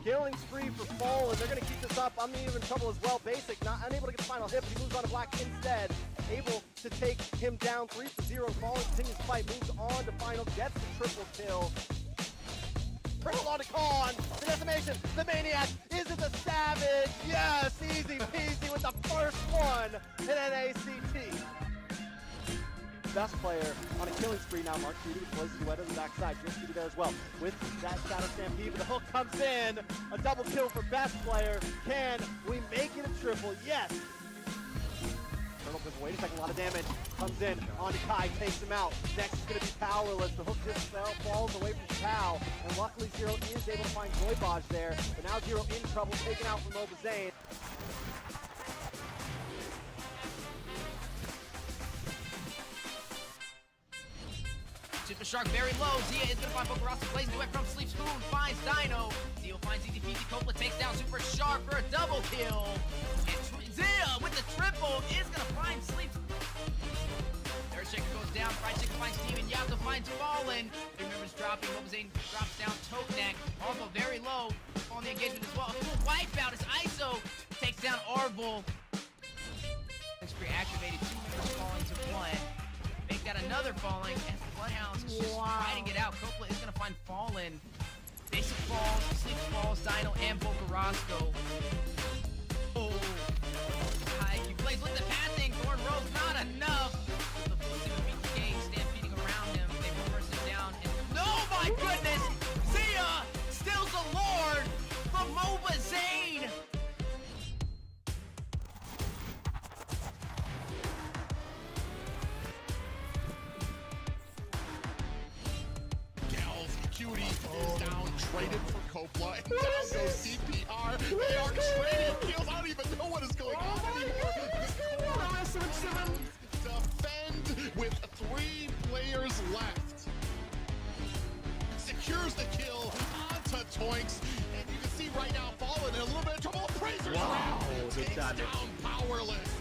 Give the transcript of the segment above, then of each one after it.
killing spree for Fall, and they're going to keep this up. I'm even in trouble as well. Basic, not unable to get the final hit, but he moves on to Black instead. Able to take him down 3-0. Fall continues to fight, moves on to final, gets the triple kill. Triple on to Khan, the decimation, the Maniac, is it the Savage? Yes, easy peasy with the first one in NACT. Best player on a killing spree now. Mark Cutie plays the duet on the backside. Just Cutie there as well with that Shadow Stampede. But the hook comes in. A double kill for best player. Can we make it a triple? Yes. Turtle just wait a second. A lot of damage. Comes in onto Kai. Takes him out. Next is going to be powerless. The hook just falls away from Pow. And luckily Zero is able to find Zoibaj there. But now Zero in trouble. Taken out from Mobazane. Super Shark very low. Zia is going to find Bokarasa. Plays duet from Sleep Spoon. Finds Dino. Zio finds Easy Peasy. Coppola takes down Super Shark for a double kill. And Zia with the triple is going to find Sleep. Third Chicken goes down. Fried Chicken finds Steven. Yato finds Fallen. Three members dropping. Mobazane drops down Tote Neck. Arvo very low. On the engagement as well. A full wipeout as ISO takes down Arvo. Spree activated. 2 members falling to 1. Make that another falling, and Bloodhounds is just fighting it out. Coppola is going to find Fallen. Basic falls, Sleep falls, Dino, and Bokarasco. Oh. He plays with the passing. Thorn Rose, not enough. The forcing of BTK stampeding around him. They reverse him down. And oh my goodness! Zia stills the Lord from Mobazane. Cutie is down, traded for Coppola, and down goes CPR. They are trading kills. I don't even know what is going on anymore. Defend with 3 players left. Secures the kill onto Toinks, and you can see right now Fallen in a little bit of trouble. Appraiser's wow, takes down Powerless.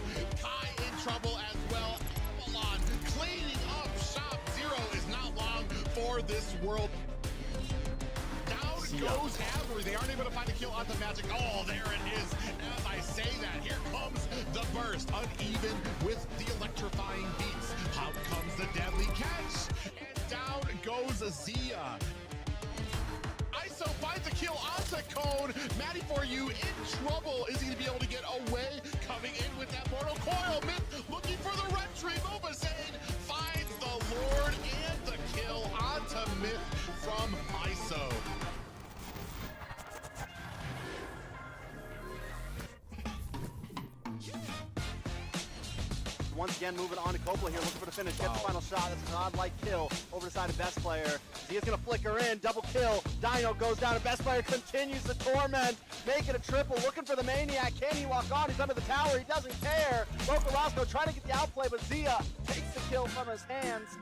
Kai in trouble as well. Avalon cleaning up shop. Zero is not long for this world. Goes Avery. They aren't able to find a kill on the Magic. Oh, there it is. As I say that, here comes the burst. Uneven with the electrifying beats. Out comes the deadly catch. And down goes Zia. ISO finds a kill onto Cone. Maddie for you in trouble. Is he going to be able to get away? Coming in with that mortal coil. Myth looking for the red tree. Mobazane finds the Lord and the kill onto Myth from ISO. Once again, moving on to Coppola here, looking for the finish, gets the final shot. That's a godlike kill over the side of best player. Zia's gonna flicker in, double kill. Dino goes down, and best player continues the torment, make it a triple. Looking for the Maniac. Can he walk on? He's under the tower. He doesn't care. Bokarasco trying to get the outplay, but Zia takes the kill from his hands.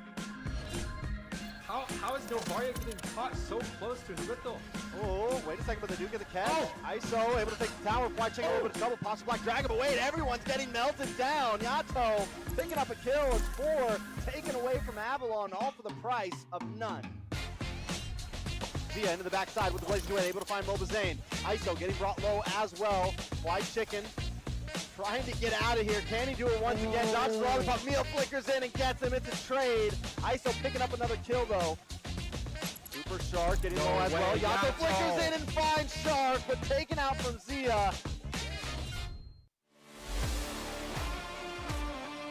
How is Novaria getting caught so close to his little? Oh, wait a second, but they do get the catch. Oh. ISO able to take the tower. Fly Chicken a little bit of trouble. Possible Black Dragon, but wait, everyone's getting melted down. Yato picking up a kill. It's 4 taken away from Avalon, all for the price of none. Zia into the backside with the Blazing Duet, able to find Mobazane. ISO getting brought low as well. Fly Chicken trying to get out of here. Can he do it once again? Dodge the lollipop. Meal flickers in and gets him. It's a trade. ISO picking up another kill though. Super Shark getting low as well. Yato flickers in and finds Shark, but taken out from Zia.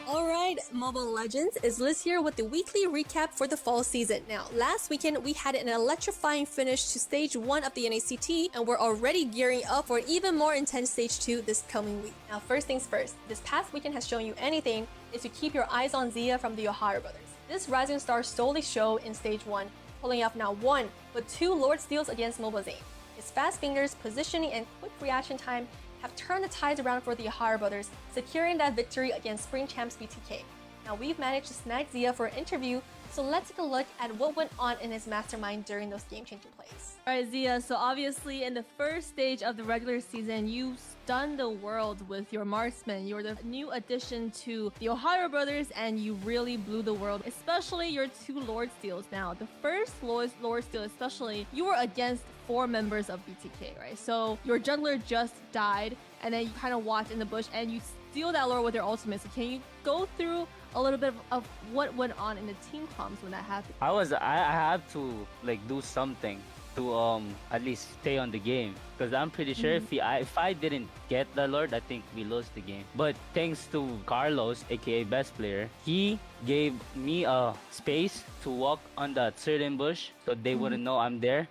Alright, Mobile Legends, is Liz here with the weekly recap for the fall season. Now, last weekend we had an electrifying finish to Stage 1 of the NACT, and we're already gearing up for an even more intense Stage 2 this coming week. Now, first things first, this past weekend has shown you anything is to keep your eyes on Zia from the TheOhioBrothers. This Rising Star solely showed in Stage 1, pulling off not 1, but 2 Lord Steals against Mobazane. His fast fingers, positioning, and quick reaction time have turned the tides around for the TheOhioBrothers, securing that victory against Spring Champs BTK. Now we've managed to snag Zia for an interview, so let's take a look at what went on in his mastermind during those game-changing plays. Alright Zia, so obviously in the first stage of the regular season, you stunned the world with your marksman. You're the new addition to the TheOhioBrothers and you really blew the world, especially your 2 Lord Steals. Now, the first Lord Steal especially, you were against 4 members of BTK, right? So your jungler just died and then you kind of watch in the bush and you steal that Lord with your ultimate. So can you go through a little bit of what went on in the team comms when that happened? I had to like do something to at least stay on the game, because I'm pretty sure if I didn't get the Lord, I think we lost the game. But thanks to Carlos, aka best player, he gave me a space to walk on that certain bush so they wouldn't know I'm there,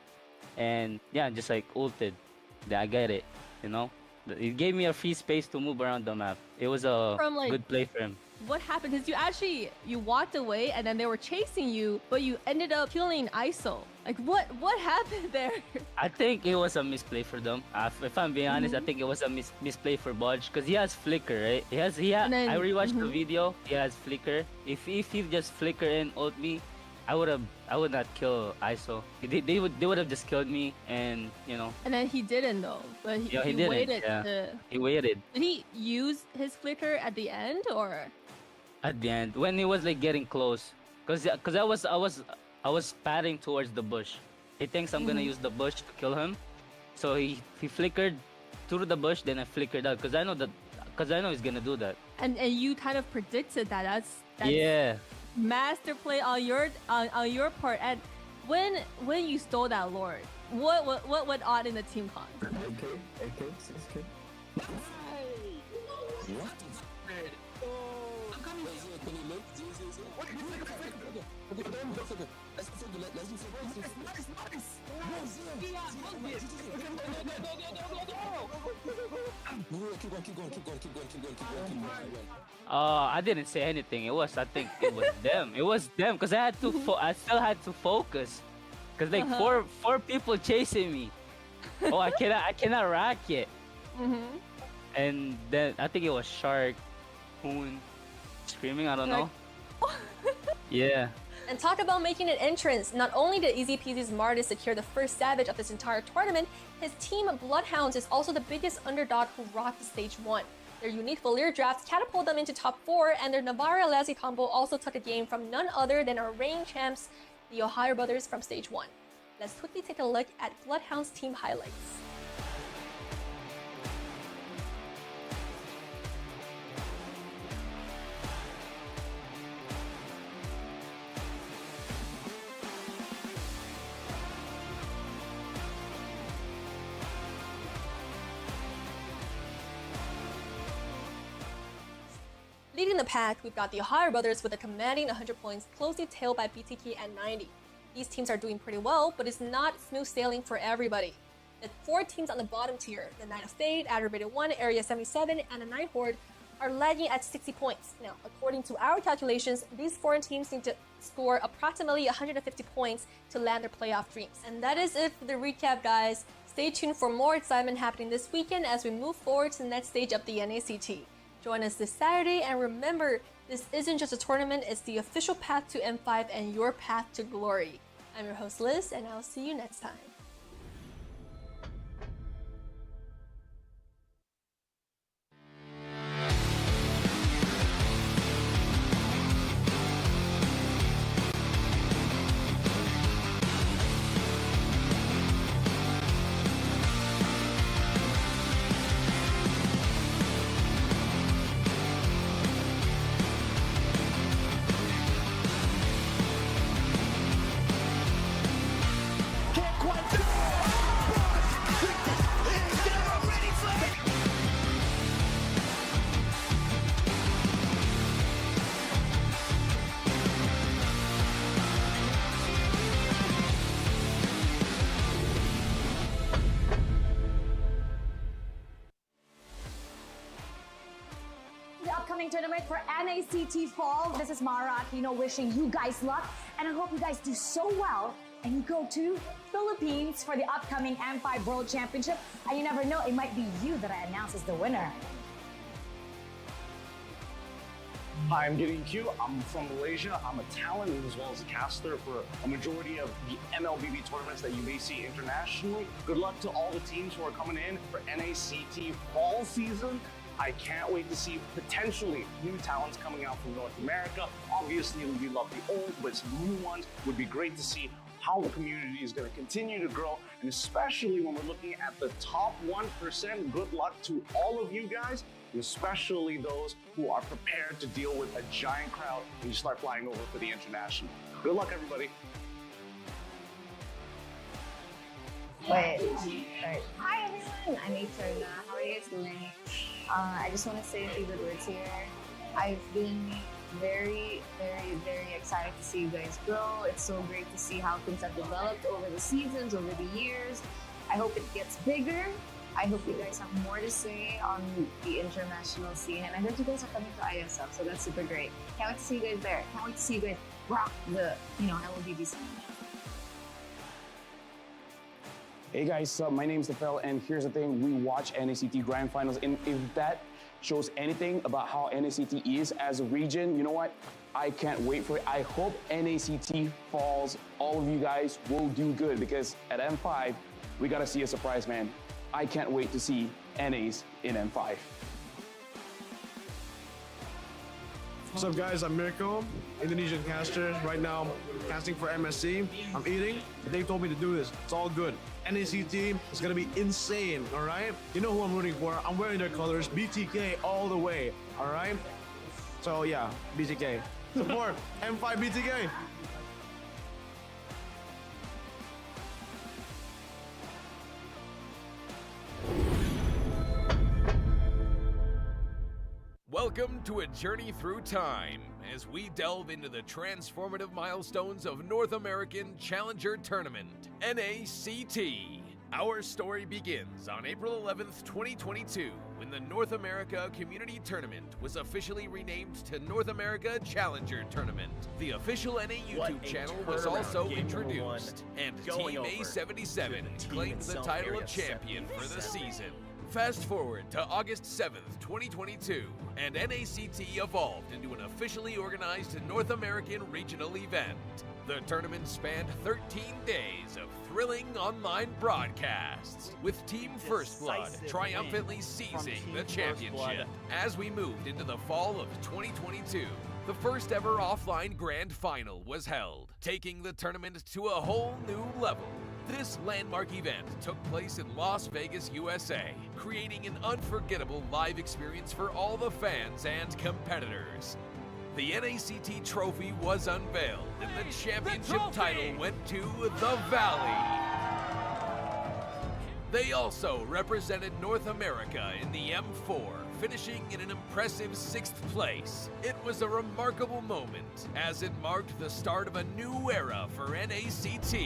and yeah, just like ulted. Then I get it, you know. It gave me a free space to move around the map. It was a good play for him. What happened? Because you walked away and then they were chasing you, but you ended up killing ISO. Like what happened there? I think it was a misplay for them. If I'm being honest, I think it was a misplay for Bodge, because he has flicker, right? I rewatched the video. He has flicker. If he just flicker and ult me, I would not kill ISO. They would have just killed me, and you know. And then he didn't though. But he didn't. Waited. Yeah. He waited. Did he use his flicker at the end or? At the end, when he was like getting close, cause I was padding towards the bush. He thinks I'm gonna use the bush to kill him, so he flickered through the bush. Then I flickered out, cause I know he's gonna do that. And you kind of predicted that. That's yeah. Master play on your part. And when you stole that Lord, what went on in the team con? Okay. What? I didn't say anything. I think it was them. It was them, because I still had to focus, because like four people chasing me. Oh, I cannot rack it. And then I think it was Shark, Hoon, screaming. I don't know. Yeah. And talk about making an entrance. Not only did Easy Peasy's Martis secure the first Savage of this entire tournament, his team Bloodhounds is also the biggest underdog who rocked the stage 1. Their unique Valir drafts catapult them into top 4, and their Navarra Lassie combo also took a game from none other than our reigning champs, the TheOhioBrothers from stage 1. Let's quickly take a look at Bloodhounds team highlights. Leading the pack, we've got the TheOhioBrothers with a commanding 100 points, closely tailed by BTK at 90. These teams are doing pretty well, but it's not smooth sailing for everybody. The 4 teams on the bottom tier, the KnightsofFate, Aggravated 1, Area 77, and the Night Horde, are lagging at 60 points. Now, according to our calculations, these foreign teams need to score approximately 150 points to land their playoff dreams. And that is it for the recap, guys. Stay tuned for more excitement happening this weekend as we move forward to the next stage of the NACT. Join us this Saturday, and remember, this isn't just a tournament, it's the official path to M5 and your path to glory. I'm your host Liz, and I'll see you next time. Tournament for NACT Fall. This is Mara Aquino wishing you guys luck, and I hope you guys do so well and you go to Philippines for the upcoming M5 World Championship, and you never know, it might be you that I announce as the winner. Hi, I'm Gideon Q. I'm from Malaysia. I'm a talent as well as a caster for a majority of the MLBB tournaments that you may see internationally. Good luck to all the teams who are coming in for NACT fall season. I can't wait to see potentially new talents coming out from North America. Obviously, we love the old, but some new ones would be great to see how the community is going to continue to grow, and especially when we're looking at the top 1%, good luck to all of you guys, and especially those who are prepared to deal with a giant crowd when you start flying over for the international. Good luck, everybody. Wait. Right. Hi everyone, I'm Eterna. How are you guys doing? I just want to say a few good words here. I've been very excited to see you guys grow. It's so great to see how things have developed over the seasons, over the years. I hope it gets bigger. I hope you guys have more to say on the international scene. And I heard you guys are coming to ISF, so that's super great. Can't wait to see you guys there. Can't wait to see you guys rock the, LLBB scene. Hey guys, my name's Tefel, and here's the thing, we watch NACT Grand Finals, and if that shows anything about how NACT is as a region, you know what? I can't wait for it. I hope NACT falls. All of you guys will do good, because at M5, we gotta see a surprise, man. I can't wait to see NAs in M5. What's up guys, I'm Mirko, Indonesian caster. Right now, casting for MSC. I'm eating, they told me to do this. It's all good. NACT is gonna be insane, all right? You know who I'm rooting for. I'm wearing their colors, BTK all the way, all right? So yeah, BTK. Support M5 BTK. Welcome to a journey through time as we delve into the transformative milestones of North American Challenger Tournament, NACT. Our story begins on April 11th, 2022, when the North America Community Tournament was officially renamed to North America Challenger Tournament. The official NA YouTube channel was also introduced, and Team A77 claimed the title of champion for the season. Fast forward to August 7th, 2022, and NACT evolved into an officially organized North American regional event. The tournament spanned 13 days of thrilling online broadcasts, with Team First Blood triumphantly seizing the championship. As we moved into the fall of 2022, the first ever offline grand final was held, taking the tournament to a whole new level. This landmark event took place in Las Vegas, USA, creating an unforgettable live experience for all the fans and competitors. The NACT trophy was unveiled, and the championship title went to the Valley. They also represented North America in the M4, finishing in an impressive 6th place. It was a remarkable moment, as it marked the start of a new era for NACT.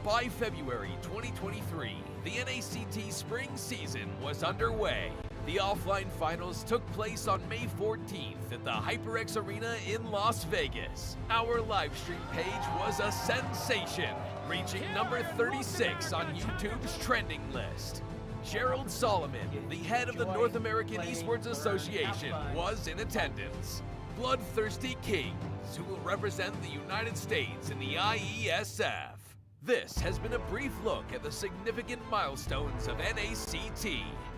By February 2023, the NACT spring season was underway. The offline finals took place on May 14th at the HyperX Arena in Las Vegas. Our live stream page was a sensation, reaching number 36 on YouTube's trending list. Gerald Solomon, the head of the North American Esports Association, was in attendance. BloodThirstyKings, who will represent the United States in the IESF. This has been a brief look at the significant milestones of NACT,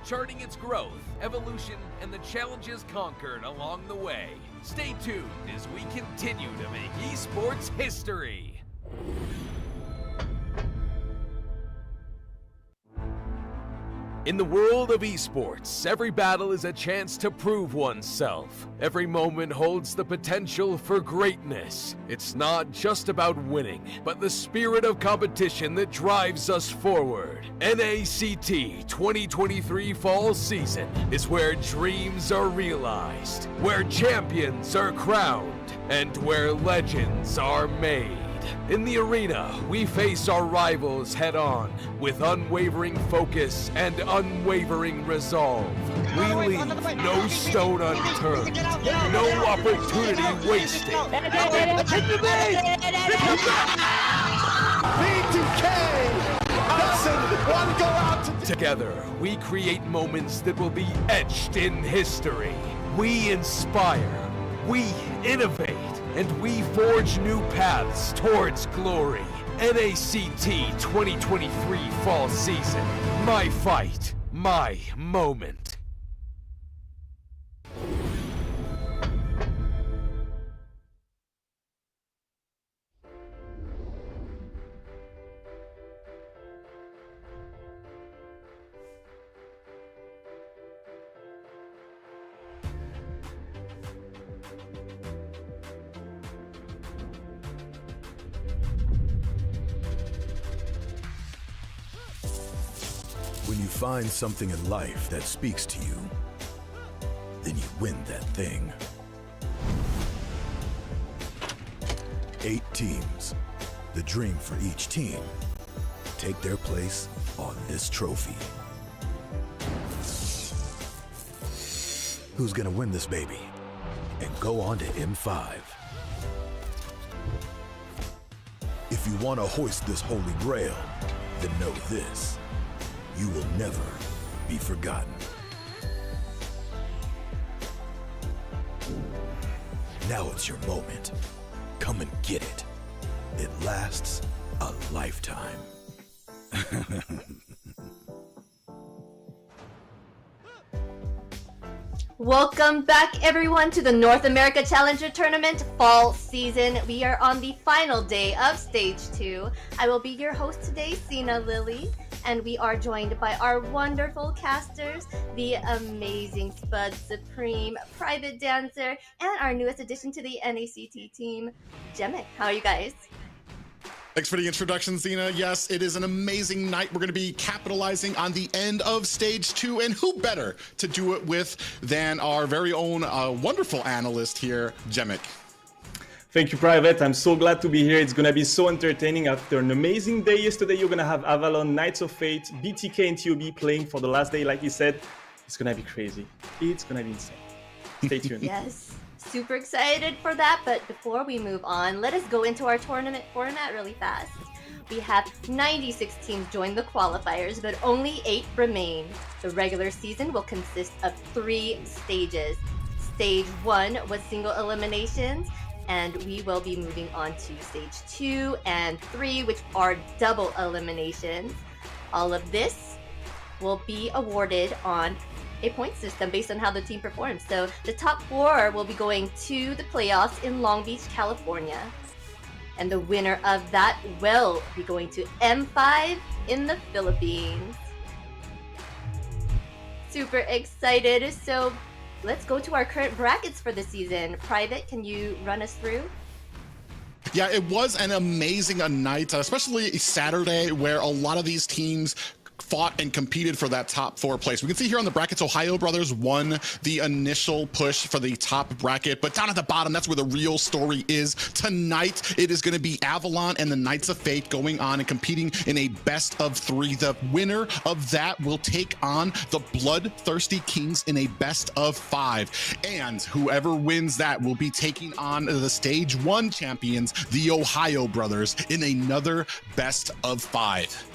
charting its growth, evolution, and the challenges conquered along the way. Stay tuned as we continue to make esports history. In the world of esports, every battle is a chance to prove oneself. Every moment holds the potential for greatness. It's not just about winning, but the spirit of competition that drives us forward. NACT 2023 Fall Season is where dreams are realized, where champions are crowned, and where legends are made. In the arena, we face our rivals head-on with unwavering focus and unwavering resolve. We leave no stone unturned, no opportunity wasted. B2K! Hudson, one go out to... Together, we create moments that will be etched in history. We inspire, We innovate, and we forge new paths towards glory. NACT 2023 Fall Season. My fight, my moment. When you find something in life that speaks to you, then you win that thing. 8 teams, the dream for each team, take their place on this trophy. Who's gonna win this baby and go on to M5? If you want to hoist this holy grail, then know this. You will never be forgotten. Now it's your moment. Come and get it. It lasts a lifetime. Welcome back everyone to the North America Challenger Tournament Fall Season. We are on the final day of Stage 2. I will be your host today, Sina Lily, and we are joined by our wonderful casters, the amazing Spud Supreme, Private Dancer, and our newest addition to the NACT team, Jemik. How are you guys? Thanks for the introduction, Zena. Yes, it is an amazing night. We're going to be capitalizing on the end of Stage 2, and who better to do it with than our very own wonderful analyst here, Jemik. Thank you, Private. I'm so glad to be here. It's going to be so entertaining. After an amazing day yesterday, you're going to have Avalon, Knights of Fate, BTK, and TOB playing for the last day. Like you said, it's going to be crazy. It's going to be insane. Stay tuned. Yes. Super excited for that, but before we move on, let us go into our tournament format really fast. We have 96 teams join the qualifiers, but only 8 remain. The regular season will consist of 3 stages. Stage 1 was single eliminations, and we will be moving on to Stage 2 and 3, which are double eliminations. All of this will be awarded on a point system based on how the team performs. So the top 4 will be going to the playoffs in Long Beach, California. And the winner of that will be going to M5 in the Philippines. Super excited. So let's go to our current brackets for the season. Private, can you run us through? Yeah, it was an amazing night, especially Saturday, where a lot of these teams fought and competed for that top 4 place. We can see here on the brackets, TheOhioBrothers won the initial push for the top bracket, but down at the bottom, that's where the real story is. Tonight, it is going to be Avalon and the Knights of Fate going on and competing in a best of 3. The winner of that will take on the BloodThirstyKings in a best of 5. And whoever wins that will be taking on the Stage 1 champions, the TheOhioBrothers, in another best of 5.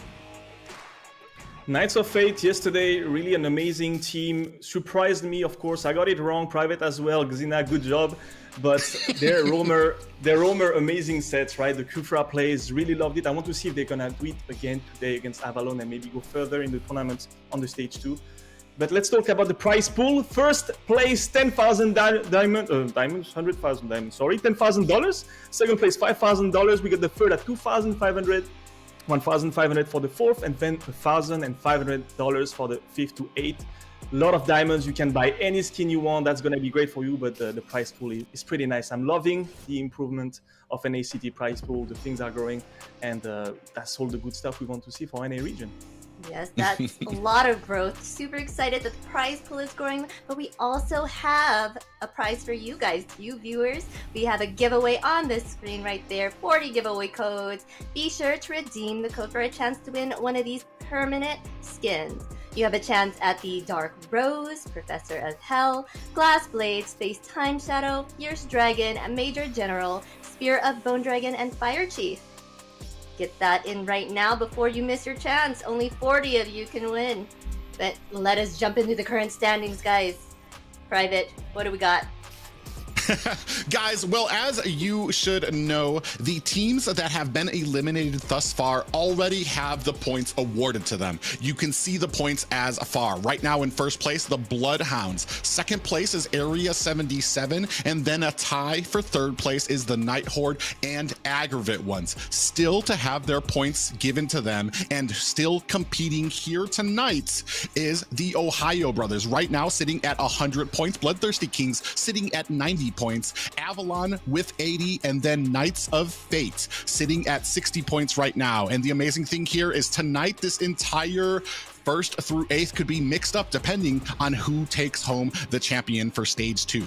Knights of Fate yesterday, really an amazing team. Surprised me, of course. I got it wrong, Private as well. Xina, good job. But their Roamer, amazing sets, right? The Kufra plays, really loved it. I want to see if they're gonna do it again today against Avalon and maybe go further in the tournament on the Stage 2. But let's talk about the prize pool. First place, 10,000 diamonds, 100,000 diamonds, sorry, $10,000. Second place, $5,000. We got the third at 2,500. $1,500 for the 4th, and then $1,500 for the 5th to 8th. A lot of diamonds. You can buy any skin you want. That's going to be great for you, but the prize pool is pretty nice. I'm loving the improvement of an ACT prize pool. The things are growing, and that's all the good stuff we want to see for NA region. Yes, that's a lot of growth. Super excited that the prize pool is growing, but we also have a prize for you guys, you viewers. We have a giveaway on this screen right there, 40 giveaway codes. Be sure to redeem the code for a chance to win one of these permanent skins. You have a chance at the Dark Rose, Professor of Hell, Glass Blade, Space Time Shadow, Fierce Dragon, Major General, Spear of Bone Dragon, and Fire Chief. Get that in right now before you miss your chance. Only 40 of you can win. But let us jump into the current standings, guys. Private, what do we got? Guys, well, as you should know, the teams that have been eliminated thus far already have the points awarded to them. You can see the points as far. Right now in first place, the Bloodhounds. Second place is Area 77, and then a tie for third place is the Night Horde and Aggravate Ones. Still to have their points given to them and still competing here tonight is the TheOhioBrothers. Right now sitting at 100 points. BloodThirstyKings sitting at 90 points. Avalon with 80, and then KnightsofFate sitting at 60 points right now. And the amazing thing here is tonight, this entire first through eighth could be mixed up depending on who takes home the champion for stage 2.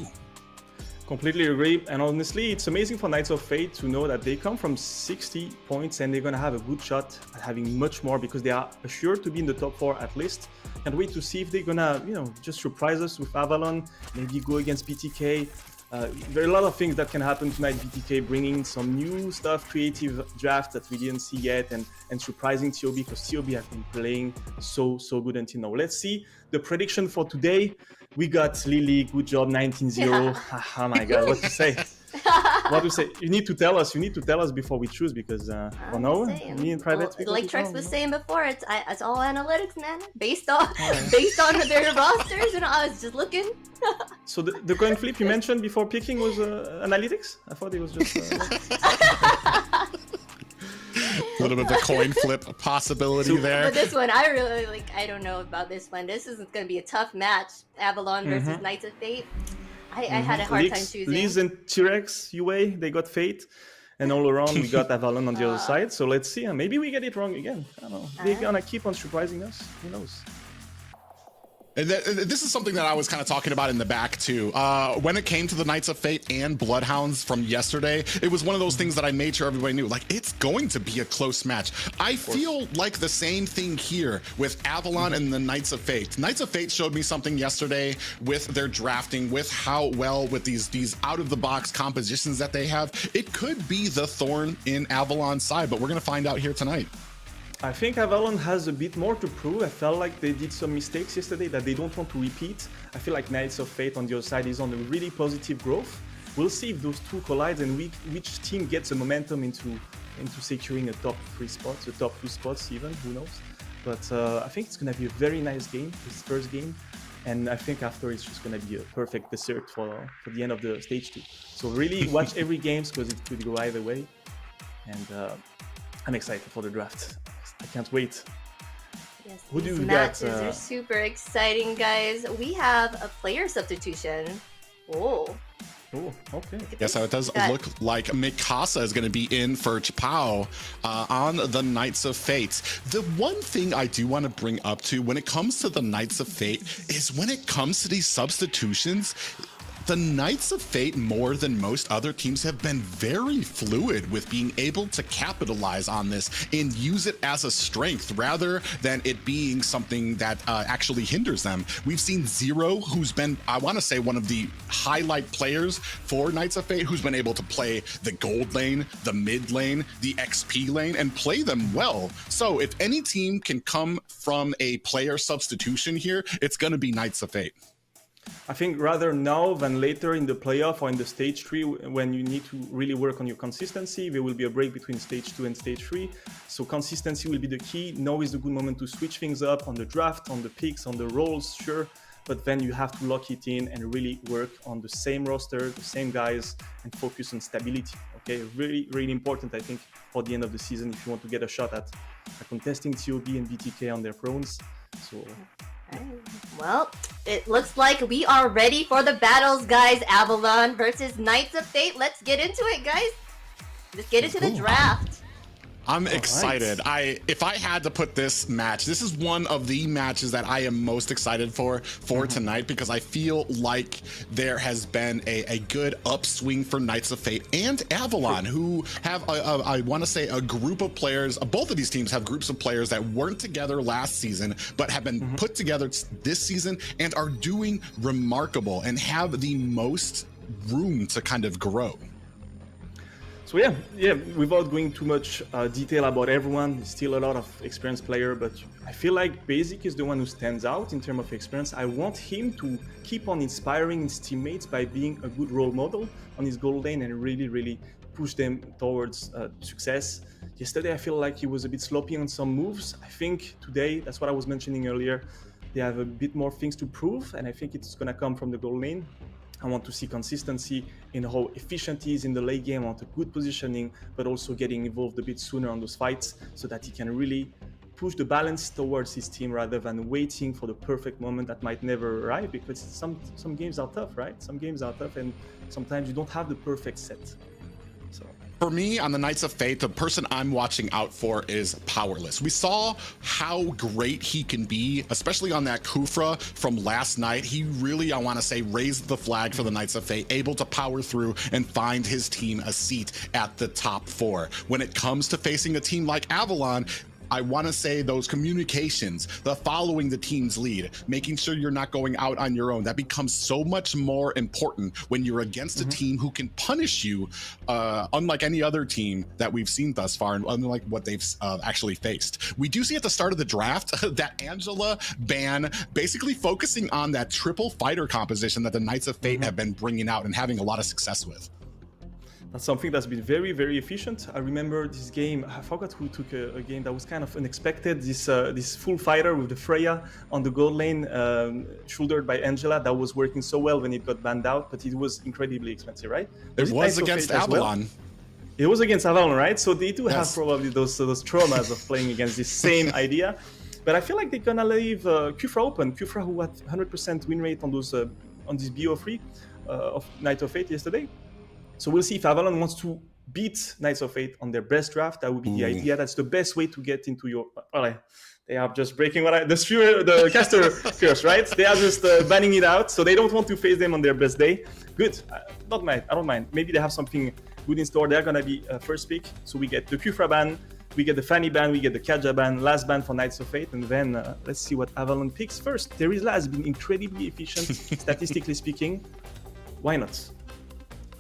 Completely agree. And honestly, it's amazing for KnightsofFate to know that they come from 60 points and they're going to have a good shot at having much more because they are assured to be in the top 4 at least. Can't wait to see if they're going to, just surprise us with Avalon, maybe go against BTK. There are a lot of things that can happen tonight. BTK bringing some new stuff, creative draft that we didn't see yet, and surprising TOB because TOB have been playing so good until now. Let's see the prediction for today. We got Lily, good job, 19-0. Yeah. Oh my God, what to say? What to say? You need to tell us before we choose because me and Private. Well, like Trex was saying before, it's all analytics, man. Based on their rosters, and I was just looking. So the coin flip you mentioned before picking was analytics? I thought it was just. A little bit of a coin flip possibility there. But this one, I really like. I don't know about this one. This is going to be a tough match. Avalon versus KnightsofFate. I had a hard time choosing. Liz and T-Rex, UA, they got Fate. And all around, we got Avalon on the other side. So let's see. Maybe we get it wrong again. I don't know. They're going to keep on surprising us. Who knows? And this is something that I was kind of talking about in the back too. When it came to the KnightsofFate and Bloodhounds from yesterday, it was one of those things that I made sure everybody knew, like, it's going to be a close match. I feel like the same thing here with Avalon and the KnightsofFate. KnightsofFate showed me something yesterday with their drafting, with how well with these out-of-the-box compositions that they have. It could be the thorn in Avalon's side, but we're going to find out here tonight. I think Avalon has a bit more to prove. I felt like they did some mistakes yesterday that they don't want to repeat. I feel like KnightsofFate on the other side is on a really positive growth. We'll see if those two collide and which team gets the momentum into securing a top 3 spots, a top 2 spots even, who knows. But I think it's going to be a very nice game, this first game. And I think after it's just going to be a perfect dessert for the end of the stage 2. So really watch every game because it could go either way. And I'm excited for the draft. I can't wait. Yes, Who do these you matches got? are super exciting, guys. We have a player substitution. Oh, okay. Yes, so it does look like Mikasa is going to be in for Chapao on the KnightsofFate. The one thing I do want to bring up to when it comes to the KnightsofFate is when it comes to these substitutions, the KnightsofFate, more than most other teams, have been very fluid with being able to capitalize on this and use it as a strength rather than it being something that actually hinders them. We've seen Zero, who's been, I want to say, one of the highlight players for KnightsofFate, who's been able to play the gold lane, the mid lane, the XP lane, and play them well. So if any team can come from a player substitution here, it's going to be KnightsofFate. I think rather now than later in the playoff or in the stage 3 when you need to really work on your consistency. There will be a break between stage 2 and stage 3. So consistency will be the key. Now is a good moment to switch things up on the draft, on the picks, on the roles, sure. But then you have to lock it in and really work on the same roster, the same guys, and focus on stability. Okay, really, really important, I think, for the end of the season if you want to get a shot at contesting TOB and BTK on their prones. So. Well, it looks like we are ready for the battles, guys. Avalon versus KnightsofFate. Let's get into it, guys. Let's get into the draft. I'm excited. If I had to put this match, this is one of the matches that I am most excited for tonight because I feel like there has been a good upswing for KnightsofFate and Avalon, who have, I want to say, a group of players. Both of these teams have groups of players that weren't together last season, but have been put together this season and are doing remarkable and have the most room to kind of grow. So yeah, without going too much detail about everyone, he's still a lot of experienced player, but I feel like Basic is the one who stands out in terms of experience. I want him to keep on inspiring his teammates by being a good role model on his goal lane and really push them towards success. Yesterday, I feel like he was a bit sloppy on some moves. I think today, that's what I was mentioning earlier, they have a bit more things to prove, and I think it's gonna come from the goal lane. I want to see consistency in how efficient he is in the late game. I want a good positioning, but also getting involved a bit sooner on those fights so that he can really push the balance towards his team rather than waiting for the perfect moment that might never arrive, because some games are tough, right? Some games are tough and sometimes you don't have the perfect set. So. For me, on the Knights of Fate, the person I'm watching out for is Powerless. We saw how great he can be, especially on that Kufra from last night. He really, I want to say, raised the flag for the Knights of Fate, able to power through and find his team a seat at the top 4. When it comes to facing a team like Avalon, I want to say those communications, the following the team's lead, making sure you're not going out on your own, that becomes so much more important when you're against a team who can punish you, unlike any other team that we've seen thus far, and unlike what they've actually faced. We do see at the start of the draft that Angela ban basically focusing on that triple fighter composition that the Knights of Fate have been bringing out and having a lot of success with. That's something that's been very efficient. I remember this game, I forgot who took a game that was kind of unexpected. This full fighter with the Freya on the gold lane, shouldered by Angela, that was working so well when it got banned out, but it was incredibly expensive, right? It was against Avalon. Well? It was against Avalon, right? So they do have probably those traumas of playing against this same idea. But I feel like they're gonna leave Kufra open. Kufra, who had 100% win rate on those on this BO3 of Knights of Fate yesterday. So we'll see if Avalon wants to beat Knights of Fate on their best draft. That would be the idea. That's the best way to get into your... Well, they are just breaking the caster curse, right? They are just banning it out. So they don't want to face them on their best day. Good. I don't mind. Maybe they have something good in store. They're going to be first pick. So we get the Kufra ban, we get the Fanny ban, we get the Kaja ban, last ban for Knights of Fate. And then let's see what Avalon picks first. Terizla has been incredibly efficient, statistically speaking. Why not?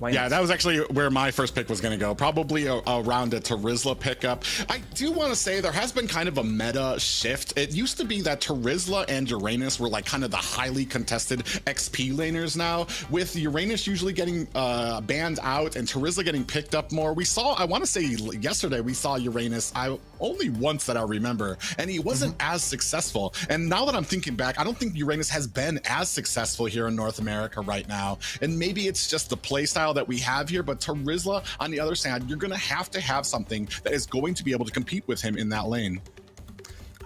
Yeah, that was actually where my first pick was going to go. Probably around a Terizla pickup. I do want to say there has been kind of a meta shift. It used to be that Terizla and Uranus were like kind of the highly contested XP laners now, with Uranus usually getting banned out and Terizla getting picked up more. We saw, I want to say yesterday, we saw Uranus only once that I remember, and he wasn't as successful. And now that I'm thinking back, I don't think Uranus has been as successful here in North America right now. And maybe it's just the playstyle that we have here, but Terizla, on the other side, you're going to have something that is going to be able to compete with him in that lane.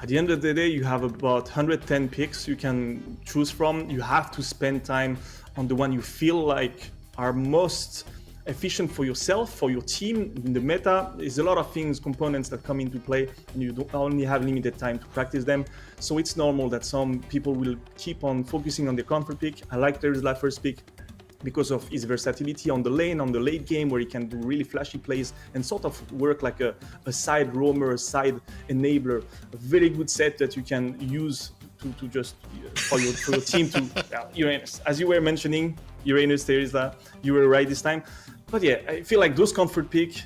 At the end of the day, you have about 110 picks you can choose from. You have to spend time on the one you feel like are most efficient for yourself, for your team. In the meta, there's a lot of things, components that come into play, and you don't only have limited time to practice them. So it's normal that some people will keep on focusing on the comfort pick. I like Terizla first pick because of his versatility on the lane, on the late game, where he can do really flashy plays and sort of work like a side roamer, a side enabler. A very good set that you can use to just for your team to Uranus. As you were mentioning, Uranus, Terizla, you were right this time. But yeah, I feel like those comfort pick,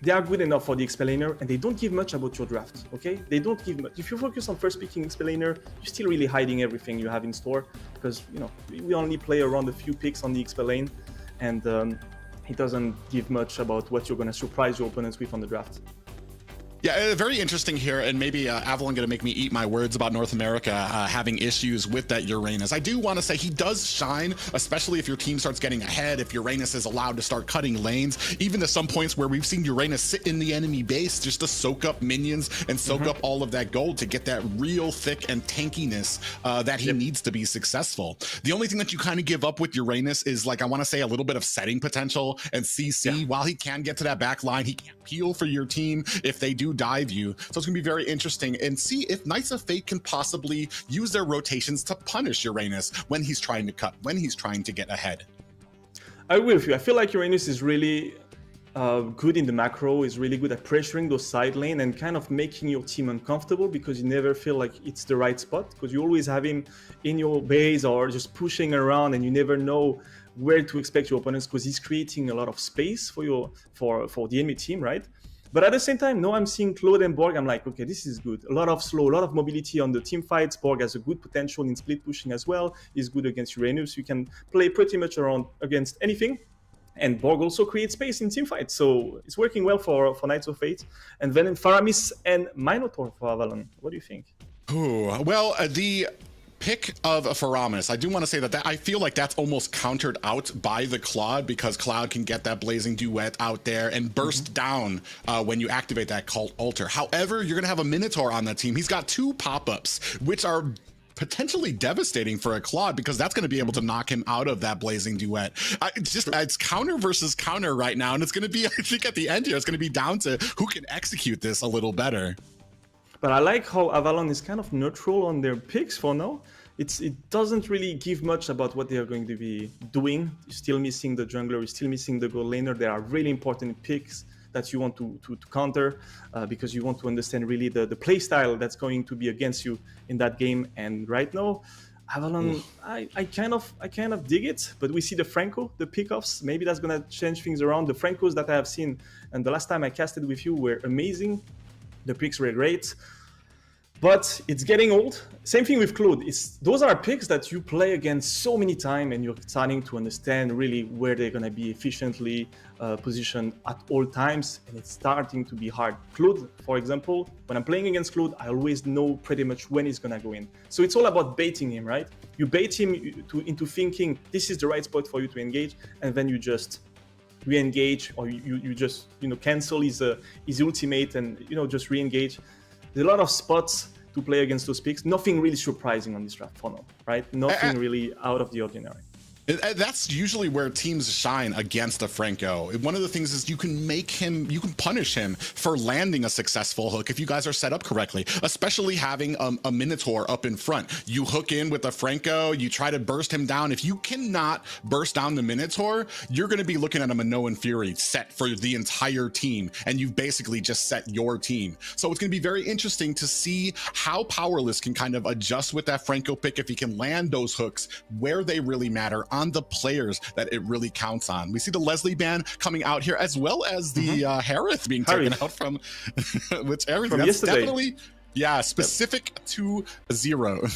they are good enough for the explainer, and they don't give much about your draft, okay? They don't give much. If you focus on first picking explainer, you're still really hiding everything you have in store, because, you know, we only play around a few picks on the explain, and it doesn't give much about what you're going to surprise your opponents with on the draft. Yeah, very interesting here, and maybe Avalon going to make me eat my words about North America having issues with that Uranus. I do want to say he does shine, especially if your team starts getting ahead, if Uranus is allowed to start cutting lanes, even to some points where we've seen Uranus sit in the enemy base just to soak up minions and soak up all of that gold to get that real thick and tankiness that he needs to be successful. The only thing that you kind of give up with Uranus is, like, I want to say a little bit of setting potential and CC. While he can get to that back line, he can peel for your team if they do dive you. So it's gonna be very interesting, and see if Knights of Fate can possibly use their rotations to punish Uranus when he's trying to cut, when he's trying to get ahead. I agree with you. I feel like Uranus is really good in the macro, is really good at pressuring those side lane and kind of making your team uncomfortable, because you never feel like it's the right spot, because you always have him in your base or just pushing around, and you never know where to expect your opponents, because he's creating a lot of space for for the enemy team, right? But at the same time, now I'm seeing Claude and Borg. I'm like, okay, this is good. A lot of slow, a lot of mobility on the team fights. Borg has a good potential in split pushing as well. He's good against Uranus. You can play pretty much around against anything. And Borg also creates space in team fights. So it's working well for Knights of Fate. And then Faramis and Minotaur for Avalon. What do you think? Ooh, well, the pick of a Faramis, I do want to say that I feel like that's almost countered out by the Claude, because Cloud can get that Blazing Duet out there and burst down when you activate that Cult Altar. However, you're going to have a Minotaur on that team. He's got 2 pop-ups, which are potentially devastating for a Claude, because that's going to be able to knock him out of that Blazing Duet. It's counter versus counter right now, and it's going to be, I think at the end here, it's going to be down to who can execute this a little better. But I like how Avalon is kind of neutral on their picks for now. It doesn't really give much about what they are going to be doing. You're still missing the jungler, you're still missing the gold laner. There are really important picks that you want to counter because you want to understand really the play style that's going to be against you in that game. And right now, Avalon, I kind of dig it, but we see the Franco, the pickoffs. Maybe that's gonna change things around. The Francos that I have seen, and the last time I casted with you, were amazing. The picks were great, but it's getting old. Same thing with Claude. Those are picks that you play against so many times, and you're starting to understand really where they're gonna be efficiently positioned at all times, and it's starting to be hard. Claude, for example, when I'm playing against Claude, I always know pretty much when he's gonna go in. So it's all about baiting him, right? You bait him into thinking this is the right spot for you to engage, and then you just re-engage, or you just cancel his ultimate and just re-engage. There's a lot of spots to play against those picks. Nothing really surprising on this draft for now, right? Nothing really out of the ordinary. That's usually where teams shine against a Franco. One of the things is you can punish him for landing a successful hook if you guys are set up correctly, especially having a Minotaur up in front. You hook in with a Franco, you try to burst him down. If you cannot burst down the Minotaur, you're going to be looking at a Minoan Fury set for the entire team, and you've basically just set your team. So it's going to be very interesting to see how Powerless can kind of adjust with that Franco pick, if he can land those hooks where they really matter, on the players that it really counts on. We see the Leslie ban coming out here, as well as the Harith being taken out from which everything that's yesterday. Definitely specific to Zero.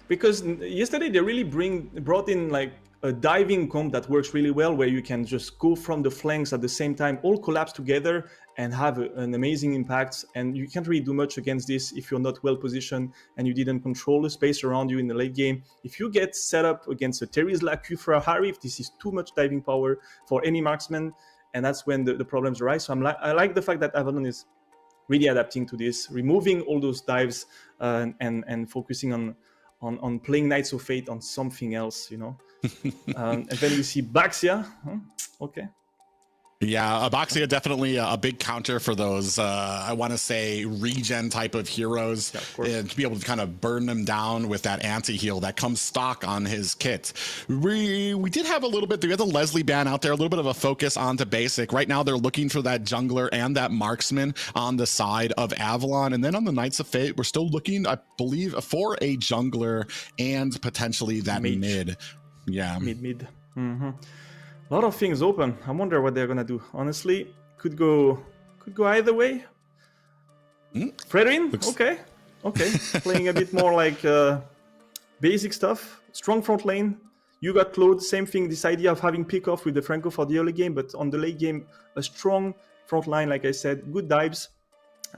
Because yesterday they really brought in like a diving comp that works really well, where you can just go from the flanks at the same time, all collapse together and have an amazing impact. And you can't really do much against this if you're not well positioned and you didn't control the space around you in the late game. If you get set up against a Terizla, Kufra, Harith, this is too much diving power for any marksman, and that's when the problems arise. So I like the fact that Avalon is really adapting to this, removing all those dives and focusing on playing Knights of Fate on something else, and then we see Baxia. Okay. Yeah, Abaxia definitely a big counter for those, I want to say, regen type of heroes, to be able to kind of burn them down with that anti-heal that comes stock on his kit. We did have a little bit, we had the Leslie ban out there, a little bit of a focus onto basic. Right now they're looking for that jungler and that marksman on the side of Avalon. And then on the Knights of Fate, we're still looking, I believe, for a jungler and potentially that mid. Yeah. Mid. Mm-hmm. A lot of things open. I wonder what they're gonna do. Honestly, could go either way. Fredrin, okay. Playing a bit more like basic stuff. Strong front lane. You got Claude. Same thing. This idea of having pick off with the Franco for the early game, but on the late game, a strong front line. Like I said, good dives.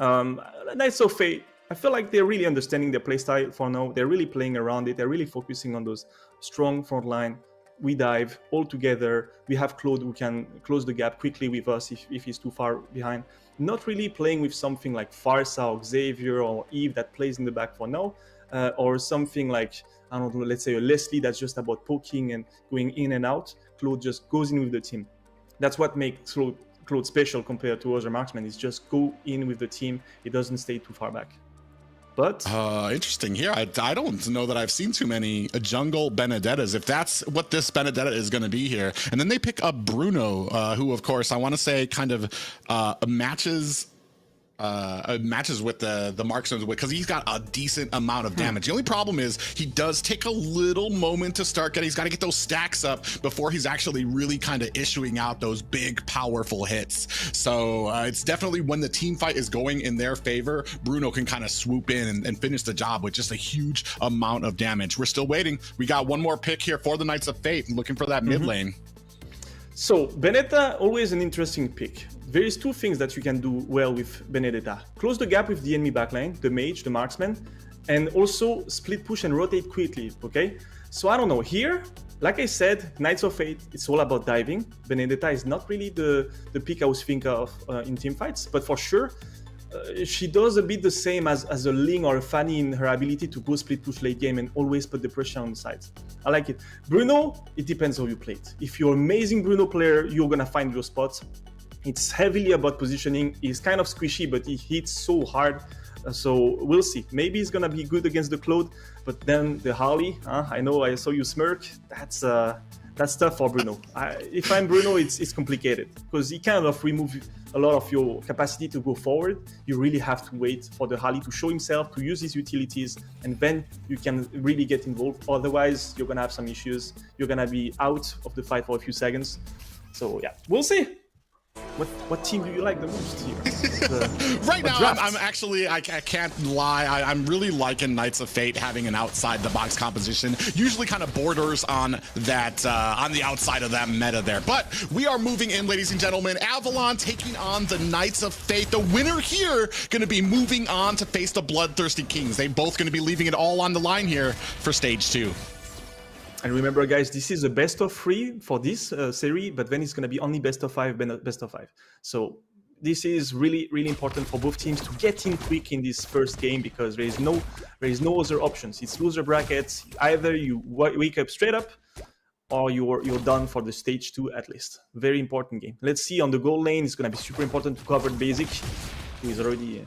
Knights of Fate. I feel like they're really understanding their playstyle for now. They're really playing around it. They're really focusing on those strong front line. We dive all together. We have Claude who can close the gap quickly with us if he's too far behind. Not really playing with something like Farsa or Xavier or Eve that plays in the back for now, or something like, I don't know, let's say a Leslie that's just about poking and going in and out. Claude just goes in with the team. That's what makes Claude special compared to other marksmen. Is just go in with the team. It doesn't stay too far back. But interesting here. I don't know that I've seen too many jungle Benedettas, if that's what this Benedetta is going to be here. And then they pick up Bruno, who, of course, I want to say kind of matches matches with the marksman because he's got a decent amount of damage. The only problem is he does take a little moment to start getting. He's got to get those stacks up before he's actually really kind of issuing out those big, powerful hits. So it's definitely when the team fight is going in their favor, Bruno can kind of swoop in and finish the job with just a huge amount of damage. We're still waiting. We got one more pick here for the Knights of Fate, looking for that mid lane. So Benedetta, always an interesting pick. There is two things that you can do well with Benedetta. Close the gap with the enemy backline, the mage, the marksman, and also split push and rotate quickly, okay? So I don't know, here, like I said, Knights of Fate, it's all about diving. Benedetta is not really the pick I was thinking of in team fights, but for sure, she does a bit the same as a Ling or a Fanny in her ability to go split push late game and always put the pressure on the sides. I like it. Bruno, it depends how you play it. If you're an amazing Bruno player, you're gonna find your spots. It's heavily about positioning. He's kind of squishy, but he hits so hard. So we'll see. Maybe he's gonna be good against the Claude, but then the Harley, I know I saw you smirk. That's tough for Bruno. If I'm Bruno, it's complicated because he kind of remove a lot of your capacity to go forward. You really have to wait for the Harley to show himself, to use his utilities, and then you can really get involved. Otherwise, you're gonna have some issues. You're gonna be out of the fight for a few seconds. So yeah, we'll see. What team do you like the most here? Right now, I'm actually, I can't lie, I'm really liking Knights of Fate having an outside-the-box composition. Usually kind of borders on that, on the outside of that meta there. But we are moving in, ladies and gentlemen. Avalon taking on the Knights of Fate. The winner here going to be moving on to face the BloodThirstyKings. They both going to be leaving it all on the line here for stage 2. And remember, guys, this is a best of 3 for this series, but then it's going to be only best of 5, best of 5. So this is really, really important for both teams to get in quick in this first game because there is no other options. It's loser brackets. Either you wake up straight up, or you're done for the stage 2 at least. Very important game. Let's see on the goal lane. It's going to be super important to cover Basic, who is already.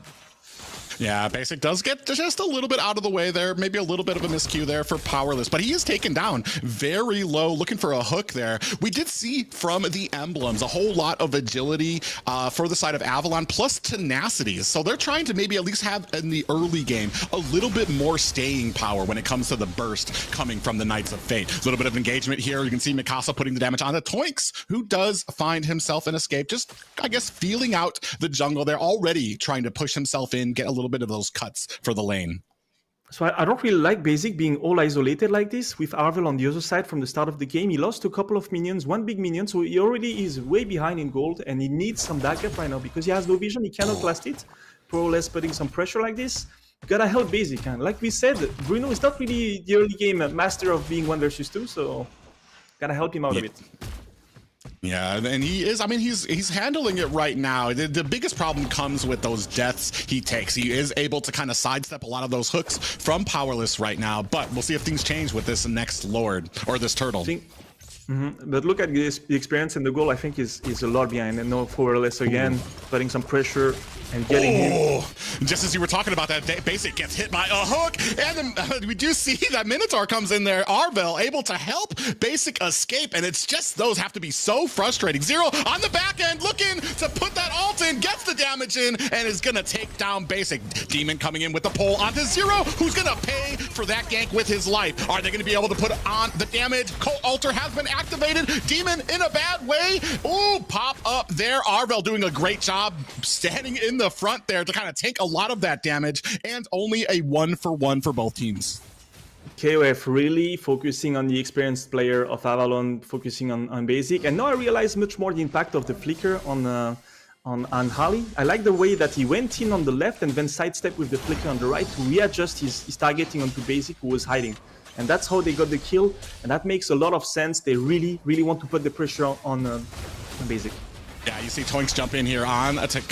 Yeah, Basic does get just a little bit out of the way there. Maybe a little bit of a miscue there for Powerless, but he is taken down very low, looking for a hook there. We did see from the emblems a whole lot of agility for the side of Avalon, plus tenacity. So they're trying to maybe at least have in the early game a little bit more staying power when it comes to the burst coming from the Knights of Fate. A little bit of engagement here. You can see Mikasa putting the damage on the Toinks, who does find himself an escape, just, I guess, feeling out the jungle. They're already trying to push himself in, get a little bit of those cuts for the lane. So I don't really like Basic being all isolated like this with Arvel on the other side from the start of the game. He lost a couple of minions, one big minion, so he already is way behind in gold and he needs some backup right now because he has no vision, he cannot last it. More or less putting some pressure like this. Gotta help Basic. And like we said, Bruno is not really the early game master of being 1 versus 2, so gotta help him out a bit. Yeah, and he is, I mean, he's handling it right now. The biggest problem comes with those deaths he takes. He is able to kind of sidestep a lot of those hooks from Powerless right now, but we'll see if things change with this next Lord, or this turtle. But look at this, the experience and the goal, I think, is a lot behind. And no Powerless again, putting some pressure and getting him. Just as you were talking about that, Basic gets hit by a hook, and then we do see that Minotaur comes in there. Arvel able to help Basic escape, and it's just those have to be so frustrating. Zero on the back end, looking to put that ult in, gets the damage in, and is gonna take down Basic. Demon coming in with the pull onto Zero, who's gonna pay for that gank with his life. Are they gonna be able to put on the damage? Cult Altar has been activated. Demon in a bad way. Ooh, pop up there. Arvel doing a great job standing in the front there to kind of take a lot of that damage, and only a 1-for-1 for both teams. KOF really focusing on the experienced player of Avalon, focusing on Basic, and now I realize much more the impact of the flicker on Harley. I like the way that he went in on the left and then sidestepped with the flicker on the right to readjust his targeting onto Basic, who was hiding. And that's how they got the kill, and that makes a lot of sense. They really, really want to put the pressure on Basic. Yeah, you see Toinks jump in here on to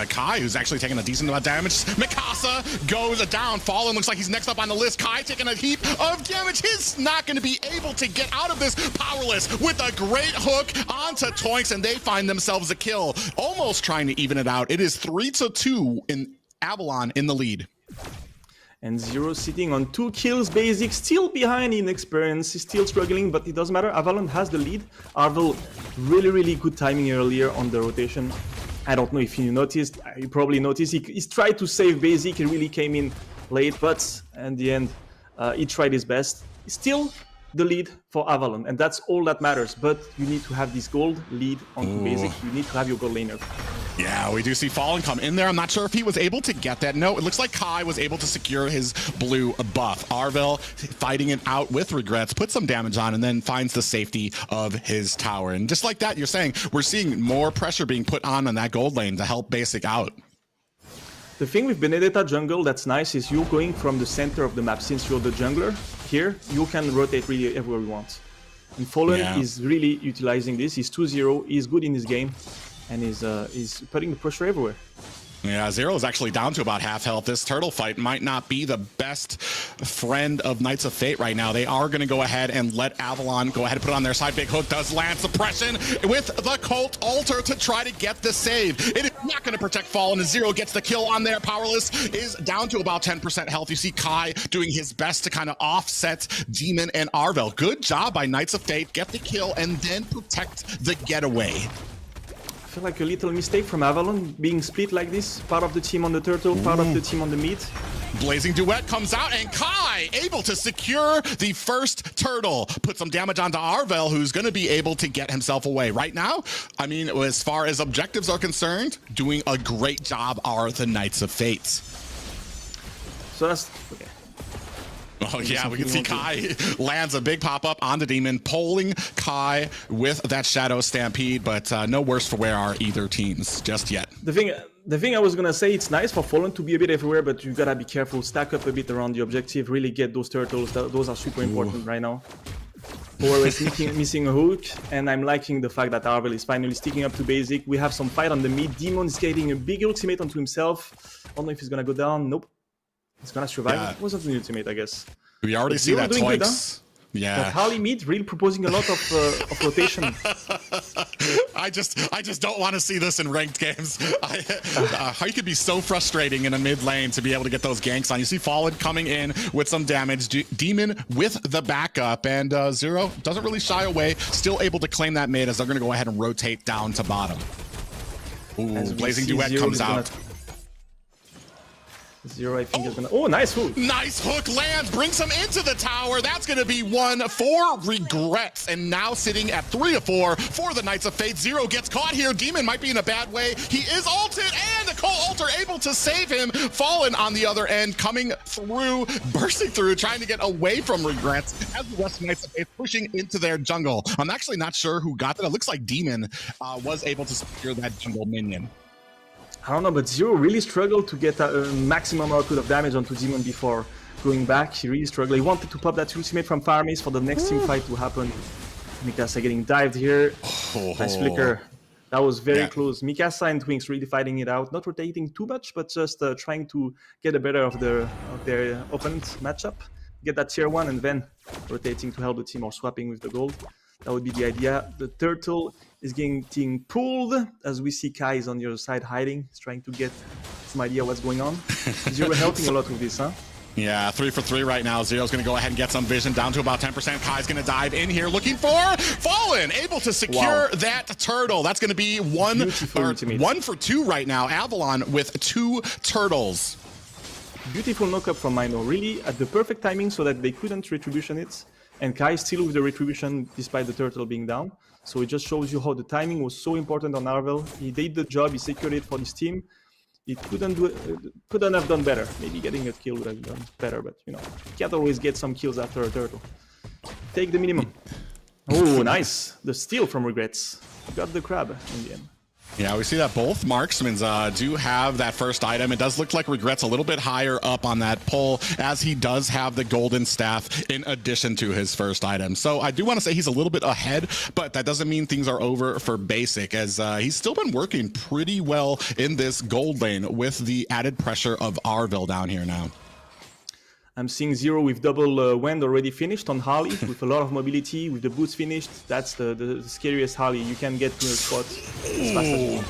Kai, who's actually taking a decent amount of damage. Mikasa goes down. Fallen looks like he's next up on the list. Kai taking a heap of damage. He's not going to be able to get out of this. Powerless with a great hook onto Toinks, and they find themselves a kill. Almost trying to even it out. It is 3-2 in Avalon in the lead. And Zero sitting on 2 kills. Basic still behind in experience. He's still struggling, but it doesn't matter. Avalon has the lead. Arvel, really, really good timing earlier on the rotation. I don't know if you noticed. You probably noticed. He's tried to save basic. He really came in late, but in the end, he tried his best. Still the lead for Avalon, and that's all that matters. But you need to have this gold lead onto basic. You need to have your gold laner. Yeah, we do see Fallen come in there. I'm not sure if he was able to get that. No, it looks like Kai was able to secure his blue buff. Arvel fighting it out with regrets, puts some damage on, and then finds the safety of his tower. And just like that, you're saying we're seeing more pressure being put on that gold lane to help basic out. The thing with Benedetta jungle that's nice is you're going from the center of the map. Since you're the jungler here, you can rotate really everywhere you want. And Fallen is really utilizing this. He's 2-0. He's good in his game. And he's putting the pressure everywhere. Yeah, Zero is actually down to about half health. This turtle fight might not be the best friend of Knights of Fate right now. They are going to go ahead and let Avalon go ahead and put it on their side. Big Hook does land suppression with the Cult Altar to try to get the save. It is not going to protect Fallen as Zero gets the kill on there. Powerless is down to about 10% health. You see Kai doing his best to kind of offset Demon and Arvel. Good job by Knights of Fate. Get the kill and then protect the getaway. I feel like a little mistake from Avalon being split like this. Part of the team on the turtle, part of the team on the mid. Blazing Duet comes out and Kai able to secure the first turtle. Put some damage onto Arvel, who's going to be able to get himself away. Right now, I mean, as far as objectives are concerned, doing a great job are the Knights of Fate. So that's... Okay. Oh yeah, we can see Kai lands a big pop-up on the Demon, pulling Kai with that Shadow Stampede, but no worse for wear are either teams just yet. The thing I was gonna say, it's nice for Fallen to be a bit everywhere, but you gotta be careful, stack up a bit around the objective, really get those turtles. Those are super important right now. Power is missing a hook, and I'm liking the fact that Arvel is finally sticking up to basic. We have some fight on the mid. Demon is getting a big ultimate onto himself. I don't know if he's gonna go down. Nope. He's gonna survive. Yeah. It wasn't an ultimate, I guess. We already see that twice. Yeah. But Harley mid really proposing a lot of rotation. I just don't want to see this in ranked games. How you could be so frustrating in a mid lane to be able to get those ganks on. You see Fallen coming in with some damage. Demon with the backup, and Zero doesn't really shy away. Still able to claim that mid as they're going to go ahead and rotate down to bottom. Ooh, Blazing Duet comes out. Zero, I think, is gonna... Oh, nice hook! Nice hook lands, brings him into the tower. That's gonna be 1 for regrets. And now sitting at 3 of 4 for the Knights of Fate. Zero gets caught here. Demon might be in a bad way. He is ulted, and the Cult Altar able to save him. Fallen on the other end, coming through, bursting through, trying to get away from regrets as the rest of Knights of Fate pushing into their jungle. I'm actually not sure who got that. It looks like Demon was able to secure that jungle minion. I don't know, but Zero really struggled to get a maximum output of damage onto Demon before going back. He really struggled. He wanted to pop that ultimate from Farmis for the next team fight to happen. Mikasa getting dived here. Nice flicker. That was very close. Mikasa and Twinks really fighting it out. Not rotating too much, but just trying to get the better of their opponent matchup. Get that tier 1 and then rotating to help the team or swapping with the gold. That would be the idea. The turtle is getting pulled as we see Kai is on the other side hiding. He's trying to get some idea what's going on. Zero helping a lot with this, huh? Yeah, 3 for 3 right now. Zero's going to go ahead and get some vision down to about 10%. Kai's going to dive in here looking for Fallen, able to secure that turtle. That's going to be 1 for 2 right now. Avalon with 2 turtles. Beautiful knock-up from Mino. Really at the perfect timing so that they couldn't retribution it. And Kai still with the retribution despite the turtle being down. So it just shows you how the timing was so important on Arvel. He did the job, he secured it for his team. He couldn't have done better. Maybe getting a kill would have done better, but you know, you can't always get some kills after a turtle. Take the minimum. Oh, nice. The steal from Regrets. Got the crab in the end. Yeah, we see that both marksmen do have that first item. It does look like Regrets a little bit higher up on that pole, as he does have the golden staff in addition to his first item. So I do want to say he's a little bit ahead, but that doesn't mean things are over for Basic, as he's still been working pretty well in this gold lane with the added pressure of Arvel down here now. I'm seeing Zero with double Wend already finished on Harley, with a lot of mobility, with the boots finished. That's the scariest Harley. You can get to a spot as fast as you want.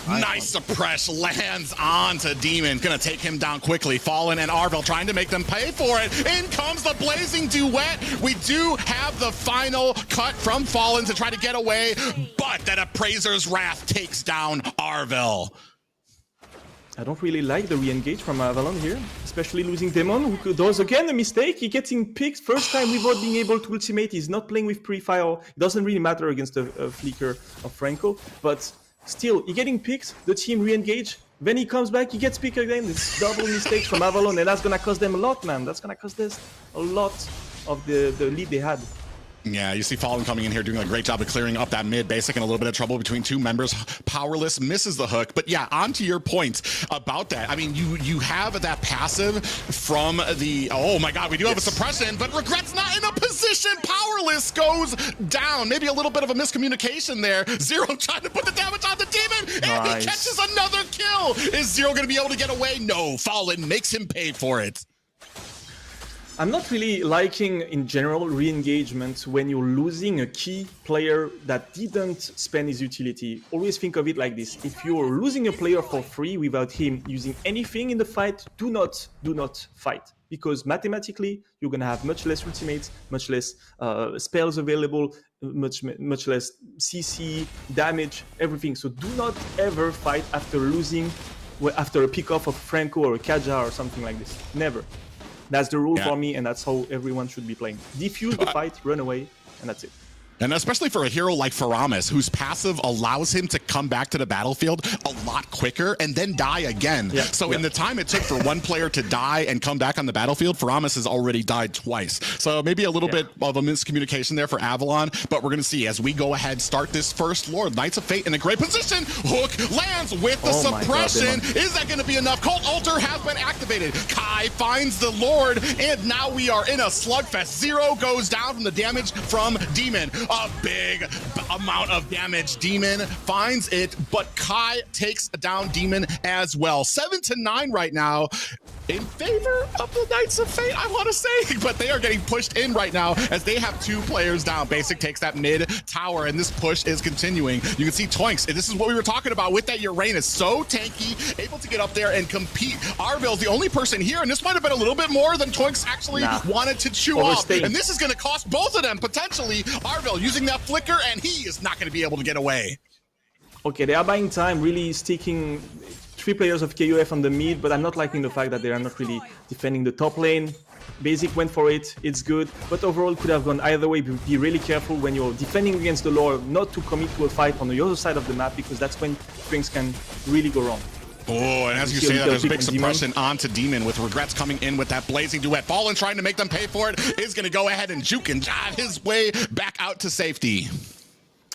Nice suppress lands onto Demon. Gonna take him down quickly. Fallen and Arvel trying to make them pay for it. In comes the blazing duet. We do have the final cut from Fallen to try to get away, but that Appraiser's Wrath takes down Arvel. I don't really like the re-engage from Avalon here, especially losing Demon, who does again a mistake. He getting picked first time without being able to ultimate. He's not playing with pre-fire. It doesn't really matter against a flicker of Franco, but still, he getting picked, the team re-engage, then he comes back, he gets picked again. This double mistakes from Avalon, and that's gonna cost them a lot, man. That's gonna cost this a lot of the lead they had. Yeah, you see Fallen coming in here doing a great job of clearing up that mid basic and a little bit of trouble between two members. Powerless misses the hook. But yeah, on to your point about that. I mean, you have that passive from the, oh my God, we do have a suppression, but Regret's not in a position. Powerless goes down. Maybe a little bit of a miscommunication there. Zero trying to put the damage on the Demon, and he catches another kill. Is Zero going to be able to get away? No, Fallen makes him pay for it. I'm not really liking, in general, re-engagement when you're losing a key player that didn't spend his utility. Always think of it like this. If you're losing a player for free without him using anything in the fight, do not fight. Because mathematically, you're going to have much less ultimates, much less spells available, much less CC, damage, everything. So do not ever fight after losing, after a pick-off of Franco or a Kaja or something like this. Never. That's the rule for me, and that's how everyone should be playing. Defuse the fight, run away, and that's it. And especially for a hero like Faramis, whose passive allows him to come back to the battlefield a lot quicker and then die again. So in the time it took for one player to die and come back on the battlefield, Faramis has already died twice. So maybe a little bit of a miscommunication there for Avalon, but we're going to see as we go ahead, start this first Lord. Knights of Fate in a great position. Hook lands with the suppression. Is that going to be enough? Cult Altar has been activated. Kai finds the Lord, and now we are in a slugfest. Zero goes down from the damage from Demon. A big amount of damage. Demon finds it, but Kai takes down Demon as well. 7-9 right now in favor of the Knights of Fate, I want to say, but they are getting pushed in right now as they have two players down. Basic takes that mid tower, and this push is continuing. You can see Toinks, and this is what we were talking about with that Uranus. So tanky, able to get up there and compete. Arvel's the only person here, and this might have been a little bit more than Toinks actually wanted to chew off. And this is going to cost both of them, potentially. Arvel using that flicker, and he is not going to be able to get away. Okay, they are buying time, really sticking 3 players of KUF on the mid, but I'm not liking the fact that they are not really defending the top lane. Basic went for it, it's good, but overall could have gone either way. Be really careful when you're defending against the Lord not to commit to a fight on the other side of the map, because that's when things can really go wrong. Oh, and as you say that, there's a big suppression onto Demon with Regrets coming in with that blazing duet. Fallen trying to make them pay for it is going to go ahead and juke and jive his way back out to safety.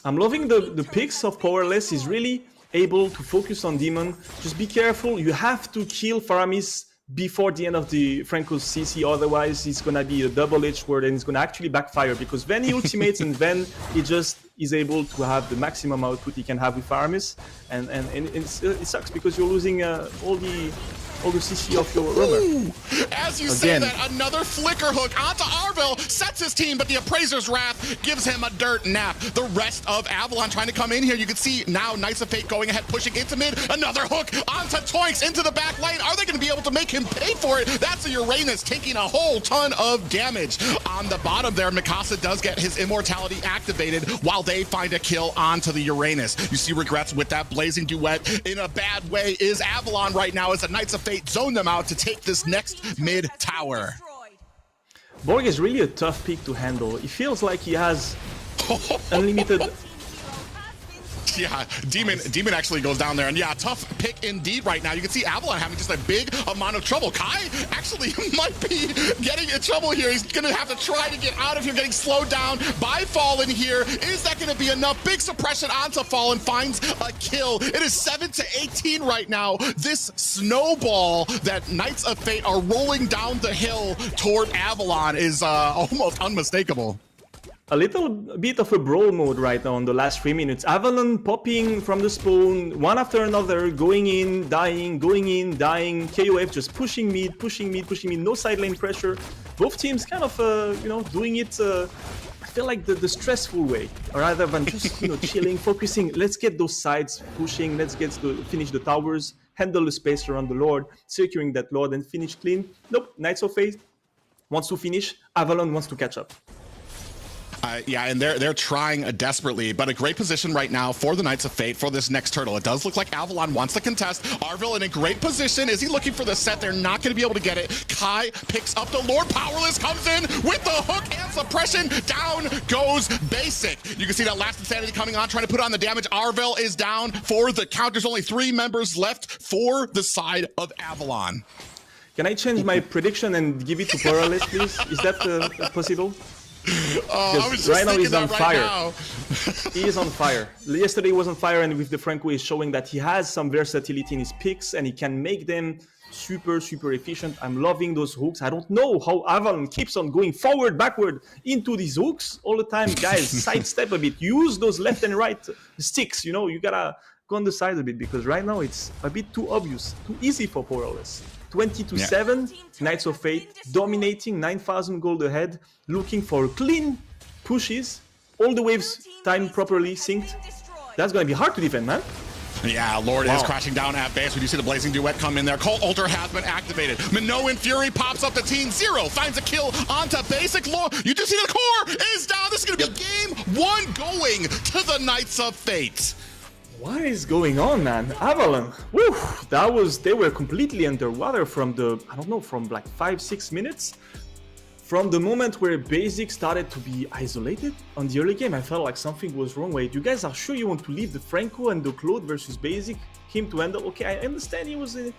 I'm loving the picks of Powerless. He's really able to focus on Demon. Just be careful. You have to kill Faramis before the end of the Franco's CC, otherwise it's gonna be a double-edged sword and it's gonna actually backfire, because then he ultimates and then he just is able to have the maximum output he can have with Faramis, and it sucks because you're losing all the CC of your roamer. As you say that, another flicker hook onto Arvel sets his team, but the Appraiser's Wrath gives him a dirt nap. The rest of Avalon trying to come in here. You can see now Knights of Fate going ahead, pushing into mid. Another hook onto Toinks into the back lane. Are they going to be able to make him pay for it? That's a Uranus taking a whole ton of damage. On the bottom there, Mikasa does get his immortality activated while they find a kill onto the Uranus. You see Regrets with that blazing duet. In a bad way is Avalon right now as the Knights of Fate zone them out to take this next mid tower. Borg is really a tough pick to handle. It feels like he has unlimited... Yeah, Demon actually goes down there, and yeah, tough pick indeed right now. You can see Avalon having just a big amount of trouble. Kai actually might be getting in trouble here. He's gonna have to try to get out of here, getting slowed down by Fallen here. Is that gonna be enough? Big suppression onto Fallen, finds a kill. It is 7-18 right now. This snowball that Knights of Fate are rolling down the hill toward Avalon is almost unmistakable. A little bit of a brawl mode right now on the last 3 minutes. Avalon popping from the spawn, one after another, going in, dying, KOF just pushing mid, pushing mid, no side lane pressure. Both teams kind of, you know, doing it feel like the stressful way, rather than just chilling, focusing. Let's get those sides pushing. Let's finish the towers, handle the space around the Lord, securing that Lord, and finish clean. Nope, Knights of Fate wants to finish. Avalon wants to catch up. Yeah, and they're trying desperately, but a great position right now for the Knights of Fate for this next turtle. It does look like Avalon wants to contest. Arvil in a great position. Is he looking for the set? They're not going to be able to get it. Kai picks up the Lord. Powerless comes in with the hook and suppression. Down goes Basic. You can see that last Insanity coming on, trying to put on the damage. Arvil is down for the count. There's only 3 members left for the side of Avalon. Can I change my prediction and give it to Powerless, please? Is that possible? I was just right now he's on right fire. Now. He is on fire. Yesterday he was on fire, and with the Franco is showing that he has some versatility in his picks and he can make them super efficient. I'm loving those hooks. I don't know how Avalon keeps on going forward, backward into these hooks all the time. Guys, sidestep a bit. Use those left and right sticks. You gotta go on the side a bit, because right now it's a bit too obvious, too easy for Powerless. 20-7, Knights of Fate dominating, 9,000 gold ahead, looking for clean pushes, all the waves timed properly, synced. That's gonna be hard to defend, man. Yeah, Lord is crashing down at base. We do see the Blazing Duet come in there. Cold Altar has been activated. Minoan Fury pops up the team. Zero finds a kill onto Basic. Lord, you do see the core is down. This is gonna be game 1 going to the Knights of Fate. What is going on, man? Avalon, woo, they were completely underwater from from like 5-6 minutes. From the moment where Basic started to be isolated on the early game, I felt like something was wrong. Wait, you guys are sure you want to leave the Franco and the Claude versus Basic, him to handle? Okay, I understand he was in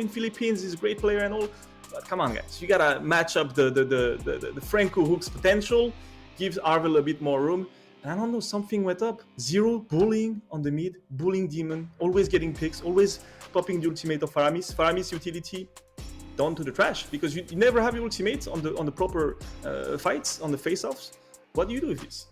Philippines, he's a great player and all, but come on, guys, you gotta match up the Franco hook's potential, gives Arvil a bit more room. I don't know, something went up. Zero bullying on the mid, bullying Demon, always getting picks, always popping the ultimate of Faramis. Faramis utility down to the trash, because you never have your ultimates on the proper fights, on the face-offs. What do you do with this?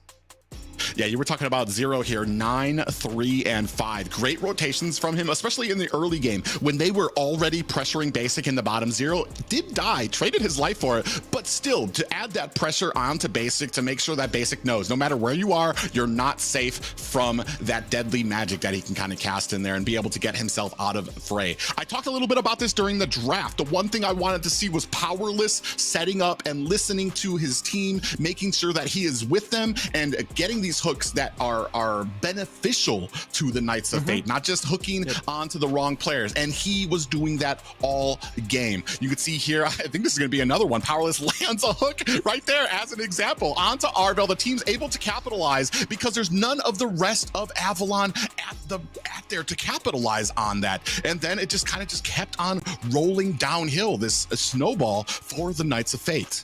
Yeah, you were talking about Zero here, 9, 3, and 5. Great rotations from him, especially in the early game. When they were already pressuring Basic in the bottom, Zero did die, traded his life for it, but still, to add that pressure onto Basic to make sure that Basic knows, no matter where you are, you're not safe from that deadly magic that he can kind of cast in there and be able to get himself out of fray. I talked a little bit about this during the draft. The one thing I wanted to see was Powerless setting up and listening to his team, making sure that he is with them and getting these hooks that are beneficial to the Knights of Fate, not just hooking onto the wrong players. And he was doing that all game. You can see here, I think this is going to be another one. Powerless lands a hook right there as an example onto Arvil. The team's able to capitalize because there's none of the rest of Avalon at there to capitalize on that. And then it just kind of kept on rolling downhill, this snowball for the Knights of Fate.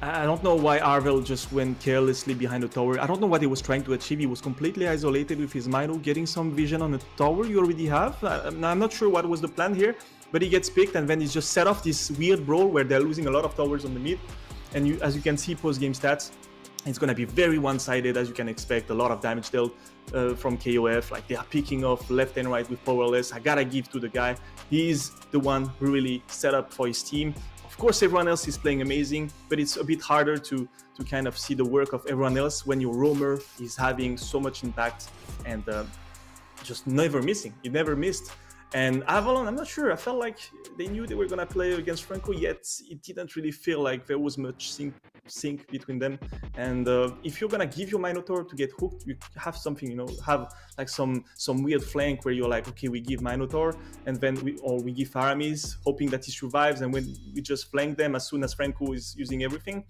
I don't know why Arvil just went carelessly behind the tower. I don't know what he was trying to achieve. He was completely isolated with his Mino, getting some vision on the tower you already have. I'm not sure what was the plan here, but he gets picked and then he's just set off this weird brawl where they're losing a lot of towers on the mid. And as you can see post-game stats, it's going to be very one-sided, as you can expect. A lot of damage dealt from KOF. Like, they are picking off left and right with Powerless. I gotta give to the guy. He's the one who really set up for his team. Of course, everyone else is playing amazing, but it's a bit harder to kind of see the work of everyone else when your roamer is having so much impact and just never missing. He never missed. And Avalon, I'm not sure. I felt like they knew they were going to play against Franco, yet it didn't really feel like there was much sync between them. And if you're going to give your Minotaur to get hooked, you have something, have like some weird flank where you're like, okay, we give Minotaur, and then we give Faramis, hoping that he survives, and when we just flank them as soon as Franco is using everything.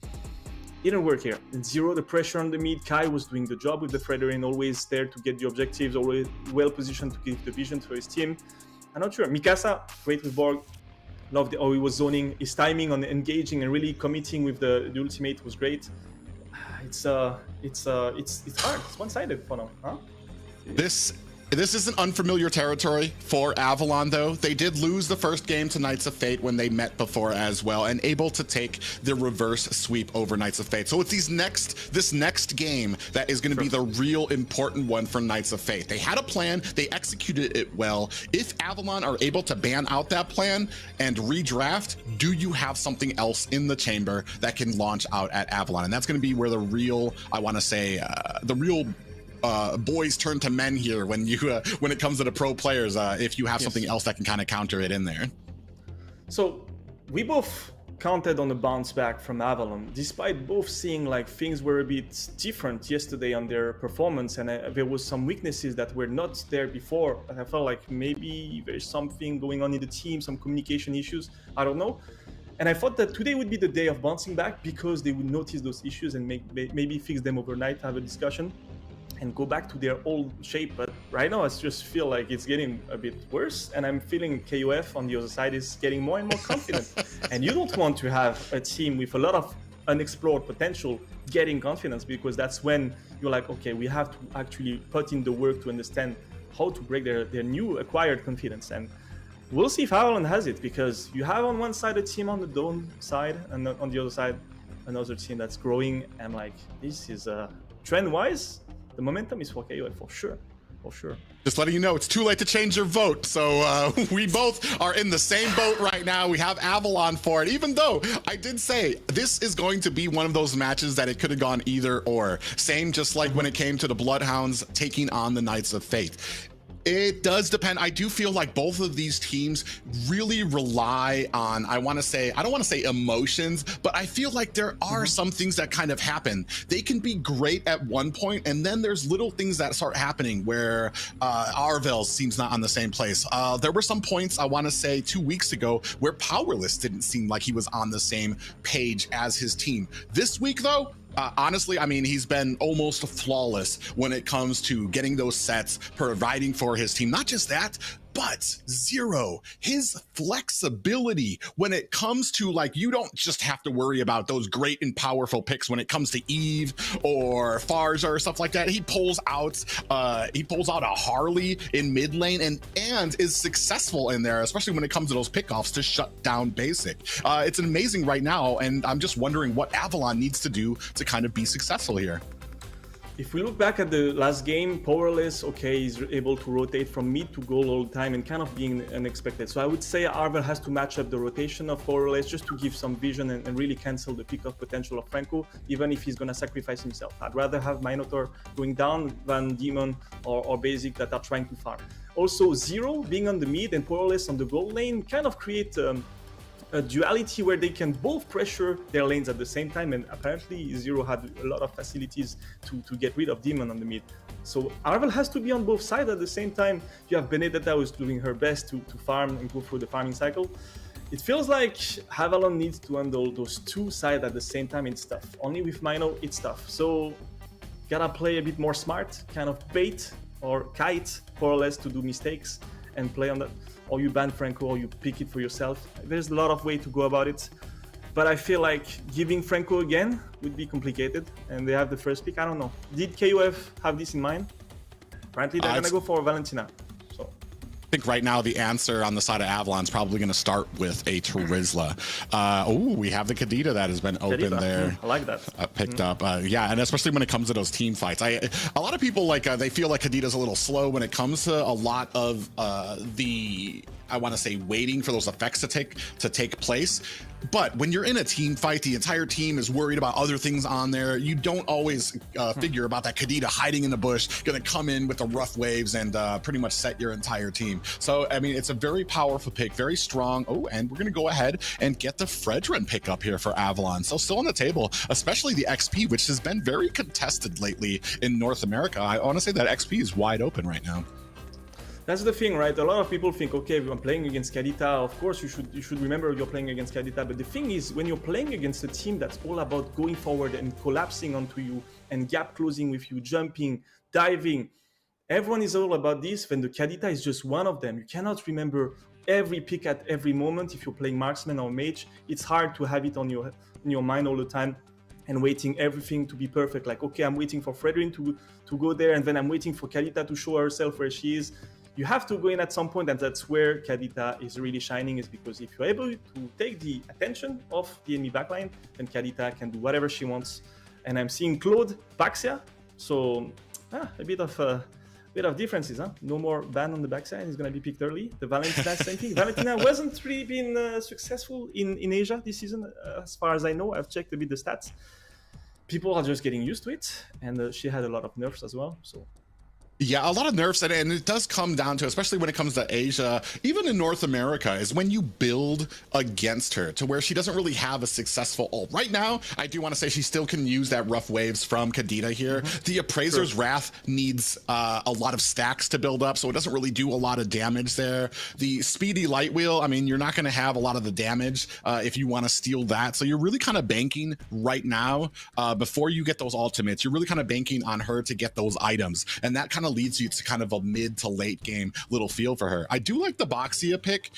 It didn't work here. And Zero, the pressure on the mid. Kai was doing the job with the Frederian, always there to get the objectives, always well positioned to give the vision for his team. I'm not sure. Mikasa, great with Borg. Loved how he was zoning. His timing on engaging and really committing with the ultimate was great. It's hard. It's one-sided for now, huh? This This isn't unfamiliar territory for Avalon, though. They did lose the first game to Knights of Fate when they met before as well, and able to take the reverse sweep over Knights of Fate. So it's this next game that is going to be the real important one for Knights of Fate. They had a plan, they executed it well. If Avalon are able to ban out that plan and redraft, do you have something else in the chamber that can launch out at Avalon? And that's going to be where the real, I want to say, the real boys turn to men here when it comes to the pro players, if you have something else that can kind of counter it in there. So we both counted on a bounce back from Avalon, despite both seeing like things were a bit different yesterday on their performance, and there was some weaknesses that were not there before. And I felt like maybe there's something going on in the team, some communication issues, I don't know. And I thought that today would be the day of bouncing back, because they would notice those issues and maybe fix them overnight, have a discussion and go back to their old shape. But right now I just feel like it's getting a bit worse, and I'm feeling KOF on the other side is getting more and more confident. And you don't want to have a team with a lot of unexplored potential getting confidence, because that's when you're like, okay, we have to actually put in the work to understand how to break their new acquired confidence. And we'll see if Avalon has it, because you have on one side a team on the Dawn side, and on the other side another team that's growing. And like, this is trend-wise, the momentum is for KOF for sure. For sure. Just letting you know, it's too late to change your vote. So we both are in the same boat right now. We have Avalon for it, even though I did say this is going to be one of those matches that it could have gone either or. Same, just like when it came to the Bloodhounds taking on the Knights of Fate. It does depend. I do feel like both of these teams really rely on, I don't want to say emotions, but I feel like there are some things that kind of happen. They can be great at one point, and then there's little things that start happening where Arvel seems not on the same place. There were some points, I want to say 2 weeks ago, where Powerless didn't seem like he was on the same page as his team. This week, though, honestly, I mean, he's been almost flawless when it comes to getting those sets, providing for his team. Not just that, but Zero, his flexibility when it comes to, like, you don't just have to worry about those great and powerful picks when it comes to Eve or Farza or stuff like that. He pulls out a Harley in mid lane and is successful in there, especially when it comes to those pickoffs to shut down basic. It's amazing right now, and I'm just wondering what Avalon needs to do to kind of be successful here. If we look back at the last game, Powerless, okay, he's able to rotate from mid to goal all the time and kind of being unexpected. So I would say Arvel has to match up the rotation of Powerless just to give some vision and really cancel the pick-off potential of Franco, even if he's going to sacrifice himself. I'd rather have Minotaur going down than Demon or Basic that are trying to farm. Also, Zero being on the mid and Powerless on the gold lane kind of create a duality where they can both pressure their lanes at the same time, and apparently Zero had a lot of facilities to get rid of Demon on the mid. So Arvel has to be on both sides at the same time. You have Benedetta who's doing her best to farm and go through the farming cycle. It feels like Avalon needs to handle those two sides at the same time. It's tough. Only with Mino, it's tough. So gotta play a bit more smart, kind of bait or kite Powerless to do mistakes and play on that. Or you ban Franco, or you pick it for yourself. There's a lot of way to go about it. But I feel like giving Franco again would be complicated, and they have the first pick. I don't know. Did KOF have this in mind? Apparently they're gonna go for Valentina. So I think right now the answer on the side of Avalon is probably going to start with a Terizla. We have the Kadita that has been open there. I like that. Picked up. Yeah, and especially when it comes to those team fights. A lot of people, like, they feel like Kadita's a little slow when it comes to a lot of I want to say waiting for those effects to take place. But when you're in a team fight, the entire team is worried about other things on there. You don't always figure about that Kadita hiding in the bush, going to come in with the rough waves and pretty much set your entire team. So, I mean, it's a very powerful pick, very strong. Oh, and we're going to go ahead and get the Fredrin pick up here for Avalon. So still on the table, especially the XP, which has been very contested lately in North America. I want to say that XP is wide open right now. That's the thing, right? A lot of people think, okay, I'm playing against Kadita. Of course, you should remember you're playing against Kadita. But the thing is, when you're playing against a team that's all about going forward and collapsing onto you and gap closing with you, jumping, diving, everyone is all about this. When the Kadita is just one of them, you cannot remember every pick at every moment. If you're playing marksman or mage, it's hard to have it on your mind all the time. and waiting everything to be perfect. Like, okay, I'm waiting for Fredrin to go there, and then I'm waiting for Kadita to show herself where she is. You have to go in at some point, and that's where Kadita is really shining, is because if you're able to take the attention of the enemy backline, then Kadita can do whatever she wants. And I'm seeing Claude, Baxia, so a bit of differences, huh? No more ban on the backside. He's gonna be picked early. The Valentina, same thing. Valentina wasn't really been successful in Asia this season, as far as I know. I've checked a bit the stats. People are just getting used to it, and she had a lot of nerfs as well. So. Yeah, a lot of nerfs, and it does come down to, especially when it comes to Asia, even in North America, is when you build against her to where she doesn't really have a successful ult. Right now, I do want to say she still can use that rough waves from Kadita here. The Appraiser's Wrath needs a lot of stacks to build up, so it doesn't really do a lot of damage there. The Speedy Light Wheel, I mean, you're not going to have a lot of the damage if you want to steal that, so you're really kind of banking right now, before you get those ultimates, you're really kind of banking on her to get those items, and that kind of leads you to kind of a mid to late game little feel for her. I do like the Boxia pick.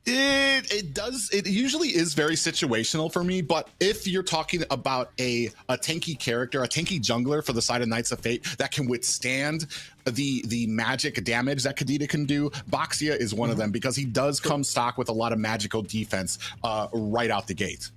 It usually is very situational for me, but if you're talking about a tanky character, a tanky jungler for the side of Knights of Fate that can withstand the magic damage that Kadita can do, Boxia is one of them, because he does come stock with a lot of magical defense right out the gate.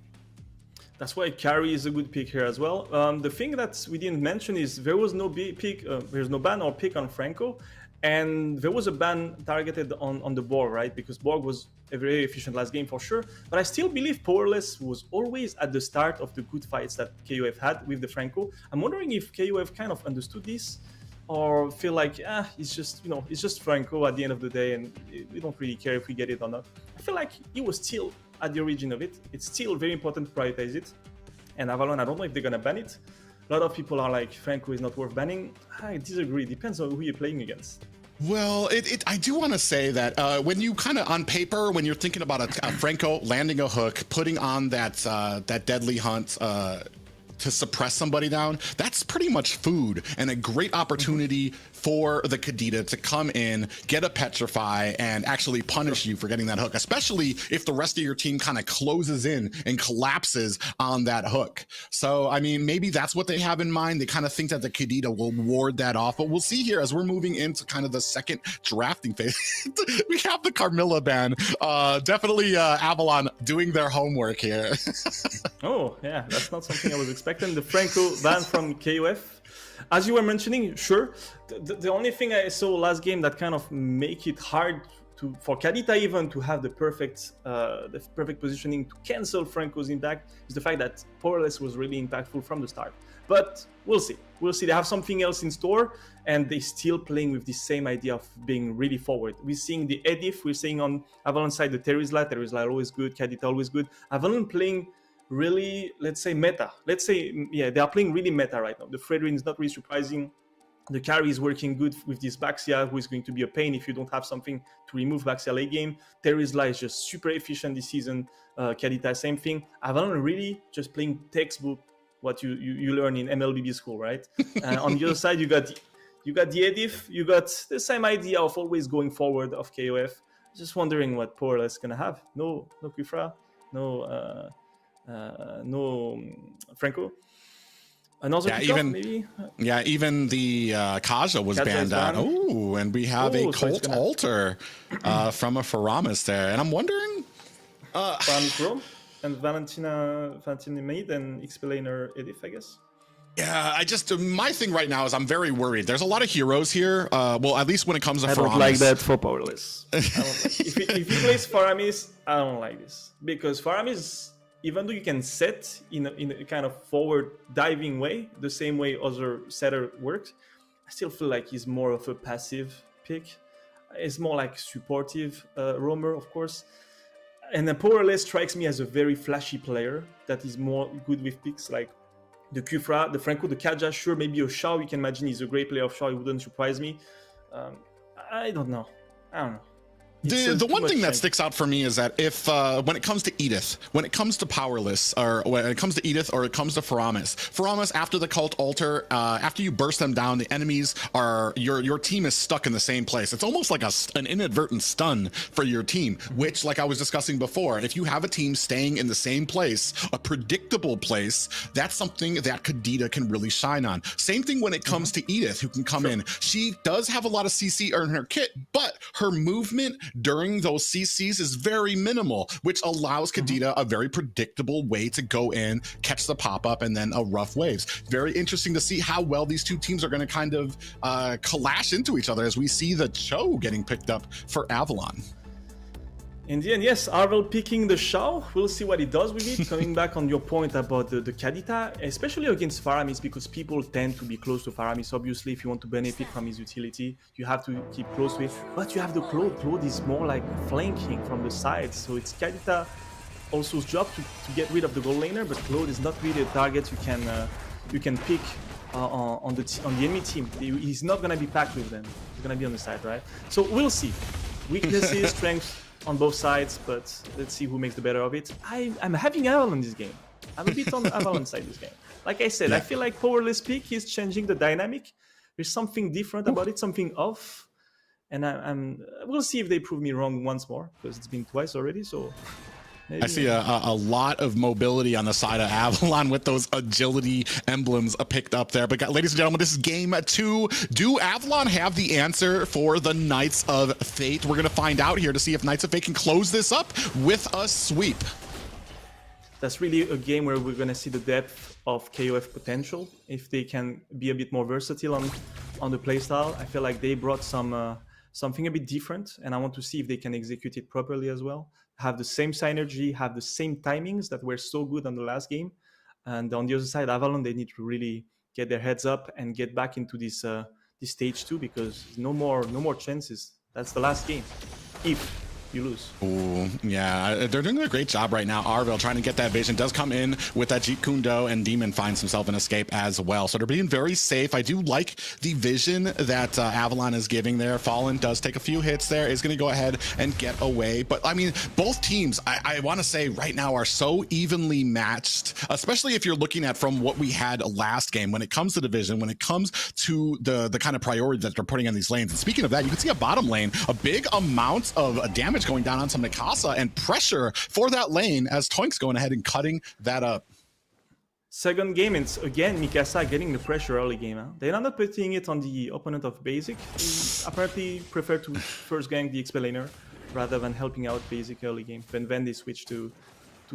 That's why Carry is a good pick here as well. The thing that we didn't mention is there was no there's no ban or pick on Franco, and there was a ban targeted on the Borg, right? Because Borg was a very efficient last game for sure, but I still believe Powerless was always at the start of the good fights that KOF had with the Franco. I'm wondering if KOF kind of understood this, or feel like, it's just Franco at the end of the day, and we don't really care if we get it or not. I feel like he was still at the origin of it. It's still very important to prioritize it. And Avalon, I don't know if they're gonna ban it. A lot of people are like, Franco is not worth banning. I disagree. It depends on who you're playing against. Well, I do want to say that when you kind of on paper, when you're thinking about a Franco landing a hook, putting on that deadly hunt to suppress somebody down, that's pretty much food and a great opportunity for the Kadita to come in, get a Petrify, and actually punish you for getting that hook, especially if the rest of your team kind of closes in and collapses on that hook. So, I mean, maybe that's what they have in mind. They kind of think that the Kadita will ward that off, but we'll see here as we're moving into kind of the second drafting phase. We have the Carmilla ban. Definitely Avalon doing their homework here. Oh, yeah, that's not something I was expecting. The Franco ban from KOF. As you were mentioning, sure. The only thing I saw last game that kind of make it hard for Kadita even to have the perfect positioning to cancel Franco's impact is the fact that Powerless was really impactful from the start. But we'll see. We'll see. They have something else in store, and they're still playing with the same idea of being really forward. We're seeing the Edif. We're seeing on Avalon side the Terizla always good, Kadita always good. Avalon playing really, let's say, meta. They are playing really meta right now. The Fredrin is not really surprising. The carry is working good with this Baxia, who is going to be a pain if you don't have something to remove Baxia late game. Terizla is just super efficient this season. Kadita, same thing. Avalon really just playing textbook what you learn in MLBB school, right? On the other side, you got the Edif. You got the same idea of always going forward of KOF. Just wondering what Powerless is gonna have. No Kufra, no Franco. Another maybe? Yeah, even the Kaja was banned out. Oh, and we have a Cult Altar from a Faramis there. And I'm wondering... Faramis Rome and Valentina Maid and Explainer Edif, I guess. Yeah, my thing right now is I'm very worried. There's a lot of heroes here. Well, at least when it comes to Faramis. I don't like that for Powerless. If he plays Faramis, I don't like this. Because Faramis, even though you can set in a kind of forward diving way, the same way other setter works, I still feel like he's more of a passive pick. It's more like supportive roamer, of course. And then Powerless strikes me as a very flashy player that is more good with picks like the Kufra, the Franco, the Kaja, sure, maybe a Shao. You can imagine he's a great player of Shao. It wouldn't surprise me. I don't know. The one thing that sticks out for me is that if when it comes to Edith, when it comes to Powerless, or when it comes to Edith, or it comes to Faramis, after the Cult Altar, after you burst them down, the enemies are your team is stuck in the same place. It's almost like an inadvertent stun for your team, which, like I was discussing before, if you have a team staying in the same place, a predictable place, that's something that Kadita can really shine on. Same thing when it comes to Edith, who can come in. She does have a lot of CC in her kit, but her movement during those CCs is very minimal, which allows Kadita a very predictable way to go in, catch the pop-up, and then a rough waves. Very interesting to see how well these two teams are going to kind of clash into each other as we see the Cho getting picked up for Avalon. In the end, yes, Arvel picking the Shao. We'll see what he does with it. Coming back on your point about the Kadita, especially against Faramis, because people tend to be close to Faramis. Obviously, if you want to benefit from his utility, you have to keep close to it. But you have the Claude. Claude is more like flanking from the sides. So it's Kadita also's job to get rid of the gold laner, but Claude is not really a target you can pick on the enemy team. He's not going to be packed with them. He's going to be on the side, right? So we'll see. Weaknesses, strengths on both sides, but let's see who makes the better of it. I'm having Avalon this game. I'm a bit on the Avalon side this game. Like I said, I feel like Powerless pick is changing the dynamic. There's something different about it, something off. And we'll see if they prove me wrong once more, because it's been twice already, so... Maybe. I see a lot of mobility on the side of Avalon with those agility emblems picked up there. But ladies and gentlemen, this is game 2. Do Avalon have the answer for the Knights of Fate? We're going to find out here to see if Knights of Fate can close this up with a sweep. That's really a game where we're going to see the depth of KOF potential. If they can be a bit more versatile on the playstyle. I feel like they brought something a bit different, and I want to see if they can execute it properly as well. Have the same synergy, have the same timings that were so good on the last game. And on the other side, Avalon, they need to really get their heads up and get back into this stage 2, because no more chances. That's the last game, if you lose. Ooh, yeah, they're doing a great job right now. Arvel trying to get that vision, does come in with that Jeet Kundo, and Demon finds himself an escape as well. So they're being very safe. I do like the vision that Avalon is giving there. Fallen does take a few hits there, is going to go ahead and get away. But I mean, both teams, I want to say right now, are so evenly matched, especially if you're looking at from what we had last game when it comes to division, when it comes to the kind of priority that they're putting on these lanes. And speaking of that, you can see a bottom lane, a big amount of damage going down onto Mikasa, and pressure for that lane as Toink's going ahead and cutting that up. Second game, it's again Mikasa getting the pressure early game. Huh? They're not putting it on the opponent of Basic. They apparently prefer to first gank the XP laner rather than helping out Basic early game. Then they switch to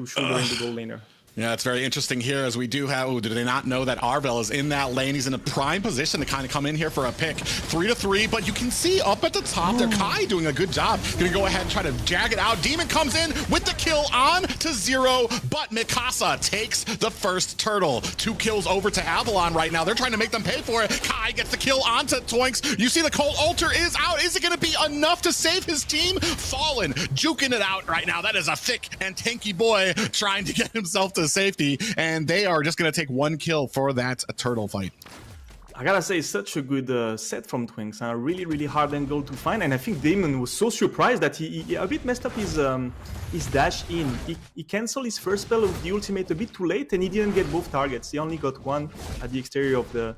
shouldering the gold laner. Yeah, it's very interesting here as we do have... Oh, did they not know that Arvel is in that lane? He's in a prime position to kind of come in here for a pick. 3-3, but you can see up at the top there, Kai doing a good job. Gonna go ahead and try to jag it out. Demon comes in with the kill on to 0, but Mikasa takes the first turtle. 2 kills over to Avalon right now. They're trying to make them pay for it. Kai gets the kill onto Toinks. You see the Cold Altar is out. Is it gonna be enough to save his team? Fallen, juking it out right now. That is a thick and tanky boy trying to get himself to safety, and they are just going to take 1 kill for that turtle fight. I gotta say, it's such a good set from Twinks. Really, really hard angle to find, and I think Damon was so surprised that he a bit messed up his dash in. He canceled his first spell of the ultimate a bit too late, and he didn't get both targets. He only got one at the exterior of the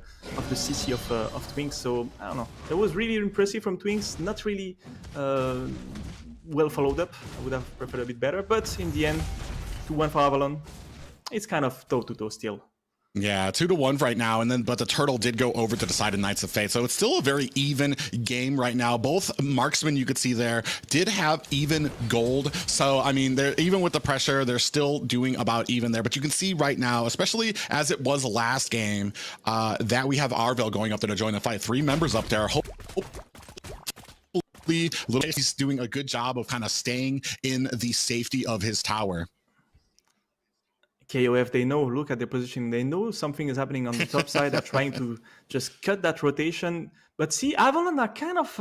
CC of Twinks. So I don't know. That was really impressive from Twinks. Not really well followed up. I would have preferred a bit better, but in the end, 2-1 for Avalon. It's kind of toe-to-toe still. Yeah, 2-1 right now, but the turtle did go over to the side of Knights of Fate, so it's still a very even game right now. Both marksmen you could see there did have even gold, so I mean, they're even with the pressure, they're still doing about even there. But you can see right now, especially as it was last game, that we have Arvel going up there to join the fight. 3 members up there. Hopefully, he's doing a good job of kind of staying in the safety of his tower. KOF, they know, look at their position, they know something is happening on the top side. They're trying to just cut that rotation. But see, Avalon are kind of,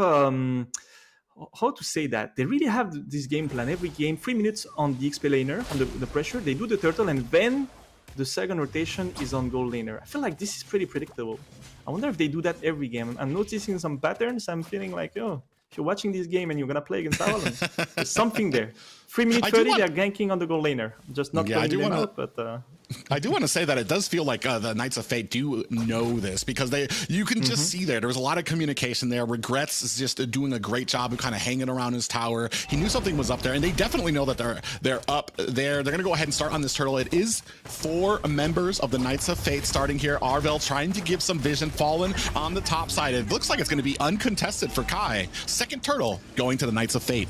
how to say that? They really have this game plan. Every game, 3 minutes on the XP laner, on the pressure, they do the turtle, and then the second rotation is on gold laner. I feel like this is pretty predictable. I wonder if they do that every game. I'm noticing some patterns. I'm feeling like, oh, if you're watching this game and you're gonna play against Avalon, there's something there. 3 minutes 30, they're ganking on the goal laner. I'm just not calling them out, but I do want to say that it does feel like the Knights of Fate do know this, because you can just see there was a lot of communication there. Regrets is just doing a great job of kind of hanging around his tower. He knew something was up there, and they definitely know that they're up there. They're gonna go ahead and start on this turtle. It is 4 members of the Knights of Fate starting here. Arvel trying to give some vision. Fallen on the top side. It looks like it's going to be uncontested for Kai. Second turtle going to the Knights of Fate.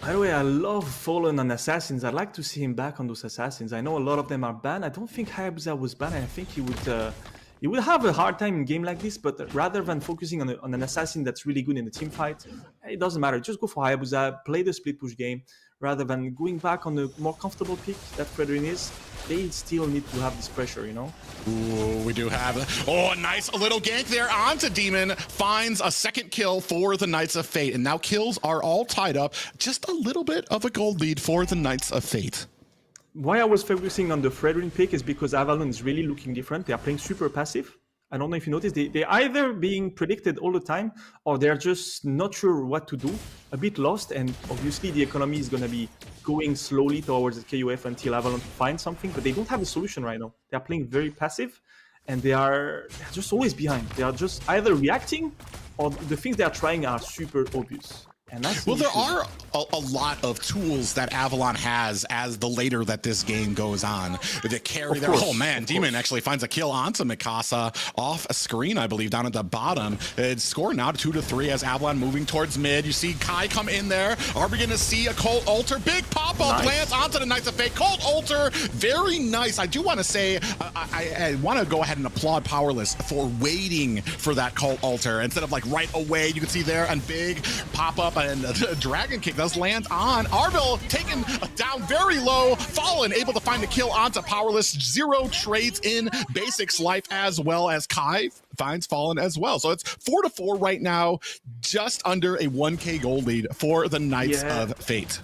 By the way, I love Fallen on Assassins. I'd like to see him back on those Assassins. I know a lot of them are banned. I don't think Hayabusa was banned. I think he would have a hard time in a game like this, but rather than focusing on an Assassin that's really good in the team fight, it doesn't matter. Just go for Hayabusa, play the split push game, rather than going back on the more comfortable pick that Fredrin is. They still need to have this pressure, you know? Ooh, we do have a nice little gank there onto Demon. Finds a second kill for the Knights of Fate. And now kills are all tied up. Just a little bit of a gold lead for the Knights of Fate. Why I was focusing on the Fredrin pick is because Avalon is really looking different. They are playing super passive. I don't know if you noticed, they're either being predicted all the time, or they're just not sure what to do, a bit lost, and obviously the economy is going to be going slowly towards the KUF until Avalon finds something, but they don't have a solution right now. They're playing very passive, and they're just always behind. They are just either reacting, or the things they are trying are super obvious. And that's well, there are a lot of tools that Avalon has as the later that this game goes on. The carry there. Oh man, Demon actually finds a kill onto Mikasa off a screen, I believe, down at the bottom. It's scored now 2-3 as Avalon moving towards mid. You see Kai come in there. Are we going to see a Cold Altar? Big pop-up lands onto the Knights of Fate. Cold Altar, very nice. I do want to say, I want to go ahead and applaud Powerless for waiting for that Cold Altar instead of like right away. You can see there a big pop-up and a Dragon Kick does land on Arvel, taken down very low. Fallen able to find the kill onto Powerless. 0 trades in Basics life, as well as Kai finds Fallen as well. So it's 4-4 right now, just under a 1K gold lead for the Knights of Fate.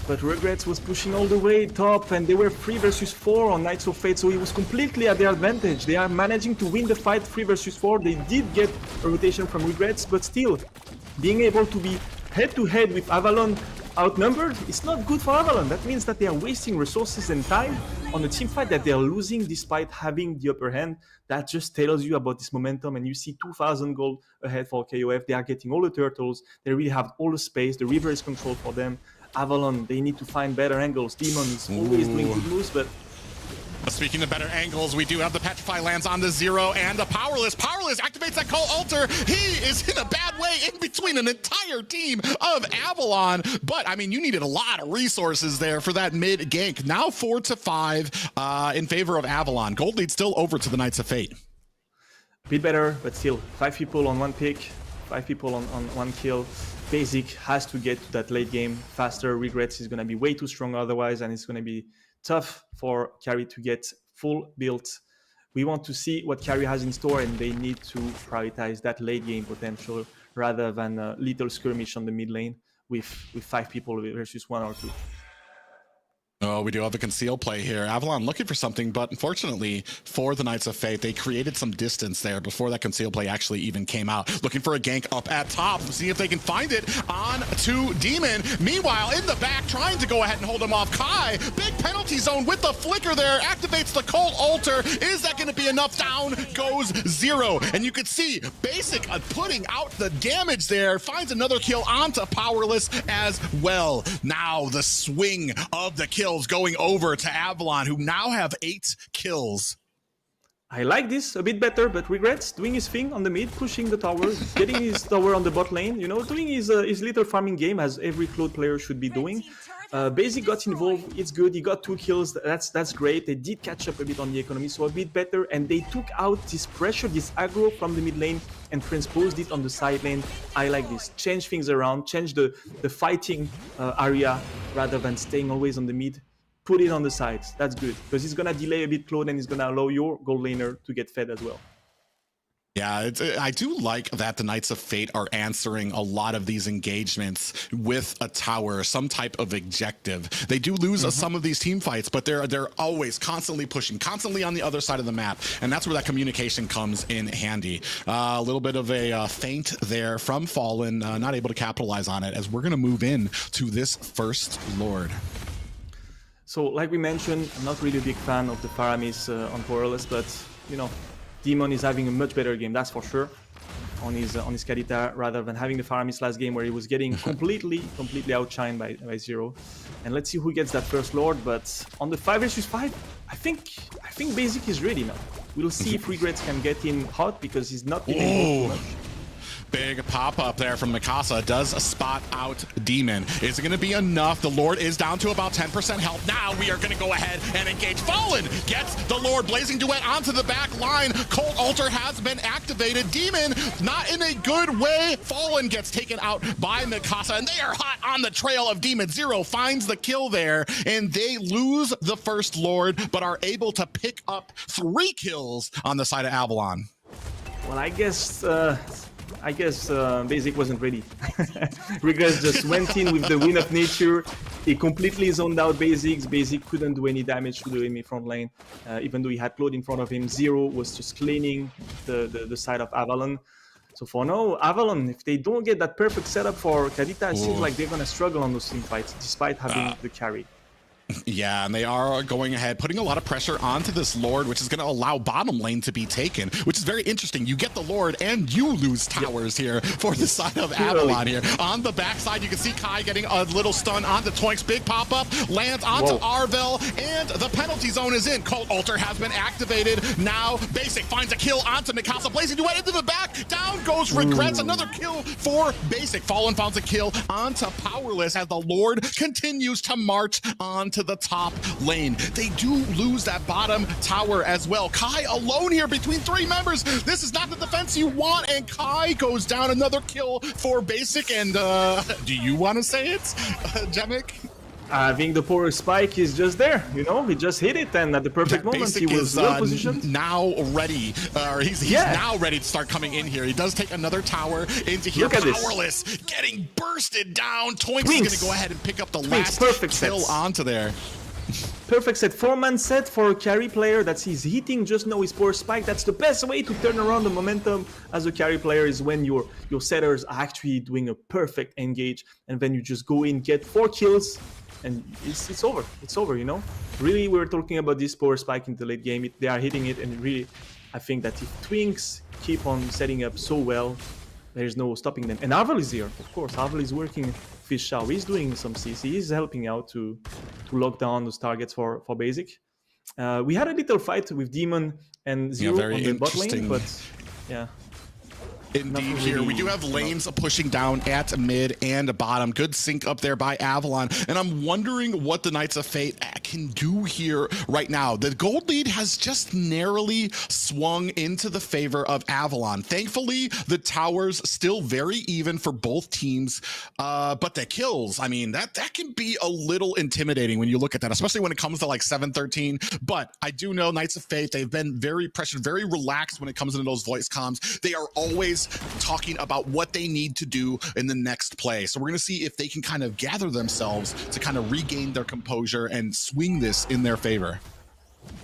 But Regrets was pushing all the way top, and they were 3 versus 4 on Knights of Fate, so it was completely at their advantage. They are managing to win the fight 3 versus 4. They did get a rotation from Regrets, but still, being able to be head-to-head with Avalon outnumbered, it's not good for Avalon. That means that they are wasting resources and time on a team fight that they are losing despite having the upper hand. That just tells you about this momentum, and you see 2,000 gold ahead for KOF. They are getting all the turtles. They really have all the space. The river is controlled for them. Avalon, they need to find better angles. Demon is always doing good moves, but speaking of better angles, we do have the Petrify lands on the 0 and the Powerless. Powerless activates that Cold Altar. He is in a bad way in between an entire team of Avalon. But, I mean, you needed a lot of resources there for that mid gank. Now 4-5 in favor of Avalon. Gold lead still over to the Knights of Fate. A bit better, but still, 5 people on 1 pick, 5 people on 1 kill. Basic has to get to that late game faster. Regrets is going to be way too strong otherwise, and it's going to be tough for Carry to get full build. We want to see what Carry has in store, and they need to prioritize that late game potential rather than a little skirmish on the mid lane with 5 people versus 1 or 2. Oh, we do have a conceal play here. Avalon looking for something, but unfortunately for the Knights of Fate, they created some distance there before that conceal play actually even came out. Looking for a gank up at top, see if they can find it on to Demon. Meanwhile, in the back, trying to go ahead and hold him off. Kai, big penalty zone with the flicker there, activates the Cold Altar. Is that going to be enough? Down goes 0. And you can see Basic putting out the damage there, finds another kill onto Powerless as well. Now the swing of the kill going over to Avalon, who now have 8 kills. I like this a bit better, but Regrets doing his thing on the mid, pushing the tower, getting his tower on the bot lane, you know, doing his little farming game as every Claude player should be doing. Basic got involved, it's good, he got 2 kills, that's great. They did catch up a bit on the economy, so a bit better, and they took out this pressure, this aggro from the mid lane and transposed it on the side lane. I like this. Change things around, change the fighting area rather than staying always on the mid. Put it on the sides, that's good, because it's gonna delay a bit Claude and it's gonna allow your gold laner to get fed as well. Yeah, I do like that the Knights of Fate are answering a lot of these engagements with a tower, some type of objective. They do lose some of these team fights, but they're always constantly pushing, constantly on the other side of the map, and that's where that communication comes in handy. A little bit of a feint there from Fallen, not able to capitalize on it, as we're going to move in to this first Lord. So, like we mentioned, I'm not really a big fan of the Faramis on Powerless, but, you know, Demon is having a much better game, that's for sure, on his Kadita, rather than having the Faramis last game where he was getting completely outshined by Zero. And let's see who gets that first Lord, but on the 5 vs 5, I think Basic is ready now. We'll see if Regrets can get him hot, because he's not been able to much. Big pop-up there from Mikasa does spot out Demon. Is it going to be enough? The Lord is down to about 10% health. Now we are going to go ahead and engage. Fallen gets the Lord. Blazing Duet onto the back line. Cold Altar has been activated. Demon not in a good way. Fallen gets taken out by Mikasa, and they are hot on the trail of Demon. Zero finds the kill there, and they lose the first Lord, but are able to pick up 3 kills on the side of Avalon. Well, I guess Basic wasn't ready. Regrets just went in with the Wind of Nature. He completely zoned out Basic. Basic couldn't do any damage to the enemy front lane. Even though he had Claude in front of him, Zero was just cleaning the side of Avalon. So for now, Avalon, if they don't get that perfect setup for Kadita, it seems like they're going to struggle on those team fights, despite having the carry. Yeah, and they are going ahead, putting a lot of pressure onto this Lord, which is going to allow bottom lane to be taken, which is very interesting. You get the Lord and you lose towers here for the side of Avalon here. On the backside, you can see Kai getting a little stun onto Toinks. Big pop-up, lands onto Arvel, and the penalty zone is in. Cold Altar has been activated. Now Basic finds a kill onto Mikasa. Blazing Duet into the back. Down goes Regrets. Another kill for Basic. Fallen finds a kill onto Powerless as the Lord continues to march on to the top lane. They do lose that bottom tower as well. Kai alone here between 3 members. This is not the defense you want, and Kai goes down. Another kill for Basic, and do you want to say it, Jemik? I think the power spike is just there, you know, he just hit it, and at the perfect moment Basic he was well positioned. Now ready, he's now ready to start coming in here. He does take another tower into here. Powerless getting bursted down. Toinks is going to go ahead and pick up the last kill onto there. Perfect set, 4-man set for a carry player. That's he's hitting just now his power spike. That's the best way to turn around the momentum as a carry player, is when your setters are actually doing a perfect engage, and then you just go in, get 4 kills, and it's over. It's over, you know. Really, we're talking about this power spike in the late game. They are hitting it, and really, I think that if Twinks keep on setting up so well, there's no stopping them. And Arvel is here, of course. Arvel is working Fish Shower. He's doing some CC. He's helping out to lock down those targets for Basic. We had a little fight with Demon and Zero on the bot lane, but yeah. Indeed, here we do have lanes pushing down at mid and bottom. Good sync up there by Avalon, and I'm wondering what the Knights of Fate can do here right now. The gold lead has just narrowly swung into the favor of Avalon. Thankfully, the towers still very even for both teams, but the kills, I mean, that can be a little intimidating when you look at that, especially when it comes to like 7-13. But I do know Knights of Fate, they've been very pressured, very relaxed when it comes into those voice comms. They are always talking about what they need to do in the next play. So we're going to see if they can kind of gather themselves to kind of regain their composure and swing this in their favor.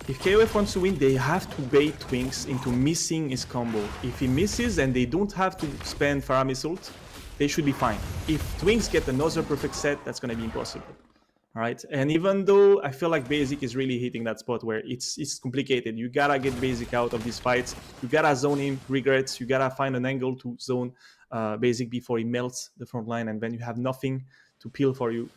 If KOF wants to win, they have to bait Twinks into missing his combo. If he misses and they don't have to spend Faramis ult, they should be fine. If Twinks get another perfect set, that's going to be impossible. All right, and even though I feel like Basic is really hitting that spot where it's complicated, you gotta get Basic out of these fights. You gotta zone him, Regrets. You gotta find an angle to zone Basic before he melts the front line, and then you have nothing to peel for you.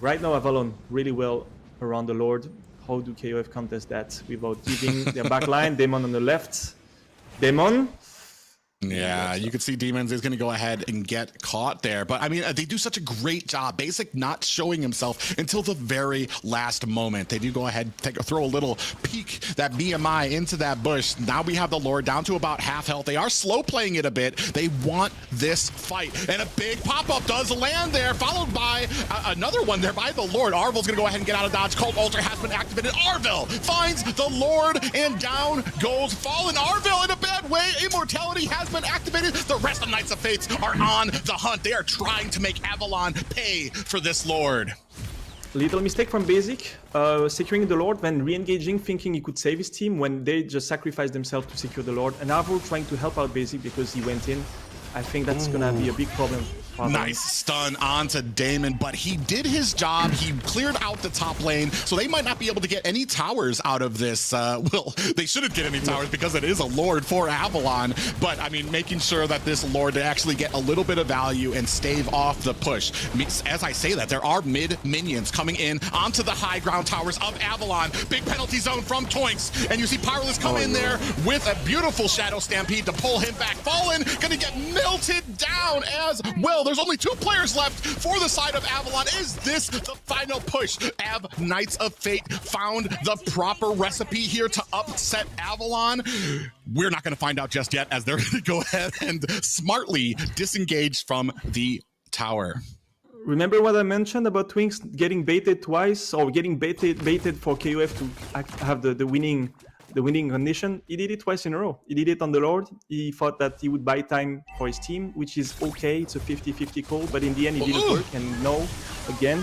Right now, Avalon really well around the Lord. How do KOF contest that without giving their back line? Demon on the left. Demon. Yeah, you can see Demons is going to go ahead and get caught there. But, I mean, they do such a great job. Basic not showing himself until the very last moment. They do go ahead, throw a little peek, that BMI into that bush. Now we have the Lord down to about half health. They are slow playing it a bit. They want this fight. And a big pop-up does land there, followed by another one there by the Lord. Arvel's going to go ahead and get out of dodge. Cold Altar has been activated. Arvel finds the Lord, and down goes Fallen. Arvel in a bad way. Immortality has been activated. The rest of Knights of Fate are on the hunt. They are trying to make Avalon pay for this Lord. Little mistake from Basic, securing the Lord, then re-engaging, thinking he could save his team when they just sacrificed themselves to secure the Lord. And Avalon trying to help out Basic because he went in. I think that's gonna be a big problem. Nice stun onto Damon, but he did his job. He cleared out the top lane, so they might not be able to get any towers out of this. Well, they shouldn't get any towers because it is a Lord for Avalon, but I mean, making sure that this Lord to actually get a little bit of value and stave off the push. As I say that, there are mid minions coming in onto the high ground towers of Avalon. Big penalty zone from Toinks, and you see Powerless come in there with a beautiful Shadow Stampede to pull him back. Fallen gonna get melted down as well. There's only 2 players left for the side of Avalon. Is this the final push? Knights of Fate found the proper recipe here to upset Avalon. We're not going to find out just yet, as they're going to go ahead and smartly disengage from the tower. Remember what I mentioned about Twinks getting baited twice, or getting baited for KOF to have the winning condition? He did it twice in a row. He did it on the Lord. He thought that he would buy time for his team, which is okay. It's a 50-50 call, but in the end, it didn't work. And no, again.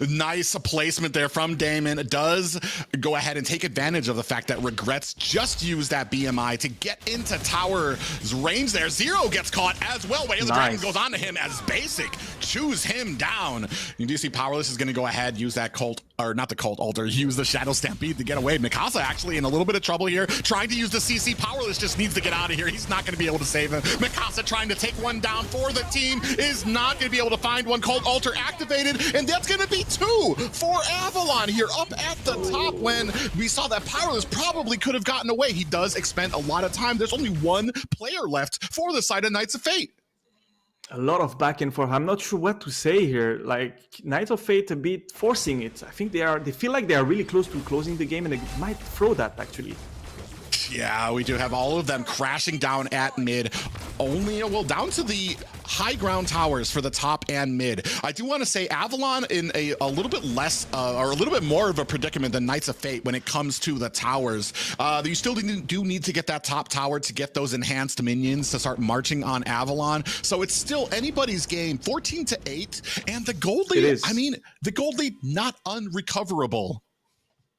Nice placement there from Damon. It does go ahead and take advantage of the fact that Regrets just used that BMI to get into tower's range there. Zero gets caught as well. Way of the Dragon goes on to him as Basic chews him down. You do see Powerless is going to go ahead, use that Cult, or not the Cult Altar, use the Shadow Stampede to get away. Mikasa actually in a little bit of trouble here, trying to use the CC. Powerless just needs to get out of here. He's not going to be able to save him. Mikasa trying to take one down for the team, is not going to be able to find one. Cult Altar activated, and that's going to be 2 for Avalon here up at the top. When we saw that Powerless probably could have gotten away, he does expend a lot of time. There's only 1 player left for the side of Knights of Fate. A lot of back and forth. I'm not sure what to say here. Like, Knights of Fate a bit forcing it. I think they feel like they are really close to closing the game, and they might throw that actually. Yeah, we do have all of them crashing down at mid. Only, well, down to the high ground towers for the top and mid. I do want to say Avalon in a little bit less, or a little bit more of a predicament than Knights of Fate when it comes to the towers. You still do need to get that top tower to get those enhanced minions to start marching on Avalon. So it's still anybody's game, 14-8, and the gold lead, I mean, the gold lead not unrecoverable.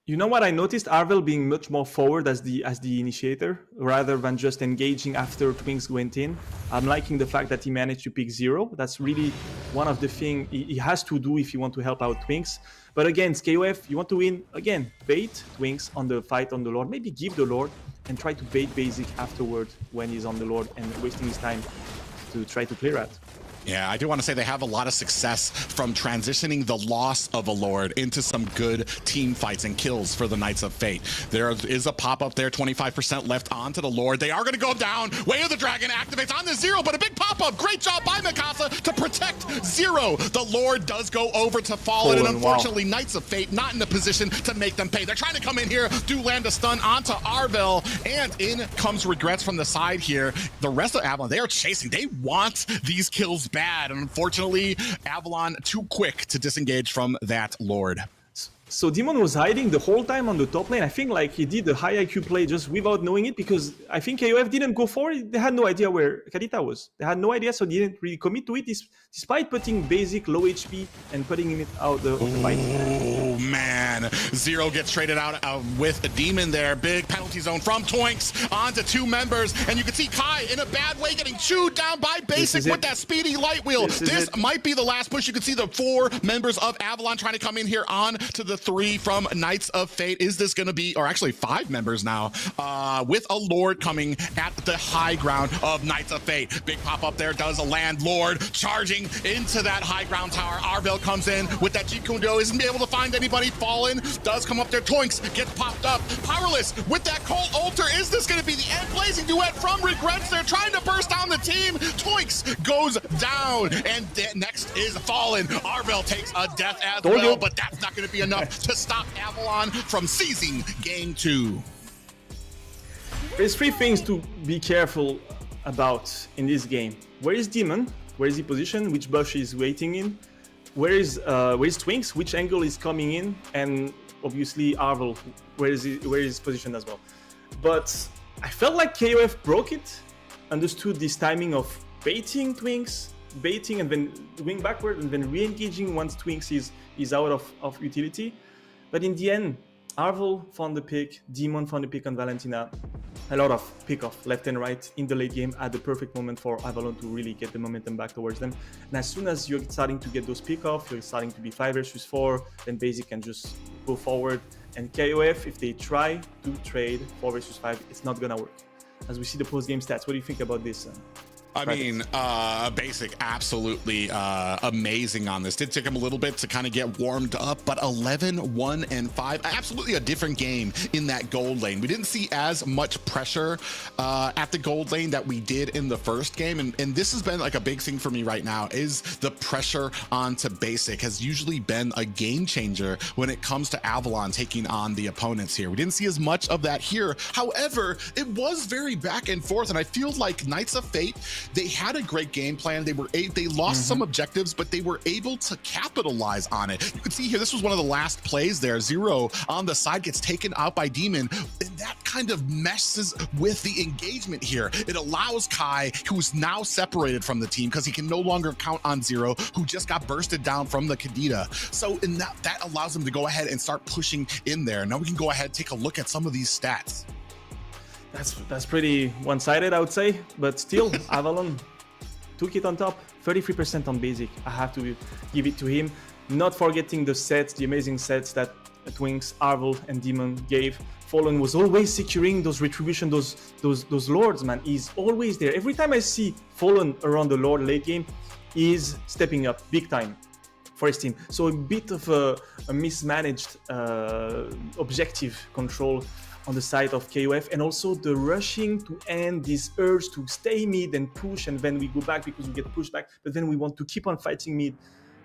You know what I noticed? Arvel being much more forward as the initiator, rather than just engaging after Twinks went in. I'm liking the fact that he managed to pick Zero. That's really one of the things he has to do if you want to help out Twinks. But against KOF, you want to win, again, bait Twinks on the fight on the Lord. Maybe give the Lord and try to bait Basic afterward when he's on the Lord and wasting his time to try to clear out. Yeah, I do want to say they have a lot of success from transitioning the loss of a Lord into some good team fights and kills for the Knights of Fate. There is a pop-up there, 25% left onto the Lord. They are going to go down. Way of the Dragon activates on the Zero, but a big pop-up. Great job by Mikasa to protect Zero. The Lord does go over to Fallen, and unfortunately, Knights of Fate not in a position to make them pay. They're trying to come in here, do land a stun onto Arvel, and in comes Regrets from the side here. The rest of Avalon, they are chasing. They want these kills bad, and unfortunately Avalon too quick to disengage from that Lord. So Demon was hiding the whole time on the top lane. I think like he did the high IQ play just without knowing it, because I think KOF didn't go for it. They had no idea where Kadita was. They had no idea, so they didn't really commit to it, despite putting Basic low HP and putting it out of the fight. Oh man, Zero gets traded out with a Demon there. Big penalty zone from Toinks onto 2 members, and you can see Kai in a bad way getting chewed down by Basic with that speedy light wheel. This might be the last push. You can see the 4 members of Avalon trying to come in here on to the 3 from Knights of Fate. Is this going to be, or actually 5 members now, with a Lord coming at the high ground of Knights of Fate. Big pop up there, does a land. Lord charging into that high ground tower. Arvel comes in with that Jeet Kune Do, isn't able to find anybody. Fallen does come up there. Toinks gets popped up. Powerless with that Cult Altar. Is this going to be the end? Blazing Duet from Regrets. They're trying to burst down the team. Toinks goes down, and next is Fallen. Arvel takes a death as well, but that's not going to be enough to stop Avalon from seizing game 2. There's 3 things to be careful about in this game. Where is Demon? Where is he positioned? Which bush is waiting in? Where is Twinks? Which angle is coming in? And obviously Arvel, where is his position as well? But I felt like KOF broke it, understood this timing of baiting Twinks, baiting and then wing backward and then re-engaging once Twinks is out of utility. But in the end, Arvel found the pick, Demon found the pick on Valentina. A lot of pick off left and right in the late game at the perfect moment for Avalon to really get the momentum back towards them. And as soon as you're starting to get those pick off, you're starting to be 5 versus 4, then Basic can just go forward. And KOF, if they try to trade 4 versus 5, it's not gonna work. As we see the post-game stats, what do you think about this? I mean, Basic absolutely amazing on this. Did take him a little bit to kind of get warmed up, but 11, 1, and 5, absolutely a different game in that gold lane. We didn't see as much pressure at the gold lane that we did in the first game, and this has been like a big thing for me right now, is the pressure onto Basic has usually been a game changer when it comes to Avalon taking on the opponents here. We didn't see as much of that here. However, it was very back and forth, and I feel like Knights of Fate, they had a great game plan. They lost some objectives, but they were able to capitalize on it. You can see here, this was one of the last plays there. Zero on the side gets taken out by Demon, and that kind of messes with the engagement here. It allows Kai, who's now separated from the team because he can no longer count on Zero, who just got bursted down from the Kadita. So in that allows him to go ahead and start pushing in there. Now we can go ahead and take a look at some of these stats. That's pretty one-sided, I would say, but still, Avalon took it on top. 33% on Basic. I have to give it to him. Not forgetting the sets, the amazing sets that Twinks, Arvel, and Demon gave. Fallen was always securing those retribution, those lords, man. He's always there. Every time I see Fallen around the lord late game, he's stepping up big time for his team. So a bit of a mismanaged objective control on the side of KOF, and also the rushing to end this urge to stay mid and push, and then we go back because we get pushed back, but then we want to keep on fighting mid.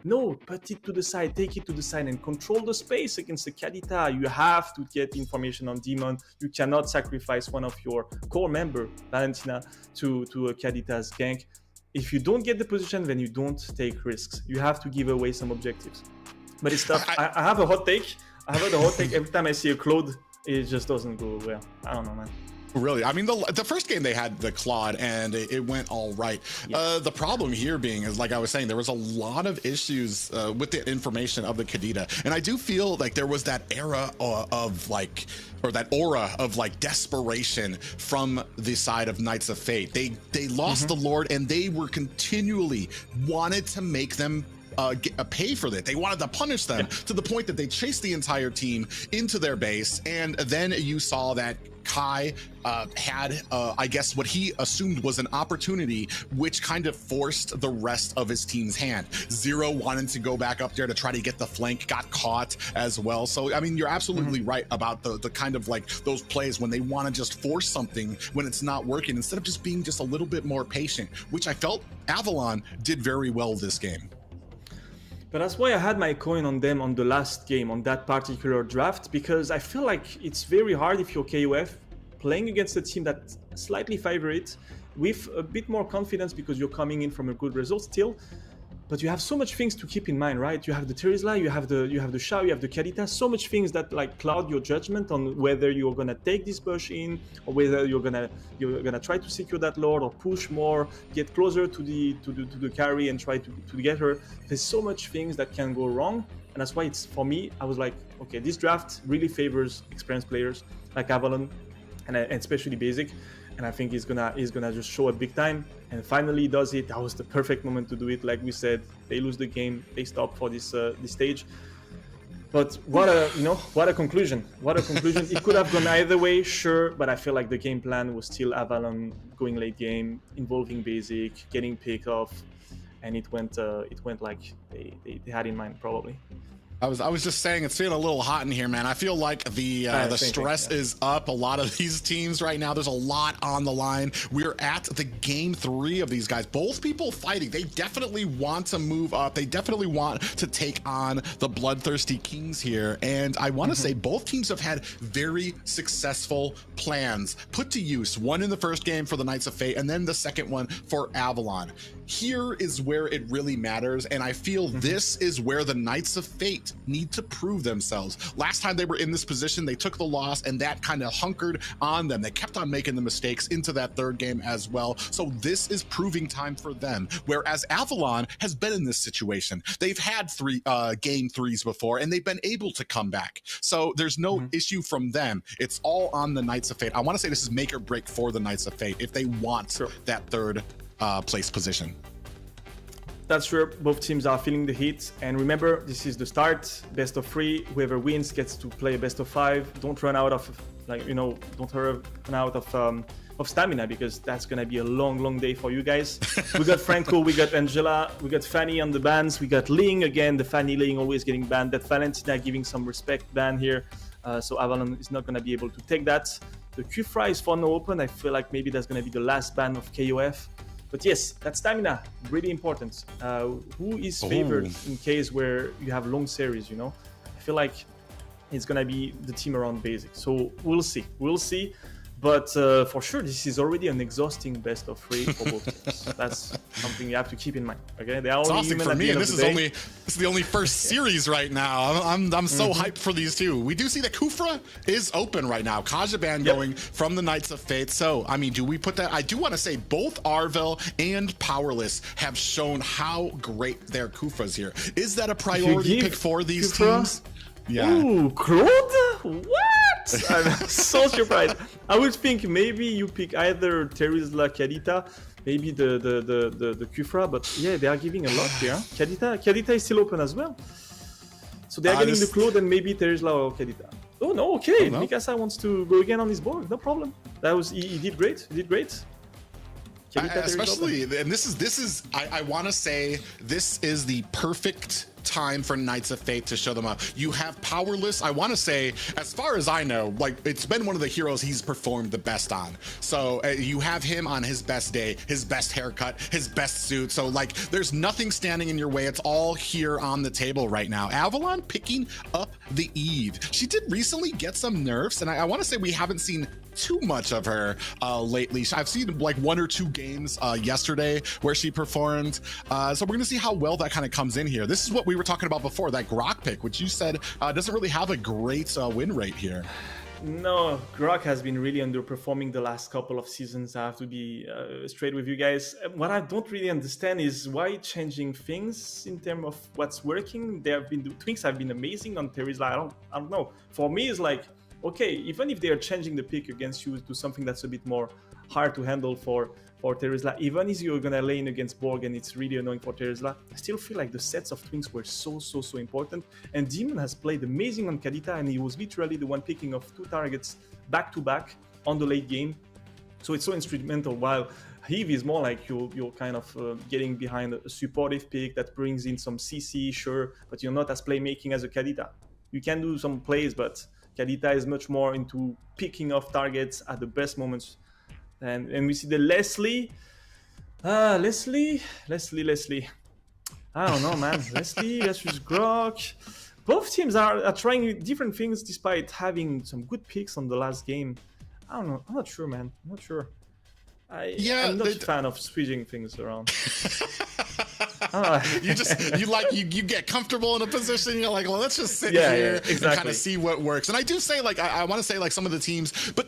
No, put it to the side, take it to the side and control the space against the Kadita. You have to get information on Demon. You cannot sacrifice one of your core member, Valentina, to a Kadita's gank. If you don't get the position, then you don't take risks. You have to give away some objectives. But it's tough. I have a hot take. Every time I see a Claude, it just doesn't go well. I don't know, man. Really? I mean, the first game they had the Claude and it went all right. Yeah. The problem here being is, like I was saying, there was a lot of issues with the information of the Kadita. And I do feel like there was that era of like, or that aura of like desperation from the side of Knights of Fate. They lost the Lord, and they were continually wanted to make them pay for that. They wanted to punish them to the point that they chased the entire team into their base. And then you saw that Kai had, I guess, what he assumed was an opportunity, which kind of forced the rest of his team's hand. Zero wanted to go back up there to try to get the flank, got caught as well. So, I mean, you're absolutely right about the kind of like those plays when they want to just force something when it's not working, instead of just being just a little bit more patient, which I felt Avalon did very well this game. But that's why I had my coin on them on the last game, on that particular draft, because I feel like it's very hard if you're KOF playing against a team that's slightly favorite with a bit more confidence because you're coming in from a good result still. But you have so much things to keep in mind, right? You have the Terizla, you have the Shao, you have the Kadita, so much things that like cloud your judgment on whether you're gonna take this push in, or whether you're gonna try to secure that Lord or push more, get closer to the carry and try to get her. There's so much things that can go wrong, and that's why it's, for me, I was like, okay, this draft really favors experienced players like Avalon and especially Basic. And I think he's gonna just show up big time, and finally does it. That was the perfect moment to do it. Like we said, they lose the game, they stop for this stage. But what a conclusion! What a conclusion! It could have gone either way, sure, but I feel like the game plan was still Avalon going late game, involving Basic, getting pick off, and it went like they had in mind probably. I was just saying, it's feeling a little hot in here, man. I feel like the stress is up. A lot of these teams right now, there's a lot on the line. We're at the game 3 of these guys. Both people fighting. They definitely want to move up. They definitely want to take on the Bloodthirsty Kings here. And I want to say both teams have had very successful plans put to use. One in the first game for the Knights of Fate, and then the second one for Avalon. Here is where it really matters, and I feel this is where the Knights of Fate Fate need to prove themselves. Last time they were in this position, they took the loss, and that kind of hunkered on them. They kept on making the mistakes into that third game as well. So this is proving time for them. Whereas Avalon has been in this situation. They've had game threes before, and they've been able to come back. So there's no issue from them. It's all on the Knights of Fate. I want to say this is make or break for the Knights of Fate if they want that third place position. That's true. Both teams are feeling the heat. And remember, this is the start. Best of 3. Whoever wins gets to play a best of 5. Don't run out of, don't run out of stamina, because that's gonna be a long day for you guys. We got Franco, we got Angela, we got Fanny on the bans, we got Ling again. The Fanny Ling always getting banned. That Valentina giving some respect ban here. So Avalon is not gonna be able to take that. The Q-Fry is for no open. I feel like maybe that's gonna be the last ban of KOF. But yes, that stamina, really important. Who is favored in case where you have long series, I feel like it's gonna be the team around basic. So we'll see. But for sure, this is already an exhausting best of 3 for both teams. That's something you have to keep in mind. Okay, they are only exhausting for me, and this is the only first series right now. I'm so hyped for these two. We do see that Kufra is open right now. Kajaban going from the Knights of Fate. So I mean, do we put that? I do want to say both Arvel and Powerless have shown how great their Kufras here. Is that a priority pick for these teams? Yeah. Ooh, Claude? What? I'm so surprised. I would think maybe you pick either Terizla, Kadita, maybe the Kufra, but yeah, they are giving a lot here. Kadita is still open as well. So they are getting the Claude and maybe Terizla or Kadita. Oh no, okay. Mikasa wants to go again on his board. No problem. That was he did great. He did great. Especially, and this is I want to say this is the perfect time for Knights of Fate to show them up. You have Powerless. I want to say, as far as I know, like it's been one of the heroes he's performed the best on. So you have him on his best day, his best haircut, his best suit. So like there's nothing standing in your way. It's all here on the table right now. Avalon picking up the Eve. She did recently get some nerfs, and I want to say we haven't seen too much of her lately. I've seen like 1 or 2 games yesterday where she performed. So we're gonna see how well that kind of comes in here. This is what we were talking about before, that Grok pick, which you said doesn't really have a great win rate here. No, Grok has been really underperforming the last couple of seasons. I have to be straight with you guys. What I don't really understand is why changing things in terms of what's working. Twinks have been amazing on Terizla. I don't know. For me, it's like, okay, even if they are changing the pick against you to something that's a bit more hard to handle for Terizla, even if you're gonna lane against Borg and it's really annoying for Terizla, I still feel like the sets of Twinks were so important. And Demon has played amazing on Kadita, and he was literally the one picking off 2 targets back to back on the late game. So it's so instrumental, while Heavy is more like you're kind of getting behind a supportive pick that brings in some CC, sure, but you're not as playmaking as a Kadita. You can do some plays, but Kadita is much more into picking off targets at the best moments. And we see the Leslie. Leslie. I don't know, man. Leslie versus Grok. Both teams are trying different things despite having some good picks on the last game. I don't know. I'm not sure, man. I'm not sure. I'm not a fan of switching things around. You get comfortable in a position, you're like, well, let's just sit here and kind of see what works. And I do say, like, I want to say, like, some of the teams, but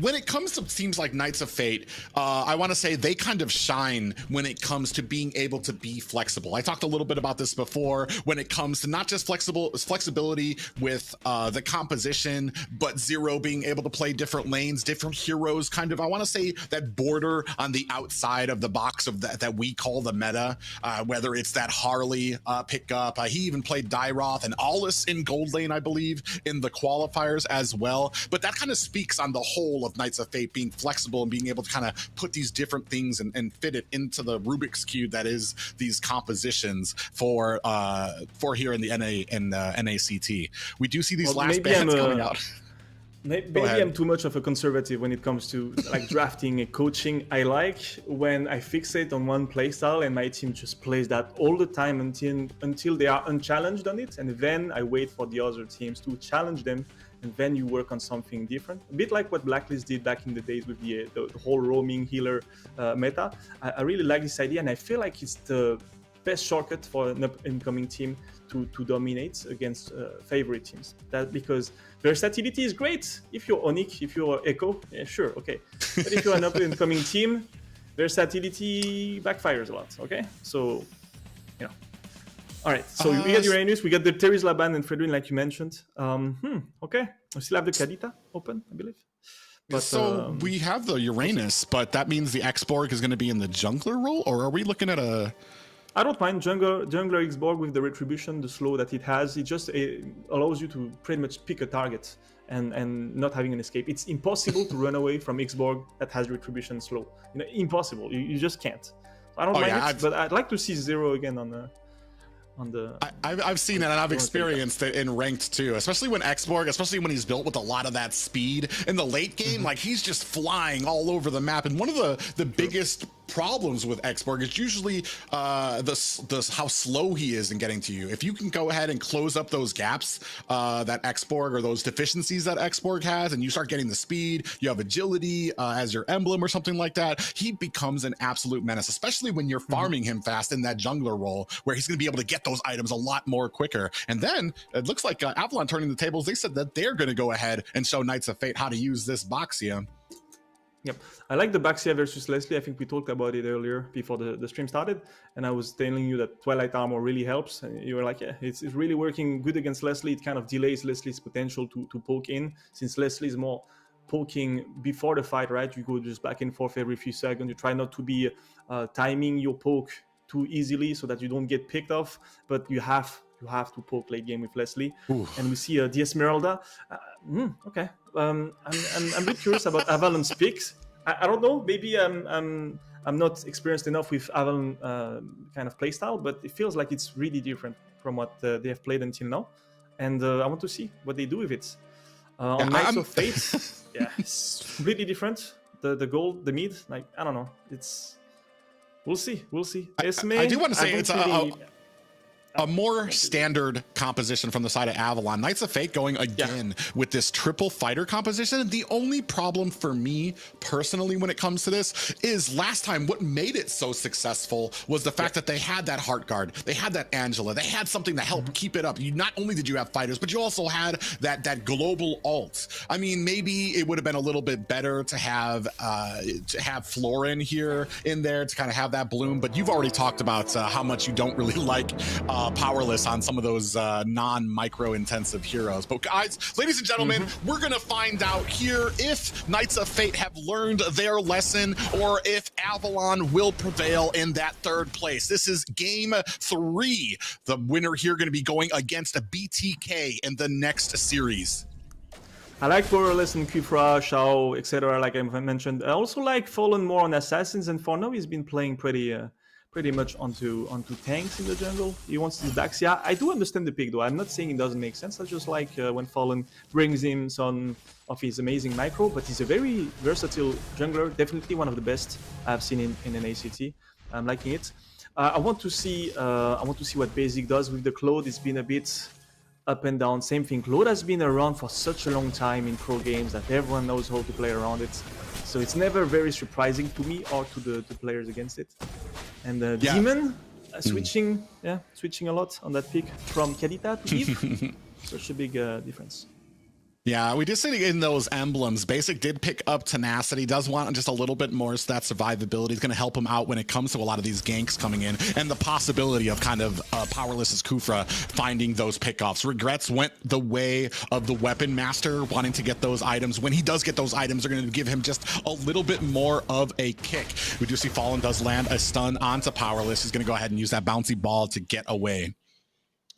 when it comes to teams like Knights of Fate, I want to say they kind of shine when it comes to being able to be flexible. I talked a little bit about this before when it comes to not just flexibility with the composition, but Zero being able to play different lanes, different heroes, kind of, I want to say that border on the outside of the box of that we call the meta, whether it's that Harley pickup. He even played Dyroth and Alice in gold lane, I believe, in the qualifiers as well. But that kind of speaks on the whole of Knights of Fate being flexible and being able to kind of put these different things and fit it into the Rubik's Cube that is these compositions for here in the NACT. We do see these last bans coming out. Maybe I'm too much of a conservative when it comes to like drafting and coaching. I like when I fixate on one playstyle and my team just plays that all the time until they are unchallenged on it, and then I wait for the other teams to challenge them, and then you work on something different. A bit like what Blacklist did back in the days with the whole roaming healer meta. I really like this idea, and I feel like it's the best shortcut for an incoming team to dominate against favorite teams. That because versatility is great. If you're Onyx, if you're Echo, yeah, sure, okay. But if you're an incoming team, versatility backfires a lot. Okay, so you know. All right, so we got Uranus, we got the Teris Laban and Fredwin, like you mentioned. Okay, we still have the Kadita open, I believe. But, so we have the Uranus, but that means the X-Borg is going to be in the jungler role, or are we looking at a... I don't mind jungler X-Borg with the retribution, the slow that it has. It just allows you to pretty much pick a target and not having an escape. It's impossible to run away from X-Borg that has retribution slow. You know, impossible. You just can't. I don't mind it, but I'd like to see Zero again on the... I've seen it and I've experienced it in ranked too, especially when X-Borg, especially when he's built with a lot of that speed in the late game, like he's just flying all over the map. And one of the biggest problems with X-Borg is usually how slow he is in getting to you. If you can go ahead and close up those gaps that X-Borg or those deficiencies that X-Borg has, and you start getting the speed, you have agility as your emblem or something like that, he becomes an absolute menace, especially when you're farming him fast in that jungler role where he's going to be able to get those items a lot more quicker. And then it looks like Avalon turning the tables. They said that they're going to go ahead and show Knights of Fate how to use this Baxia. Yep, I like the Baxia versus Leslie. I think we talked about it earlier before the stream started, and I was telling you that Twilight Armor really helps. And you were like, yeah, it's really working good against Leslie. It kind of delays Leslie's potential to poke in, since Leslie is more poking before the fight, right? You go just back and forth every few seconds. You try not to be timing your poke too easily so that you don't get picked off, but you have to poke late game with Leslie. Ooh. And we see the Esmeralda. Okay, I'm a bit curious about Avalon's picks. I don't know. Maybe I'm not experienced enough with Avalon kind of playstyle, but it feels like it's really different from what they have played until now. And I want to see what they do with it. On Knights of Fate, yeah, it's completely different. The gold, the mid, like I don't know. We'll see. I do want to say it's a more standard composition from the side of Avalon. Knights of Fate going again with this triple fighter composition. The only problem for me personally when it comes to this is last time what made it so successful was the fact that they had that Heart Guard, they had that Angela, they had something to help keep it up. You not only did you have fighters, but you also had that global ult. I mean, maybe it would have been a little bit better to have Florin here in there to kind of have that bloom, but you've already talked about how much you don't really like Powerless on some of those non-micro intensive heroes. But guys, ladies and gentlemen, we're gonna find out here if Knights of Fate have learned their lesson or if Avalon will prevail in that third place. This is game 3. The winner here gonna be going against a BTK in the next series. I like Powerless and Kufra, Shao, etc. Like I mentioned. I also like Fallen more on Assassins, and for now he's been playing pretty much onto tanks in the jungle. He wants his Baxia. I do understand the pick though. I'm not saying it doesn't make sense. I just like when Fallen brings in some of his amazing micro, but he's a very versatile jungler. Definitely one of the best I've seen in an ACT. I'm liking it. I want to see what Basic does with the Claude. It's been a bit up and down. Same thing. Claude has been around for such a long time in pro games that everyone knows how to play around it. So it's never very surprising to me or to the players against it. And Demon switching a lot on that pick from Kadita to Eve. Such a big difference. Yeah, we did see in those emblems, Basic did pick up Tenacity, does want just a little bit more so that survivability is going to help him out when it comes to a lot of these ganks coming in, and the possibility of kind of Powerless's Kufra finding those pickoffs. Regrets went the way of the Weapon Master, wanting to get those items. When he does get those items, they're going to give him just a little bit more of a kick. We do see Fallen does land a stun onto Powerless. He's going to go ahead and use that bouncy ball to get away.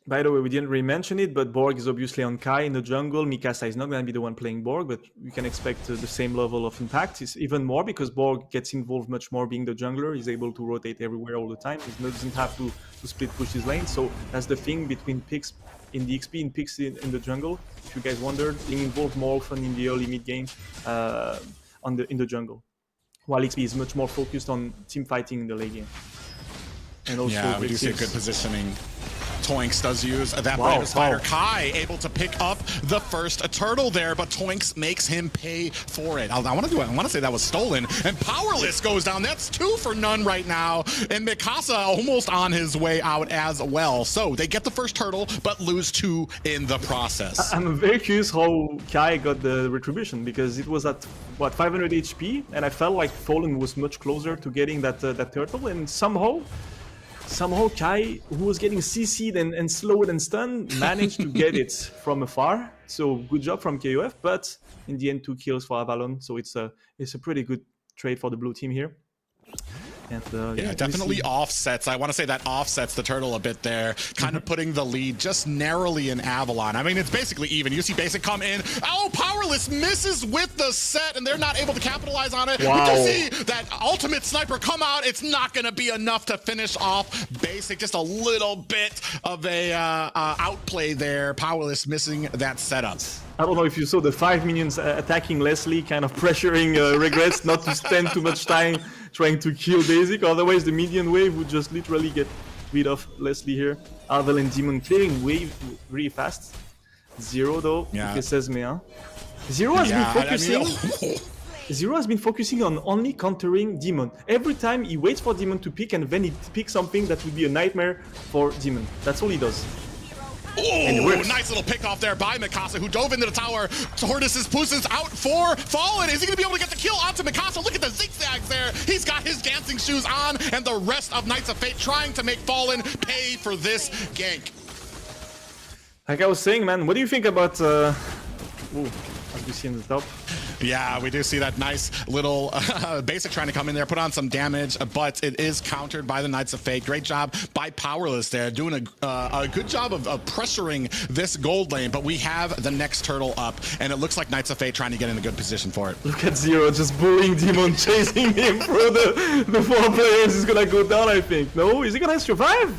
By the way, we didn't really mention it, but Borg is obviously on Kai in the jungle. Mikasa is not going to be the one playing Borg, but you can expect the same level of impact. It's even more because Borg gets involved much more being the jungler. He's able to rotate everywhere all the time. He doesn't have to split push his lane. So that's the thing between picks in the XP and picks in the jungle. If you guys wondered, being involved more often in the early mid game in the jungle, while XP is much more focused on team fighting in the late game. And also yeah, we do see a good positioning Toinks does use that Blade of Spider. Kai able to pick up the first turtle there, but Toinks makes him pay for it. I want to say that was stolen, and Powerless goes down. That's 2 for none right now, and Mikasa almost on his way out as well. So they get the first turtle, but lose 2 in the process. I'm very curious how Kai got the retribution, because it was at what, 500 HP, and I felt like Fallen was much closer to getting that turtle, and somehow Kai, who was getting CC'd and slowed and stunned, managed to get it from afar. So good job from KOF, but in the end 2 kills for Avalon, so it's a pretty good trade for the blue team here. And, yeah, definitely offsets. I want to say that offsets the turtle a bit there, kind of putting the lead just narrowly in Avalon. I mean, it's basically even. You see Basic come in. Oh, Powerless misses with the set, and they're not able to capitalize on it. Wow. We do see that ultimate sniper come out. It's not going to be enough to finish off Basic. Just a little bit of a outplay there. Powerless missing that setup. I don't know if you saw the 5 minions attacking Leslie, kind of pressuring Regrets not to spend too much time trying to kill Basic, otherwise the minion wave would just literally get rid of Leslie here. Arvel and Demon clearing wave really fast. Zero though, yeah. says me, huh? Zero has been focusing. Zero has been focusing on only countering Demon. Every time he waits for Demon to pick, and then he picks something that would be a nightmare for Demon. That's all he does. Oh, nice little pick off there by Mikasa, who dove into the tower. Tortoise's Puss's out for Fallen. Is he going to be able to get the kill onto Mikasa? Look at the zigzags there. He's got his dancing shoes on, and the rest of Knights of Fate trying to make Fallen pay for this gank. Like I was saying, man, what do you think about... as we see in the top. Yeah, we do see that nice little Basic trying to come in there, put on some damage, but it is countered by the Knights of Fate. Great job by Powerless there, doing a good job of pressuring this gold lane, but we have the next turtle up, and it looks like Knights of Fate trying to get in a good position for it. Look at Zero just bullying Demon, chasing him through the 4 players. He's gonna go down, I think. No? Is he gonna survive?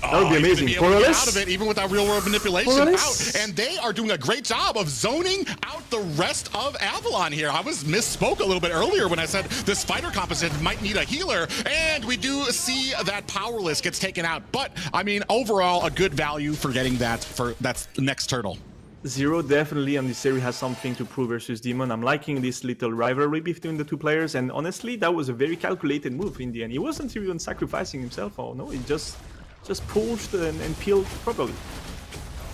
That would be amazing. Out of it, even without real world manipulation out, and they are doing a great job of zoning out the rest of Avalon here. I misspoke a little bit earlier when I said this fighter composition might need a healer, and we do see that Powerless gets taken out. But I mean, overall, a good value for getting that that's the next turtle. Zero definitely on this series has something to prove versus Demon. I'm liking this little rivalry between the 2 players, and honestly, that was a very calculated move in the end. He wasn't even sacrificing himself, or no, he just pushed and peeled properly.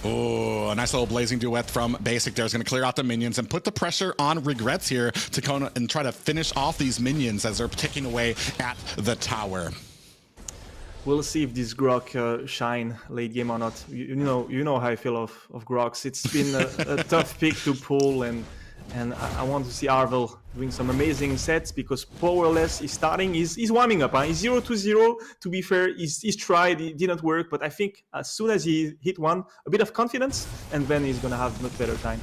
Oh, a nice little blazing duet from Basic there is going to clear out the minions and put the pressure on Regrets here to come and try to finish off these minions as they're ticking away at the tower. We'll see if this Grok shine late game or not. You know how I feel of Groks. It's been a tough pick to pull, and I want to see Arvel doing some amazing sets, because Powerless is starting, he's warming up. He's 0-2-0, to be fair, he's tried, it didn't work, but I think as soon as he hit one, a bit of confidence, and then he's gonna have much better time.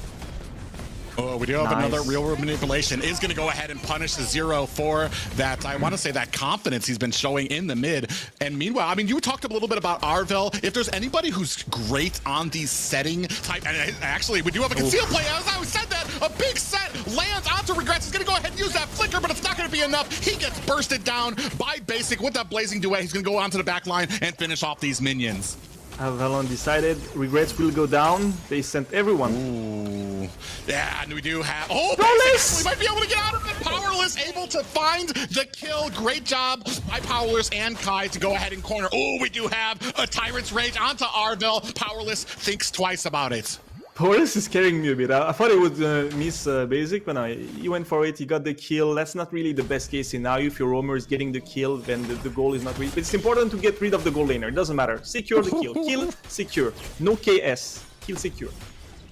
Oh, we do have another real world manipulation. Is going to go ahead and punish the Zero for that. I want to say that confidence he's been showing in the mid. And meanwhile, I mean, you talked a little bit about Arvel. If there's anybody who's great on these setting type, and actually we do have a concealed play. As I said that, a big set lands onto Regrets. He's going to go ahead and use that flicker, but it's not going to be enough. He gets bursted down by Basic with that blazing duet. He's going to go onto the back line and finish off these minions. Avalon decided Regrets will go down. They sent everyone. Ooh. Yeah, and we do have... Oh, Basic! We might be able to get out of it. Powerless able to find the kill. Great job by Powerless and Kai to go ahead and corner. Oh, we do have a Tyrant's Rage onto Arvel. Powerless thinks twice about it. Powerless is scaring me a bit. I thought he would miss Basic, but no, he went for it, he got the kill. That's not really the best case scenario. If your roamer is getting the kill, then the goal is not really... But it's important to get rid of the goal laner, it doesn't matter. Secure the kill. Kill, secure. No KS. Kill, secure.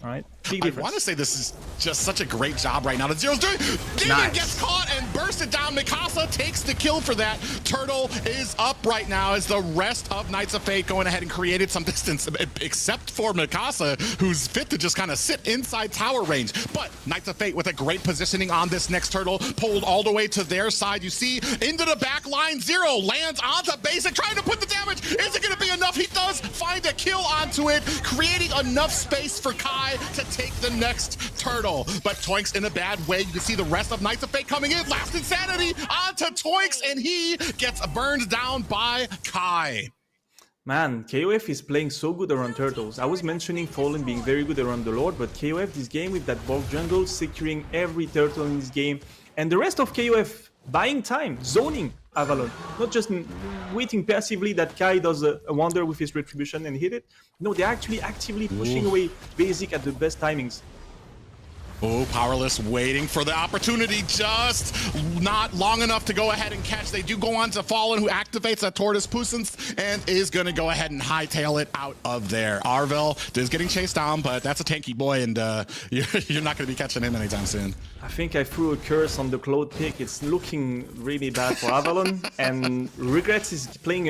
Alright? I want to say this is just such a great job right now. The Zero's doing. Demon gets caught and bursted down. Mikasa takes the kill for that. Turtle is up right now as the rest of Knights of Fate going ahead and created some distance, except for Mikasa, who's fit to just kind of sit inside tower range. But Knights of Fate with a great positioning on this next turtle, pulled all the way to their side. You see into the back line. Zero lands onto Basic, trying to put the damage. Is it going to be enough? He does find a kill onto it, creating enough space for Kai to take the next turtle. But Toinks in a bad way. You can see the rest of Knights of Fate coming in. Last Insanity onto Toinks, and he gets burned down by Kai. Man, KOF is playing so good around turtles. I was mentioning Fallen being very good around the Lord, but KOF this game with that Borg jungle, securing every turtle in this game, and the rest of KOF buying time, zoning Avalon, not just waiting passively that Kai does a wonder with his retribution and hit it. No, they're actually actively pushing away Basic at the best timings. Oh, Powerless waiting for the opportunity, just not long enough to go ahead and catch. They do go on to Fallen, who activates that Tortoise Puissance and is going to go ahead and hightail it out of there. Arvel is getting chased down, but that's a tanky boy, and you're not going to be catching him anytime soon. I think I threw a curse on the Claude pick. It's looking really bad for Avalon, and Regrets is playing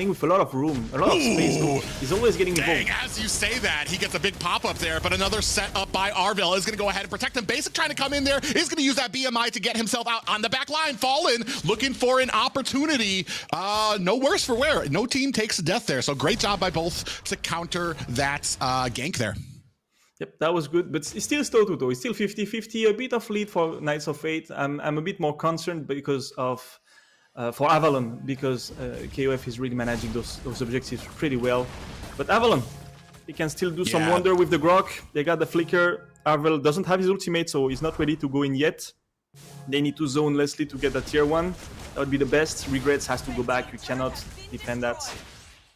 with a lot of room, a lot of space. He's always getting involved. Dang, as you say that, he gets a big pop-up there, but another set up by Arvel is going to go ahead and protect him. Basic trying to come in there, is going to use that BMI to get himself out on the back line. Fallen looking for an opportunity. No worse for wear. No team takes death there, so great job by both to counter that gank there. Yep, that was good, but it's still Stotu though. It's still 50-50, a bit of lead for Knights of Fate. I'm a bit more concerned because of for Avalon, because KOF is really managing those objectives pretty well. But Avalon, he can still do some wonder with the Grok. They got the flicker. Arvel doesn't have his ultimate, so he's not ready to go in yet. They need to zone Leslie to get the tier 1. That would be the best. Regrets has to go back. You cannot defend that.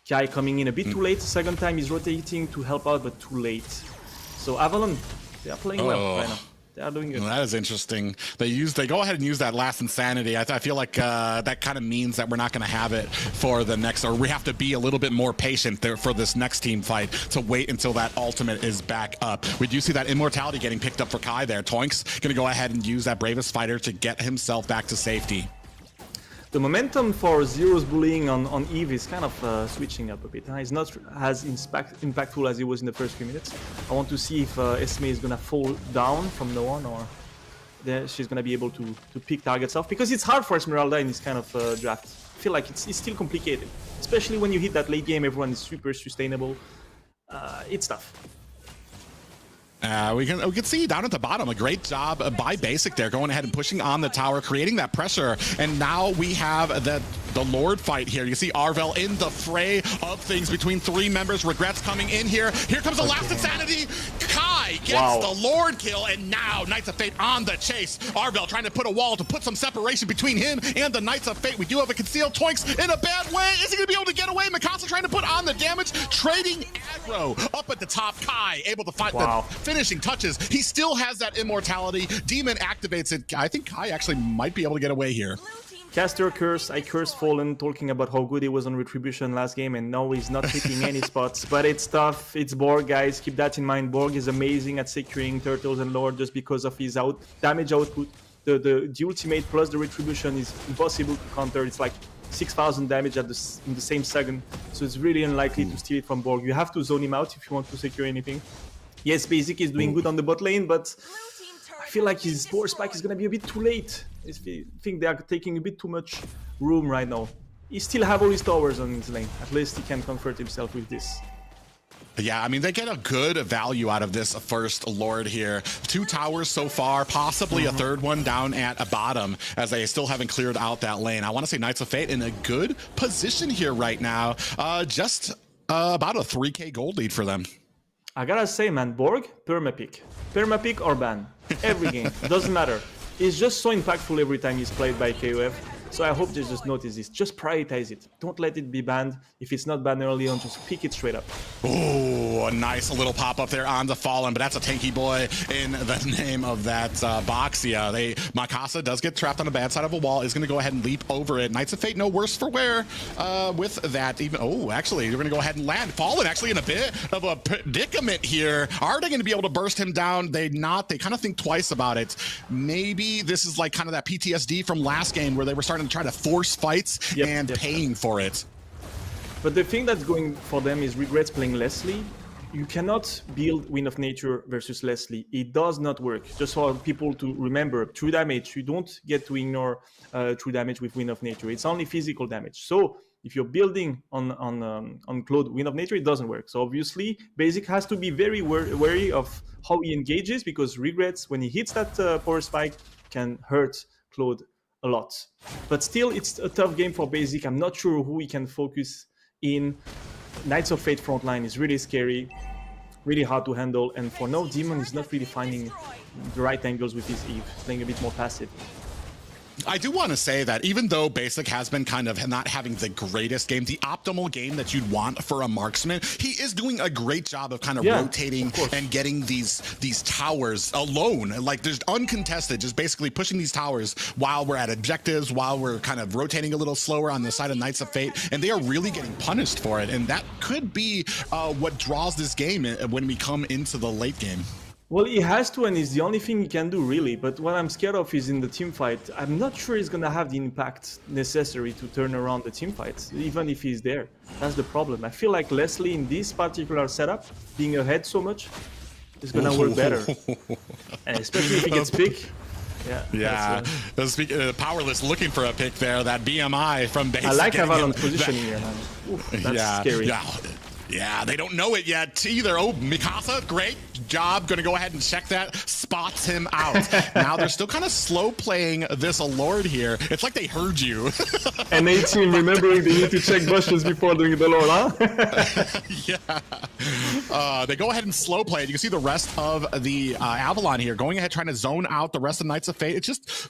Kai coming in a bit too late. Second time he's rotating to help out, but too late. So Avalon, they are playing well right now. They are doing good. Well, that is interesting. They go ahead and use that last insanity. I feel like that kind of means that we're not going to have it for the next, or we have to be a little bit more patient there for this next team fight to wait until that ultimate is back up. We do see that immortality getting picked up for Kai there. Toink's going to go ahead and use that Bravest Fighter to get himself back to safety. The momentum for Zero's bullying on Eve is kind of switching up a bit. He's not as impactful as he was in the first few minutes. I want to see if Esme is going to fall down from now on, or she's going to be able to pick targets off, because it's hard for Esmeralda in this kind of draft. I feel like it's still complicated, especially when you hit that late game, everyone is super sustainable. It's tough. We can see down at the bottom a great job by Basic there, going ahead and pushing on the tower, creating that pressure, and now we have the Lord fight here. You see Arvel in the fray of things between three members. Regrets coming in here. Here comes the last insanity. Kai gets the Lord kill, and now Knights of Fate on the chase. Arvel trying to put a wall to put some separation between him and the Knights of Fate. We do have a concealed. Toink's in a bad way. Is he going to be able to get away? Mikasa trying to put on the damage, trading aggro up at the top. Kai able to fight the finishing touches. He still has that immortality. Demon activates it. I think Kai actually might be able to get away here. Caster curse. I curse Fallen, talking about how good he was on Retribution last game, and now he's not hitting any spots. But it's tough. It's Borg, guys. Keep that in mind. Borg is amazing at securing Turtles and Lord just because of his damage output. The ultimate plus the Retribution is impossible to counter. It's like 6,000 damage in the same second. So it's really unlikely to steal it from Borg. You have to zone him out if you want to secure anything. Yes, Basic is doing good on the bot lane, but I feel like his power spike is going to be a bit too late. I think they are taking a bit too much room right now. He still have all his towers on his lane. At least he can comfort himself with this. Yeah, I mean, they get a good value out of this first Lord here. 2 towers so far, possibly a third one down at a bottom, as they still haven't cleared out that lane. I want to say Knights of Fate in a good position here right now. Just about a 3K gold lead for them. I gotta say, man, Borg, permapick. Permapick or ban. Every game. Doesn't matter. He's just so impactful every time he's played by KOF. So I hope they just notice this. Just prioritize it. Don't let it be banned. If it's not banned early on, just pick it straight up. Oh, a nice little pop-up there on the Fallen, but that's a tanky boy in the name of that Boxia. Mikasa does get trapped on the bad side of a wall, is going to go ahead and leap over it. Knights of Fate, no worse for wear with that. Actually, you're going to go ahead and land. Fallen actually in a bit of a predicament here. Are they going to be able to burst him down? They kind of think twice about it. Maybe this is like kind of that PTSD from last game where they were starting to try to force fights and paying for it. But the thing that's going for them is Regrets playing Leslie. You cannot build Wind of Nature versus Leslie. It does not work. Just for people to remember, true damage, you don't get to ignore true damage with Wind of Nature. It's only physical damage. So if you're building on Claude Wind of Nature, it doesn't work. So obviously, Basic has to be very wary of how he engages, because Regrets, when he hits that power spike, can hurt Claude a lot. But still, it's a tough game for Basic. I'm not sure who he can focus in. Knights of Fate frontline is really scary, really hard to handle, and for now, Demon is not really finding the right angles with his Eve, playing a bit more passive. I do want to say that even though Basic has been kind of not having the greatest game, the optimal game that you'd want for a marksman, he is doing a great job of kind of rotating and getting these towers alone. Like there's uncontested, just basically pushing these towers while we're at objectives, while we're kind of rotating a little slower on the side of Knights of Fate, and they are really getting punished for it. And that could be what draws this game when we come into the late game. Well, he has to, and it's the only thing he can do, really. But what I'm scared of is in the team fight. I'm not sure he's gonna have the impact necessary to turn around the team fights, even if he's there. That's the problem. I feel like Leslie in this particular setup, being ahead so much, is gonna work better. And especially if he gets pick. Yeah. Powerless looking for a pick there. That BMI from Basic. I like Avalon's positioning here, man. Oof, that's scary. Yeah, they don't know it yet either. Oh, Mikasa, great job. Going to go ahead and check that. Spots him out. Now they're still kind of slow playing this Lord here. It's like they heard you. And A team remembering they need to check bushes before doing the Lord, huh? Yeah. They go ahead and slow play it. You can see the rest of the Avalon here going ahead trying to zone out the rest of Knights of Fate. It's just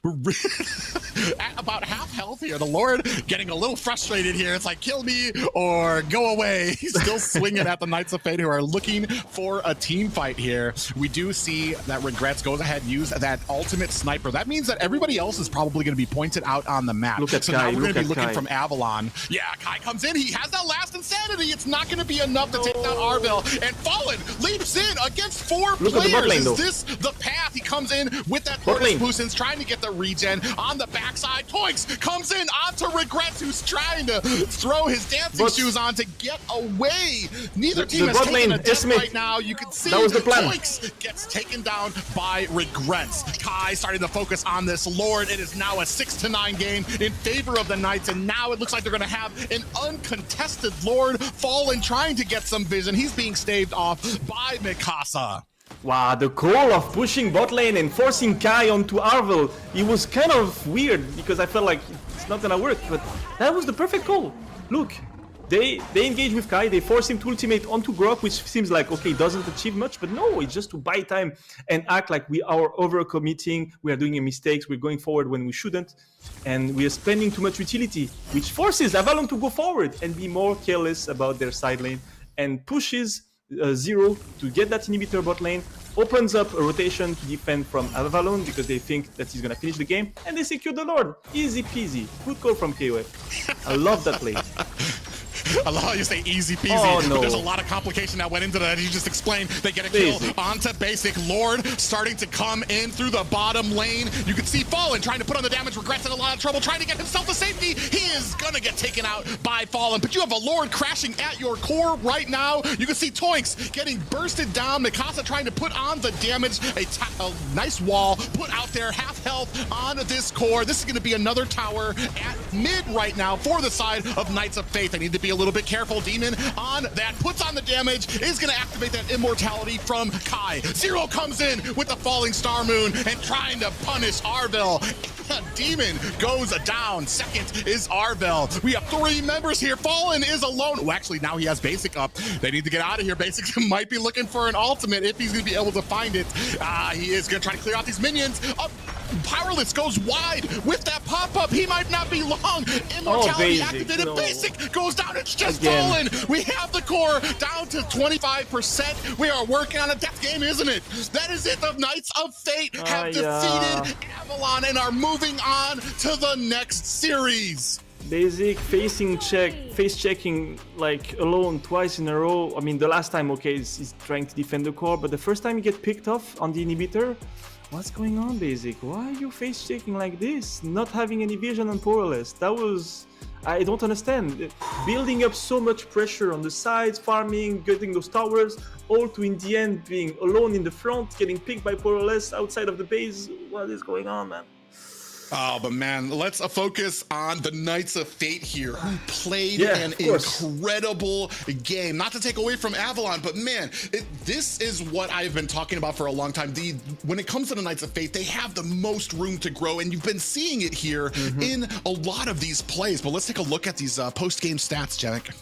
at about half health here. The Lord getting a little frustrated here. It's like, kill me or go away. He's still swinging at the Knights of Fate, who are looking for a team fight here. We do see that Regrets goes ahead and use that ultimate sniper. That means that everybody else is probably going to be pointed out on the map. Look at so Kai, now we're going to be looking Kai. from Avalon. Yeah, Kai comes in. He has that last insanity. It's not going to be enough to take down Arvel. And Fallen leaps in against 4 players. Is this the path? He comes in with that Tortoise Boostins, trying to get the regen on the backside. Toinks comes in onto Regrets, who's trying to throw his dancing shoes on to get away. Neither team has taken a death right now. You can see Toinks gets taken down by Regrets. Kai starting to focus on this Lord. It is now a 6-9 game in favor of the Knights, and now it looks like they're going to have an uncontested Lord. Fallen trying to get some vision. He's being staved off by Mikasa. Wow, the call of pushing bot lane and forcing Kai onto Arvel, it was kind of weird because I felt like it's not gonna work, but that was the perfect call. Look, they engage with Kai, they force him to ultimate onto Grok, which seems like, okay, doesn't achieve much, but no, it's just to buy time and act like we are overcommitting, we are doing mistakes, we're going forward when we shouldn't, and we are spending too much utility, which forces Avalon to go forward and be more careless about their side lane, and pushes Zero to get that inhibitor bot lane, opens up a rotation to defend from Avalon because they think that he's gonna finish the game, and they secure the Lord. Easy peasy. Good call from KOF. I love that play. I love how you say easy peasy, but there's a lot of complication that went into that. You just explained they get a kill onto Basic. Lord starting to come in through the bottom lane. You can see Fallen trying to put on the damage. Regrets in a lot of trouble, trying to get himself to safety. He is gonna get taken out by Fallen, but you have a Lord crashing at your core right now. You can see Toinks getting bursted down. Mikasa trying to put on the damage. A nice wall put out there, half health on this core. This is gonna be another tower at mid right now for the side of Knights of Fate. They need to be a little bit careful. Demon on that, puts on the damage, is going to activate that immortality from Kai. Zero comes in with the falling star moon and trying to punish Arvel. Demon goes down. Second is Arvel. We have 3 members here. Fallen is alone. Well, actually, now he has Basic up. They need to get out of here. Basic might be looking for an ultimate if he's going to be able to find it. He is going to try to clear out these minions. Powerless goes wide with that pop-up. He might not be long. Immortality activated. Basic goes down. It's just Fallen. We have the core down to 25%. We are working on a death game, isn't it? That is it. The Knights of Fate have defeated Avalon and are moving on to the next series. Basic face checking like alone twice in a row. I mean, the last time, okay, he's trying to defend the core, but the first time he get picked off on the inhibitor. What's going on, Basic? Why are you face checking like this? Not having any vision on Powerless. That was... I don't understand. Building up so much pressure on the sides, farming, getting those towers, all to in the end being alone in the front, getting picked by Powerless outside of the base. What is going on, man? Oh, but man, let's focus on the Knights of Fate here, who played an incredible game. Not to take away from Avalon, but man, this is what I've been talking about for a long time. When it comes to the Knights of Fate, they have the most room to grow, and you've been seeing it here in a lot of these plays. But let's take a look at these post-game stats, Janik.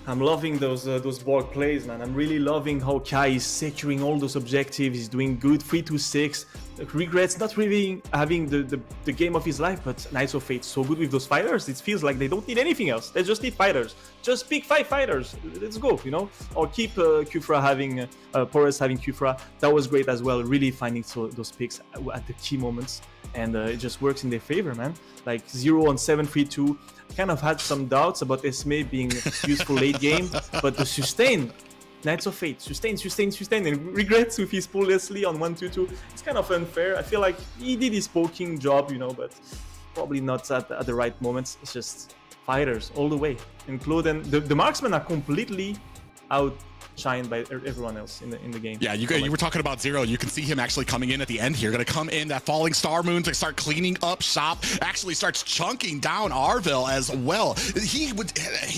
I'm loving those board plays, man. I'm really loving how Kai is securing all those objectives. He's doing good. 3-2-6. Regrets not really having the game of his life, but Knights of Fate so good with those fighters. It feels like they don't need anything else. They just need fighters. Just pick 5 fighters. Let's go, you know. Or keep Kufra having Porus having Kufra. That was great as well. Really finding those picks at the key moments, and it just works in their favor, man. Like 0 on 7-3-2. Kind of had some doubts about Esme being useful late game, but the sustain. Knights of Fate, sustain, and Regrets with his pull Leslie on 1-2-2. It's kind of unfair. I feel like he did his poking job, you know, but probably not at the right moments. It's just fighters all the way. And Claude and the marksmen are completely outshined by everyone else in the game. Yeah, you were talking about Zero. You can see him actually coming in at the end here. Going to come in that Falling Star Moon to start cleaning up shop. Actually starts chunking down Arville as well. He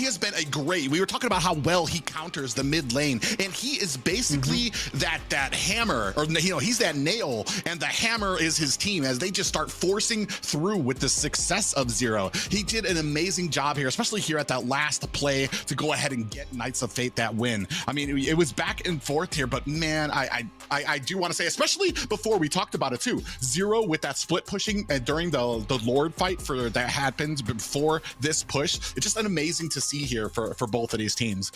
has been a great. We were talking about how well he counters the mid lane, and he is basically that hammer, or you know, he's that nail, and the hammer is his team as they just start forcing through with the success of Zero. He did an amazing job here, especially here at that last play to go ahead and get Knights of Fate that win. I mean, it was back and forth here, but man, I do want to say, especially before we talked about it too, Zero with that split pushing during the Lord fight that happened before this push. It's just an amazing to see here for both of these teams.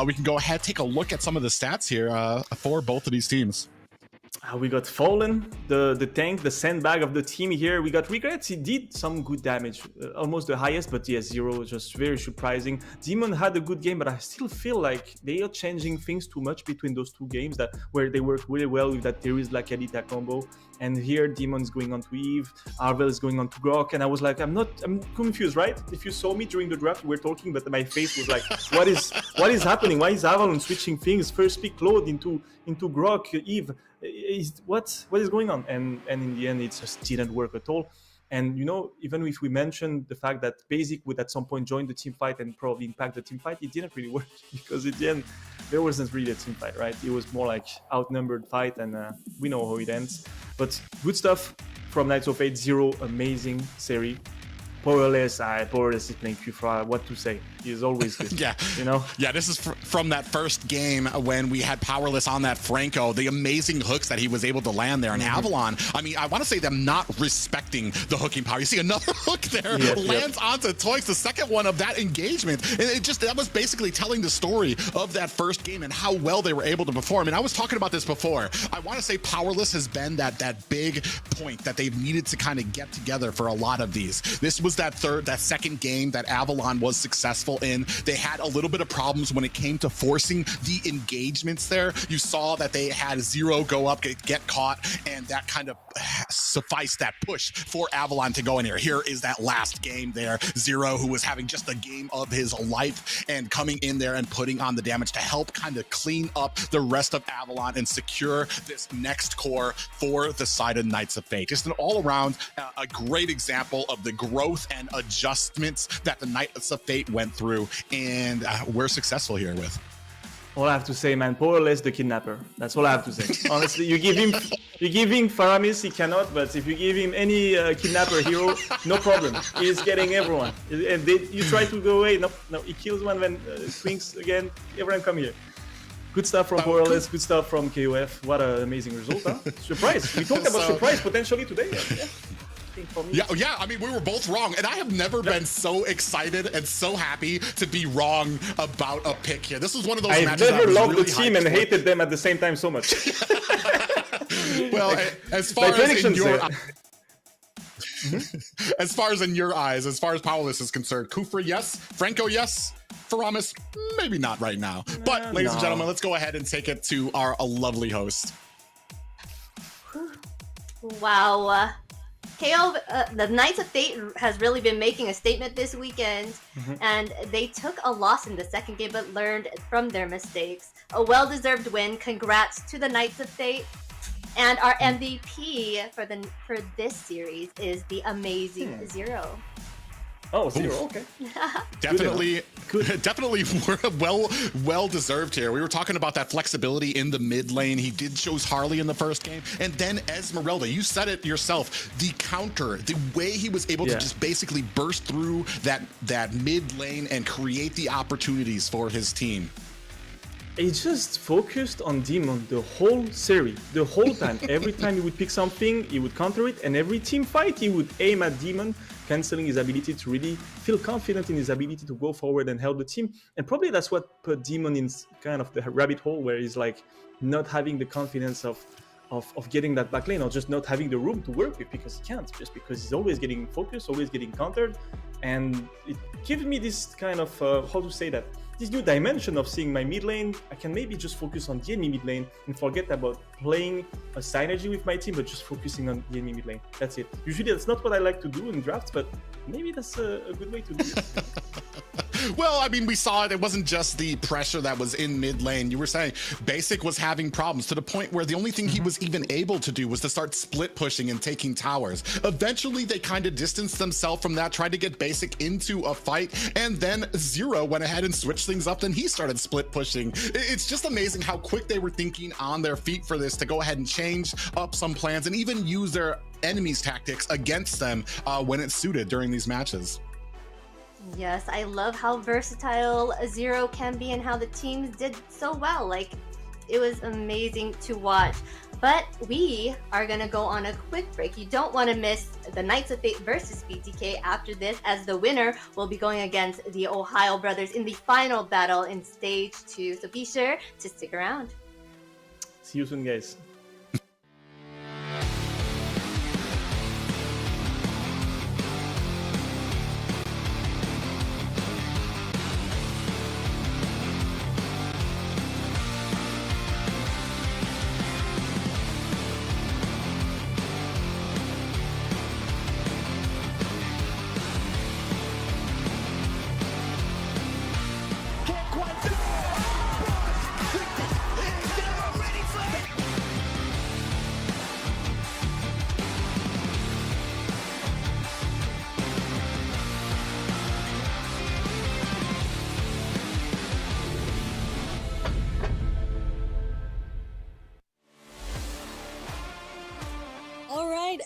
We can go ahead, take a look at some of the stats here for both of these teams. We got Fallen, the tank, the sandbag of the team here. We got Regrets. He did some good damage, almost the highest, but yes, Zero was just very surprising. Demon had a good game, but I still feel like they are changing things too much between those two games where they work really well with that Darius La Cadita combo. And here Demon's going on to Eve, Arvel is going on to Grok, and I was like, I'm confused, right? If you saw me during the draft, we were talking, but my face was like, what is happening? Why is Avalon switching things? First pick Claude into Grok, Eve. What is going on? And in the end, it just didn't work at all. And you know, even if we mentioned the fact that Basic would at some point join the team fight and probably impact the team fight, it didn't really work because at the end there wasn't really a team fight, right? It was more like outnumbered fight, and we know how it ends. But good stuff from Knights of Fate. Zero, amazing series. Powerless is playing Kufra. What to say? He's always good. Yeah, you know. Yeah, this is from that first game when we had Powerless on that Franco. The amazing hooks that he was able to land there. And Avalon, I mean, I want to say them not respecting the hooking power. You see another hook there, lands onto Toix, the second one of that engagement. And that was basically telling the story of that first game and how well they were able to perform. And I was talking about this before. I want to say Powerless has been that big point that they've needed to kind of get together for a lot of these. This was that second game that Avalon was successful in. They had a little bit of problems when it came to forcing the engagements there. You saw that they had Zero go up, get caught, and that kind of sufficed that push for Avalon to go in here. Here is that last game there. Zero, who was having just a game of his life and coming in there and putting on the damage to help kind of clean up the rest of Avalon and secure this next core for the side of Knights of Fate. Just an all-around, a great example of the growth and adjustments that the Knights of Fate went through, and we're successful here with. All I have to say, man, Powerless the kidnapper. That's all I have to say. Honestly, you give him Faramis, he cannot, but if you give him any kidnapper hero, no problem. He's getting everyone. And you try to go away, no, he kills one when swings again. Everyone come here. Good stuff from Powerless, good stuff from KOF. What an amazing result, huh? Surprise. We talked about surprise potentially today. Yeah, I mean, we were both wrong, and I have never been so excited and so happy to be wrong about a pick here. This was one of those matches I've never loved the team and hated them at the same time so much. Well, as far as in your as far as in your eyes, as far as Powerless is concerned, Kufra, yes. Franco, yes. Faramis, maybe not right now. But, ladies and gentlemen, let's go ahead and take it to our lovely host. Wow. KO, the Knights of Fate has really been making a statement this weekend, and they took a loss in the second game but learned from their mistakes. A well-deserved win. Congrats to the Knights of Fate. And our MVP for this series is the amazing Zero. Oh, 0, okay. Definitely, definitely well deserved here. We were talking about that flexibility in the mid lane. He did choose Harley in the first game, and then Esmeralda. You said it yourself. The counter, the way he was able to just basically burst through that mid lane and create the opportunities for his team. He just focused on Demon the whole series, the whole time. Every time he would pick something, he would counter it, and every team fight, he would aim at Demon, canceling his ability to really feel confident in his ability to go forward and help the team. And probably that's what put Demon in kind of the rabbit hole where he's like not having the confidence of getting that back lane, or just not having the room to work with because he can't, just because he's always getting focused, always getting countered. And it gives me this kind of, how to say that, this new dimension of seeing my mid lane. I can maybe just focus on the enemy mid lane and forget about playing a synergy with my team, but just focusing on the enemy mid lane. That's it. Usually that's not what I like to do in drafts, but maybe that's a good way to do it. Well, I mean, we saw it. It wasn't just the pressure that was in mid lane. You were saying Basic was having problems to the point where the only thing he was even able to do was to start split pushing and taking towers. Eventually, they kind of distanced themselves from that, tried to get Basic into a fight, and then Zero went ahead and switched things up. Then he started split pushing. It's just amazing how quick they were thinking on their feet for this to go ahead and change up some plans and even use their enemies' tactics against them when it suited during these matches. Yes, I love how versatile Zero can be and how the teams did so well. Like, it was amazing to watch. But we are going to go on a quick break. You don't want to miss the Knights of Fate versus BTK after this, as the winner will be going against the TheOhioBrothers in the final battle in Stage 2. So be sure to stick around. See you soon, guys.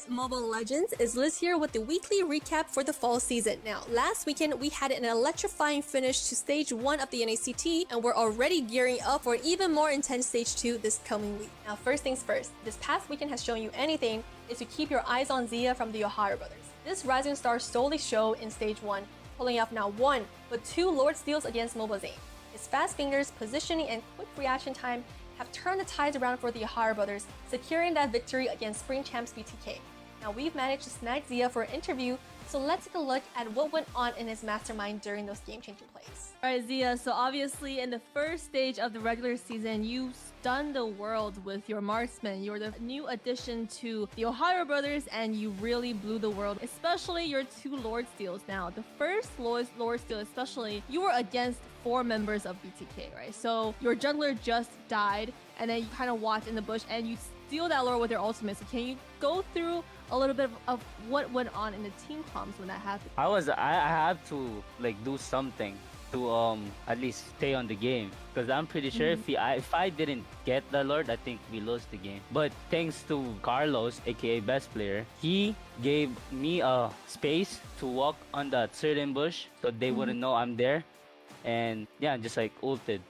Mobile Legends, is Liz here with the weekly recap for the fall season. Now, last weekend we had an electrifying finish to Stage 1 of the NACT, and we're already gearing up for an even more intense Stage 2 this coming week. Now, first things first, this past weekend has shown you anything is to keep your eyes on Zia from the TheOhioBrothers. This rising star stole the show in Stage 1, pulling off not one, but 2 Lord Steals against Mobile Zane. His fast fingers, positioning, and quick reaction time have turned the tides around for the TheOhioBrothers, securing that victory against Spring Champs BTK. Now, we've managed to snag Zia for an interview, so let's take a look at what went on in his mastermind during those game-changing plays. Alright, Zia, so obviously in the first stage of the regular season, you stunned the world with your marksman. You're the new addition to the TheOhioBrothers, and you really blew the world, especially your 2 Lord Steals. Now, the first Lord Steal especially, you were against 4 members of BTK, right? So your jungler just died, and then you kind of watch in the bush, and you steal that Lord with your ultimate. So can you go through a little bit of what went on in the team comms when that happened? I had to like do something to at least stay on the game, because I'm pretty sure if I didn't get the Lord, I think we lost the game. But thanks to Carlos, aka best player, he gave me a space to walk on that certain bush so they wouldn't know I'm there, and yeah, just like ulted.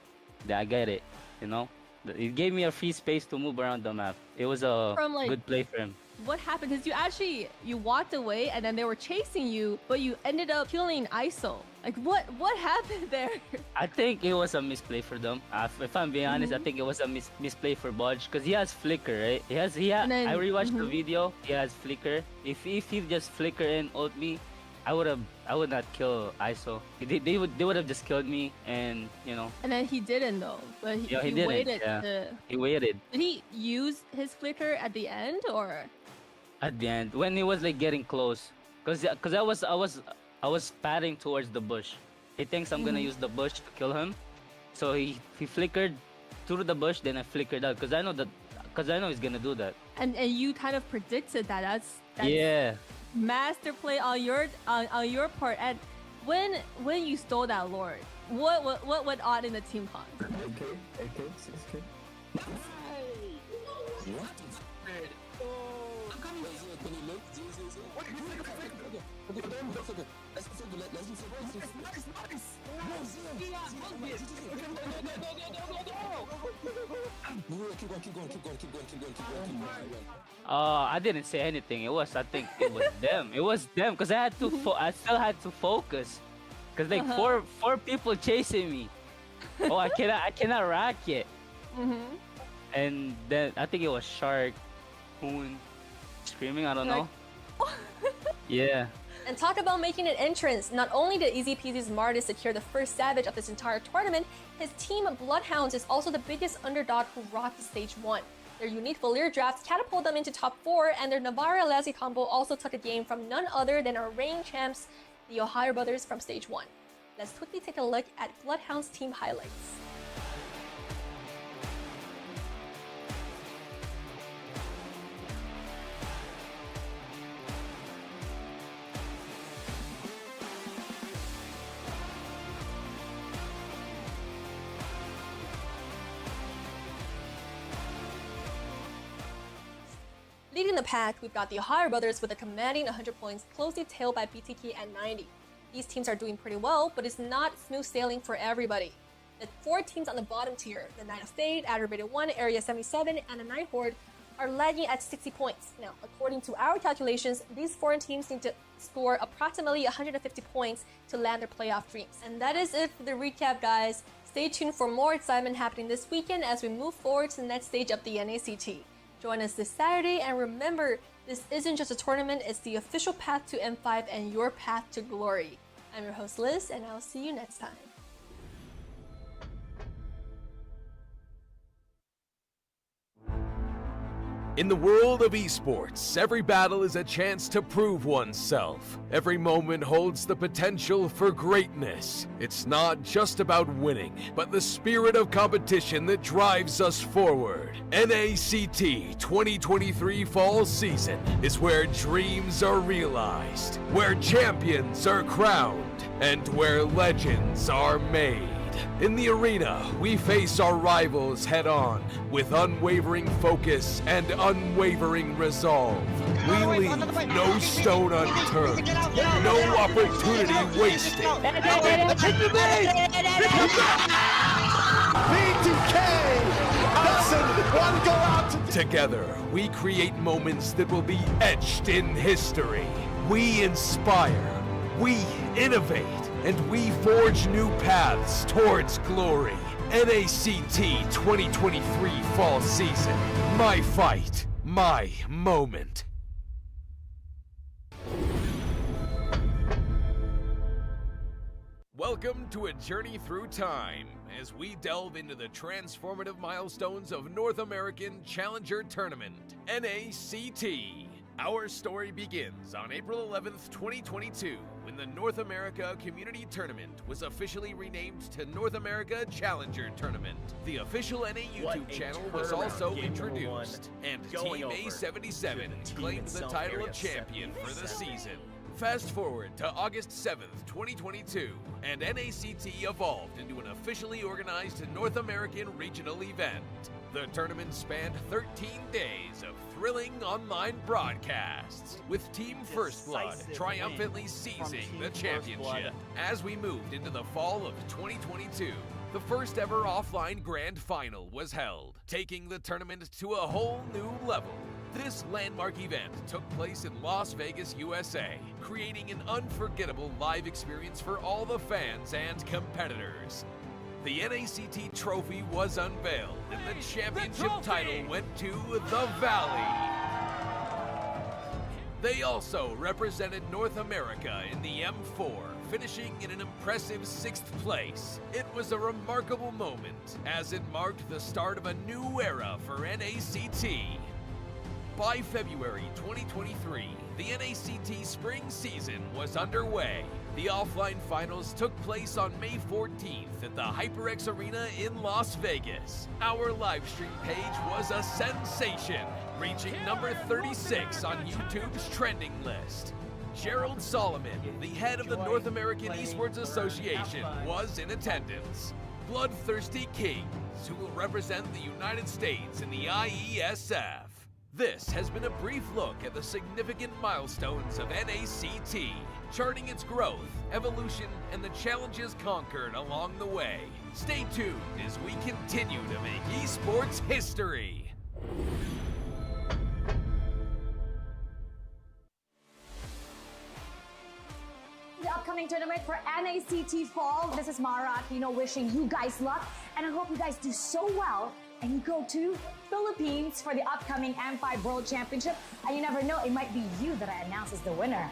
I get it, you know. It gave me a free space to move around the map. It was a good play for him. What happened? Because you walked away and then they were chasing you, but you ended up killing ISO. Like, what happened there? I think it was a misplay for them. If I'm being honest, I think it was a misplay for Bodge, because he has flicker, right? I rewatched the video. He has flicker. If he just flicker and ult me, I would not kill ISO. They would have just killed me, and you know. And then he didn't though. But he didn't. Waited. He waited. Did he use his flicker at the end or? At the end, when he was like getting close, cause I was padding towards the bush. He thinks I'm gonna use the bush to kill him, so he flickered through the bush. Then I flickered out, cause I know he's gonna do that. And you kind of predicted that. That's yeah. master play on your part. And when you stole that Lord, what went on in the team con? AK, 6K. What? I didn't say anything. I think it was them. It was them because I still had to focus. Because like four people chasing me. Oh, I cannot rack it. And then I think it was Shark, Moon, screaming. I don't know. Yeah. And talk about making an entrance. Not only did Easy Peasy's Martis secure the first Savage of this entire tournament, his team Bloodhounds is also the biggest underdog who rocked stage 1. Their unique Valir drafts catapult them into top 4, and their Navarra Lassie combo also took a game from none other than our reigning champs, the TheOhioBrothers from stage 1. Let's quickly take a look at Bloodhounds team highlights. Leading the pack, we've got the TheOhioBrothers with a commanding 100 points, closely tailed by BTK at 90. These teams are doing pretty well, but it's not smooth sailing for everybody. The 4 teams on the bottom tier, the Knight of Fate, Aggravated 1, Area 77, and the Night Horde, are lagging at 60 points. Now, according to our calculations, these foreign teams need to score approximately 150 points to land their playoff dreams. And that is it for the recap, guys. Stay tuned for more excitement happening this weekend as we move forward to the next stage of the NACT. Join us this Saturday, and remember, this isn't just a tournament, it's the official path to M5 and your path to glory. I'm your host Liz, and I'll see you next time. In the world of esports, every battle is a chance to prove oneself. Every moment holds the potential for greatness. It's not just about winning, but the spirit of competition that drives us forward. NACT 2023 Fall Season is where dreams are realized, where champions are crowned, and where legends are made. In the arena, we face our rivals head-on with unwavering focus and unwavering resolve. We leave no stone unturned, no opportunity wasted. BTK doesn't want to go out. Together, we create moments that will be etched in history. We inspire, we innovate, and we forge new paths towards glory. NACT 2023 Fall Season. My fight, my moment. Welcome to a journey through time as we delve into the transformative milestones of North American Challenger Tournament, NACT. Our story begins on April 11th, 2022, when the North America Community Tournament was officially renamed to North America Challenger Tournament. The official NA YouTube channel was also introduced, and Team A77 claimed the title of champion for the season. Fast forward to August 7th, 2022, and NACT evolved into an officially organized North American regional event. The tournament spanned 13 days of thrilling online broadcasts, with Team First Blood triumphantly seizing the championship. As we moved into the fall of 2022, the first ever offline grand final was held, taking the tournament to a whole new level. This landmark event took place in Las Vegas, USA, creating an unforgettable live experience for all the fans and competitors. The NACT trophy was unveiled, and the championship title went to the Valley. They also represented North America in the M4, finishing in an impressive 6th place. It was a remarkable moment, as it marked the start of a new era for NACT. By February 2023, the NACT spring season was underway. The offline finals took place on May 14th at the HyperX Arena in Las Vegas. Our livestream page was a sensation. Reaching number 36 on YouTube's trending list, Gerald Solomon, the head of the North American Esports Association, was in attendance. BloodThirstyKings, who will represent the United States in the IESF. This has been a brief look at the significant milestones of NACT, charting its growth, evolution, and the challenges conquered along the way. Stay tuned as we continue to make esports history. The upcoming tournament for NACT Fall. This is Mara, wishing you guys luck, and I hope you guys do so well and you go to Philippines for the upcoming M5 World Championship. And you never know, it might be you that I announce as the winner.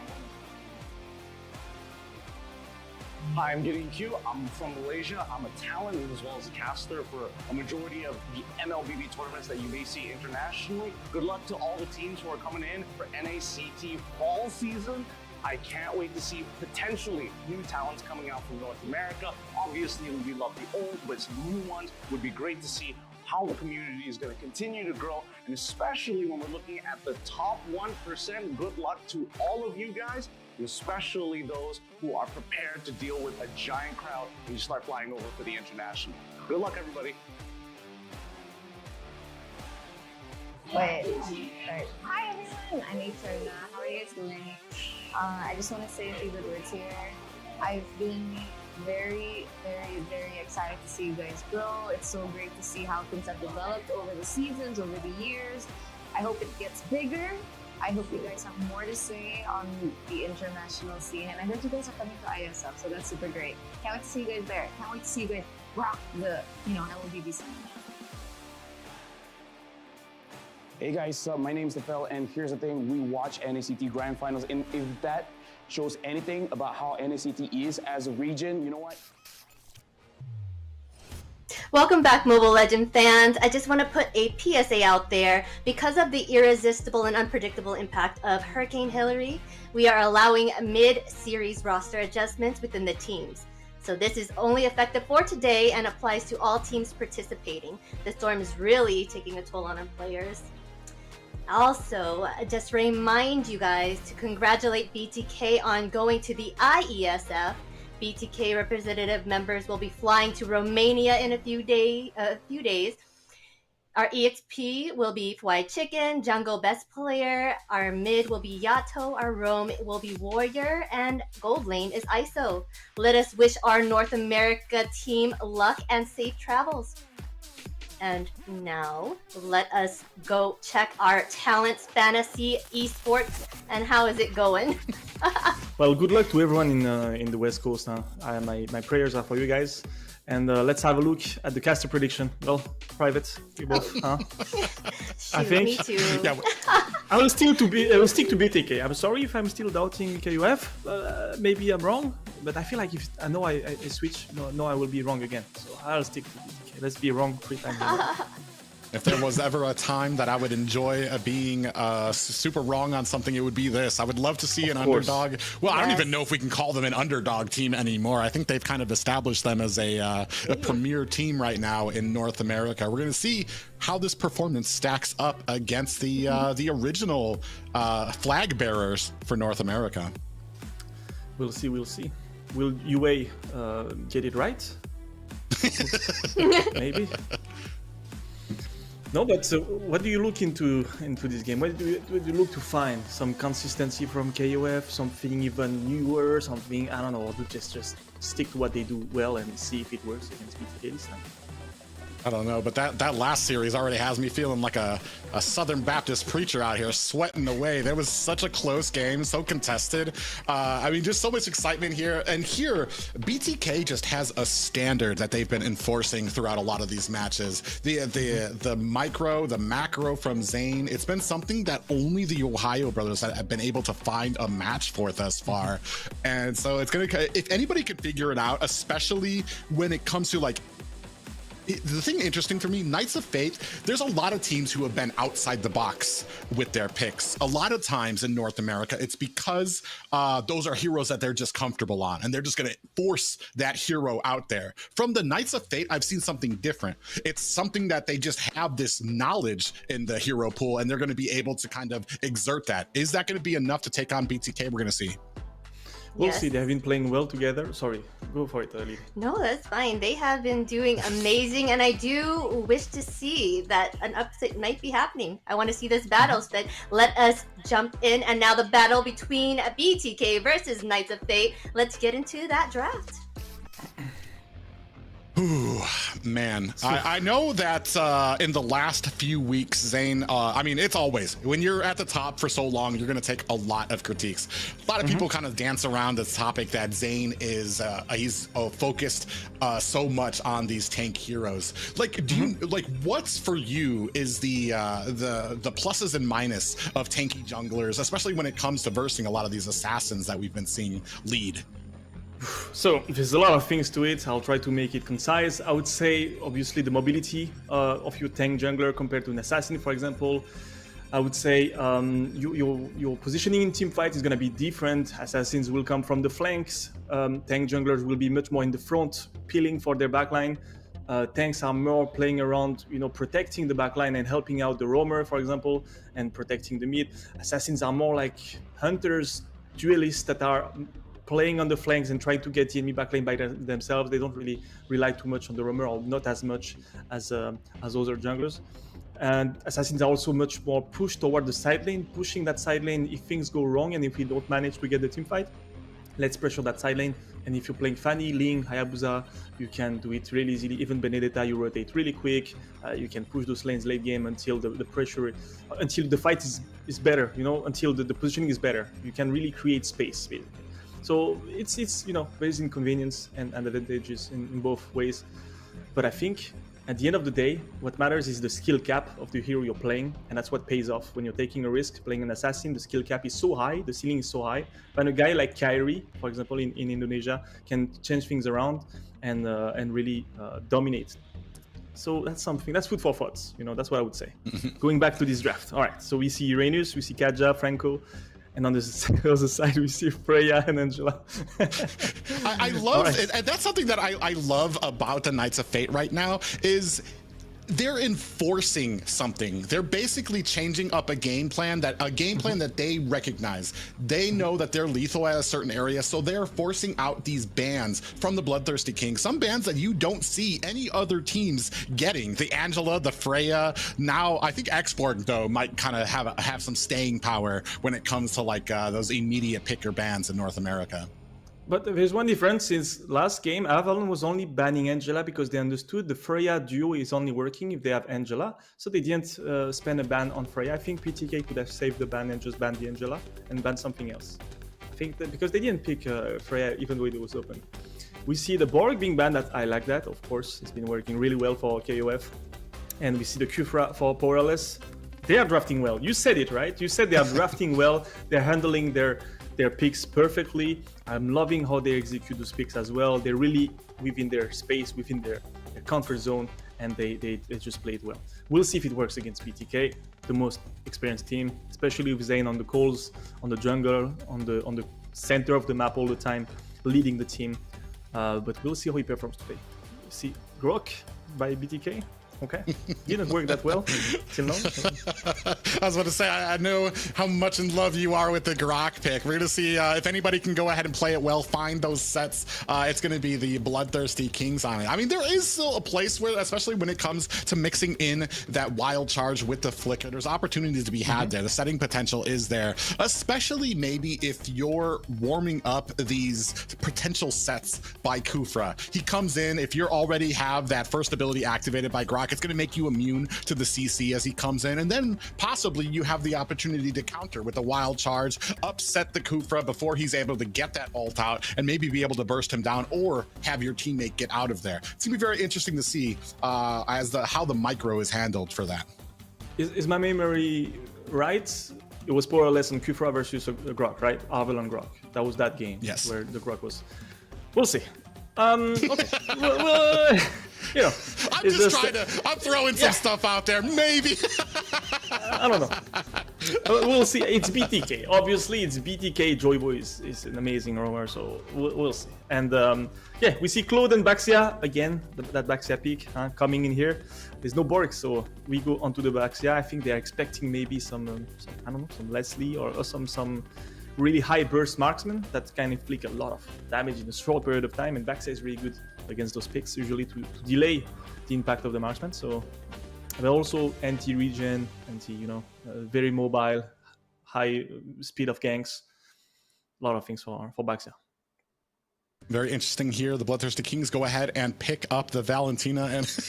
Hi, I'm Gideon Q. I'm from Malaysia. I'm a talent as well as a caster for a majority of the MLBB tournaments that you may see internationally. Good luck to all the teams who are coming in for NACT Fall season. I can't wait to see potentially new talents coming out from North America. Obviously, we love the old, but some new ones would be great to see how the community is going to continue to grow, and especially when we're looking at the top 1%. Good luck to all of you guys, especially those who are prepared to deal with a giant crowd when you start flying over for the international. Good luck, everybody. Wait. Hi everyone, I'm Eterna. How are you guys doing? I just want to say a few good words here. I've been very excited to see you guys grow. It's so great to see how things have developed over the seasons, over the years. I hope it gets bigger. I hope you guys have more to say on the international scene. And I heard you guys are coming to ISF, so that's super great. Can't wait to see you guys there. Can't wait to see you guys rock the, LBB scene. Hey guys, my name's Nefel, and here's the thing, we watch NACT Grand Finals, and if that shows anything about how NACT is as a region, you know what? Welcome back, Mobile Legend fans. I just want to put a PSA out there. Because of the irresistible and unpredictable impact of Hurricane Hillary, we are allowing mid-series roster adjustments within the teams. So this is only effective for today and applies to all teams participating. The storm is really taking a toll on our players. Also, just remind you guys to congratulate BTK on going to the IESF. BTK representative members will be flying to Romania in a few days. Our EXP will be White Chicken, Jungle Best Player. Our mid will be Yato. Our roam will be Warrior, and Gold Lane is ISO. Let us wish our North America team luck and safe travels. And now, let us go check our Talents Fantasy Esports and how is it going? Well, good luck to everyone in the West Coast. My prayers are for you guys. And let's have a look at the caster prediction. Well, private, we both, huh? Shoot, I think. Me too. Yeah, I will stick to BTK. I'm sorry if I'm still doubting KUF. Maybe I'm wrong, but I feel like if I know I switch, no, I will be wrong again. So I'll stick to BTK. Let's be wrong 3 times. If there was ever a time that I would enjoy being super wrong on something, it would be this. I would love to see an underdog. Well, I don't even know if we can call them an underdog team anymore. I think they've kind of established them as a premier team right now in North America. We're going to see how this performance stacks up against the original flag bearers for North America. We'll see. Will UA get it right? Maybe. No, but what do you look into this game? What do you look to find? Some consistency from KOF, something even newer, something, I don't know, just stick to what they do well and see if it works against BTK this time. I don't know, but that last series already has me feeling like a Southern Baptist preacher out here, sweating away. There was such a close game, so contested. I mean, just so much excitement here. And here, BTK just has a standard that they've been enforcing throughout a lot of these matches. The micro, the macro from Zane, it's been something that only the Ohio brothers have been able to find a match for thus far. And so it's gonna, if anybody could figure it out, especially when it comes to like The thing interesting for me, Knights of Fate, there's a lot of teams who have been outside the box with their picks. A lot of times in North America, it's because those are heroes that they're just comfortable on, and they're just going to force that hero out there. From the Knights of Fate, I've seen something different. It's something that they just have this knowledge in the hero pool, and they're going to be able to kind of exert that. Is that going to be enough to take on BTK? We're going to see. We'll see. They have been playing well together. Sorry, go for it, Ali. No, that's fine. They have been doing amazing, and I do wish to see that an upset might be happening. I want to see this battle, but let us jump in. And now the battle between BTK versus Knights of Fate. Let's get into that draft. Ooh, man, I know that in the last few weeks, Zane, I mean, it's always, when you're at the top for so long, you're going to take a lot of critiques. A lot of people kind of dance around this topic that Zane is, he's focused so much on these tank heroes. Like, do you, like, what's for you is the pluses and minuses of tanky junglers, especially when it comes to versing a lot of these assassins that we've been seeing lead? So there's a lot of things to it. I'll try to make it concise. I would say, obviously, the mobility of your tank jungler compared to an assassin, for example. I would say your positioning in team fight is going to be different. Assassins will come from the flanks. Tank junglers will be much more in the front, peeling for their backline. Tanks are more playing around, you know, protecting the backline and helping out the roamer, for example, and protecting the mid. Assassins are more like hunters, duelists that are playing on the flanks and trying to get the enemy backline by themselves. They don't really rely too much on the roamer, or not as much as other junglers. And assassins are also much more pushed toward the side lane, pushing that side lane if things go wrong and if we don't manage to get the team fight. Let's pressure that side lane. And if you're playing Fanny, Ling, Hayabusa, you can do it really easily. Even Benedetta, you rotate really quick. You can push those lanes late game until the pressure, until the fight is better, you know, until the positioning is better. You can really create space, basically. So it's you know, there's inconvenience and advantages in both ways. But I think at the end of the day, what matters is the skill cap of the hero you're playing, and that's what pays off. When you're taking a risk, playing an assassin, the skill cap is so high, the ceiling is so high. When a guy like Kyrie, for example, in Indonesia, can change things around and really dominate. So that's something, that's food for thoughts, you know, that's what I would say. Going back to this draft. All right, so we see Uranus, we see Kaja, Franco, and on the other side, we see Freya and Angela. I love it. And that's something that I love about the Knights of Fate right now is they're enforcing something. They're basically changing up a game plan that they recognize. They know that they're lethal at a certain area, so they're forcing out these bans from the BloodThirstyKings. Some bans that you don't see any other teams getting. The Angela, the Freya. Now, I think Export though might kind of have some staying power when it comes to like those immediate picker bans in North America. But there's one difference. Since last game, Avalon was only banning Angela because they understood the Freya duo is only working if they have Angela. So they didn't spend a ban on Freya. I think PTK could have saved the ban and just banned the Angela and banned something else. I think that because they didn't pick Freya even though it was open. We see the Borg being banned. That I like that, of course. It's been working really well for KOF. And we see the Kufra for Powerless. They are drafting well. You said it, right? You said they are drafting well. They're handling their picks perfectly. I'm loving how they execute those picks as well. They're really within their space, within their comfort zone, and they just played well. We'll see if it works against BTK, the most experienced team, especially with Zane on the calls, on the jungle, on the center of the map all the time, leading the team. But we'll see how he performs today. See Grok by BTK. Okay, didn't work that well till now. I was about to say, I know how much in love you are with the Grok pick. We're going to see if anybody can go ahead and play it well, find those sets. It's going to be the BloodThirstyKings on it. I mean, there is still a place where, especially when it comes to mixing in that wild charge with the flicker, there's opportunities to be had there. The setting potential is there, especially maybe if you're warming up these potential sets by Kufra. He comes in, if you already have that first ability activated by Grok, it's going to make you immune to the CC as he comes in, and then possibly you have the opportunity to counter with a wild charge, upset the Kufra before he's able to get that ult out, and maybe be able to burst him down or have your teammate get out of there. It's going to be very interesting to see how the micro is handled for that. Is my memory right? It was Powerless on Kufra versus Grok, right? Avalon Grok. That was that game. Yes. Where the Grok was. We'll see. Okay. well, you know, I'm throwing some stuff out there. Maybe. I don't know. We'll see. It's BTK. Obviously, it's BTK. Joyboy is an amazing roamer, so we'll see. And yeah, we see Claude and Baxia again. That Baxia pick coming in here. There's no Borg, so we go onto the Baxia. I think they're expecting maybe some I don't know, some Leslie or some really high burst marksman that can inflict a lot of damage in a short period of time. And Baxia is really good against those picks, usually to delay the impact of the marksman. So they're also anti-regen, very mobile, high speed of ganks. A lot of things for Baxia. Very interesting here. The Bloodthirsty Kings go ahead and pick up the Valentina, and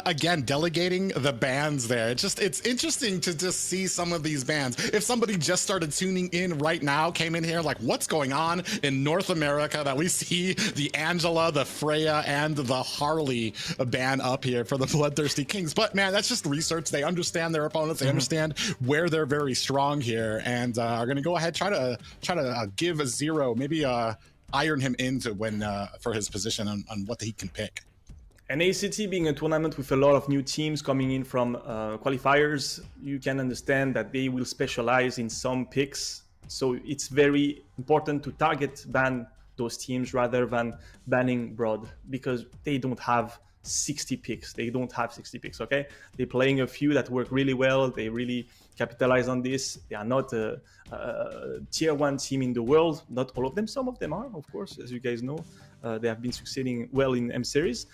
again, delegating the bans there. It's interesting to just see some of these bans. If somebody just started tuning in right now, came in here like, what's going on in North America, that we see the Angela, the Freya, and the Harley ban up here for the Bloodthirsty Kings. But man, that's just research. They understand their opponents. They understand where they're very strong here, and are going to go ahead, try to give a zero, maybe iron him into for his position on what he can pick. And ACT being a tournament with a lot of new teams coming in from qualifiers, you can understand that they will specialize in some picks. So it's very important to ban those teams rather than banning broad, because they don't have 60 picks. They don't have 60 picks, okay? They're playing a few that work really well. They really capitalize on this. They are not a tier 1 team in the world. Not all of them. Some of them are, of course, as you guys know. They have been succeeding well in M series,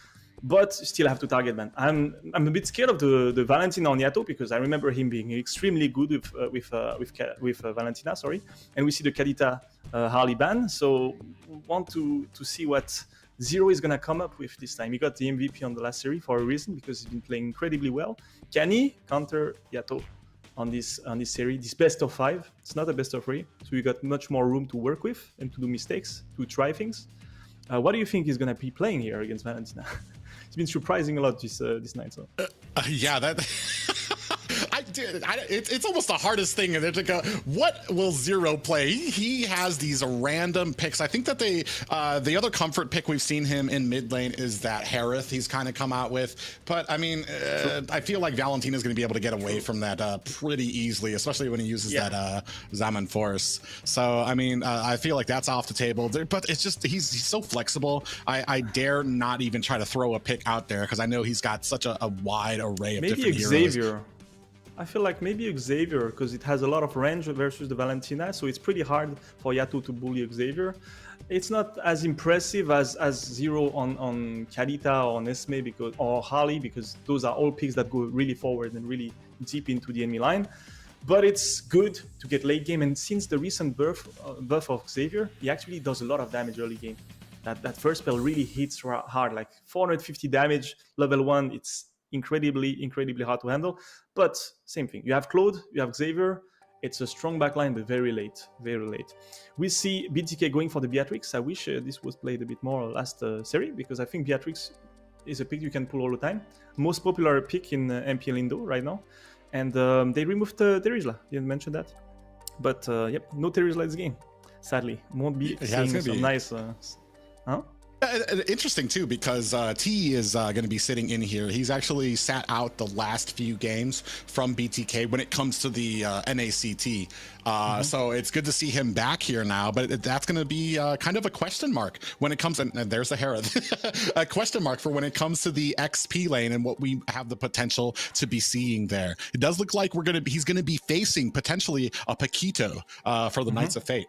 but still have to target ban. I'm a bit scared of the Valentina on Yato, because I remember him being extremely good with Valentina, sorry. And we see the Kadita Harley ban, so we want to see what Zero is gonna come up with this time. He got the MVP on the last series for a reason, because he's been playing incredibly well. Can he counter Yato on this series, this best of 5? It's not a best of 3, so we got much more room to work with and to do mistakes, to try things. What do you think he's gonna be playing here against Valentina? It's been surprising a lot this night. So yeah, that. It's almost the hardest thing to go, what will Zero play? He has these random picks. I think that the other comfort pick we've seen him in mid lane is that Harith he's kind of come out with. But I mean, I feel like Valentina's going to be able to get away from that pretty easily, especially when he uses that Zaman Force. So I mean, I feel like that's off the table. But it's just he's so flexible. I dare not even try to throw a pick out there, because I know he's got such a wide array of different heroes. Maybe Xavier. I feel like maybe Xavier, because it has a lot of range versus the Valentina, so it's pretty hard for Yato to bully Xavier. It's not as impressive as Zero on Kadita or on Esme or Harley, because those are all picks that go really forward and really deep into the enemy line. But it's good to get late game, and since the recent buff of Xavier, he actually does a lot of damage early game. That first spell really hits hard, like 450 damage, level 1, it's incredibly hard to handle. But same thing, you have Claude, you have Xavier. It's a strong backline, but very late. We see BTK going for the Beatrix. I wish this was played a bit more last series, because I think Beatrix is a pick you can pull all the time. Most popular pick in MPL Indo right now. And they removed Terizla, didn't mention that. But yep, no Terizla this game, sadly. Won't be seeing some nice... huh? Interesting too, because T is going to be sitting in here. He's actually sat out the last few games from BTK when it comes to the NACT. So it's good to see him back here now, but that's going to be kind of a question mark when it comes, and there's the Hereth, a question mark for when it comes to the XP lane and what we have the potential to be seeing there. It does look like he's going to be facing potentially a Paquito for the Knights of Fate.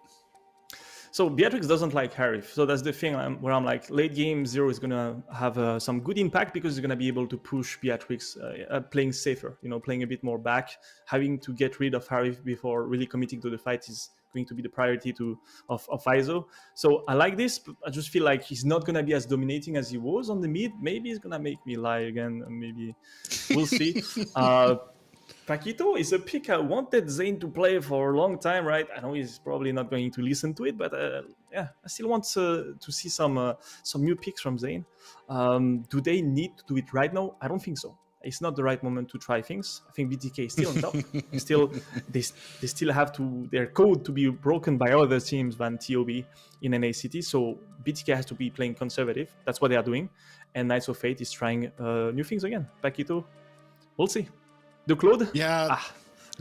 So Beatrix doesn't like Harith, so that's the thing where I'm like, late game Zero is gonna have some good impact, because he's gonna be able to push Beatrix playing safer, playing a bit more back. Having to get rid of Harith before really committing to the fight is going to be the priority of ISO. So I like this, but I just feel like he's not gonna be as dominating as he was on the mid. Maybe he's gonna make me lie again, maybe we'll see. Paquito is a pick I wanted Zane to play for a long time, right? I know he's probably not going to listen to it, but yeah, I still want to see some new picks from Zane. Do they need to do it right now? I don't think so. it's not the right moment to try things. I think BTK is still on top. They still have their code to be broken by other teams than TOB in NACT. So BTK has to be playing conservative. That's what they are doing. And Knights of Fate is trying new things again. Paquito, we'll see. The Claude? Yeah.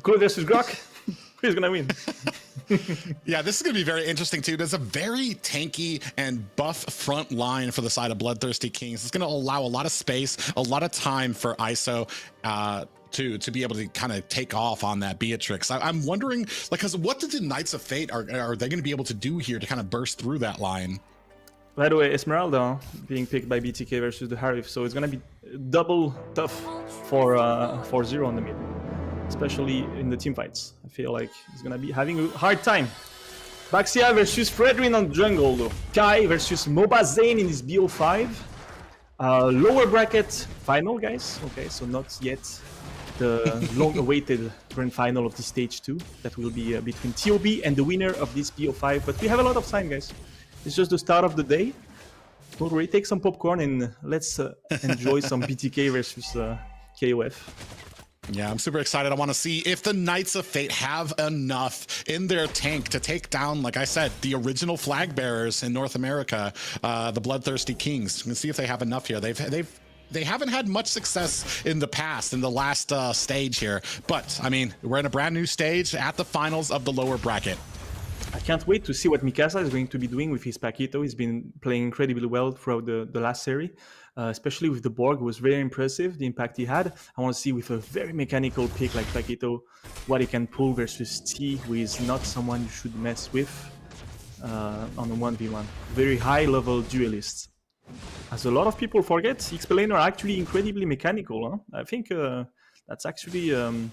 Claude versus Grok. Who's gonna win? Yeah, this is going to be very interesting too. There's a very tanky and buff front line for the side of BloodThirstyKings. It's going to allow a lot of space, a lot of time for ISO to be able to kind of take off on that Beatrix. I'm wondering, like, because what did the Knights of Fate are they going to be able to do here to kind of burst through that line? By the way, Esmeralda being picked by BTK versus the Harif, so it's going to be double tough for Zero on the mid, especially in the team fights. I feel like he's going to be having a hard time. Baxia versus Fredrin on jungle though. Kai versus Moba Zane in his BO5. Lower bracket final, guys. Okay, so not yet the long-awaited grand final of the stage 2. That will be between TOB and the winner of this BO5. But we have a lot of time, guys. It's just the start of the day. Don't worry, take some popcorn and let's enjoy some BTK versus KOF. Yeah, I'm super excited. I want to see if the Knights of Fate have enough in their tank to take down, like I said, the original flag bearers in North America, the BloodThirstyKings. We'll see if they have enough here. They haven't had much success in the past, in the last stage here. But, I mean, we're in a brand new stage at the finals of the lower bracket. I can't wait to see what Mikasa is going to be doing with his Paquito. He's been playing incredibly well throughout the last series, especially with the Borg. It was very impressive, the impact he had. I want to see with a very mechanical pick like Paquito what he can pull versus T, who is not someone you should mess with on a 1v1. Very high-level duelists. As a lot of people forget, XP laner are actually incredibly mechanical. Huh? I think that's actually an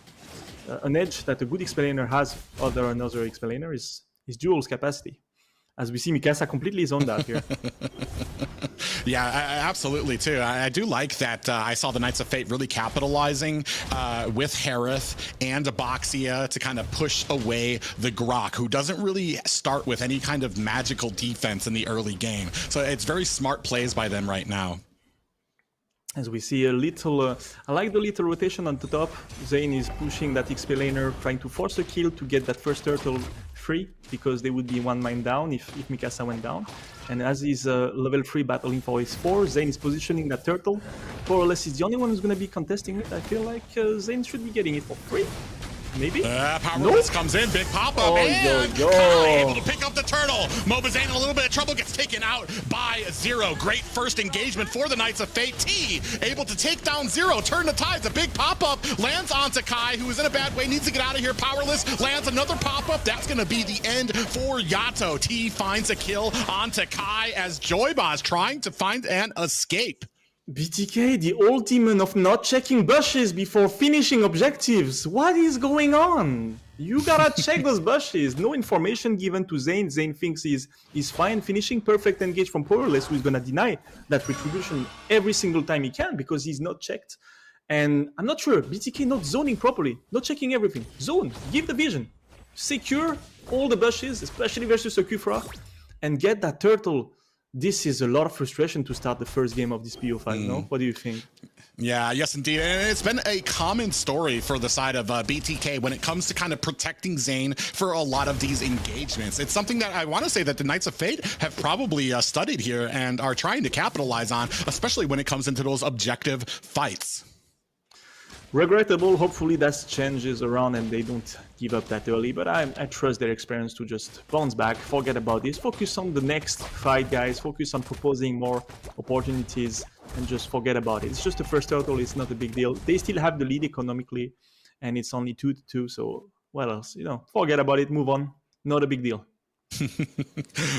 edge that a good XP laner has over another XP laner is his duel's capacity. As we see, Mikasa completely zoned out here. Yeah, absolutely too. I do like that I saw the Knights of Fate really capitalizing with Harith and Aboxia to kind of push away the Grok, who doesn't really start with any kind of magical defense in the early game. So it's very smart plays by them right now. As we see a little, I like the little rotation on the top. Zane is pushing that XP laner, trying to force a kill to get that first turtle free, because they would be one mine down if Mikasa went down. And as he's level 3 battling for his 4, Zane is positioning that turtle. More or less, he's the only one who's going to be contesting it. I feel like Zane should be getting it for free. Maybe? Powerless comes in, big pop-up, and Kai able to pick up the turtle. Mobazane in a little bit of trouble, gets taken out by Zero. Great first engagement for the Knights of Fate. T able to take down Zero, turn the tides. A big pop-up lands onto Kai, who is in a bad way, needs to get out of here. Powerless lands another pop-up. That's going to be the end for Yato. T finds a kill onto Kai as Joyboz trying to find an escape. BTK, the old demon of not checking bushes before finishing objectives. What is going on? You gotta check those bushes. No information given to Zane. Zane thinks he's fine, finishing perfect engage from Powerless, who is gonna deny that retribution every single time he can because he's not checked. And I'm not sure, BTK not zoning properly, not checking everything. Zone, give the vision. Secure all the bushes, especially versus a Kufra, and get that turtle. This is a lot of frustration to start the first game of this BO5, no? What do you think? Yeah, yes, indeed. And it's been a common story for the side of BTK when it comes to kind of protecting Zane for a lot of these engagements. It's something that I want to say that the Knights of Fate have probably studied here and are trying to capitalize on, especially when it comes into those objective fights. Regrettable. Hopefully that changes around and they don't give up that early, but I trust their experience to just bounce back, forget about this, focus on the next fight, guys, focus on proposing more opportunities and just forget about it. It's just the first turtle, it's not a big deal. They still have the lead economically and it's only 2-2, so what else? You know, forget about it, move on, not a big deal.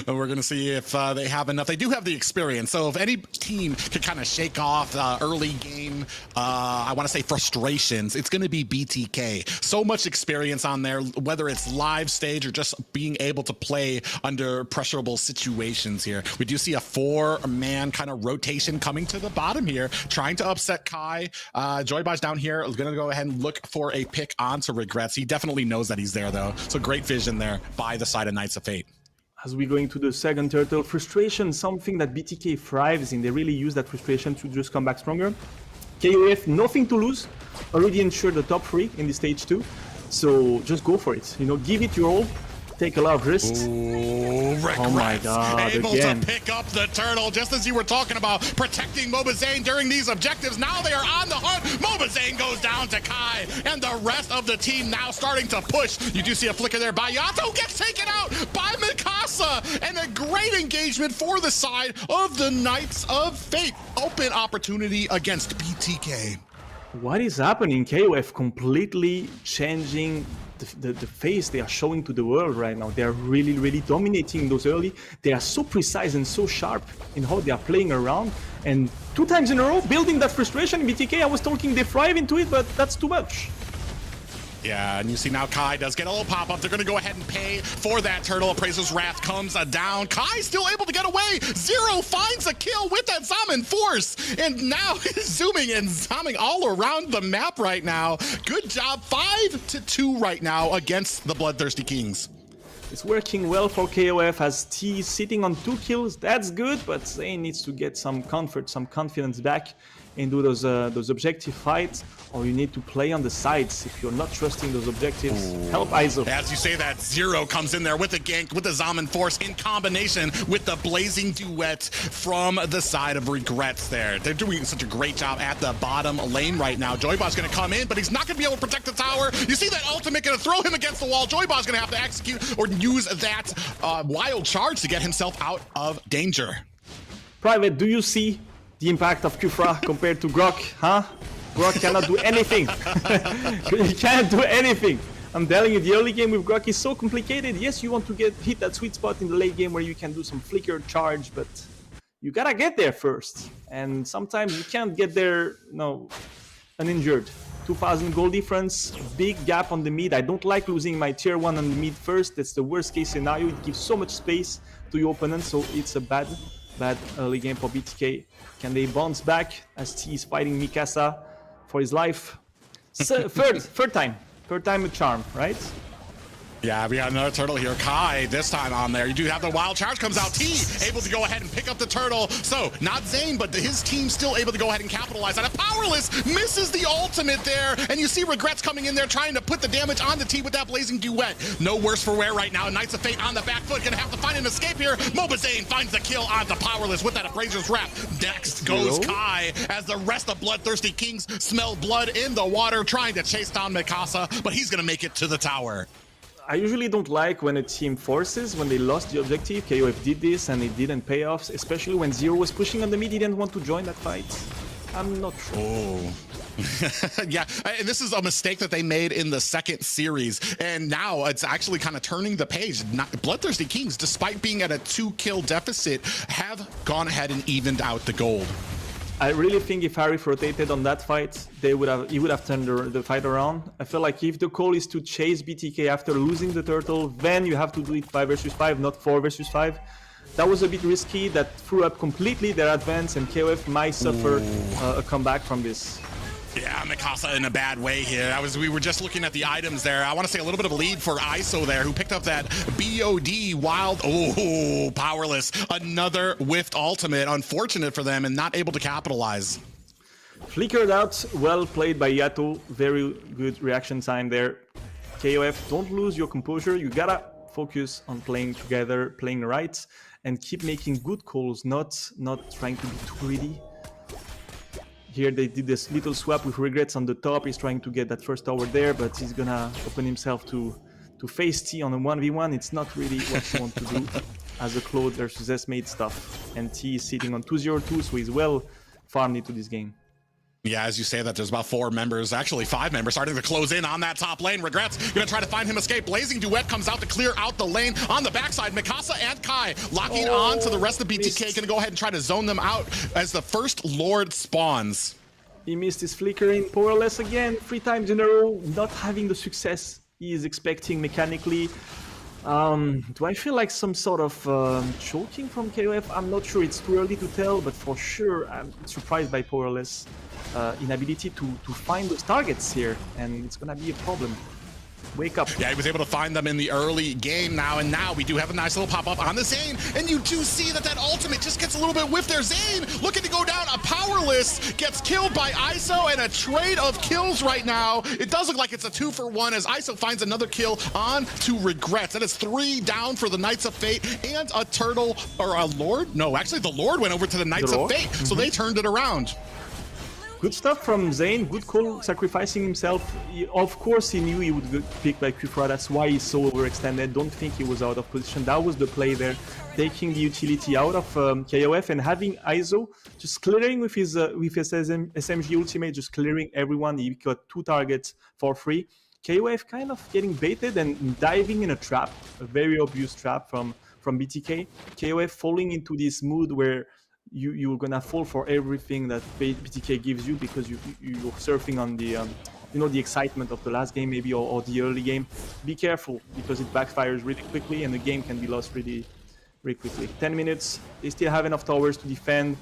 We're going to see if they have enough. They do have the experience. So if any team can kind of shake off early game, I want to say frustrations, it's going to be BTK. So much experience on there, whether it's live stage or just being able to play under pressurable situations here. We do see a 4-man kind of rotation coming to the bottom here, trying to upset Kai. Joyboz down here is going to go ahead and look for a pick onto Regrets. He definitely knows that he's there, though. So great vision there by the side of Knights of Fate. As we go into the second turtle, frustration, something that BTK thrives in. They really use that frustration to just come back stronger. KOF, nothing to lose. Already ensured the top 3 in the stage 2. So just go for it. You know, give it your all. Take a lot of risks. Ooh, oh my god, able again. to pick up the turtle, just as you were talking about protecting Mobazane during these objectives. Now they are on the hunt. Mobazane goes down to Kai, and the rest of the team now starting to push. You do see a flicker there by Yato, gets taken out by Mikasa, and a great engagement for the side of the Knights of Fate. Open opportunity against BTK. What is happening? KOF completely changing the face they are showing to the world right now. They are really dominating those early. They are so precise and so sharp in how they are playing around. And 2 times in a row, building that frustration in BTK. I was talking they thrive into it, but that's too much. Yeah, and you see now Kai does get a little pop-up. They're going to go ahead and pay for that turtle. Appraiser's Wrath comes down. Kai still able to get away. Zero finds a kill with that Zaman Force. And now he's zooming and zooming all around the map right now. Good job. 5-2 right now against the Bloodthirsty Kings. It's working well for KOF as T is sitting on 2 kills. That's good, but Zane needs to get some comfort, some confidence back and do those objective fights, or you need to play on the sides if you're not trusting those objectives. Ooh. Help ISO. As you say that, Zero comes in there with the gank, with the Zaman Force in combination with the Blazing Duet from the side of Regrets there. They're doing such a great job at the bottom lane right now. Joybot's going to come in, but he's not going to be able to protect the tower. You see that ultimate going to throw him against the wall. Joybot's going to have to execute or use that wild charge to get himself out of danger. Private, do you see the impact of Kufra compared to Grok, huh? Grok cannot do anything. He can't do anything. I'm telling you, the early game with Grok is so complicated. Yes, you want to hit that sweet spot in the late game where you can do some flicker charge, but you gotta get there first. And sometimes you can't get there, uninjured. 2,000 gold difference, big gap on the mid. I don't like losing my tier 1 on the mid first. That's the worst case scenario. It gives so much space to your opponent, so it's a bad early game for BTK. Can they bounce back as T is fighting Mikasa for his life? So, third time a charm, right? Yeah, we got another turtle here. Kai, this time on there. You do have the wild charge comes out. T able to go ahead and pick up the turtle. So, not Zane, but his team still able to go ahead and capitalize on it. Powerless misses the ultimate there. And you see Regrets coming in there trying to put the damage on the T with that Blazing Duet. No worse for wear right now. Knights of Fate on the back foot. Gonna have to find an escape here. Mobazane finds the kill on the Powerless with that Appraiser's Wrath. Next goes Kai as the rest of Bloodthirsty Kings smell blood in the water trying to chase down Mikasa, but he's gonna make it to the tower. I usually don't like when a team forces, when they lost the objective. KOF did this and it didn't pay off, especially when Zero was pushing on the mid. He didn't want to join that fight. I'm not sure. Oh. Yeah, and this is a mistake that they made in the second series, and now it's actually kind of turning the page. Bloodthirsty Kings, despite being at a 2-kill deficit, have gone ahead and evened out the gold. I really think if Harif rotated on that fight, he would have turned the fight around. I feel like if the call is to chase BTK after losing the turtle, then you have to do it 5 versus 5, not 4 versus 5. That was a bit risky. That threw up completely their advance, and KOF might suffer a comeback from this. Yeah, Mikasa in a bad way here. We were just looking at the items there. I want to say a little bit of a lead for ISO there, who picked up that BOD wild. Oh, Powerless. Another whiffed ultimate. Unfortunate for them and not able to capitalize. Flickered out. Well played by Yato. Very good reaction time there. KOF, don't lose your composure. You gotta focus on playing together, playing right, and keep making good calls, not trying to be too greedy. Here they did this little swap with Regrets on the top. He's trying to get that first tower there, but he's gonna open himself to face T on a 1v1. It's not really what you want to do as a Claude versus S-made stuff. And T is sitting on 2-0-2, so he's well farmed into this game. Yeah, as you say that, there's about 4 members, actually 5 members, starting to close in on that top lane. Regrets gonna try to find him escape. Blazing Duet comes out to clear out the lane. On the backside, Mikasa and Kai locking on to the rest of BTK. Gonna go ahead and try to zone them out as the first Lord spawns. He missed his flickering. Powerless again, 3 times in a row, not having the success he is expecting mechanically. Do I feel like some sort of choking from KOF? I'm not sure, it's too early to tell, but for sure I'm surprised by Powerless inability to find those targets here, and it's gonna be a problem. Wake up. Yeah, he was able to find them in the early game now, and now we do have a nice little pop-up on the Zane, and you do see that that ultimate just gets a little bit whiffed there. Zane looking to go down. A Powerless gets killed by ISO, and a trade of kills right now. It does look like it's a 2-for-1 as ISO finds another kill on to Regrets. That is 3 down for the Knights of Fate, and a Turtle, or a Lord? No, actually the Lord went over to the Knights of Fate, so they turned it around. Good stuff from Zane, good call, sacrificing himself. Of course he knew he would get picked by Kufra, that's why he's so overextended. Don't think he was out of position, that was the play there. Taking the utility out of KOF and having ISO just clearing with his SMG ultimate, just clearing everyone. He got 2 targets for free. KOF kind of getting baited and diving in a trap, a very obvious trap from BTK. KOF falling into this mood where you're gonna fall for everything that BTK gives you because you're surfing on the the excitement of the last game maybe or the early game. Be careful because it backfires really quickly and the game can be lost really quickly. 10 minutes, they still have enough towers to defend.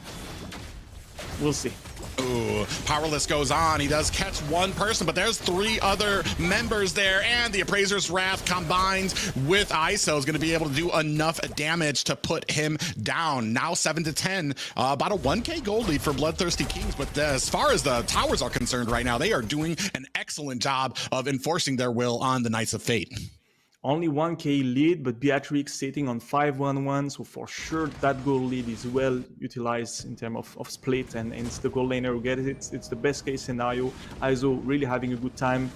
We'll see. Ooh, Powerless goes on. He does catch one person, but there's 3 other members there, and the Appraiser's Wrath combined with ISO is going to be able to do enough damage to put him down. Now 7-10, about a 1K gold lead for Bloodthirsty Kings, but as far as the towers are concerned right now, they are doing an excellent job of enforcing their will on the Knights of Fate. Only 1K lead, but Beatrix sitting on 5-1-1, so for sure that goal lead is well utilized in terms of split, and it's the goal laner who gets it. It's the best case scenario. ISO really having a good time.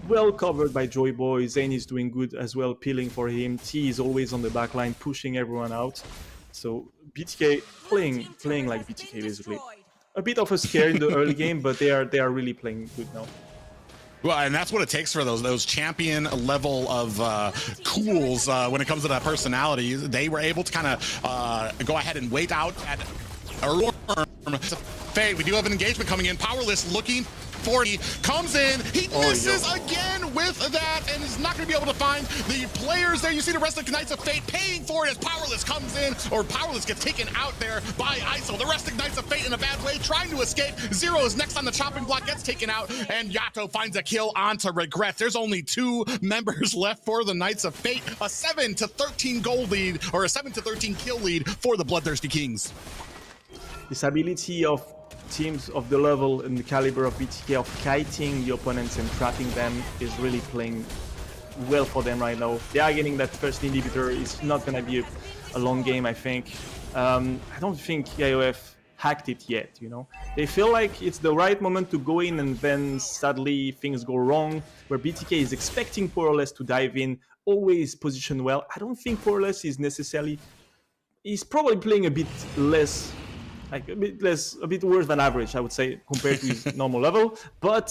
Well covered by Joy Boy. Zane is doing good as well, peeling for him. T is always on the back line, pushing everyone out. So BTK playing like BTK basically. A bit of a scare in the early game, but they are really playing good now. Well, and that's what it takes for those champion level of cools when it comes to that personality. They were able to kind of go ahead and wait out at Fate. We do have an engagement coming in. Powerless looking for it. He comes in. He misses again with that, and is not going to be able to find the players there. You see the rest of the Knights of Fate paying for it as Powerless comes in, or Powerless gets taken out there by ISO. The rest of Knights of Fate in a bad way, trying to escape. Zero is next on the chopping block, gets taken out, and Yato finds a kill onto Regrets. There's only 2 members left for the Knights of Fate. A 7-13 gold lead, or a 7-13 kill lead for the Bloodthirsty Kings. This ability of teams of the level and the caliber of BTK of kiting the opponents and trapping them is really playing well for them right now. They are getting that first inhibitor. It's not going to be a long game, I think. I don't think KOF hacked it yet, They feel like it's the right moment to go in, and then sadly things go wrong, where BTK is expecting Powerless to dive in, always positioned well. I don't think Powerless is necessarily... He's probably playing a bit less... a bit worse than average, I would say, compared to his normal level. But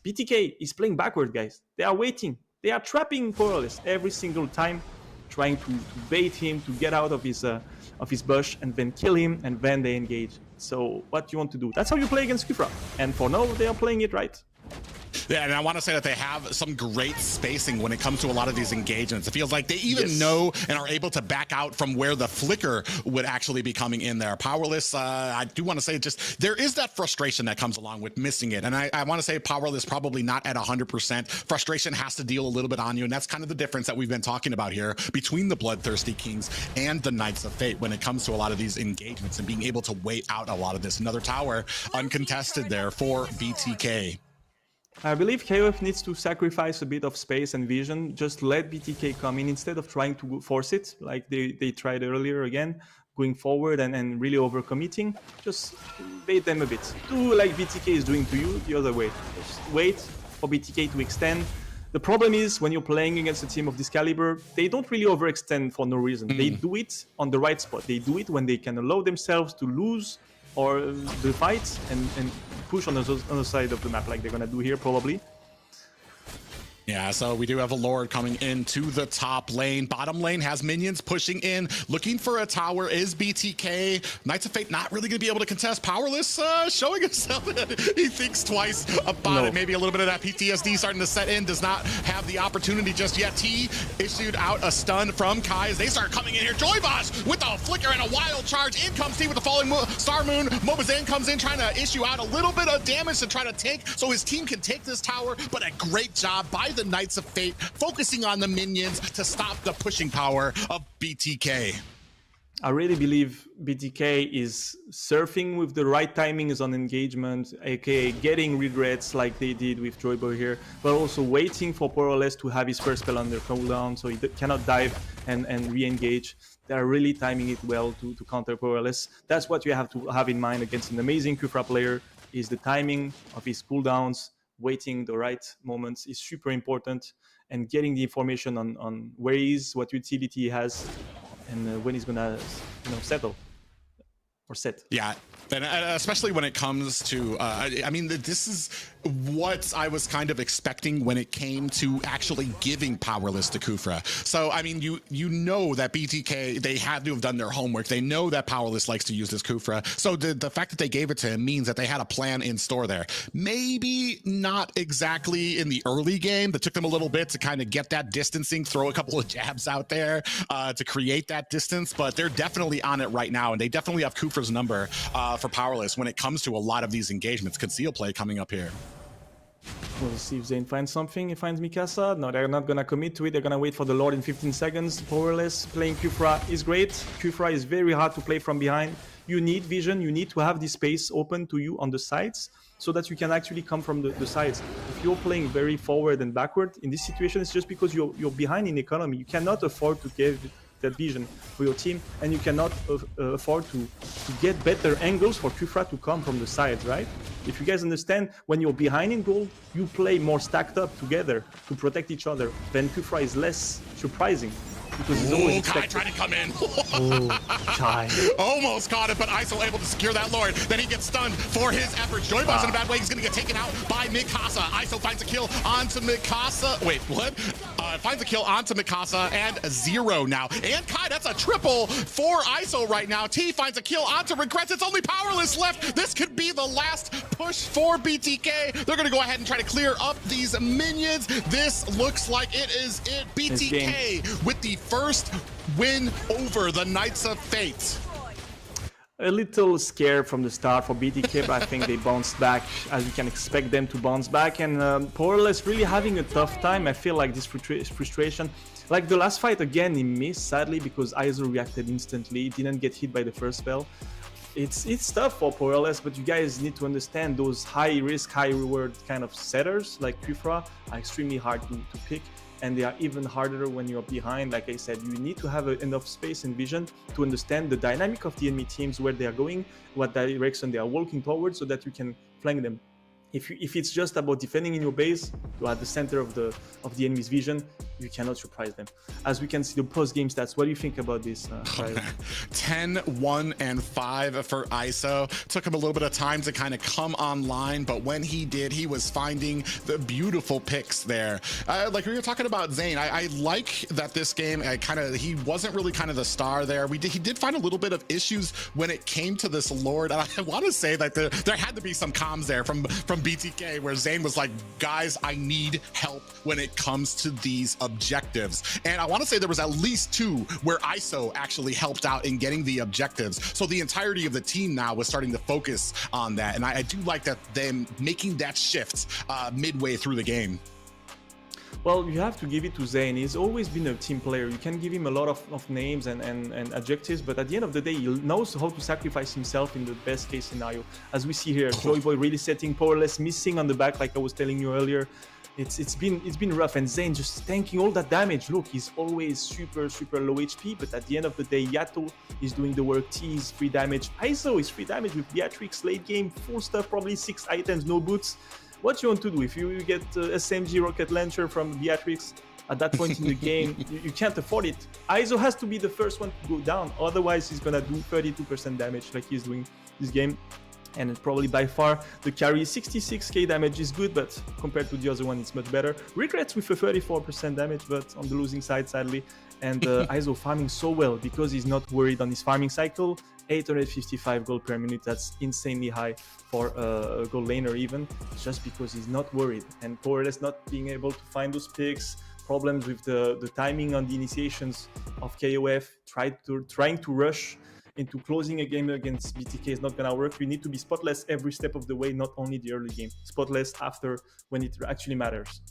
BTK is playing backward, guys. They are waiting. They are trapping Powerless every single time, trying to bait him to get out of his bush and then kill him, and then they engage. So what do you want to do? That's how you play against Kufra. And for now, they are playing it right. Yeah, and I want to say that they have some great spacing when it comes to a lot of these engagements. It feels like they even know and are able to back out from where the flicker would actually be coming in there. Powerless, I do want to say just there is that frustration that comes along with missing it. And I want to say Powerless probably not at 100%. Frustration has to deal a little bit on you, and that's kind of the difference that we've been talking about here between the Bloodthirsty Kings and the Knights of Fate when it comes to a lot of these engagements and being able to wait out a lot of this. Another tower uncontested there for BTK. I believe KOF needs to sacrifice a bit of space and vision. Just let BTK come in instead of trying to force it like they tried earlier again, going forward and really overcommitting. Just bait them a bit. Do like BTK is doing to you the other way. Just wait for BTK to extend. The problem is when you're playing against a team of this caliber, they don't really overextend for no reason. They do it on the right spot. They do it when they can allow themselves to lose or the fight and push on the other side of the map like they're gonna do here probably. Yeah, so we do have a Lord coming into the top lane. Bottom lane has minions pushing in. Looking for a tower is BTK. Knights of Fate not really going to be able to contest. Powerless showing himself that he thinks twice about it. Maybe a little bit of that PTSD starting to set in. Does not have the opportunity just yet. T issued out a stun from Kai as they start coming in here. Joybosh with a flicker and a wild charge. In comes T with the falling Star Moon. Mobazane comes in trying to issue out a little bit of damage to try to take so his team can take this tower. But a great job by the Knights of Fate focusing on the minions to stop the pushing power of BTK. I really believe BTK is surfing with the right timings on engagement, aka getting regrets like they did with Joyboy here, but also waiting for Poroless to have his first spell under cooldown so he cannot dive and re-engage. They are really timing it well to counter Poroless. That's what you have to have in mind against an amazing Kufra player, is the timing of his cooldowns, waiting the right moments is super important, and getting the information on where he is, what utility he has, and when he's gonna settle or set. Yeah, and especially when it comes to, I mean, this is what I was kind of expecting when it came to actually giving Powerless to Kufra. So, I mean, you know that BTK, they had to have done their homework. They know that Powerless likes to use this Kufra. So the fact that they gave it to him means that they had a plan in store there. Maybe not exactly in the early game. That took them a little bit to kind of get that distancing, throw a couple of jabs out there to create that distance, but they're definitely on it right now, and they definitely have Kufra's number for Powerless when it comes to a lot of these engagements. Conceal play coming up here. We'll see if Zane finds something. He finds Mikasa. No, they're not gonna commit to it. They're gonna wait for the Lord in 15 seconds. Powerless playing Kufra is great. Kufra is very hard to play from behind. You need vision. You need to have this space open to you on the sides so that you can actually come from the sides. If you're playing very forward and backward, in this situation, it's just because you're behind in economy. You cannot afford to give that vision for your team, and you cannot afford to get better angles for Kufra to come from the sides, right? If you guys understand, when you're behind in gold, you play more stacked up together to protect each other. Then Kufra is less surprising, because he's always expected. Kai trying to come in. Kai. Almost caught it, but ISO able to secure that Lord. Then he gets stunned for his efforts. Joyboy's in a bad way. He's going to get taken out by Mikasa. ISO finds a kill onto Mikasa. Wait, what? Finds a kill onto Mikasa and 0 now. And Kai, that's a triple for ISO right now. T finds a kill onto Regrets. It's only Powerless left. This could be the last push for BTK. They're going to go ahead and try to clear up these minions. This looks like it is it. BTK with the first win over the Knights of Fate. A little scared from the start for BTK, but I think they bounced back as you can expect them to bounce back. And Poroless really having a tough time. I feel like this frustration. Like the last fight again, he missed sadly because ISO reacted instantly. Didn't get hit by the first spell. It's tough for Poroless, but you guys need to understand those high risk, high reward kind of setters like Kufra are extremely hard to pick. And they are even harder when you're behind. Like I said, you need to have enough space and vision to understand the dynamic of the enemy teams, where they are going, what direction they are walking towards, so that you can flank them. If it's just about defending in your base, you're at the center of the enemy's vision, you cannot surprise them. As we can see the post-game stats, what do you think about this? 10, 1, and 5 for ISO. Took him a little bit of time to kind of come online, but when he did, he was finding the beautiful picks there. Like we were talking about Zane, I like that this game, he wasn't really kind of the star there. He did find a little bit of issues when it came to this Lord. And I want to say that there had to be some comms there from BTK, where Zane was like, guys, I need help when it comes to these objectives. And I want to say there was at least 2 where ISO actually helped out in getting the objectives. So the entirety of the team now was starting to focus on that. And I do like that them making that shift midway through the game. Well, you have to give it to Zane. He's always been a team player. You can give him a lot of names and adjectives, but at the end of the day, he knows how to sacrifice himself in the best case scenario. As we see here, Joyboy really setting Powerless, missing on the back, like I was telling you earlier. It's been rough, and Zane just tanking all that damage. Look, he's always super low HP, but at the end of the day, Yato is doing the work. T is free damage. ISO is free damage with Beatrix late game, full stuff, probably 6 items, no boots. What you want to do if you get SMG rocket launcher from Beatrix at that point in the game, you can't afford it. ISO has to be the first one to go down, otherwise he's gonna do 32% damage like he's doing this game. And probably by far the carry 66k damage is good, but compared to the other one it's much better. Regrets with a 34% damage, but on the losing side sadly. And ISO farming so well because he's not worried on his farming cycle. 855 gold per minute, that's insanely high for a gold laner even, just because he's not worried. And Poroless not being able to find those picks, problems with the timing on the initiations of KOF, trying to rush into closing a game against BTK is not gonna work. You need to be spotless every step of the way, not only the early game. Spotless after when it actually matters.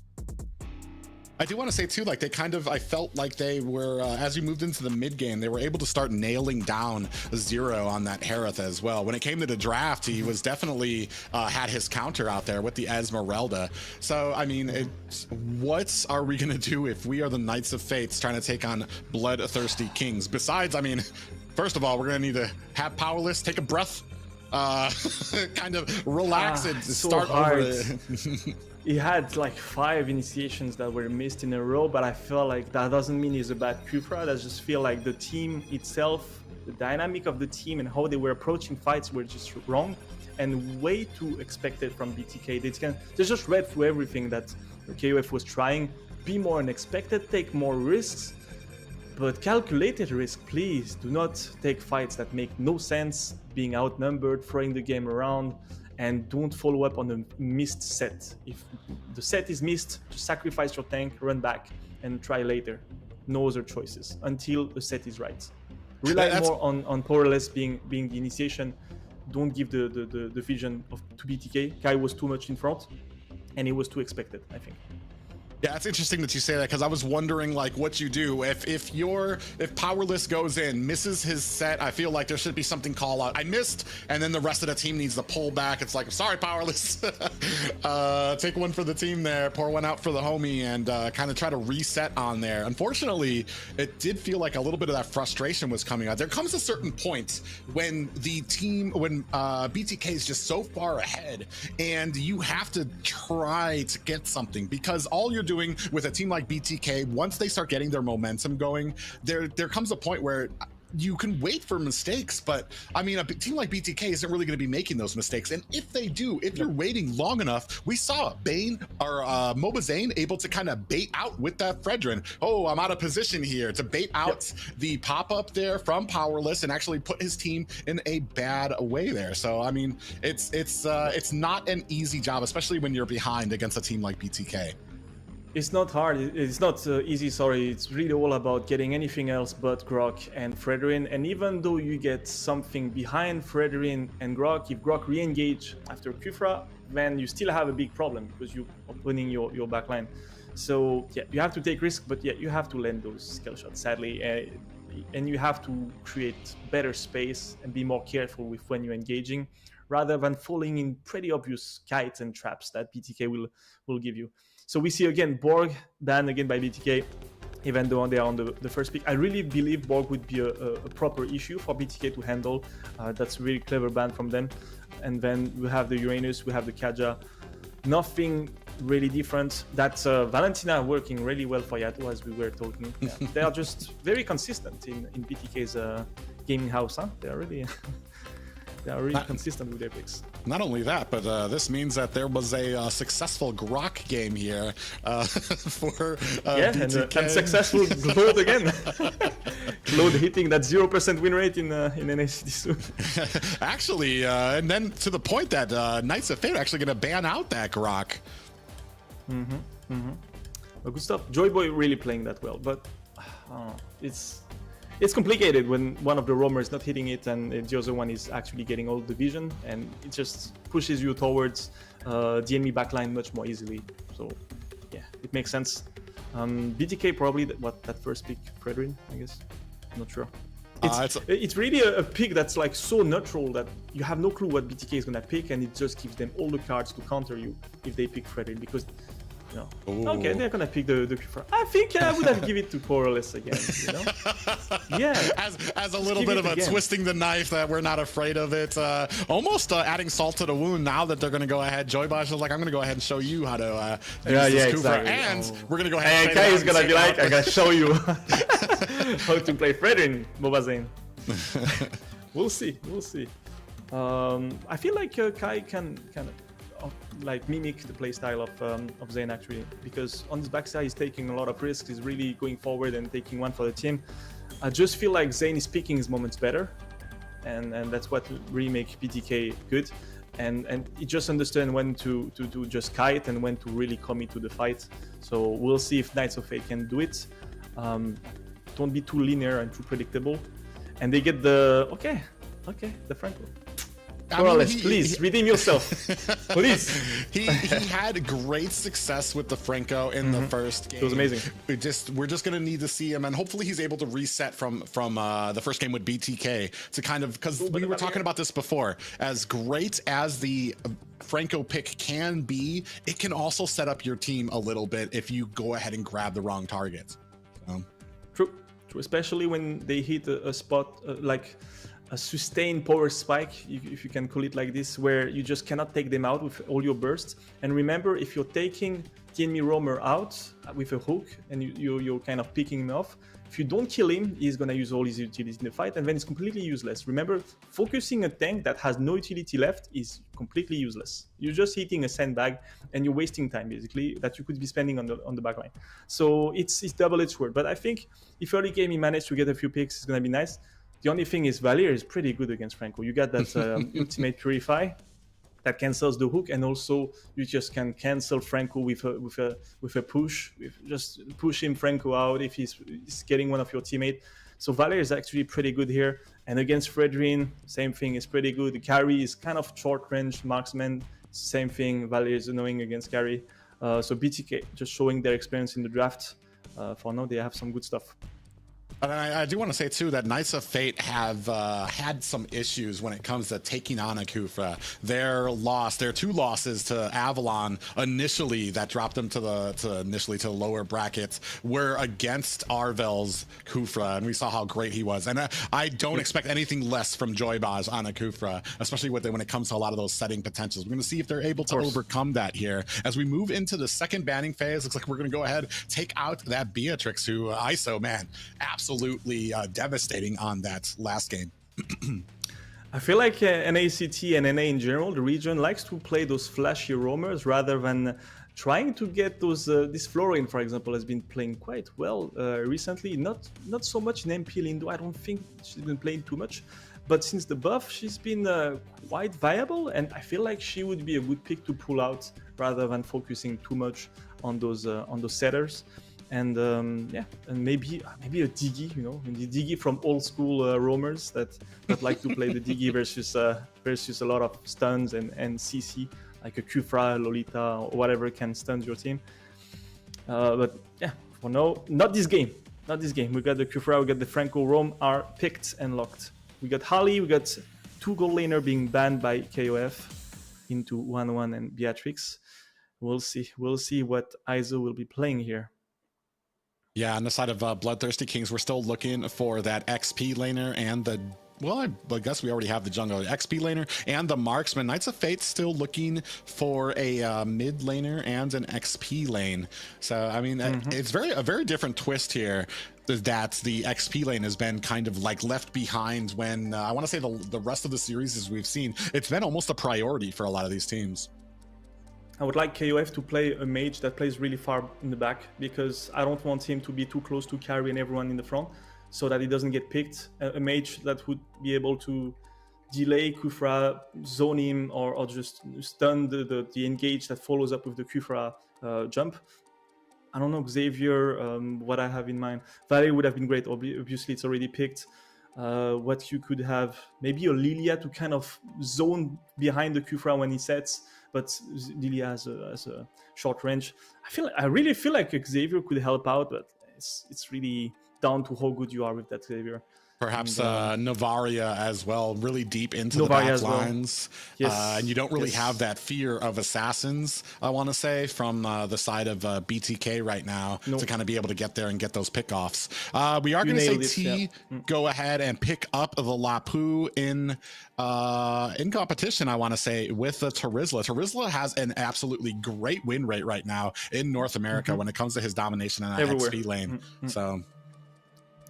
I do want to say too, like they kind of, I felt like they were, as you moved into the mid game, they were able to start nailing down Zero on that Harith as well. When it came to the draft, he was definitely had his counter out there with the Esmeralda. So, I mean, what are we going to do if we are the Knights of Fates trying to take on Bloodthirsty Kings? Besides, I mean, first of all, we're going to need to have Powerless take a breath, kind of relax and start over. He had like 5 initiations that were missed in a row, but I feel like that doesn't mean he's a bad Kufra. I just feel like the team itself, the dynamic of the team and how they were approaching fights were just wrong and way too expected from BTK. They just read through everything that KOF was trying. Be more unexpected, take more risks, but calculated risk, please. Do not take fights that make no sense, being outnumbered, throwing the game around, and don't follow up on a missed set. If the set is missed, just sacrifice your tank, run back, and try later. No other choices until the set is right. Rely more on Powerless being the initiation. Don't give the vision to BTK. Kai was too much in front, and it was too expected, I think. Yeah, it's interesting that you say that because I was wondering like what you do if Powerless goes in, misses his set. I feel like there should be something call out. I missed, and then the rest of the team needs to pull back. It's like, sorry, Powerless. Take one for the team there, pour one out for the homie, and kind of try to reset on there. Unfortunately, it did feel like a little bit of that frustration was coming out. There comes a certain point when the team, when BTK is just so far ahead, and you have to try to get something because all you're doing with a team like BTK, once they start getting their momentum going, there comes a point where you can wait for mistakes, but I mean, a team like BTK isn't really going to be making those mistakes. And if they do, if you're waiting long enough, we saw Bane or Mobazane able to kind of bait out with that Fredrin. Oh, I'm out of position here to bait out the pop-up there from Powerless and actually put his team in a bad way there. So, I mean, it's not an easy job, especially when you're behind against a team like BTK. It's not hard, it's not easy, sorry. It's really all about getting anything else but Grok and Fredrin. And even though you get something behind Fredrin and Grok, if Grok re-engage after Kufra, then you still have a big problem because you're opening your backline. So yeah, you have to take risk, but yeah, you have to land those skill shots, sadly. And you have to create better space and be more careful with when you're engaging, rather than falling in pretty obvious kites and traps that BTK will give you. So we see again Borg banned again by BTK, even though they are on the first pick. I really believe Borg would be a proper issue for BTK to handle. That's a really clever ban from them. And then we have the Uranus, we have the Kaja. Nothing really different. That's Valentina working really well for Yato, as we were talking. Yeah. They are just very consistent in BTK's gaming house. Huh? They are really... They are really consistent with their picks. Not only that, but this means that there was a successful Grok game here for BTK. And successful Claude again. Claude hitting that 0% win rate in NACT soon. Actually, and then to the point that Knights of Fate are actually going to ban out that Grok. Well, good stuff. Joyboy really playing that well, but it's complicated when one of the roamers is not hitting it and the other one is actually getting all the vision, and it just pushes you towards the enemy backline much more easily. So yeah, it makes sense. BTK probably that first pick, Fredrin, I guess. I'm not sure. It's really a pick that's like so neutral that you have no clue what BTK is gonna pick, and it just gives them all the cards to counter you if they pick Fredrin, because okay, they're gonna pick the Kufra. I think I would have given it to Powerless again, you know? Yeah. As a little bit of a twisting the knife that we're not afraid of it. Almost adding salt to the wound now that they're gonna go ahead. Joybosh is like, I'm gonna go ahead and show you how to use this Kufra. Exactly. And we're gonna go ahead and Kai is gonna be like, I'm gonna show you how to play Fredrin, Mobazane. We'll see. I feel like Kai can like mimic the playstyle of Zayn actually, because on his backside he's taking a lot of risks, he's really going forward and taking one for the team. I just feel like Zayn is picking his moments better, and that's what really makes BTK good, and he just understands when to just kite and when to really commit to the fight. So we'll see if Knights of Fate can do it. Don't be too linear and too predictable, and they get the Franco. Morales, please redeem yourself. Please. He had great success with the Franco in the first game. It was amazing. We're just gonna need to see him, and hopefully he's able to reset from the first game with BTK to kind of, because we were talking about this before. As great as the Franco pick can be, it can also set up your team a little bit if you go ahead and grab the wrong targets. True, especially when they hit a spot like a sustained power spike, if you can call it like this, where you just cannot take them out with all your bursts. And remember, if you're taking the enemy roamer out with a hook and you're kind of picking him off, if you don't kill him, he's gonna use all his utilities in the fight, and then it's completely useless. Remember, focusing a tank that has no utility left is completely useless. You're just hitting a sandbag and you're wasting time, basically, that you could be spending on the backline. So it's double-edged sword. But I think if early game he managed to get a few picks, it's gonna be nice. The only thing is Valier is pretty good against Franco. You got that ultimate Purify that cancels the hook, and also you just can cancel Franco with a push. Just push him Franco out if he's getting one of your teammates. So Valier is actually pretty good here. And against Fredrin, same thing, is pretty good. The carry is kind of short range marksman. Same thing, Valier is annoying against carry. So BTK just showing their experience in the draft. For now, they have some good stuff. But I do want to say, too, that Knights of Fate have had some issues when it comes to taking on a Kufra. Their two losses to Avalon initially, that dropped them to the lower brackets, were against Arvel's Kufra, and we saw how great he was. And I don't expect anything less from Joybaz on a Kufra, especially when it comes to a lot of those setting potentials. We're going to see if they're able to overcome that here. As we move into the second banning phase, looks like we're going to go ahead, take out that Beatrix, who ISO, man, absolutely devastating on that last game. I feel like NACT and NA in general, the region, likes to play those flashy roamers rather than trying to get those. This Florian, for example, has been playing quite well recently. Not so much in MP Lindo. I don't think she's been playing too much, but since the buff, she's been quite viable, and I feel like she would be a good pick to pull out rather than focusing too much on those setters. And and maybe a Diggy, the Diggy from old school roamers that like to play the Diggy versus a lot of stuns and CC, like a Kufra, Lolita, or whatever can stun your team. But yeah, for now, not this game. We got the Kufra, we got the Franco Roam are picked and locked. We got Holly, we got two gold laner being banned by KOF into 1-1 and Beatrix. We'll see what ISO will be playing here. Yeah, on the side of BloodThirstyKings, we're still looking for that XP laner and I guess we already have the jungle XP laner and the marksman. Knights of Fate still looking for a mid laner and an XP lane. So I mean, it's a very different twist here. That the XP lane has been kind of like left behind when I want to say the rest of the series, as we've seen, it's been almost a priority for a lot of these teams. I would like KOF to play a mage that plays really far in the back, because I don't want him to be too close to carry and everyone in the front, so that he doesn't get picked. A mage that would be able to delay Kufra, zone him, or just stun the engage that follows up with the Kufra jump. I don't know, Xavier, what I have in mind. Valley would have been great, obviously it's already picked. What you could have, maybe a Lilia to kind of zone behind the Kufra when he sets, but Lilia has a short range. I really feel like Xavier could help out, but it's really down to how good you are with that Xavier. Perhaps Novaria as well, really deep into the back lines. Yes. And you don't really have that fear of assassins, I want to say, from the side of BTK right now to kind of be able to get there and get those pickoffs. We are going to say go ahead and pick up the Lapu in competition, I want to say, with Terizla. Terizla has an absolutely great win rate right now in North America when it comes to his domination in that XP lane. So...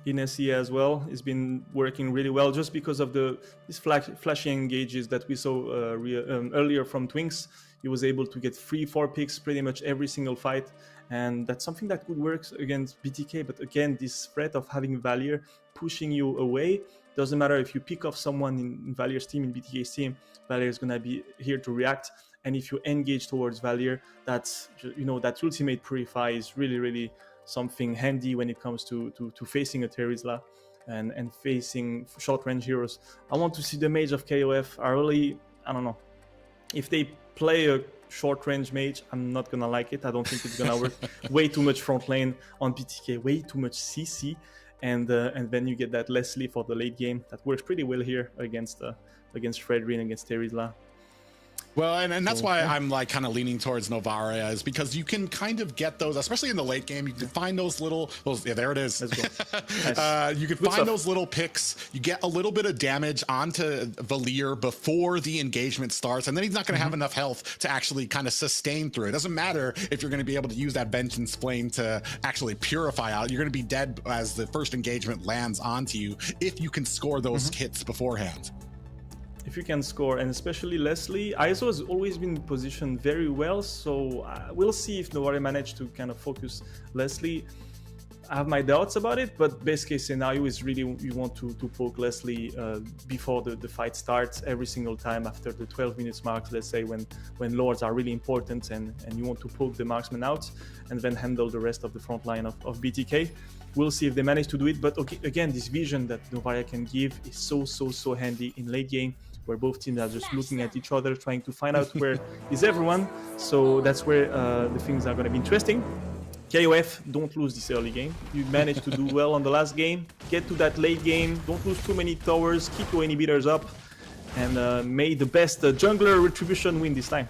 Inesia as well has been working really well, just because of these flashy engages that we saw earlier from Twinks. He was able to get 3-4 picks pretty much every single fight, and that's something that could work against BTK. But again, this threat of having Valier pushing you away, doesn't matter if you pick off someone in Valier's team, in BTK's team, Valier is going to be here to react. And if you engage towards Valier, that's, that ultimate Purify is really, really something handy when it comes to facing a Terizla and facing short range heroes. I want to see the mage of KOF. I really I don't know. If they play a short-range mage, I'm not gonna like it. I don't think it's gonna work. Way too much front lane on BTK, way too much CC, and then you get that Leslie for the late game. That works pretty well here against Fredrin, against Terizla. Well, and that's why I'm like kind of leaning towards Novaria, is because you can kind of get those, especially in the late game. You can find those yeah, there it is. Let's go. Nice. You can find those little picks. You get a little bit of damage onto Valier before the engagement starts, and then he's not going to have enough health to actually kind of sustain through. It doesn't matter if you're going to be able to use that Vengeance Flame to actually purify out. You're going to be dead as the first engagement lands onto you if you can score those hits beforehand. If you can score, and especially Leslie, ISO has always been positioned very well, so we'll see if Novaria managed to kind of focus Leslie. I have my doubts about it, but best case scenario is really you want to poke Leslie before the fight starts every single time after the 12 minutes marks, let's say, when lords are really important, and you want to poke the marksman out and then handle the rest of the front line of BTK. We'll see if they manage to do it, but okay, again, this vision that Novaria can give is so handy in late game, where both teams are just looking at each other, trying to find out where is everyone. So that's where the things are going to be interesting. KOF, don't lose this early game. You managed to do well on the last game. Get to that late game. Don't lose too many towers. Keep your inhibitors up. And may the best jungler Retribution win this time.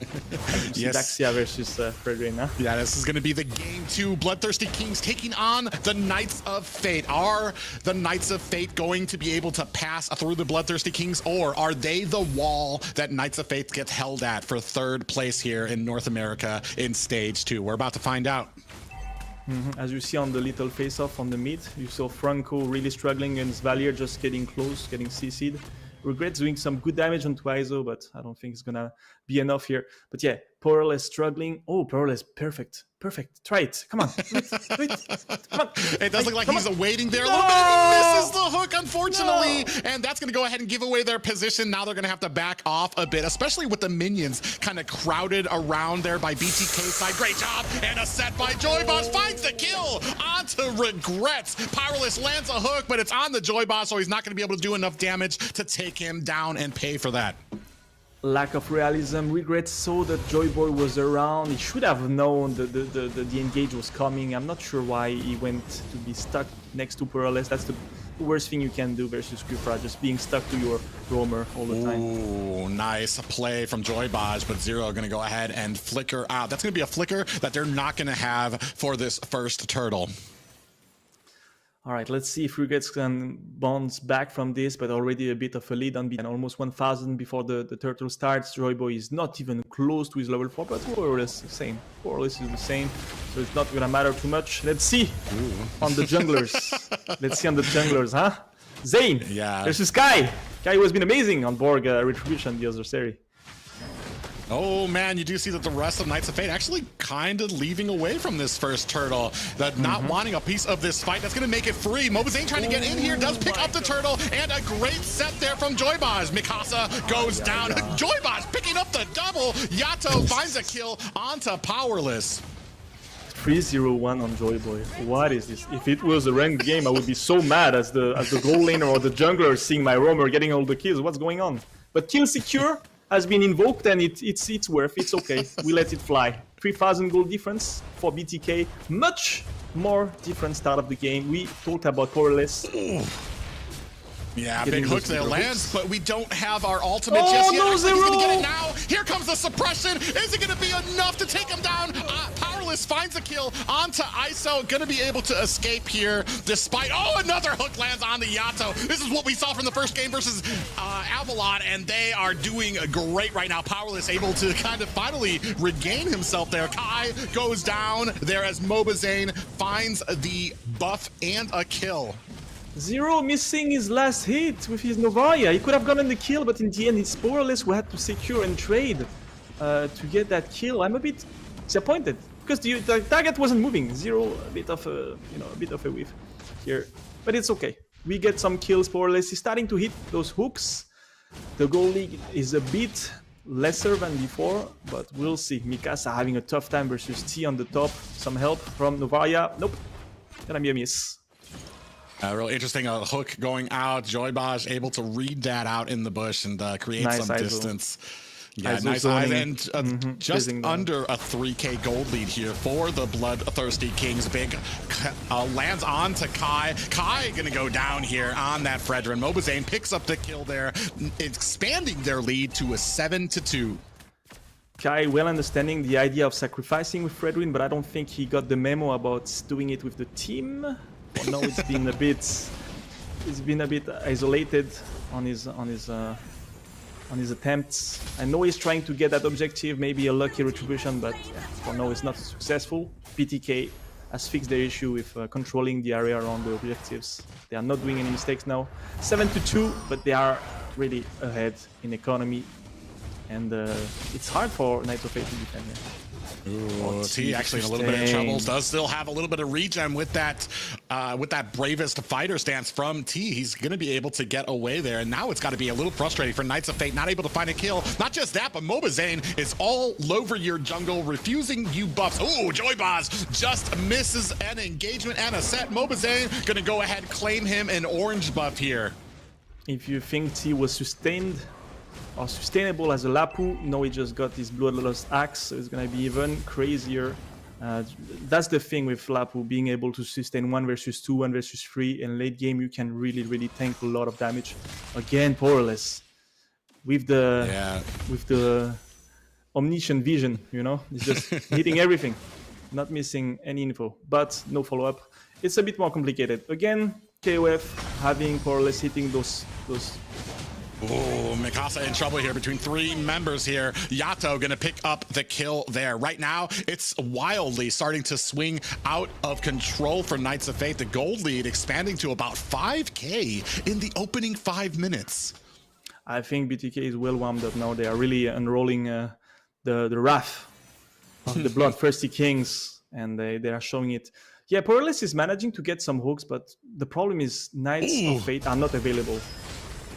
Yes. Daxia versus Fredrin, huh? Yeah, this is going to be the game 2. BloodThirstyKings taking on the Knights of Fate. Are the Knights of Fate going to be able to pass through the BloodThirstyKings, or are they the wall that Knights of Fate gets held at for 3rd place here in North America in Stage 2? We're about to find out. As you see on the little face-off on the mid, you saw Franco really struggling against Valier, just getting close, getting CC'd. Regrets doing some good damage onto ISO, but I don't think it's gonna be enough here. But yeah, Pearl struggling. Oh, Pearl is perfect. Try it. Come on. Do it. Come on. It does look like he's awaiting there a little bit. He misses the hook, unfortunately. And that's going to go ahead and give away their position. Now they're going to have to back off a bit, especially with the minions kind of crowded around there by BTK side. Great job. And a set by Joyboss. Finds the kill onto Regrets. Powerless lands a hook, but it's on the Joyboss, so he's not going to be able to do enough damage to take him down and pay for that. Lack of realism. Regrets saw that Joyboy was around. He should have known the engage was coming. I'm not sure why he went to be stuck next to Pearless. That's the worst thing you can do versus Kufra, just being stuck to your roamer all the time. Ooh, nice play from Joybaj, but Zero going to go ahead and flicker out. That's going to be a flicker that they're not going to have for this first turtle. All right, let's see if Regrets can bounce back from this, but already a bit of a lead on and almost 1,000 before the turtle starts. Joyboy is not even close to his level 4, but more or less the same. More or less is the same, so it's not gonna matter too much. Let's see on the junglers. Let's see on the junglers, huh? Zane versus Kai. Kai has been amazing on Borg Retribution the other series. Oh man, you do see that the rest of Knights of Fate actually kind of leaving away from this first turtle. That not wanting a piece of this fight. That's going to make it free. Mobazane trying to get in here, does pick up the turtle, and a great set there from Joybaj. Mikasa goes down. Joybaj picking up the double. Yato finds a kill onto Powerless. 3-0-1 on Joyboy. What is this? If it was a ranked game, I would be so mad as the goal laner or the jungler seeing my roamer getting all the kills. What's going on? But kill secure has been invoked, and it's worth. It's okay. We let it fly. 3,000 gold difference for BTK. Much more different start of the game. We talked about Powerless. Yeah, big hook there lands, but we don't have our ultimate just yet. No, He's gonna get it now. Here comes the suppression. Is it gonna be enough to take him down? Powerless finds a kill onto ISO. Gonna be able to escape here despite, another hook lands on the Yato. This is what we saw from the first game versus Avalon, and they are doing great right now. Powerless able to kind of finally regain himself there. Kai goes down there as Mobazane finds the buff and a kill. Zero missing his last hit with his Novaria. He could have gotten the kill, but in the end it's Powerless who had to secure and trade to get that kill. I'm a bit disappointed because the target wasn't moving. Zero, a bit of a whiff here, but it's okay. We get some kills. Powerless is starting to hit those hooks. The goal league is a bit lesser than before, but we'll see. Mikasa having a tough time versus T on the top. Some help from Novaria. Nope, gonna be a miss. Real interesting hook going out. Joybaj able to read that out in the bush and create some distance. Yeah, nice eyes, and just under a 3K gold lead here for the Bloodthirsty Kings. Big lands on to Kai. Kai gonna go down here on that Fredrin. Mobazane picks up the kill there, expanding their lead to a 7-2. Kai well understanding the idea of sacrificing with Fredrin, but I don't think he got the memo about doing it with the team. For now, it's been a bit isolated on his attempts. I know he's trying to get that objective, maybe a lucky retribution, but for now it's not successful. BTK has fixed their issue with controlling the area around the objectives. They are not doing any mistakes now. 7-2, but they are really ahead in economy, and it's hard for KnightsofFate to defend here. Ooh, T actually in a little bit of trouble. Does still have a little bit of regen with that bravest fighter stance from T. He's going to be able to get away there, and now it's got to be a little frustrating for KnightsofFate, not able to find a kill. Not just that, but Mobazane is all over your jungle, refusing you buffs. Ooh, Joyboz just misses an engagement and a set. Mobazane going to go ahead, claim him an orange buff here. If you think T was sustained or sustainable as a Lapu, no, he just got his Bloodlust Axe, so it's gonna be even crazier. That's the thing with Lapu, being able to sustain 1 versus 2, 1 versus 3. In late game, you can really tank a lot of damage. Again, Powerless with the omniscient vision, you know, it's just hitting everything, not missing any info, but no follow-up. It's a bit more complicated. Again, KOF having Powerless hitting those. Oh, Mikasa in trouble here between 3 members here. Yato gonna pick up the kill there. Right now, it's wildly starting to swing out of control for KnightsofFate. The gold lead expanding to about 5K in the opening 5 minutes. I think BTK is well warmed up now. They are really unrolling the wrath of the Bloodthirsty Kings, and they are showing it. Yeah, Powerless is managing to get some hooks, but the problem is KnightsofFate are not available.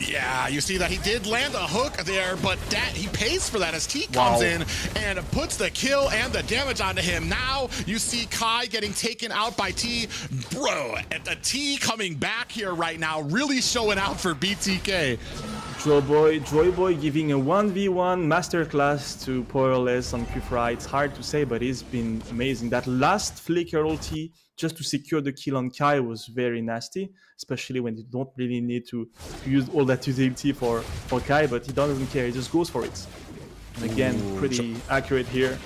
Yeah, you see that he did land a hook there, but he pays for that as T comes in and puts the kill and the damage onto him. Now you see Kai getting taken out by T. Bro, at the T coming back here right now, really showing out for BTK. Joyboy giving a 1v1 masterclass to Powerless on Kufra. It's hard to say, but it's been amazing. That last flicker ulti just to secure the kill on Kai was very nasty, especially when you don't really need to use all that utility for Kai, but he doesn't care, he just goes for it. And again, pretty accurate here.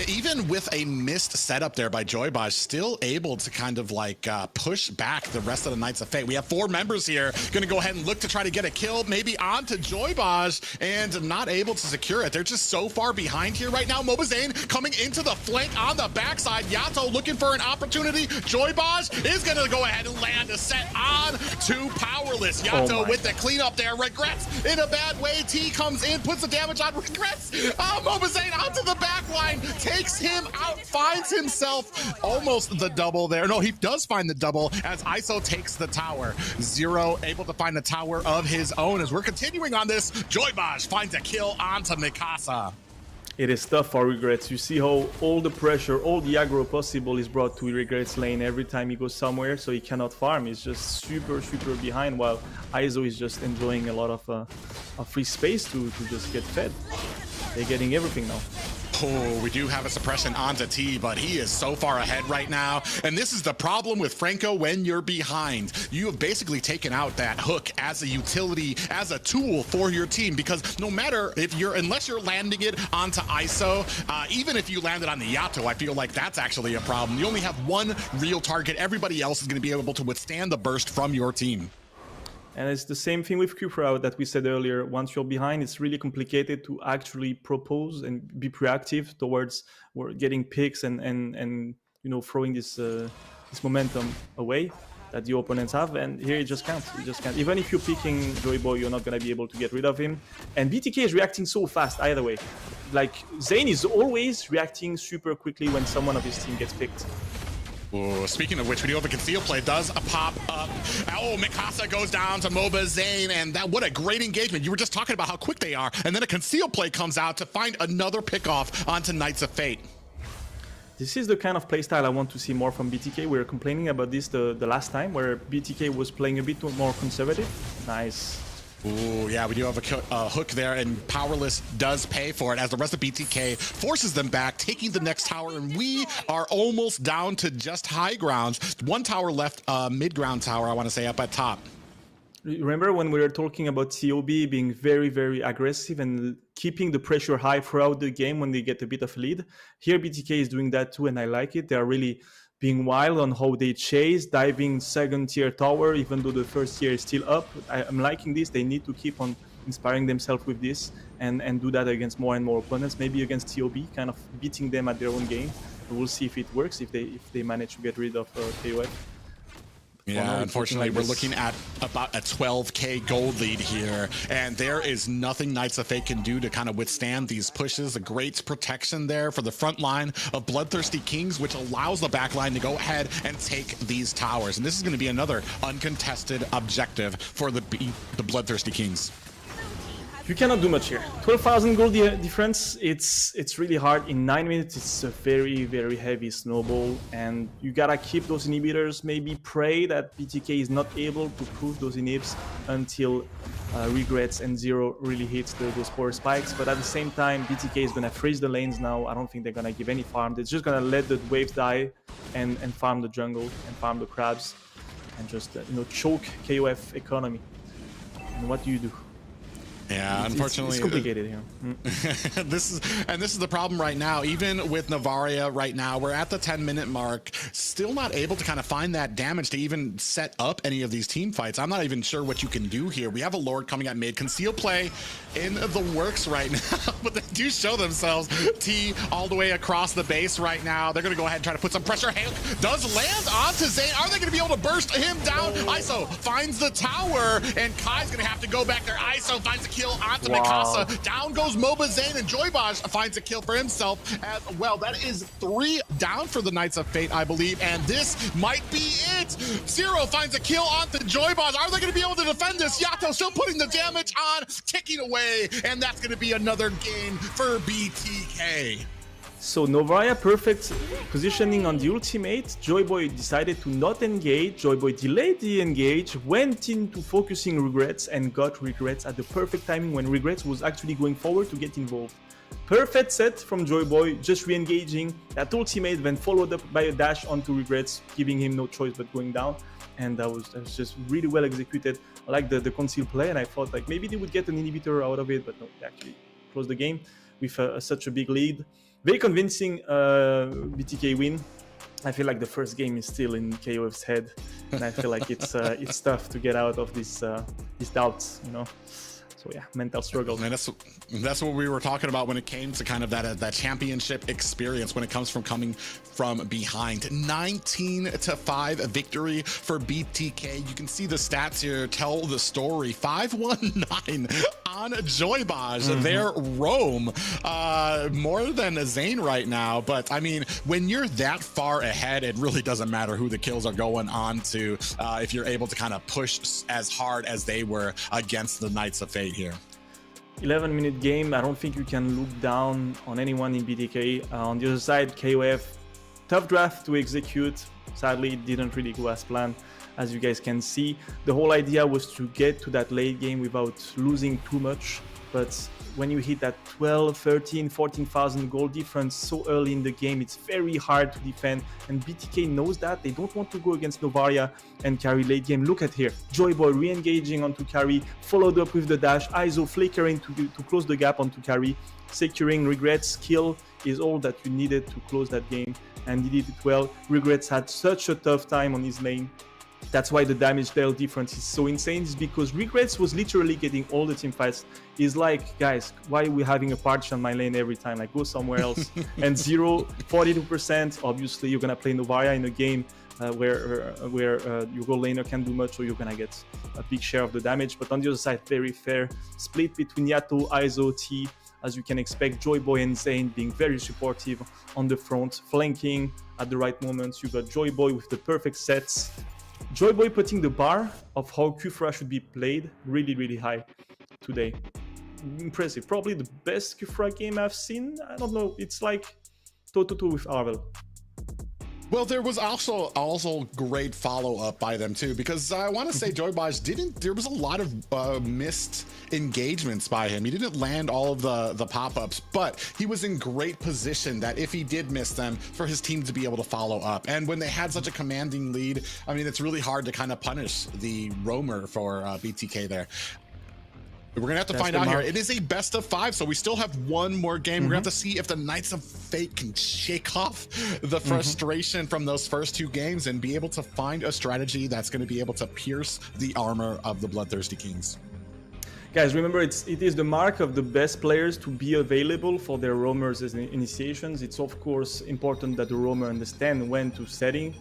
Even with a missed setup there by Joyboz, still able to kind of like push back the rest of the KnightsofFate. We have 4 members here, gonna go ahead and look to try to get a kill, maybe onto Joyboz, and not able to secure it. They're just so far behind here right now. Mobazane coming into the flank on the backside. Yato looking for an opportunity. Joyboz is gonna go ahead and land a set on to Powerless. Yato with the cleanup there, regrets in a bad way. T comes in, puts the damage on, regrets. Mobazane onto the back line. Takes him out, finds himself almost the double there. No, he does find the double as ISO takes the tower. Zero able to find the tower of his own. As we're continuing on this, Joyboz finds a kill onto Mikasa. It is tough for Regrets. You see how all the pressure, all the aggro possible is brought to Regrets lane every time he goes somewhere, so he cannot farm. He's just super behind, while ISO is just enjoying a lot of free space to just get fed. They're getting everything now. Oh, we do have a suppression onto T, but he is so far ahead right now. And this is the problem with Franco when you're behind. You have basically taken out that hook as a utility, as a tool for your team, because no matter if unless you're landing it onto ISO, even if you land it on the Yato, I feel like that's actually a problem. You only have 1 real target. Everybody else is going to be able to withstand the burst from your team. And it's the same thing with Kufra that we said earlier. Once you're behind, it's really complicated to actually propose and be proactive towards getting picks and you know, throwing this momentum away that the opponents have. And here you just can't. You just can't. Even if you're picking Joyboy, you're not going to be able to get rid of him. And BTK is reacting so fast either way. Like, Zane is always reacting super quickly when someone of his team gets picked. Ooh, speaking of which, we do have a conceal play. Does pop up. Oh, Mikasa goes down to Mobazane, and what a great engagement. You were just talking about how quick they are, and then a conceal play comes out to find another pickoff onto KnightsofFate. This is the kind of playstyle I want to see more from BTK. We were complaining about this the last time, where BTK was playing a bit more conservative. Nice Ooh, yeah, we do have a hook there, and Powerless does pay for it as the rest of BTK forces them back, taking the next tower, and we are almost down to just high grounds. One tower left, mid-ground tower, I want to say, up at top. Remember when we were talking about COB being very, very aggressive and keeping the pressure high throughout the game when they get a bit of lead? Here BTK is doing that too, and I like it. They are really being wild on how they chase, diving second tier tower, even though the first tier is still up. I'm liking this. They need to keep on inspiring themselves with this and do that against more and more opponents, maybe against TOB, kind of beating them at their own game. We'll see if it works, if they manage to get rid of KOF. Yeah, unfortunately, we're looking at about a 12k gold lead here, and there is nothing KnightsofFate can do to kind of withstand these pushes. A great protection there for the front line of BloodThirstyKings, which allows the back line to go ahead and take these towers. And this is going to be another uncontested objective for the BloodThirstyKings. You cannot do much here. 12,000 gold difference, it's really hard. In 9 minutes, it's a very, very heavy snowball, and you gotta keep those inhibitors. Maybe pray that BTK is not able to prove those inhibs until Regrets and Zero really hits those power spikes. But at the same time, BTK is gonna freeze the lanes now. I don't think they're gonna give any farm. They're just gonna let the waves die and farm the jungle and farm the crabs and just choke KOF economy. And what do you do? Yeah, unfortunately, it's complicated here. This is the problem right now. Even with Navaria right now, we're at the 10-minute mark, still not able to kind of find that damage to even set up any of these team fights. I'm not even sure what you can do here. We have a Lord coming at mid. Conceal play in the works right now, but they do show themselves. T all the way across the base right now. They're going to go ahead and try to put some pressure. Hank does land onto Zayn. Are they going to be able to burst him down? ISO finds the tower, and Kai's going to have to go back there. ISO finds the kill onto Mikasa. Down goes Moba Zayn, and Joybaj finds a kill for himself as well. That is 3 down for the KnightsofFate, I believe, and this might be it. Zero finds a kill onto Joybaj. Are they going to be able to defend this? Yato still putting the damage on, ticking away, and that's going to be another game for BTK. So Novaya perfect positioning on the ultimate. Joyboy decided to not engage. Joyboy delayed the engage, went into focusing Regrets and got Regrets at the perfect timing when Regrets was actually going forward to get involved. Perfect set from Joyboy, just re-engaging that ultimate, then followed up by a dash onto Regrets, giving him no choice but going down. And that was just really well executed. I like the conceal play, and I thought like maybe they would get an inhibitor out of it, but no, they actually closed the game with such a big lead. Very convincing BTK win. I feel like the first game is still in KOF's head, and I feel like it's tough to get out of these doubts, you know. So yeah, mental struggle. And that's what we were talking about when it came to kind of that championship experience when it comes from coming from behind. 19-5 victory for BTK. You can see the stats here tell the story. 519 on Joybaj. Their roam more than Zayn right now. But I mean, when you're that far ahead, it really doesn't matter who the kills are going on to if you're able to kind of push as hard as they were against the KnightsofFate here. 11-minute game. I don't think you can look down on anyone in BTK. On the other side, KOF, tough draft to execute. Sadly, it didn't really go as planned. As you guys can see, the whole idea was to get to that late game without losing too much. But when you hit that 12, 13, 14,000 gold difference so early in the game, it's very hard to defend. And BTK knows that. They don't want to go against Novaria and carry late game. Look at here. Joyboy re-engaging onto carry, followed up with the dash. ISO flickering to close the gap onto carry. Securing Regrets kill is all that you needed to close that game. And he did it well. Regrets had such a tough time on his lane. That's why the damage dealt difference is so insane. It's because Regrets was literally getting all the team fights. He's like, guys, why are we having a partition on my lane every time? Like, go somewhere else. And Zero, 42%. Obviously, you're gonna play Novaria in a game where your gold laner can do much, so you're gonna get a big share of the damage. But on the other side, very fair split between Yato, ISO, T. As you can expect, Joyboy and Zayn being very supportive on the front, flanking at the right moments. You got Joyboy with the perfect sets. Joyboy putting the bar of how Kufra should be played really, really high today. Impressive. Probably the best Kufra game I've seen. I don't know. It's like toe-to-toe with Avalon. Well, there was also great follow-up by them too, because I want to say Joybaj there was a lot of missed engagements by him. He didn't land all of the pop-ups, but he was in great position that if he did miss them, for his team to be able to follow up. And when they had such a commanding lead, I mean, it's really hard to kind of punish the roamer for BTK there. We're gonna have to find out here. It is a best of 5, so we still have one more game. We're gonna have to see if the Knights of Fate can shake off the frustration from those first 2 games and be able to find a strategy that's gonna be able to pierce the armor of the Bloodthirsty Kings. Guys, remember, it is the mark of the best players to be available for their roamers as initiations. It's of course important that the roamer understand when to setting.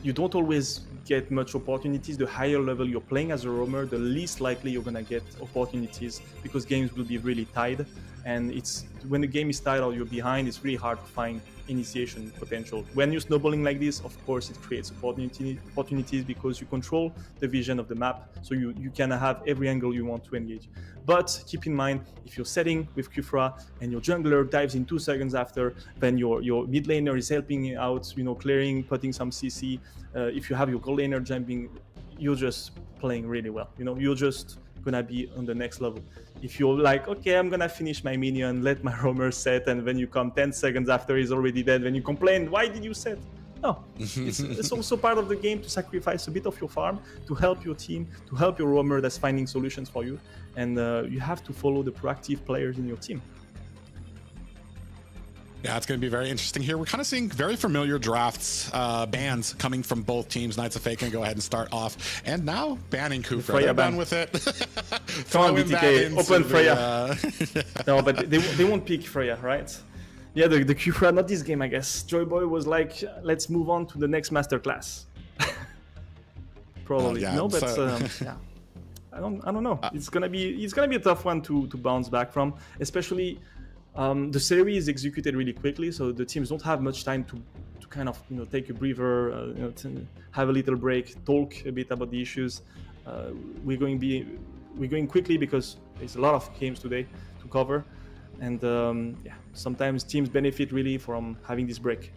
You don't always get much opportunities. The higher level you're playing as a roamer, the least likely you're gonna get opportunities, because games will be really tied. And it's when the game is tied or you're behind, it's really hard to find initiation potential. When you're snowballing like this, of course, it creates opportunities because you control the vision of the map, so you can have every angle you want to engage. But keep in mind, if you're setting with Kufra and your jungler dives in 2 seconds after, then your mid laner is helping out, clearing, putting some CC. If you have your gold laner jumping, you're just playing really well. You're just gonna be on the next level. If you're like, okay, I'm gonna finish my minion, let my roamer set, and when you come 10 seconds after he's already dead, when you complain, why did you set? No, it's also part of the game to sacrifice a bit of your farm to help your team, to help your roamer that's finding solutions for you, and you have to follow the proactive players in your team. Yeah, it's going to be very interesting here. We're kind of seeing very familiar drafts, bans coming from both teams. Knights of Fate can go ahead and start off. And now banning Kufra. They're done with it. Come on, BTK, open Freya. No, but they won't pick Freya, right? Yeah, the Kufra, not this game, I guess. Joyboy was like, let's move on to the next masterclass. Probably. Yeah, no, but yeah. I don't know. It's gonna be a tough one to bounce back from, especially the series is executed really quickly, so the teams don't have much time to kind of take a breather, to have a little break, talk a bit about the issues. We're going quickly because there's a lot of games today to cover, and yeah, sometimes teams benefit really from having this break.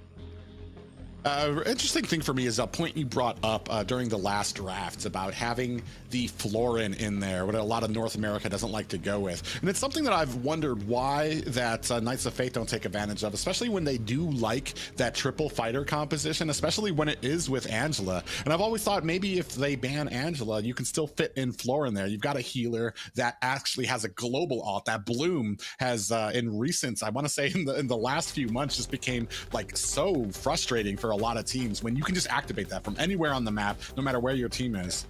Interesting thing for me is a point you brought up during the last drafts about having the Florin in there, what a lot of North America doesn't like to go with. And it's something that I've wondered why that Knights of Fate don't take advantage of, especially when they do like that triple fighter composition, especially when it is with Angela. And I've always thought maybe if they ban Angela, you can still fit in Florin there. You've got a healer that actually has a global ult. That Bloom has in recent, I want to say in the last few months, just became like so frustrating for a lot of teams when you can just activate that from anywhere on the map, no matter where your team is.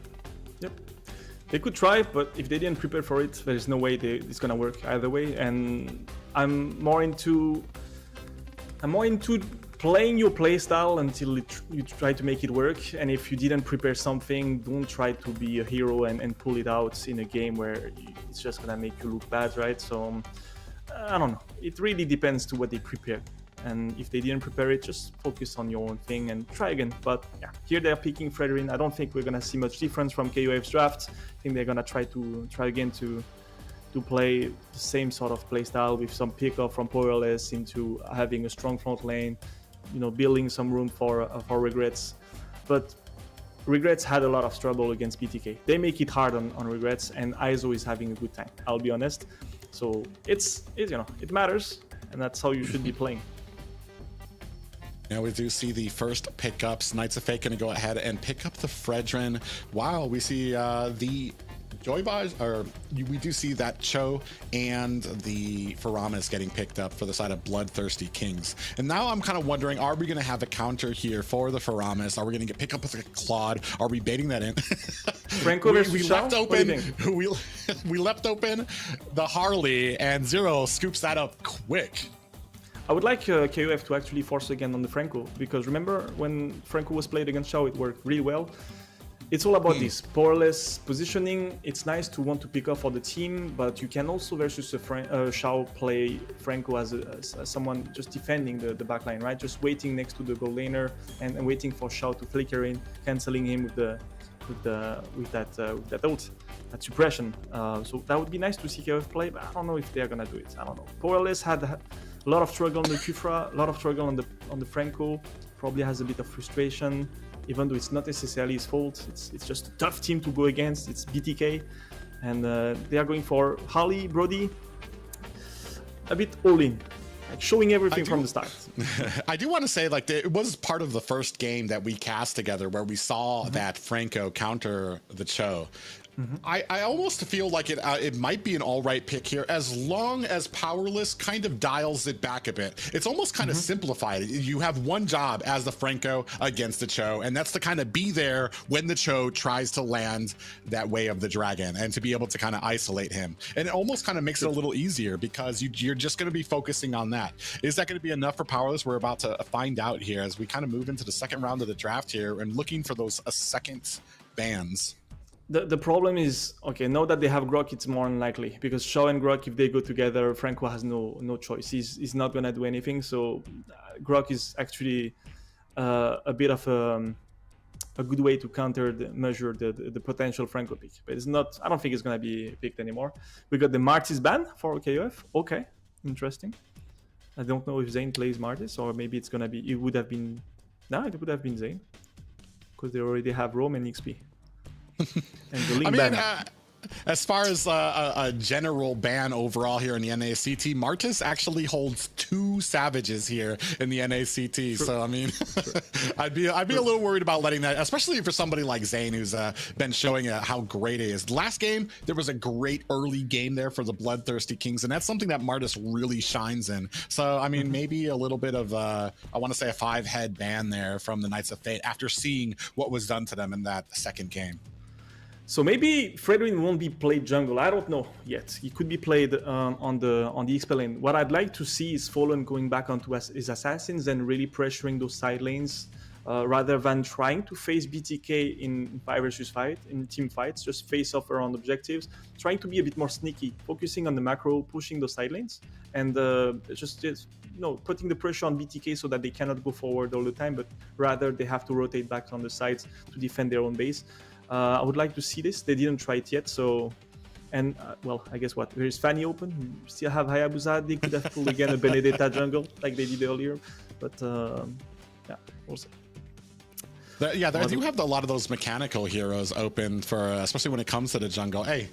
Yep. They could try, but if they didn't prepare for it, there's no way it's gonna work either way. And I'm more into playing your playstyle until you try to make it work. And if you didn't prepare something, don't try to be a hero and pull it out in a game where it's just gonna make you look bad, right? So I don't know. It really depends to what they prepared. And if they didn't prepare it, just focus on your own thing and try again. But yeah, here they're picking Fredrin. I don't think we're gonna see much difference from KOF's draft. I think they're gonna try again to play the same sort of play style with some pickup from Powerless into having a strong front lane, building some room for Regrets. But Regrets had a lot of trouble against BTK. They make it hard on Regrets, and ISO is having a good time, I'll be honest. So it matters, and that's how you should be playing. Now we do see the first pickups. Knights of Fate going to go ahead and pick up the Fredrin. Wow, we see the Joybaj, or we do see that Cho and the Faramis getting picked up for the side of Bloodthirsty Kings. And now I'm kind of wondering, are we going to have a counter here for the Faramis? Are we going to get pick up with a Claude? Are we baiting that in? Franco we left open. We left open the Harley, and Zero scoops that up quick. I would like KOF to actually force again on the Franco, because remember when Franco was played against Shao, it worked really well. It's all about this powerless positioning. It's nice to want to pick up for the team, but you can also versus a Shao play Franco as someone just defending the backline, right? Just waiting next to the gold laner and waiting for Shao to flicker in, canceling him with that ult, that suppression. So that would be nice to see KOF play, but I don't know if they're gonna do it. I don't know. Powerless had a lot of struggle on the Kufra, a lot of struggle on the Franco. probably has a bit of frustration, even though it's not necessarily his fault. It's just a tough team to go against. It's BTK, and they are going for Harley, Brody, a bit all in, like showing everything from the start. I do want to say, like, it was part of the first game that we cast together where we saw that Franco counter the Cho. I almost feel like it might be an all right pick here, as long as Powerless kind of dials it back a bit. It's almost kind of simplified. You have one job as the Franco against the Cho, and that's to kind of be there when the Cho tries to land that way of the dragon, and to be able to kind of isolate him. And it almost kind of makes it a little easier, because you're just going to be focusing on that. Is that going to be enough for Powerless? We're about to find out here as we kind of move into the second round of the draft here and looking for those second bans. The problem is, okay, now that they have Grok, it's more unlikely, because Shaw and Grok, if they go together, Franco has no choice. He's not gonna do anything. So Grok is actually a bit of a good way to measure the potential Franco pick. But it's not. I don't think it's gonna be picked anymore. We got the Martis ban for KOF. Okay, interesting. I don't know if Zane plays Martis, or maybe it's gonna be. It would have been. No, it would have been Zane, because they already have Rome and XP. I mean, as far as a general ban overall here in the NACT, Martis actually holds 2 Savages here in the NACT. True. So I mean, I'd be a little worried about letting that, especially for somebody like Zane, who's been showing how great it is. Last game, there was a great early game there for the BloodThirstyKings, and that's something that Martis really shines in. So I mean, maybe a little bit of I want to say a 5-head ban there from the Knights of Fate after seeing what was done to them in that second game. So maybe Fredwin won't be played jungle. I don't know yet. He could be played on the XP lane. What I'd like to see is Fallen going back onto his assassins and really pressuring those side lanes, rather than trying to face BTK in 5 versus 5 in team fights. Just face off around objectives, trying to be a bit more sneaky, focusing on the macro, pushing those side lanes, and just putting the pressure on BTK so that they cannot go forward all the time, but rather they have to rotate back on the sides to defend their own base. I would like to see this. They didn't try it yet, so... And, well, I guess what? There's Fanny open. We still have Hayabusa. They could have pulled again a Benedetta jungle, like they did earlier. But, yeah, we'll see. Yeah, I do have a lot of those mechanical heroes open for, especially when it comes to the jungle. Hey,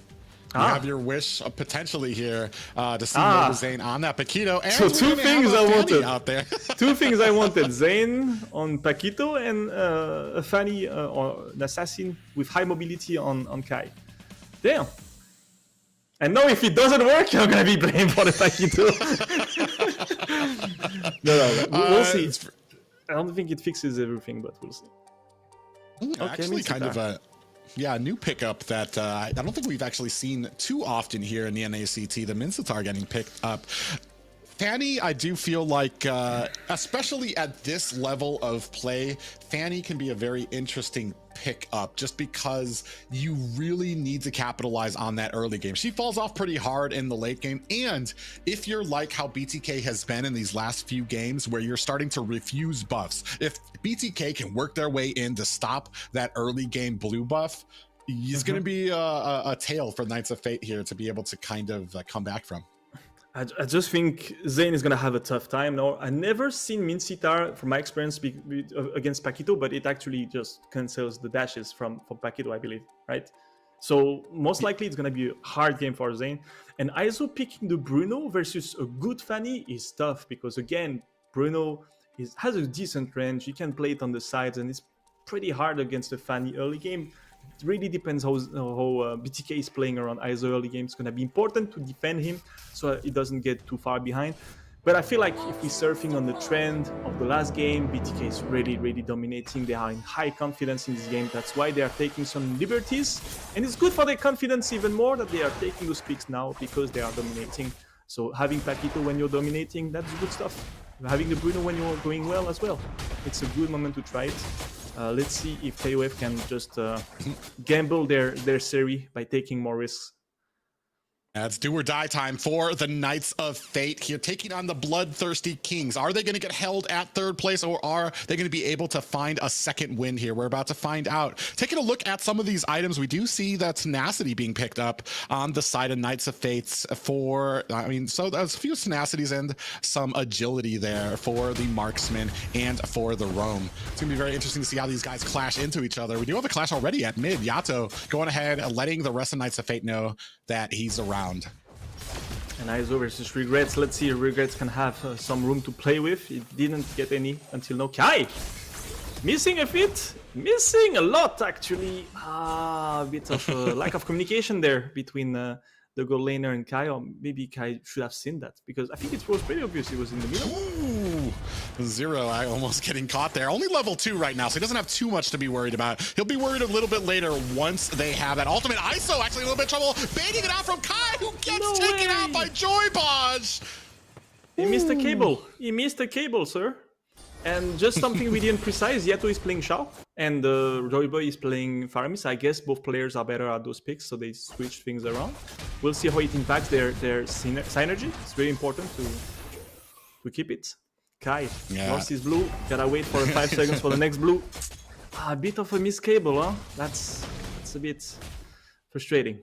you have your wish potentially here to see Mobile Zane on that Paquito. And so 2 things I wanted out there. 2 things I wanted: Zane on Paquito and a Fanny or an assassin with high mobility on Kai. Damn. And now if it doesn't work, I'm gonna be blamed for the Paquito. no, we'll see. I don't think it fixes everything, but we'll see. Okay, actually, kind of a new pickup that I don't think we've actually seen too often here in the NACT. The Mincetar getting picked up. Fanny, I do feel like, especially at this level of play, Fanny can be a very interesting pick up, just because you really need to capitalize on that early game. She falls off pretty hard in the late game, and if you're like how BTK has been in these last few games, where you're starting to refuse buffs, if BTK can work their way in to stop that early game blue buff, it's going to be a tale for Knights of Fate here to be able to kind of come back from. I just think Zane is going to have a tough time. Now, I've never seen Mincetar, from my experience, against Paquito, but it actually just cancels the dashes from Paquito, I believe, right? So most likely it's going to be a hard game for Zane. And ISO picking the Bruno versus a good Fanny is tough, because, again, Bruno has a decent range. He can play it on the sides, and it's pretty hard against the Fanny early game. It really depends how BTK is playing around ISO early game. It's going to be important to defend him so it doesn't get too far behind. But I feel like if we're surfing on the trend of the last game, BTK is really, really dominating. They are in high confidence in this game. That's why they are taking some liberties. And it's good for their confidence even more that they are taking those picks now, because they are dominating. So having Paquito when you're dominating, that's good stuff. Having the Bruno when you're going well as well. It's a good moment to try it. Let's see if KOF can just gamble their series by taking more risks. It's do or die time for the Knights of Fate here, taking on the Bloodthirsty Kings. Are they going to get held at third place, or are they going to be able to find a second win here? We're about to find out. Taking a look at some of these items, we do see that tenacity being picked up on the side of Knights of Fates for, I mean, so there's a few tenacities and some agility there for the marksman and for the roam. It's going to be very interesting to see how these guys clash into each other. We do have a clash already at mid. Yato going ahead and letting the rest of Knights of Fate know that he's around. And ISO versus Regrets. Let's see if Regrets can have some room to play with. It didn't get any until now. Kai! Missing a bit. Missing a lot, actually. A bit of lack of communication there between the gold laner and Kai. Or maybe Kai should have seen that, because I think it was pretty obvious he was in the middle. Ooh, Zero almost getting caught there. Only level 2 right now, so he doesn't have too much to be worried about. He'll be worried a little bit later once they have that ultimate. ISO actually a little bit of trouble baiting it out from Kai, who gets taken out by Joybaj. He missed the cable. He missed the cable, sir. And just something we didn't precise, Yato is playing Shao, and Joyboy is playing Faramis. I guess both players are better at those picks, so they switch things around. We'll see how it impacts their synergy. It's very important to keep it. Kai, lost his blue. Gotta wait for 5 seconds for the next blue. A bit of a missed cable, huh? That's a bit frustrating.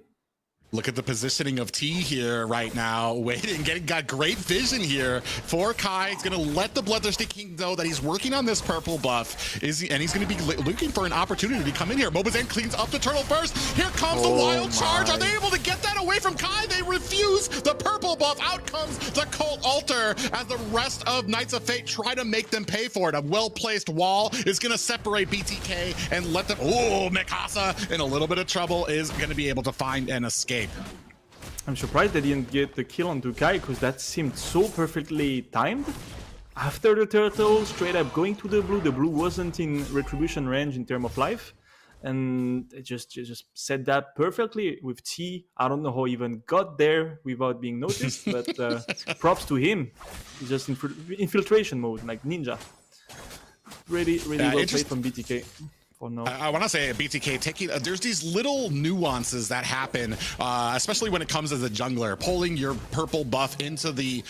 Look at the positioning of T here right now, waiting, got great vision here for Kai. He's going to let the Bloodthirsty King know that he's working on this purple buff, and he's going to be looking for an opportunity to come in here. Mobazan cleans up the turtle first. Here comes the wild charge. Are they able to get that away from Kai? They refuse the purple buff. Out comes the Cult Altar as the rest of Knights of Fate try to make them pay for it. A well-placed wall is going to separate BTK and let them... Oh, Mikasa in a little bit of trouble is going to be able to find an escape. I'm surprised they didn't get the kill onto Kai, because that seemed so perfectly timed. After the turtle, straight up going to the blue wasn't in retribution range in terms of life, and they just set that perfectly with T. I don't know how he even got there without being noticed, but props to him. He's just in infiltration mode, like ninja. Really well played from BTK. No. I want to say BTK taking there's these little nuances that happen, especially when it comes as a jungler, pulling your purple buff into the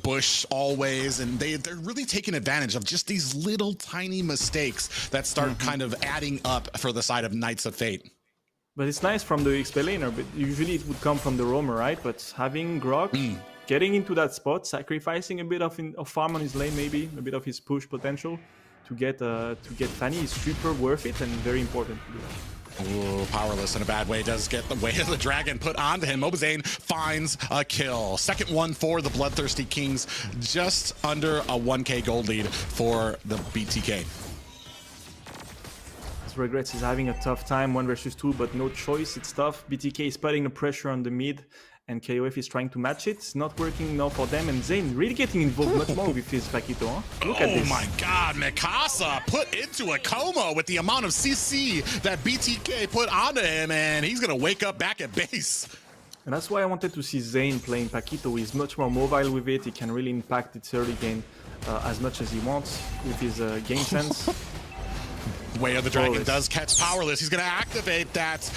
bush always, and they're really taking advantage of just these little tiny mistakes that start kind of adding up for the side of Knights of Fate. But it's nice from the XP laner, but usually it would come from the roamer, right? But having Grok getting into that spot, sacrificing a bit of farm on his lane, maybe a bit of his push potential to get Fanny is super worth it and very important to do that. Ooh, powerless in a bad way, does get the way of the dragon put onto him. Mobazane finds a kill. Second one for the Bloodthirsty Kings, just under a 1k gold lead for the BTK. Regrets is having a tough time, 1 versus 2, but no choice, it's tough. BTK is putting the pressure on the mid, and KOF is trying to match it. It's not working now for them, and Zane really getting involved much more with his Paquito, huh? Look at this. Oh my god, Mikasa put into a coma with the amount of CC that BTK put onto him, and he's gonna wake up back at base. And that's why I wanted to see Zane playing Paquito. He's much more mobile with it, he can really impact its early game as much as he wants with his game sense. Way of the Dragon does catch Powerless. He's going to activate that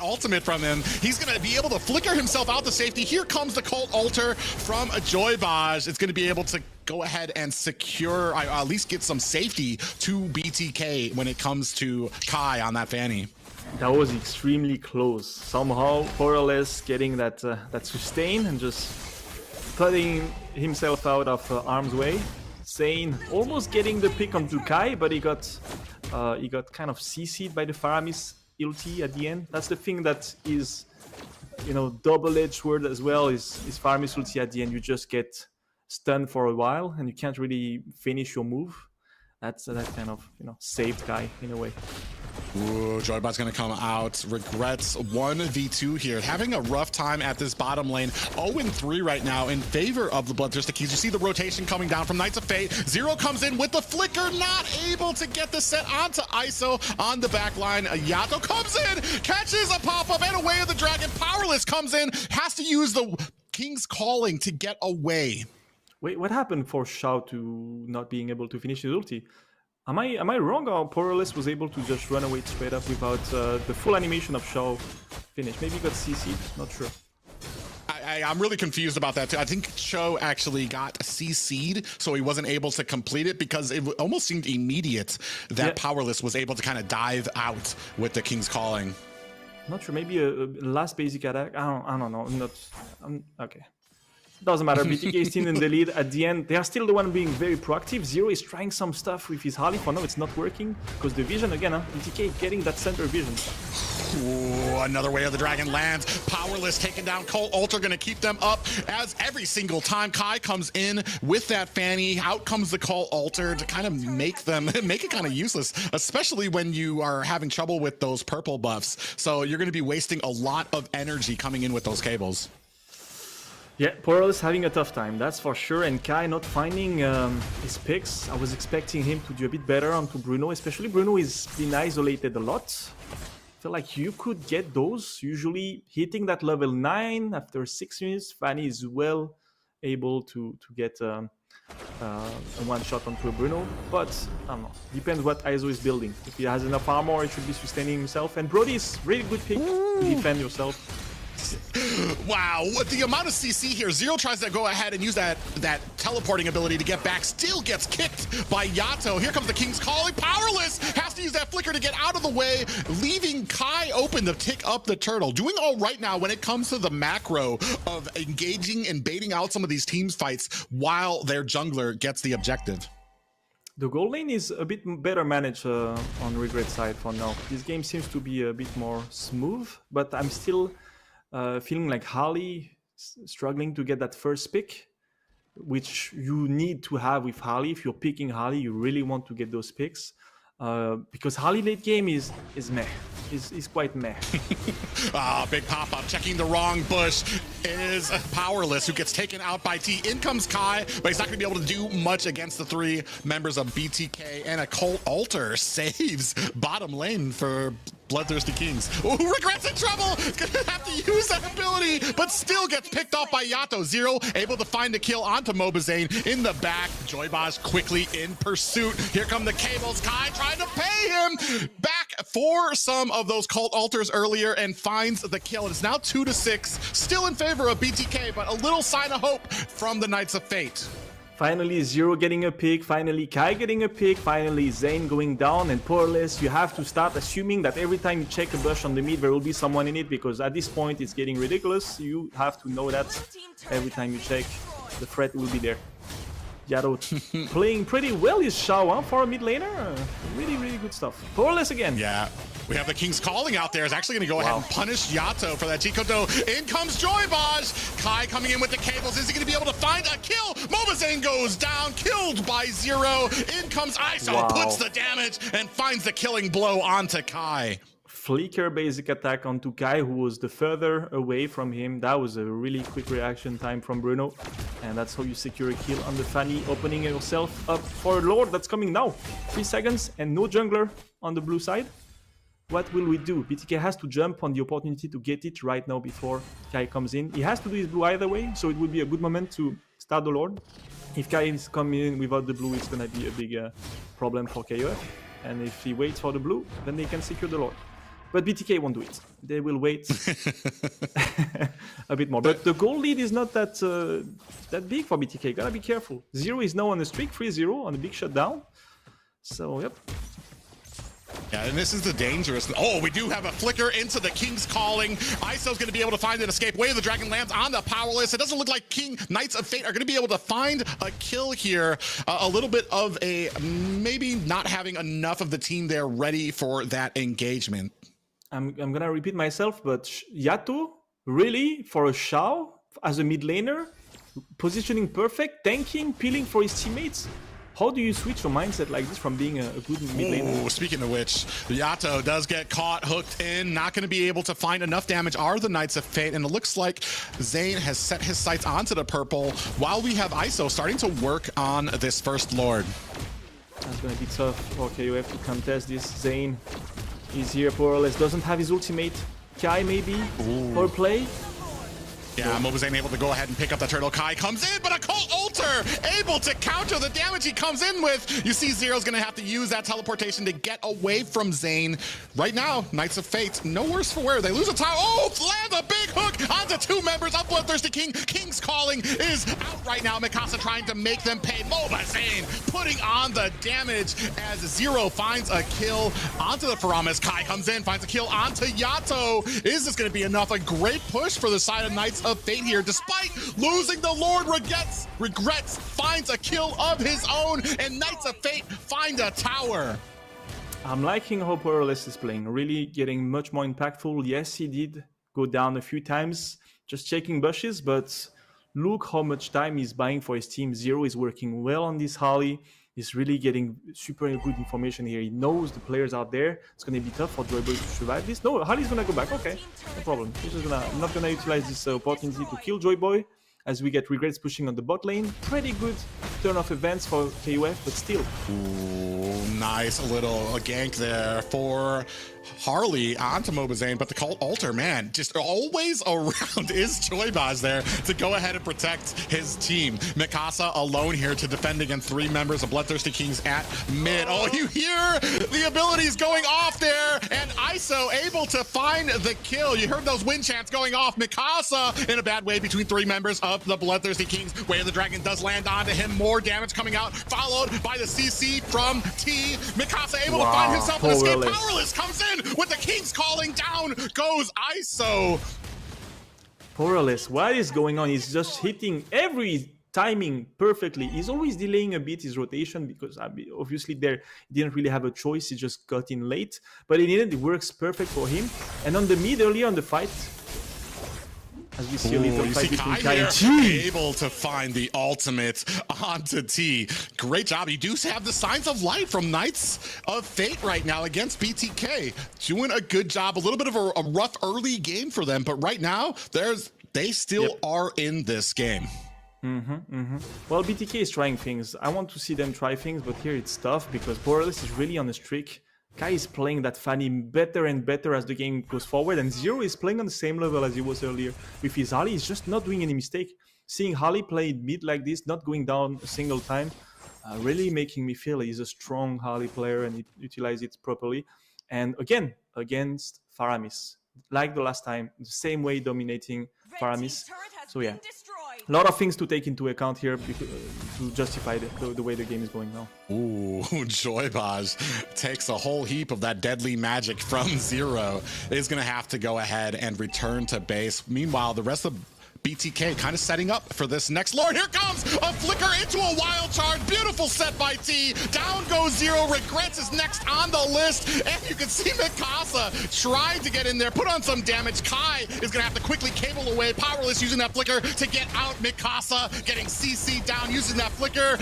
ultimate from him. He's going to be able to flicker himself out to safety. Here comes the Cult Altar from Joybaj. It's going to be able to go ahead and secure, at least get some safety to BTK when it comes to Kai on that Fanny. That was extremely close. Somehow, Powerless getting that sustain and just putting himself out of harm's way. Zane almost getting the pick onto Kai, but he got kind of CC'd by the Faramis ulti at the end. That's the thing that is, double-edged sword as well, is Faramis ulti at the end. You just get stunned for a while and you can't really finish your move. That's that kind of saved Kai in a way. Ooh, Joybot's gonna come out. Regrets 1v2 here. Having a rough time at this bottom lane. 0-3 right now in favor of the Bloodthirsty Kings. You see the rotation coming down from Knights of Fate. Zero comes in with the flicker, not able to get the set onto ISO on the back line. Yato comes in, catches a pop-up and away of the dragon. Powerless comes in, has to use the King's Calling to get away. Wait, what happened for Shao to not being able to finish his ulti? Am I wrong, or Powerless was able to just run away straight up without the full animation of Shao finish. Maybe he got CC'd, not sure. I'm really confused about that too. I think Cho actually got CC'd, so he wasn't able to complete it because it almost seemed immediate that Powerless was able to kind of dive out with the King's Calling. Not sure. Maybe a last basic attack. I don't know. Okay. Doesn't matter. BTK is still in the lead at the end. They are still the one being very proactive. Zero is trying some stuff with his Harley. For now, it's not working because the vision again. BTK getting that center vision. Ooh, another way of the dragon lands. Powerless taking down Colt Alter, gonna keep them up as every single time Kai comes in with that Fanny. Out comes the Colt Alter to kind of make it kind of useless, especially when you are having trouble with those purple buffs. So you're gonna be wasting a lot of energy coming in with those cables. Yeah, Powerless having a tough time, that's for sure, and Kai not finding his picks. I was expecting him to do a bit better onto Bruno, especially Bruno is being isolated a lot. I feel like you could get those, usually hitting that level 9 after 6 minutes. Fanny is well able to get a one-shot onto a Bruno, but I don't know, depends what ISO is building. If he has enough armor, it should be sustaining himself, and Brody is really good pick to defend yourself. Wow, with the amount of CC here, Zero tries to go ahead and use that teleporting ability to get back, still gets kicked by Yato. Here comes the King's Calling. Powerless has to use that flicker to get out of the way, leaving Kai open to pick up the turtle. Doing all right now when it comes to the macro of engaging and baiting out some of these teams fights while their jungler gets the objective. The gold lane is a bit better managed on Regret side for now. This game seems to be a bit more smooth, but I'm still feeling like Harley struggling to get that first pick, which you need to have with Harley. If you're picking Harley, you really want to get those picks. Because Harley late game is meh. Is quite meh. Big pop-up, checking the wrong bush is Powerless, who gets taken out by T. In comes Kai, but he's not going to be able to do much against the 3 members of BTK, and a Colt Alter saves bottom lane for BloodThirstyKings. Oh, Regret's in trouble! He's gonna have to use that ability, but still gets picked off by Yato. Zero able to find a kill onto Mobazane in the back. Joybaj quickly in pursuit. Here come the cables. Kai trying to pay him back for some of those Colt Alters earlier and finds the kill. It's now 2-6, still in favor of BTK, but a little sign of hope from the Knights of Fate. Finally, Zero getting a pick, finally Kai getting a pick, finally Zane going down, and Powerless, you have to start assuming that every time you check a bush on the mid, there will be someone in it, because at this point it's getting ridiculous. You have to know that every time you check, the threat will be there. Yato playing pretty well his Shao for a mid laner. Really, really good stuff. Powerless again. Yeah. We have the King's Calling out there. Is actually going to go ahead and punish Yato for that Chikoto. In comes Joybaj. Kai coming in with the cables. Is he going to be able to find a kill? Mobazane goes down, killed by Zero. In comes ISO, puts the damage and finds the killing blow onto Kai. Flicker basic attack onto Kai, who was the further away from him. That was a really quick reaction time from Bruno. And that's how you secure a kill on the Fanny, opening yourself up for a Lord that's coming now. 3 seconds and no jungler on the blue side. What will we do? BTK has to jump on the opportunity to get it right now before Kai comes in. He has to do his blue either way, so it would be a good moment to start the Lord. If Kai is coming in without the blue, it's gonna be a big problem for KOF. And if he waits for the blue, then they can secure the Lord. But BTK won't do it. They will wait a bit more. But the goal lead is not that that big for BTK. Gotta be careful. Zero is now on a streak, 3-0 on a big shutdown. So, yep. Yeah, and this is the dangerous. Oh, we do have a flicker into the King's Calling. ISO's going to be able to find an escape. Way of the Dragon lands on the Powerless. It doesn't look like Knights of Fate are going to be able to find a kill here. A little bit of a maybe not having enough of the team there ready for that engagement. I'm going to repeat myself, but Yato, really, for a Shao, as a mid laner, positioning perfect, tanking, peeling for his teammates. How do you switch your mindset like this from being a good mid laner? Speaking of which, Yato does get caught, hooked in, not going to be able to find enough damage, are the Knights of Fate, and it looks like Zane has set his sights onto the purple, while we have ISO starting to work on this first Lord. That's going to be tough for KOF to contest this. Zane is here, Powerless doesn't have his ultimate. Kai maybe for play. Yeah, Mobazane able to go ahead and pick up the turtle. Kai comes in, but a Colt Alter altar, able to counter the damage he comes in with. You see Zero's gonna have to use that teleportation to get away from Zane. Right now, Knights of Fate, no worse for wear. They lose a tower. Oh, land a big hook onto 2 members of Bloodthirsty King. King's Calling is out right now. Mikasa trying to make them pay. Moba Zane putting on the damage as Zero finds a kill onto the Faramis. Kai comes in, finds a kill onto Yato. Is this going to be enough? A great push for the side of Knights of Fate here. Despite losing, the Lord regrets, finds a kill of his own, and Knights of Fate find a tower. I'm liking how Powerless is playing, really getting much more impactful. Yes, he did go down a few times, just checking bushes, but look how much time he's buying for his team. Zero is working well on this Holly. He's really getting super good information here. He knows the players out there. It's going to be tough for Joyboy to survive this. No, Holly's going to go back. Okay, no problem. I'm not going to utilize this opportunity to kill Joyboy as we get Regrets pushing on the bot lane. Pretty good turn of events for KUF, but still. Ooh, nice little gank there for Harley onto Mobazane, but the Cult Altar, man, just always around is Joybaz there to go ahead and protect his team. Mikasa alone here to defend against 3 members of Bloodthirsty Kings at mid. Oh, you hear the abilities going off there, and ISO able to find the kill. You heard those wind chants going off. Mikasa in a bad way between 3 members of the Bloodthirsty Kings. Way of the Dragon does land onto him. More damage coming out, followed by the CC from T. Mikasa able to find himself an escape. Powerless comes in with the King's Calling. Down goes ISO. Powerless, what is going on? He's just hitting every timing perfectly. He's always delaying a bit his rotation because obviously there he didn't really have a choice. He just got in late, but in the end it works perfect for him. And on the mid earlier on the fight, as we see a little fight between Kai and T. Able to find the ultimate onto T. Great job. You do have the signs of light from Knights of Fate right now against BTK. Doing a good job. A little bit of a rough early game for them, but right now they still are in this game. Well, BTK is trying things. I want to see them try things, but here it's tough because Borealis is really on a streak. Kai is playing that Fanny better and better as the game goes forward, and Zero is playing on the same level as he was earlier. With his Holly, he's just not doing any mistake. Seeing Holly play mid like this, not going down a single time, really making me feel he's a strong Holly player and he utilizes it properly. And again, against Faramis, like the last time, the same way dominating Faramis. So yeah, a lot of things to take into account here to justify the way the game is going now. Ooh, Joybaz takes a whole heap of that deadly magic from Zero. Is going to have to go ahead and return to base. Meanwhile, the rest of BTK kind of setting up for this next Lord. Here comes a flicker into a wild charge. Beautiful set by T. Down goes Zero. Regrets is next on the list. And you can see Mikasa trying to get in there, put on some damage. Kai is going to have to quickly cable away. Powerless using that flicker to get out. Mikasa getting CC down using that flicker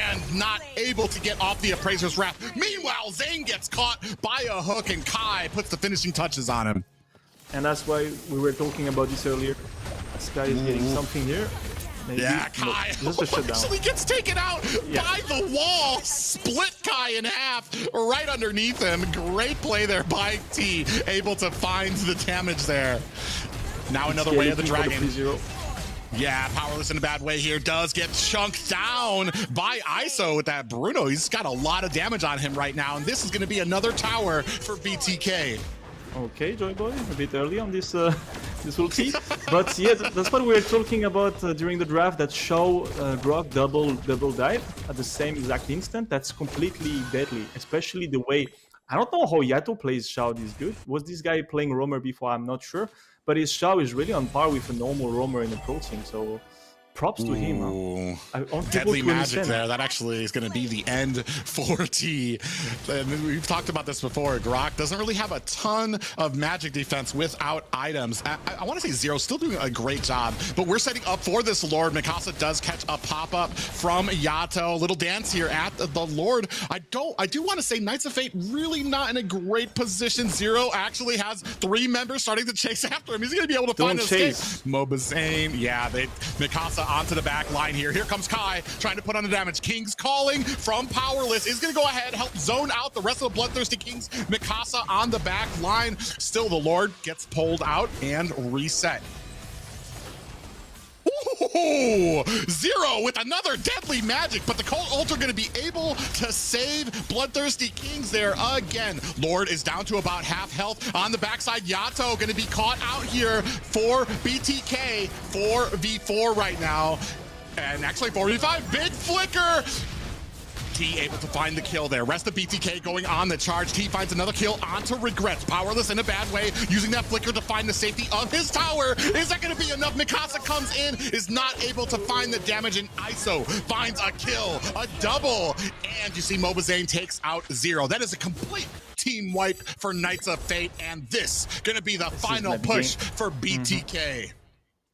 and not able to get off the Appraiser's Wrath. Meanwhile, Zane gets caught by a hook and Kai puts the finishing touches on him. And that's why we were talking about this earlier. Kai is getting something here. Maybe. Yeah, Kai actually gets taken out by the wall. Split Kai in half right underneath him. Great play there by T. Able to find the damage there. Now another Way of the Dragon. Yeah, Powerless in a bad way here. Does get chunked down by ISO with that Bruno. He's got a lot of damage on him right now. And this is going to be another tower for BTK. Okay, Joyboy, a bit early on this this ulti, but yeah, that's what we were talking about during the draft. That Shao Grok double dive at the same exact instant. That's completely deadly, especially the way. I don't know how Yato plays Shao this good. Was this guy playing roamer before? I'm not sure, but his Shao is really on par with a normal roamer in approaching. So props to him. Deadly magic there. That actually is going to be the end for T. And we've talked about this before. Grok doesn't really have a ton of magic defense without items. I want to say Zero's still doing a great job, but we're setting up for this Lord. Mikasa does catch a pop-up from Yato. Little dance here at the Lord. I do want to say Knights of Fate really not in a great position. Zero actually has 3 members starting to chase after him. He's going to be able to find an escape. Mobazane, yeah, Mikasa onto the back line here. Here comes Kai trying to put on the damage. King's Calling from Powerless is going to go ahead, help zone out the rest of the Bloodthirsty Kings. Mikasa on the back line. Still the Lord gets pulled out and reset. Oh, Zero with another deadly magic, but the Cold Ult are going to be able to save BloodThirstyKings there again. Lord is down to about half health on the backside. Yato going to be caught out here for BTK. 4v4 right now. And actually 4v5, big flicker. T able to find the kill there. Rest of BTK going on the charge. T finds another kill onto Regrets. Powerless in a bad way, using that flicker to find the safety of his tower. Is that going to be enough? Mikasa comes in, is not able to find the damage, and ISO finds a kill, a double. And you see Mobazane takes out Zero. That is a complete team wipe for Knights of Fate, and this going to be the final push for BTK.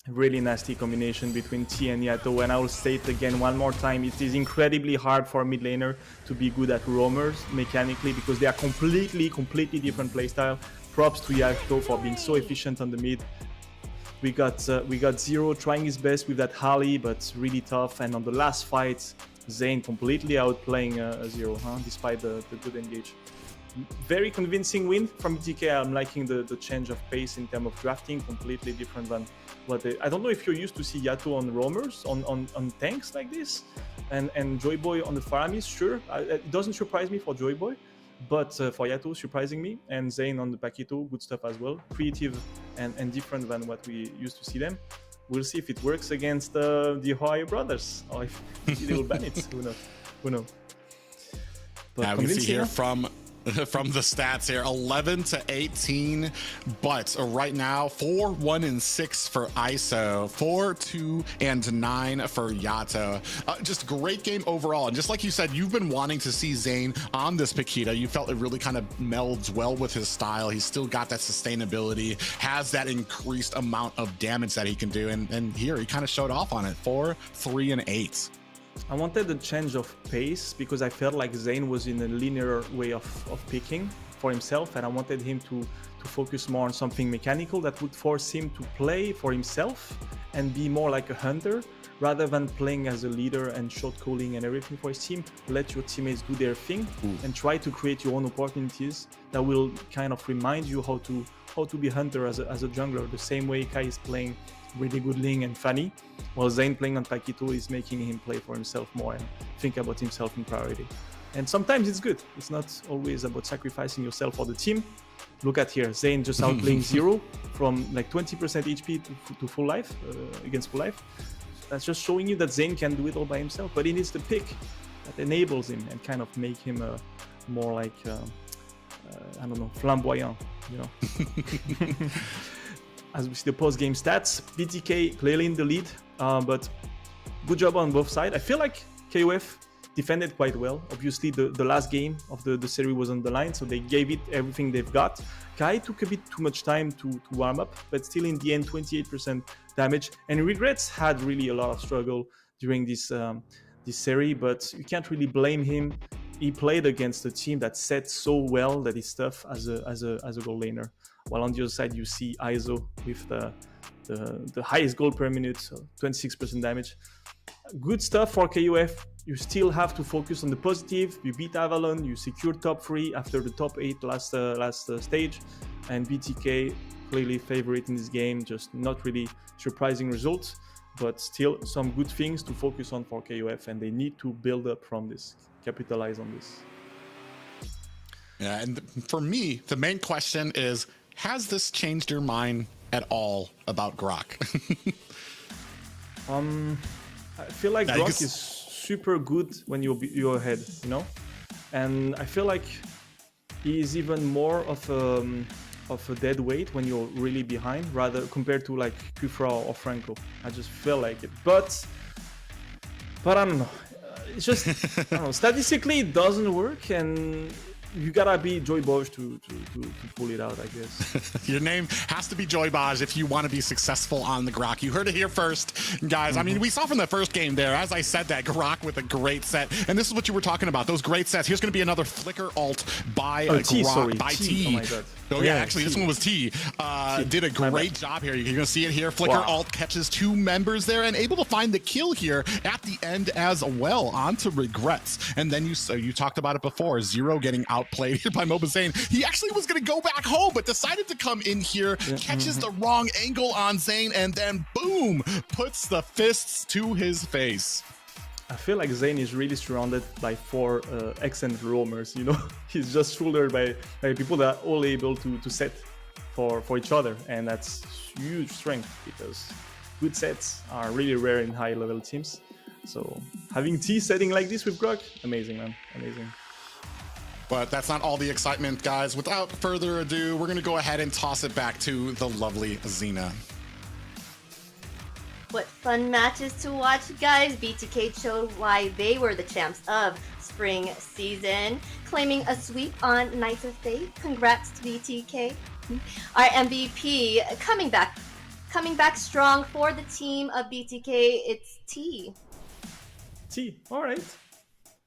Really nasty combination between T and Yato, and I will say it again one more time, it is incredibly hard for a mid laner to be good at roamers mechanically because they are completely different playstyle. Props to Yato for being so efficient on the mid. We got Zero trying his best with that Harley, but really tough, and on the last fight, Zane completely outplaying Zero, despite the good engage. Very convincing win from BTK. I'm liking the change of pace in terms of drafting, completely different than what I don't know if you're used to see Yato on roamers, on tanks like this, and Joyboy on the Faramis, sure. It doesn't surprise me for Joyboy, but for Yato, surprising me, and Zane on the Paquito, good stuff as well. Creative and different than what we used to see them. We'll see if it works against the OhioBrothers, or if they will ban it. Who knows? But we see here from the stats here, 11-18, but right now 4-1-6 for ISO, 4-2-9 for Yato. Just a great game overall, and just like you said, you've been wanting to see Zane on this Paquita. You felt it really kind of melds well with his style. He's still got that sustainability, has that increased amount of damage that he can do, and here he kind of showed off on it. 4-3-8. I wanted a change of pace because I felt like Zane was in a linear way of picking for himself, and I wanted him to focus more on something mechanical that would force him to play for himself and be more like a hunter rather than playing as a leader and short calling and everything for his team. Let your teammates do their thing and try to create your own opportunities that will kind of remind you how to be hunter as a jungler, the same way Kai is playing really good Ling and Fanny, while Zane playing on Paquito is making him play for himself more and think about himself in priority. And sometimes it's good. It's not always about sacrificing yourself for the team. Look at here, Zane just outplaying Zero from like 20% HP to full life, against full life. That's just showing you that Zane can do it all by himself, but he needs the pick that enables him and kind of make him more like, I don't know, flamboyant, you know. As we see the post-game stats, BTK clearly in the lead, but good job on both sides. I feel like KOF defended quite well. Obviously, the last game of the series was on the line, so they gave it everything they've got. Kai took a bit too much time to warm up, but still in the end, 28% damage. And Regrets had really a lot of struggle during this series, but you can't really blame him. He played against a team that set so well that he's tough as a goal laner. While on the other side, you see ISO with the highest goal per minute, so 26% damage. Good stuff for KOF. You still have to focus on the positive. You beat Avalon, you secured top 3 after the top 8 last stage, and BTK clearly favorite in this game, just not really surprising results, but still some good things to focus on for KOF, and they need to build up from this, capitalize on this. Yeah, and for me, the main question is, has this changed your mind at all about Grok? I feel like Grok is super good when you're ahead, you know, and I feel like he is even more of a dead weight when you're really behind, rather compared to like Kufra or Franco. I just feel like it, but I don't know. It's just I don't know. Statistically, it doesn't work, and you gotta be Joy Bosch to pull it out, I guess. Your name has to be Joy Bosch if you want to be successful on the Grok. You heard it here first, guys. I mean, we saw from the first game there, as I said, that Grok with a great set. And this is what you were talking about, those great sets. Here's going to be another flicker ult by T, Grok, sorry. by T. Oh my God. Oh yeah, actually, this one was T. Did a great job here. You're going to see it here. Flicker ult catches 2 members there and able to find the kill here at the end as well onto Regrets. And then you talked about it before, Zero getting out outplayed by Mobazane. He actually was going to go back home, but decided to come in here, catches the wrong angle on Zane, and then boom, puts the fists to his face. I feel like Zane is really surrounded by 4 excellent roamers, you know? He's just shouldered by people that are all able to set for each other, and that's huge strength because good sets are really rare in high-level teams. So having T setting like this with Grok, amazing, man, amazing. But that's not all the excitement, guys. Without further ado, we're going to go ahead and toss it back to the lovely Xena. What fun matches to watch, guys. BTK showed why they were the champs of spring season, claiming a sweep on Knights of Fate. Congrats to BTK. Our MVP coming back strong for the team of BTK. It's T. T, all right.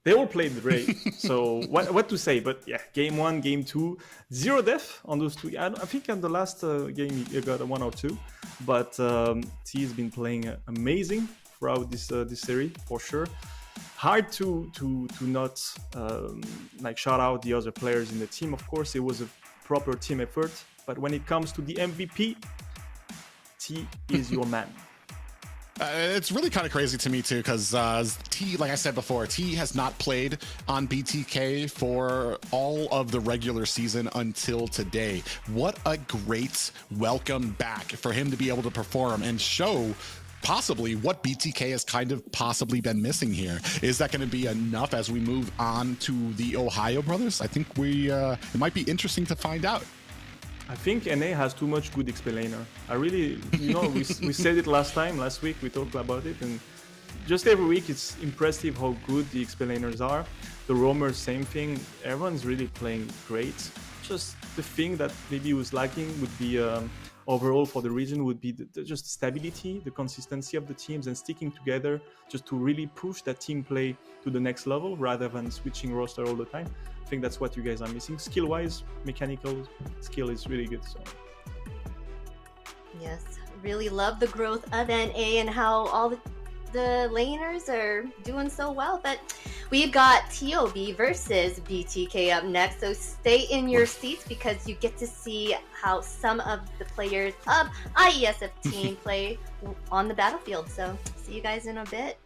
They all played great, so what to say? But yeah, game 1, game 2, 0 death on those 2. I think on the last game he got a 1 or 2, but T has been playing amazing throughout this series for sure. Hard to not like shout out the other players in the team. Of course, it was a proper team effort, but when it comes to the MVP, T is your man. It's really kind of crazy to me too, because T, like I said before, T has not played on BTK for all of the regular season until today. What a great welcome back for him to be able to perform and show possibly what BTK has kind of possibly been missing here. Is that going to be enough as we move on to the Ohio brothers? I think it might be interesting to find out. I think NA has too much good explainer. I really, you know, we said it last week, we talked about it, and just every week it's impressive how good the explainers are. The roamers, same thing. Everyone's really playing great. Just the thing that maybe was lacking would be overall for the region would be just stability, the consistency of the teams and sticking together just to really push that team play to the next level rather than switching roster all the time. I think that's what you guys are missing. Skill-wise, mechanical skill is really good. So. Yes, really love the growth of NA and how all the laners are doing so well. But we've got TOB versus BTK up next, so stay in your seats because you get to see how some of the players of IESF team play on the battlefield. So see you guys in a bit.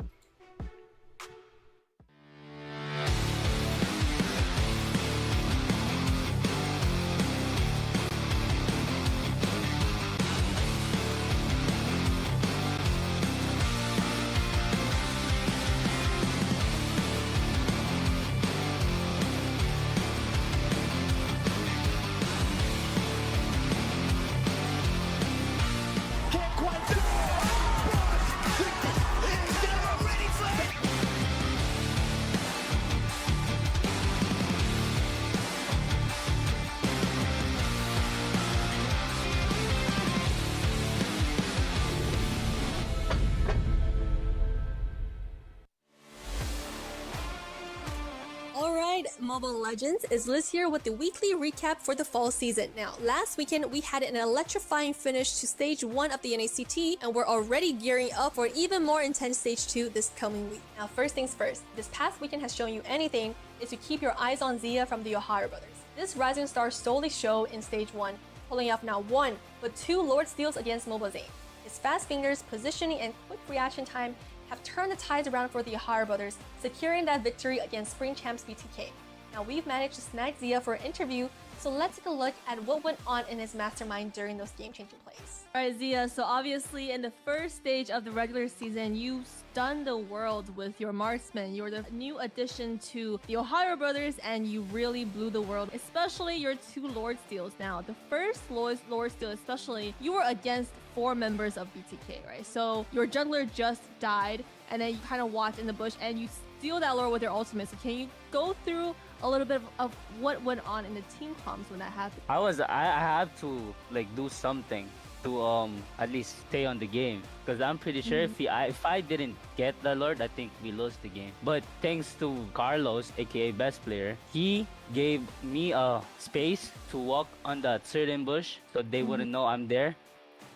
Mobile Legends is Liz here with the weekly recap for the fall season. Now, last weekend we had an electrifying finish to stage 1 of the NACT, and we're already gearing up for even more intense stage 2 this coming week. Now, first things first, this past weekend has shown you anything is to keep your eyes on Zia from the OhioBrothers. This rising star solely showed in stage 1, pulling off not 1, but 2 Lord Steals against Mobazane. His fast fingers, positioning, and quick reaction time have turned the tides around for the OhioBrothers, securing that victory against spring champs BTK. Now, we've managed to snag Zia for an interview, so let's take a look at what went on in his mastermind during those game-changing plays. Alright, Zia, so obviously in the first stage of the regular season, you stunned the world with your marksman. You're the new addition to the OhioBrothers, and you really blew the world, especially your 2 Lord Steals. Now, the first Lord Steal especially, you were against 4 members of BTK, right? So your jungler just died, and then you kind of watch in the bush, and you steal that Lord with your ultimate. So can you go through a little bit of what went on in the team comms when that happened? I had to like do something to at least stay on the game, because I'm pretty sure if I didn't get the Lord, I think we lost the game. But thanks to Carlos, aka best player, he gave me a space to walk on that certain bush so they wouldn't know I'm there,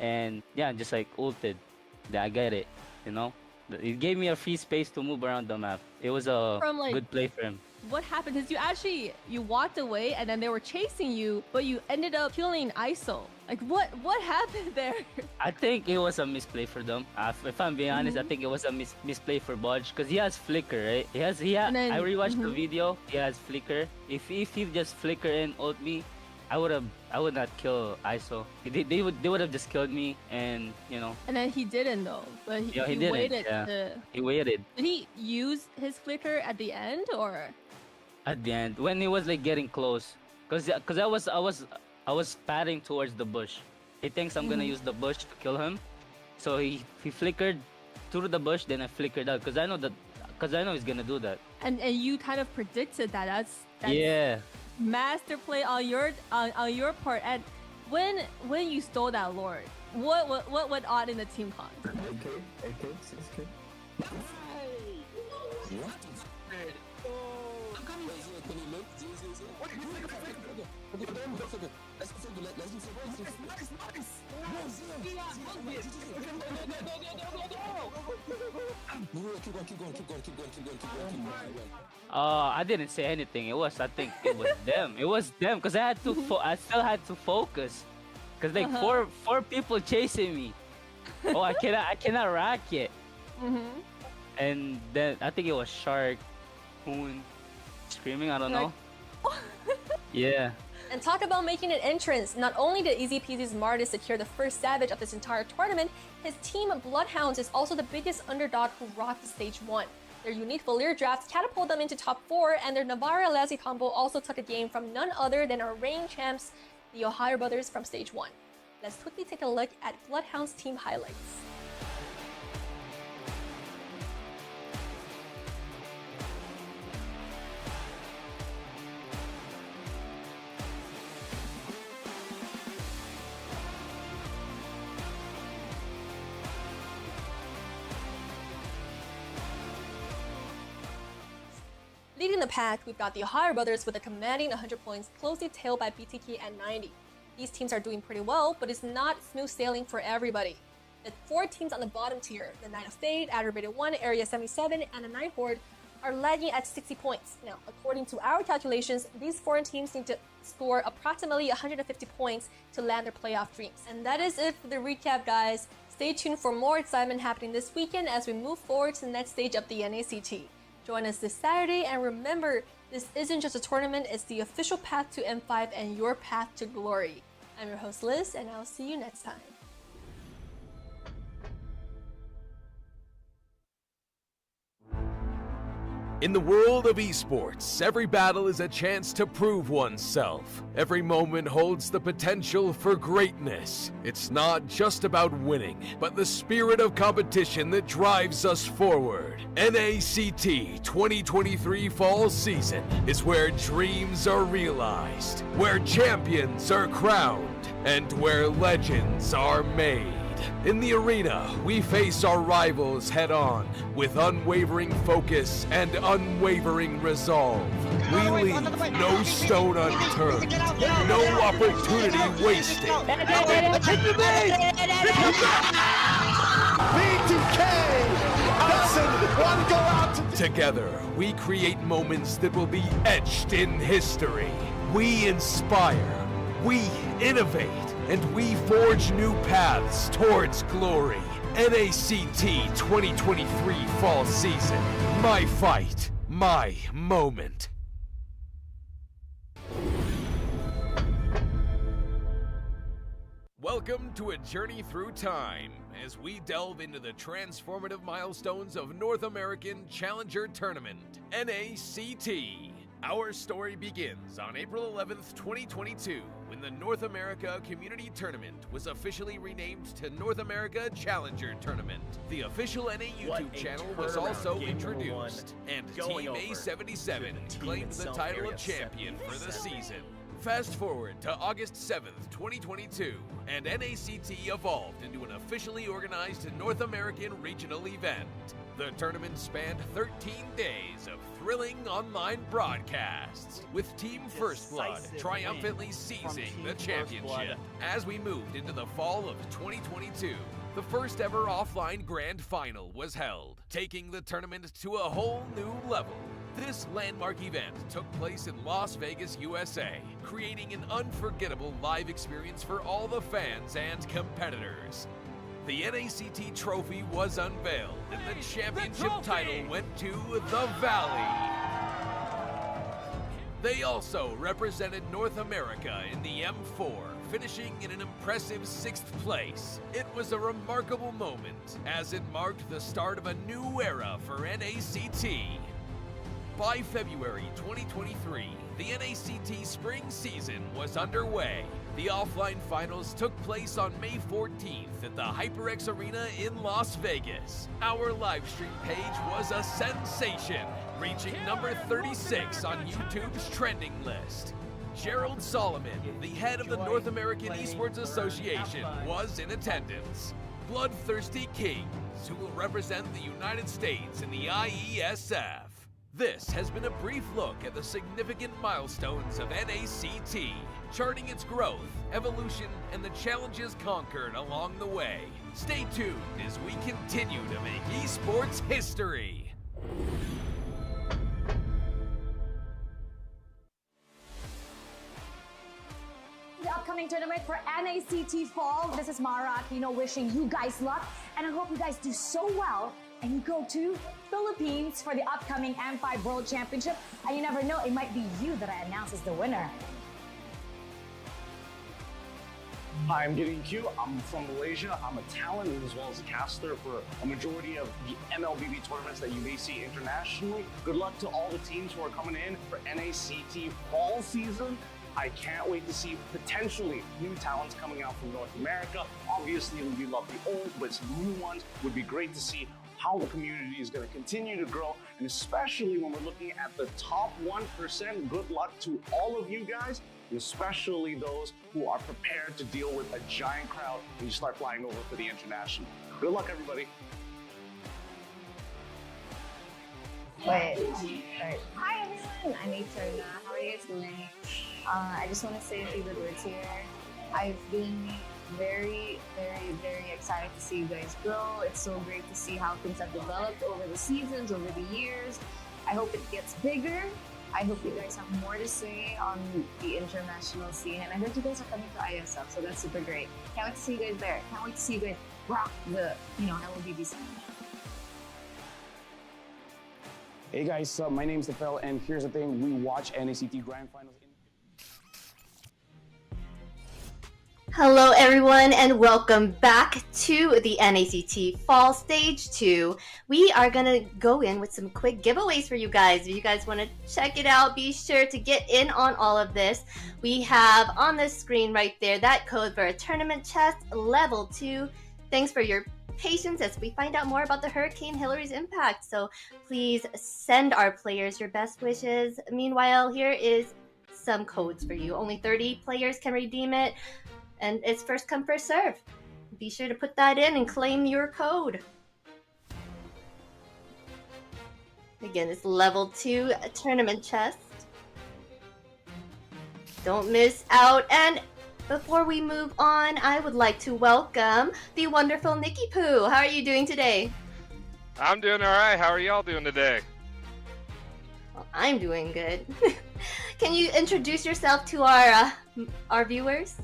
and yeah, just like ulted. I get it, you know. It gave me a free space to move around the map. It was a good play for him. What happened? Because you walked away and then they were chasing you, but you ended up killing ISO. Like what happened there? I think it was a misplay for them. If I'm being honest, I think it was a misplay for Bodge because he has flicker, right? I rewatched the video. He has flicker. If he just flicker and ult me, I would not kill ISO. They would have just killed me, and you know. And then he didn't though. But he didn't. Waited. Yeah. He waited. Did he use his flicker at the end or? At the end, when he was like getting close, cause I was padding towards the bush. He thinks I'm gonna use the bush to kill him, so he flickered through the bush. Then I flickered out, cause I know he's gonna do that. And you kind of predicted that. That's yeah. Master play on your part. And when you stole that Lord, what went on in the team con? AK, 6K. I didn't say anything. I think it was them. It was them because I still had to focus. Cause like four people chasing me. Oh, I cannot rack it. And then I think it was Shark, Hoon, screaming. I don't know. Yeah. And talk about making an entrance. Not only did Easy Peasy's Martis secure the first Savage of this entire tournament, his team Bloodhounds is also the biggest underdog who rocked stage 1. Their unique Valir drafts catapult them into top 4, and their Navarra Lassie combo also took a game from none other than our reigning champs, the TheOhioBrothers from stage 1. Let's quickly take a look at Bloodhounds team highlights. Leading the pack, we've got the TheOhioBrothers with a commanding 100 points, closely tailed by BTK at 90. These teams are doing pretty well, but it's not smooth sailing for everybody. The 4 teams on the bottom tier, the KnightsofFate, Aggravated 1, Area 77, and the Night Horde, are lagging at 60 points. Now, according to our calculations, these foreign teams need to score approximately 150 points to land their playoff dreams. And that is it for the recap, guys. Stay tuned for more excitement happening this weekend as we move forward to the next stage of the NACT. Join us this Saturday, and remember, this isn't just a tournament, it's the official path to M5 and your path to glory. I'm your host Liz, and I'll see you next time. In the world of esports, every battle is a chance to prove oneself. Every moment holds the potential for greatness. It's not just about winning, but the spirit of competition that drives us forward. NACT 2023 Fall Season is where dreams are realized, where champions are crowned, and where legends are made. In the arena, we face our rivals head-on with unwavering focus and unwavering resolve. We leave no stone unturned, no opportunity wasted. Together, we create moments that will be etched in history. We inspire, we innovate, and we forge new paths towards glory. NACT 2023 Fall Season. My fight, my moment. Welcome to a journey through time as we delve into the transformative milestones of North American Challenger Tournament, NACT. Our story begins on April 11th, 2022, when the North America Community Tournament was officially renamed to North America Challenger Tournament. The official NA YouTube channel was also introduced, and Team A77 claimed the title of champion for the season. Fast forward to August 7th, 2022, and NACT evolved into an officially organized North American regional event. The tournament spanned 13 days of thrilling online broadcasts, with Team First Blood triumphantly seizing the championship. As we moved into the fall of 2022, the first ever offline grand final was held, taking the tournament to a whole new level. This landmark event took place in Las Vegas, USA, creating an unforgettable live experience for all the fans and competitors. The NACT trophy was unveiled, and the championship title went to the Valley. They also represented North America in the M4, finishing in an impressive 6th place. It was a remarkable moment, as it marked the start of a new era for NACT. By February 2023, the NACT spring season was underway. The offline finals took place on May 14th at the HyperX Arena in Las Vegas. Our livestream page was a sensation, reaching number 36 on YouTube's trending list. Gerald Solomon, the head of the North American Esports Association, was in attendance. BloodThirstyKings, who will represent the United States in the IESF. This has been a brief look at the significant milestones of NACT, charting its growth, evolution, and the challenges conquered along the way. Stay tuned as we continue to make esports history. The upcoming tournament for NACT Fall. This is Mara Aquino wishing you guys luck, and I hope you guys do so well and you go to Philippines for the upcoming M5 World Championship. And you never know, it might be you that I announce as the winner. Hi, I'm Gideon Q. I'm from Malaysia. I'm a talent as well as a caster for a majority of the MLBB tournaments that you may see internationally. Good luck to all the teams who are coming in for NACT Fall season. I can't wait to see potentially new talents coming out from North America. Obviously, we love the old, but some new ones would be great to see how the community is going to continue to grow, and especially when we're looking at the top 1%, good luck to all of you guys, especially those who are prepared to deal with a giant crowd when you start flying over for the international. Good luck, everybody. Wait. Right. Hi everyone, I'm Eterna. How are you guys doing? I just want to say a few good words here. I've been very excited to see you guys grow. It's so great to see how things have developed over the seasons, over the years. I hope it gets bigger. I hope you guys have more to say on the international scene, and I heard you guys are coming to ISF, so that's super great. Can't wait to see you guys there. Can't wait to see you guys rock the, LLBB scene. Hey guys, my name's TheOhioBrothers, and here's the thing: we watch NACT Grand Finals. Hello everyone and welcome back to the NACT Fall Stage 2. We are gonna go in with some quick giveaways for you guys. If you guys want to check it out, be sure to get in on all of this. We have on the screen right there that code for a tournament chest level 2. Thanks for your patience as we find out more about the Hurricane Hillary's impact. So please send our players your best wishes. Meanwhile, here is some codes for you. Only 30 players can redeem it. And it's first come, first serve. Be sure to put that in and claim your code. Again, it's level 2 tournament chest. Don't miss out. And before we move on, I would like to welcome the wonderful Nikki Poo. How are you doing today? I'm doing all right. How are y'all doing today? Well, I'm doing good. Can you introduce yourself to our viewers?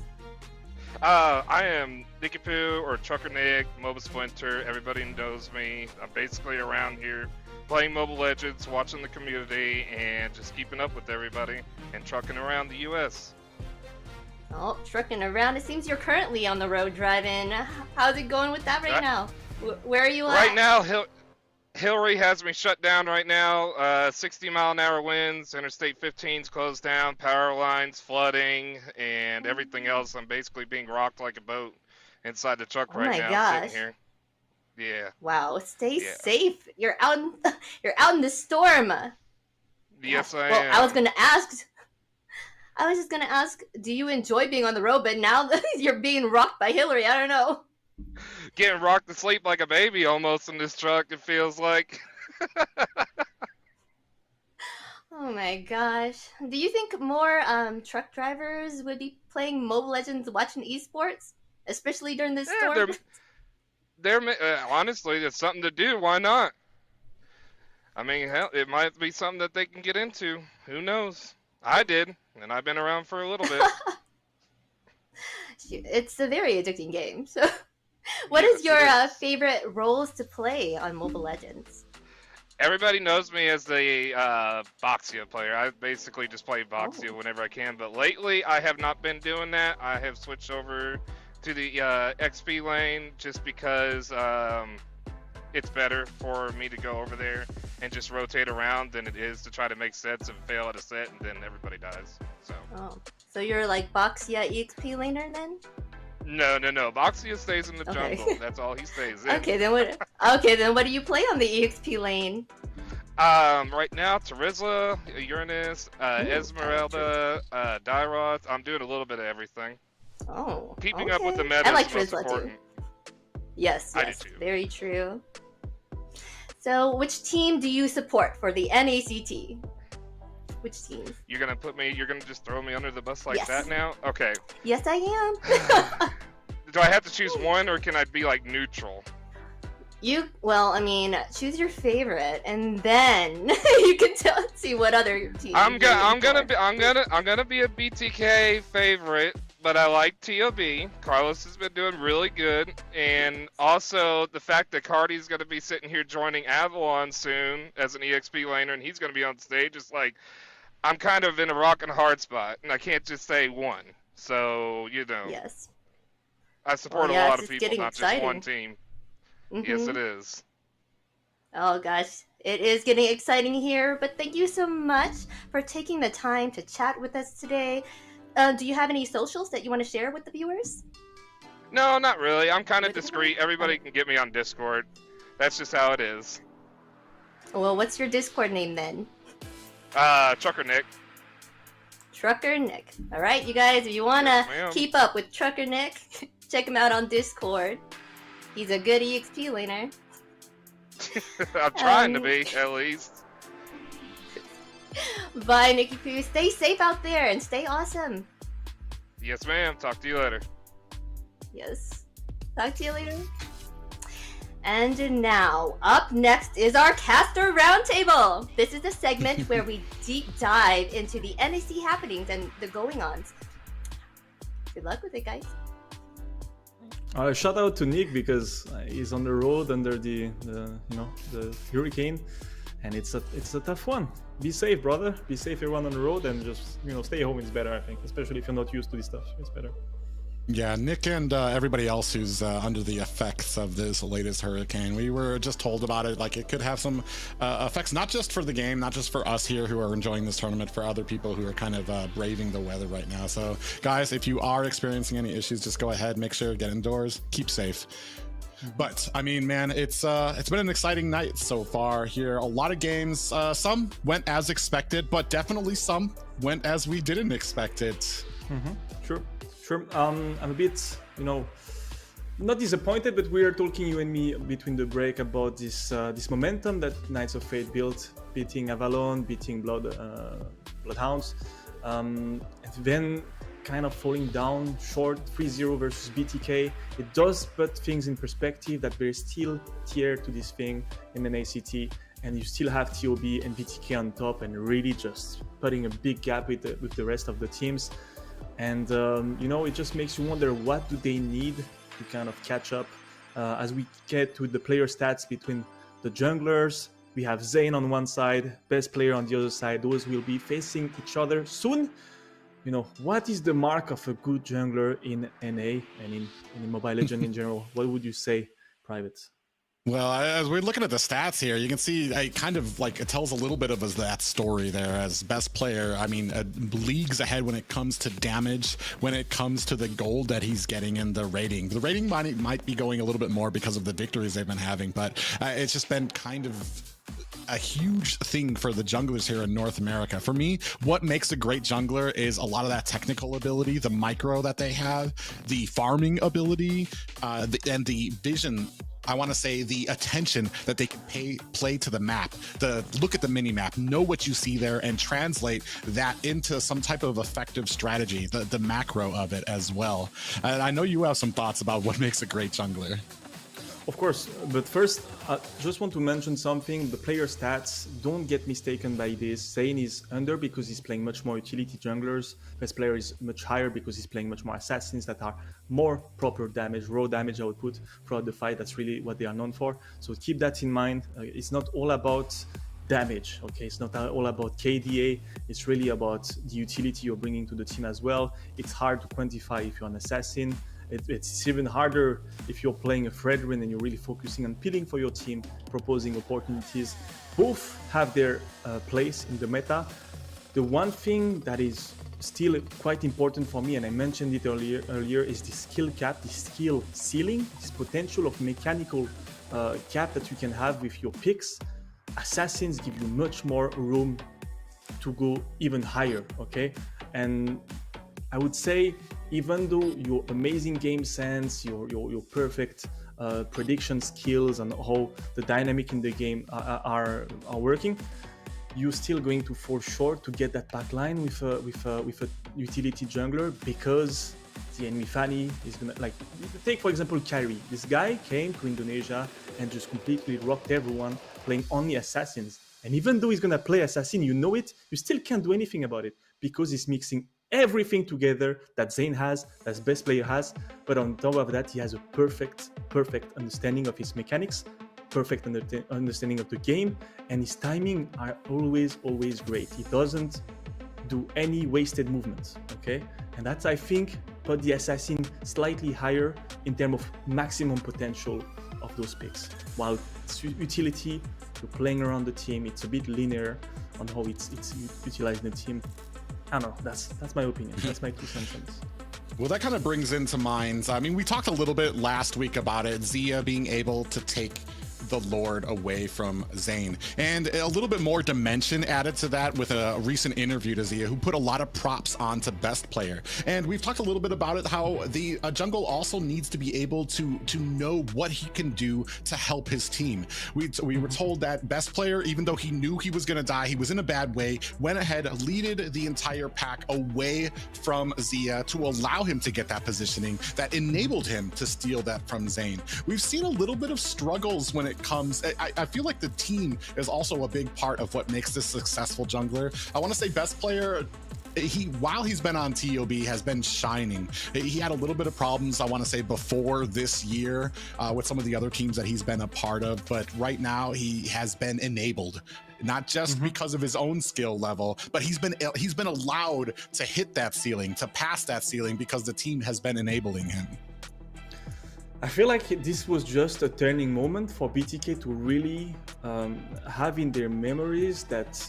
I am Nicky Poo, or Trucker Nick, Mobile Splinter. Everybody knows me. I'm basically around here playing Mobile Legends, watching the community, and just keeping up with everybody and trucking around the U.S. Oh, trucking around. It seems you're currently on the road driving. How's it going with that right now? Where are you at? Right now, Hillary has me shut down right now. 60-mile-an-hour winds. Interstate 15's closed down. Power lines flooding, and everything else. I'm basically being rocked like a boat inside the truck right now. Gosh. Sitting here. Yeah. Wow. Stay safe. You're out. You're out in the storm. Yes, I well, am. I was just gonna ask. Do you enjoy being on the road? But now that you're being rocked by Hillary, I don't know. Getting rocked to sleep like a baby almost in this truck, it feels like. Oh my gosh. Do you think more truck drivers would be playing Mobile Legends watching esports? Especially during this storm? Honestly, it's something to do. Why not? I mean, hell, it might be something that they can get into. Who knows? I did, and I've been around for a little bit. It's a very addicting game. So, what is your favorite roles to play on Mobile Legends? Everybody knows me as the Boxia player. I basically just play Boxia whenever I can, but lately I have not been doing that. I have switched over to the XP lane just because it's better for me to go over there and just rotate around than it is to try to make sets and fail at a set and then everybody dies. So you're like Boxia EXP laner then? No. Boxia stays in the jungle. That's all he stays in. Okay, then what? Okay, then what do you play on the EXP lane? Right now, Terizla, Uranus, Esmeralda, Dyroth. I'm doing a little bit of everything. Oh, keeping up with the meta I like is most Terizla important. too. Yes, I do too. very true. So, which team do you support for the NACT? Which team? You're gonna just throw me under the bus like Yes. that now? Okay. Yes, I am. Do I have to choose one, or can I be like neutral? Well, I mean, choose your favorite, and then you can see what other team. I'm gonna be a BTK favorite, but I like TOB. Carlos has been doing really good, and also the fact that Cardi's gonna be sitting here joining Avalon soon as an EXP laner, and he's gonna be on stage. It's like I'm kind of in a rock and a hard spot, and I can't just say one. So Yes. I support a lot of people, not just one team. Yes, it is. Oh gosh, it is getting exciting here, but thank you so much for taking the time to chat with us today. Do you have any socials that you want to share with the viewers? No, not really. I'm kind of discreet. Everybody can get me on Discord. That's just how it is. Well, what's your Discord name then? Trucker Nick. Trucker Nick. Alright, you guys, if you want to ma'am. keep up with Trucker Nick, check him out on Discord. He's a good EXP laner. I'm trying to be, at least. Bye, Nikki Poo. Stay safe out there and stay awesome. Yes, ma'am. Talk to you later. Yes. Talk to you later. And now, up next is our Caster Roundtable. This is the segment where we deep dive into the NAC happenings and the going-ons. Good luck with it, guys. Shout out to Nick because he's on the road under the hurricane, and it's a tough one. Be safe, brother. Be safe, everyone on the road, and just stay home is better. I think, especially if you're not used to this stuff, it's better. Yeah, Nick and everybody else who's under the effects of this latest hurricane, we were just told about it. Like, it could have some effects, not just for the game, not just for us here who are enjoying this tournament, for other people who are kind of braving the weather right now. So, guys, if you are experiencing any issues, just go ahead, make sure to get indoors, keep safe. But I mean, man, it's been an exciting night so far here. A lot of games, some went as expected, but definitely some went as we didn't expect it. Sure. I'm a bit, not disappointed, but we are talking, you and me, between the break about this momentum that Knights of Fate built, beating Avalon, beating Bloodhounds, and then kind of falling down short 3-0 versus BTK. It does put things in perspective that there's still tier to this thing in the NACT, and you still have TOB and BTK on top, and really just putting a big gap with the rest of the teams. And it just makes you wonder, what do they need to kind of catch up as we get to the player stats between the junglers. We have Zane on one side, best player on the other side. Those will be facing each other soon. What is the mark of a good jungler in NA and in Mobile Legends in general? What would you say, Private? Well, as we're looking at the stats here, you can see it tells a little bit of that story there as best player. I mean, leagues ahead when it comes to damage, when it comes to the gold that he's getting in the rating. The rating might be going a little bit more because of the victories they've been having, but it's just been kind of a huge thing for the junglers here in North America. For me, what makes a great jungler is a lot of that technical ability, the micro that they have, the farming ability, and the vision. I want to say the attention that they can play to the map, look at the mini map, know what you see there, and translate that into some type of effective strategy, the macro of it as well. And I know you have some thoughts about what makes a great jungler. Of course, but first, just want to mention something. The player stats, don't get mistaken by this. Zayn is under because he's playing much more utility junglers. Best player is much higher because he's playing much more assassins that are more proper damage, raw damage output throughout the fight. That's really what they are known for. So keep that in mind. It's not all about damage, okay? It's not all about KDA. It's really about the utility you're bringing to the team as well. It's hard to quantify if you're an assassin. It's even harder if you're playing a Fredrin and you're really focusing on peeling for your team, proposing opportunities. Both have their place in the meta. The one thing that is still quite important for me, and I mentioned it earlier, is the skill cap, the skill ceiling, this potential of mechanical cap that you can have with your picks. Assassins give you much more room to go even higher, okay? And I would say, even though your amazing game sense, your perfect prediction skills and how the dynamic in the game are working, you're still going to fall short to get that back line with a utility jungler, because the enemy Fanny is gonna, like, take for example Kyrie. This guy came to Indonesia and just completely rocked everyone playing only assassins. And even though he's gonna play assassin, you know it, you still can't do anything about it because he's mixing everything together that Zayn has, that best player has. But on top of that, he has a perfect understanding of his mechanics, perfect understanding of the game, and his timing are always great. He doesn't do any wasted movements, okay? And that's, I think, put the assassin slightly higher in terms of maximum potential of those picks. While utility, you're playing around the team, it's a bit linear on how it's utilizing the team. I don't know, that's my opinion. That's my 2 cents. Well, that kind of brings into mind, I mean, we talked a little bit last week about it, Xia being able to take the Lord away from Zayn, and a little bit more dimension added to that with a recent interview to Xia, who put a lot of props onto best player. And we've talked a little bit about it, how the jungle also needs to be able to know what he can do to help his team. We were told that best player, even though he knew he was going to die, he was in a bad way, went ahead, leaded the entire pack away from Xia to allow him to get that positioning that enabled him to steal that from Zayn. We've seen a little bit of struggles when it comes, I feel like the team is also a big part of what makes this successful jungler. I want to say best player, while he's been on TOB, has been shining. He had a little bit of problems, I want to say, before this year with some of the other teams that he's been a part of, but right now he has been enabled, not just because of his own skill level, but he's been allowed to hit that ceiling, to pass that ceiling, because the team has been enabling him. I feel like this was just a turning moment for BTK to really have in their memories that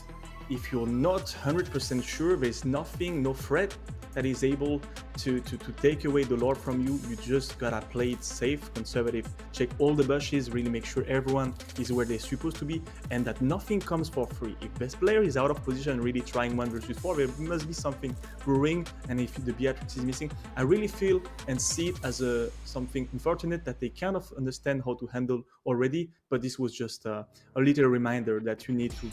if you're not 100% sure, there's nothing, no threat that is able to take away the Lord from you. You just gotta play it safe, conservative, check all the bushes, really make sure everyone is where they're supposed to be, and that nothing comes for free. If best player is out of position, really trying 1 versus 4, there must be something brewing, and if the Beatrix is missing, I really feel and see it as something unfortunate that they kind of understand how to handle already, but this was just a little reminder that you need to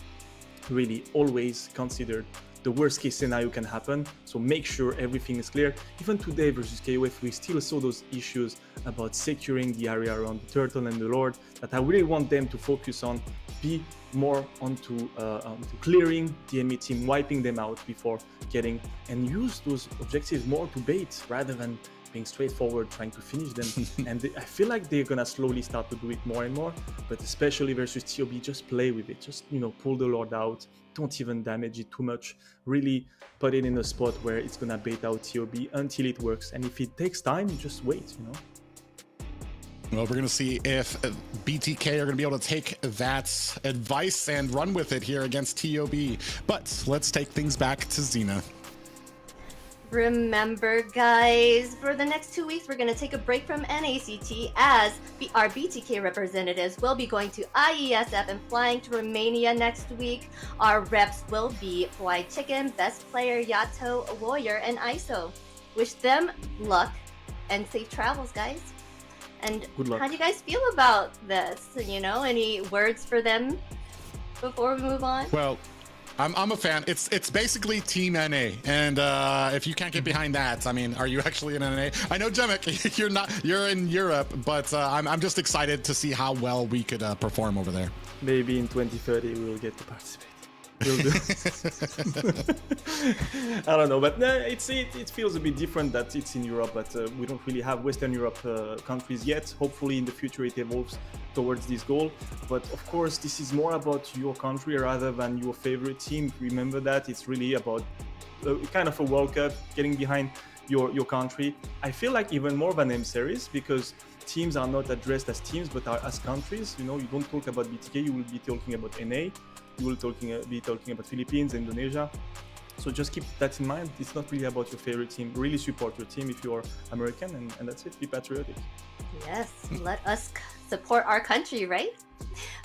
really always consider the worst case scenario can happen, so make sure everything is clear. Even today versus KOF, we still saw those issues about securing the area around the turtle and the Lord that I really want them to focus on, be more onto clearing the enemy team, wiping them out before getting, and use those objectives more to bait rather than being straightforward, trying to finish them. And I feel like they're gonna slowly start to do it more and more, but especially versus TOB, just play with it. Just, pull the Lord out. Don't even damage it too much. Really put it in a spot where it's gonna bait out TOB until it works. And if it takes time, just wait, Well, we're going to see if BTK are going to be able to take that advice and run with it here against TOB. But let's take things back to Xena. Remember, guys, for the next 2 weeks, we're going to take a break from NACT as our BTK representatives will be going to IESF and flying to Romania next week. Our reps will be Hawaii Chicken, Best Player, Yato, Warrior, and ISO. Wish them luck and safe travels, guys. And how do you guys feel about this? Any words for them before we move on? Well, I'm a fan. It's basically Team NA, and if you can't get behind that, I mean, are you actually in NA? I know, Jemek, you're not. You're in Europe, but I'm just excited to see how well we could perform over there. Maybe in 2030 we'll get to participate. We'll do. I don't know, but it feels a bit different that it's in Europe, but we don't really have Western Europe countries yet. Hopefully in the future it evolves towards this goal. But of course, this is more about your country rather than your favorite team. Remember that it's really about kind of a World Cup, getting behind your country. I feel like even more than M series, because teams are not addressed as teams but are as countries. You know, you don't talk about BTK, you will be talking about NA. You will be talking about Philippines, Indonesia. So just keep that in mind. It's not really about your favorite team. Really support your team if you're American, and that's it. Be patriotic. Yes, let us support our country, right?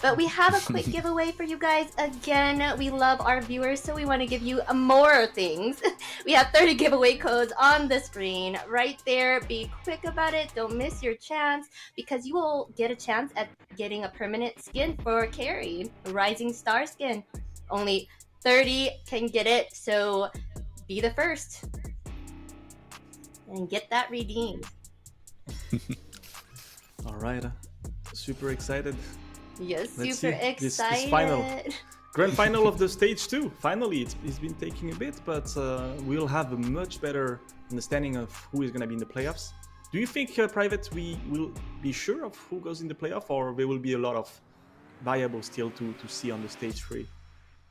But we have a quick giveaway for you guys. Again, we love our viewers, so we want to give you more things. We have 30 giveaway codes on the screen right there. Be quick about it. Don't miss your chance, because you will get a chance at getting a permanent skin for Carrie, a Rising Star skin. Only 30 can get it, so be the first and get that redeemed. All right, super excited. Yes, Let's super see. excited. This final grand final of the stage 2. Finally, it's been taking a bit, but we'll have a much better understanding of who is going to be in the playoffs. Do you think, Private, we will be sure of who goes in the playoff, or there will be a lot of variables still to see on the stage 3?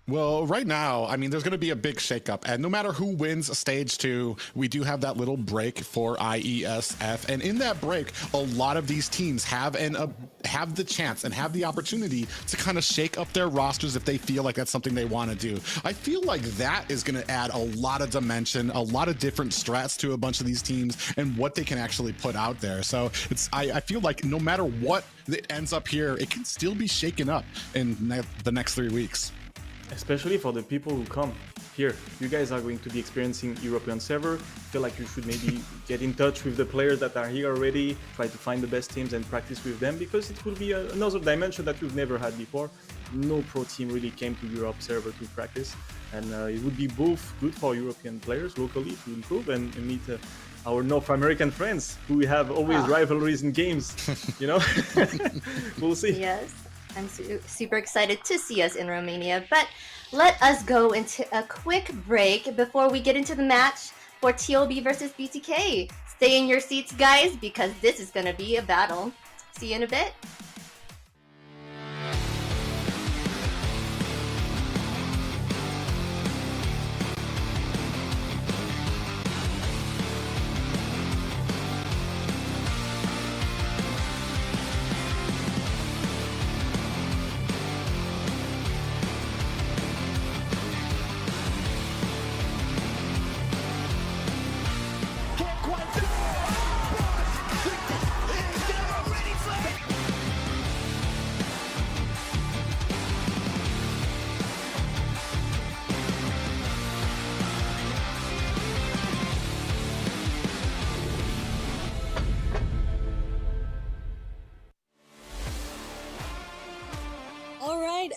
Well, right now, I mean, there's going to be a big shakeup, and no matter who wins stage 2, we do have that little break for IESF, and in that break, a lot of these teams have the chance and have the opportunity to kind of shake up their rosters if they feel like that's something they want to do. I feel like that is going to add a lot of dimension, a lot of different strats to a bunch of these teams and what they can actually put out there. So I feel like no matter what it ends up here, it can still be shaken up in the next 3 weeks. Especially for the people who come here. You guys are going to be experiencing European server. Feel like you should maybe get in touch with the players that are here already, try to find the best teams and practice with them, because it will be another dimension that you've never had before. No pro team really came to Europe server to practice, and it would be both good for European players locally to improve and meet our North American friends who we have always rivalries in games, you know. We'll see. Yes. I'm super excited to see us in Romania, but let us go into a quick break before we get into the match for TOB versus BTK. Stay in your seats, guys, because this is going to be a battle. See you in a bit.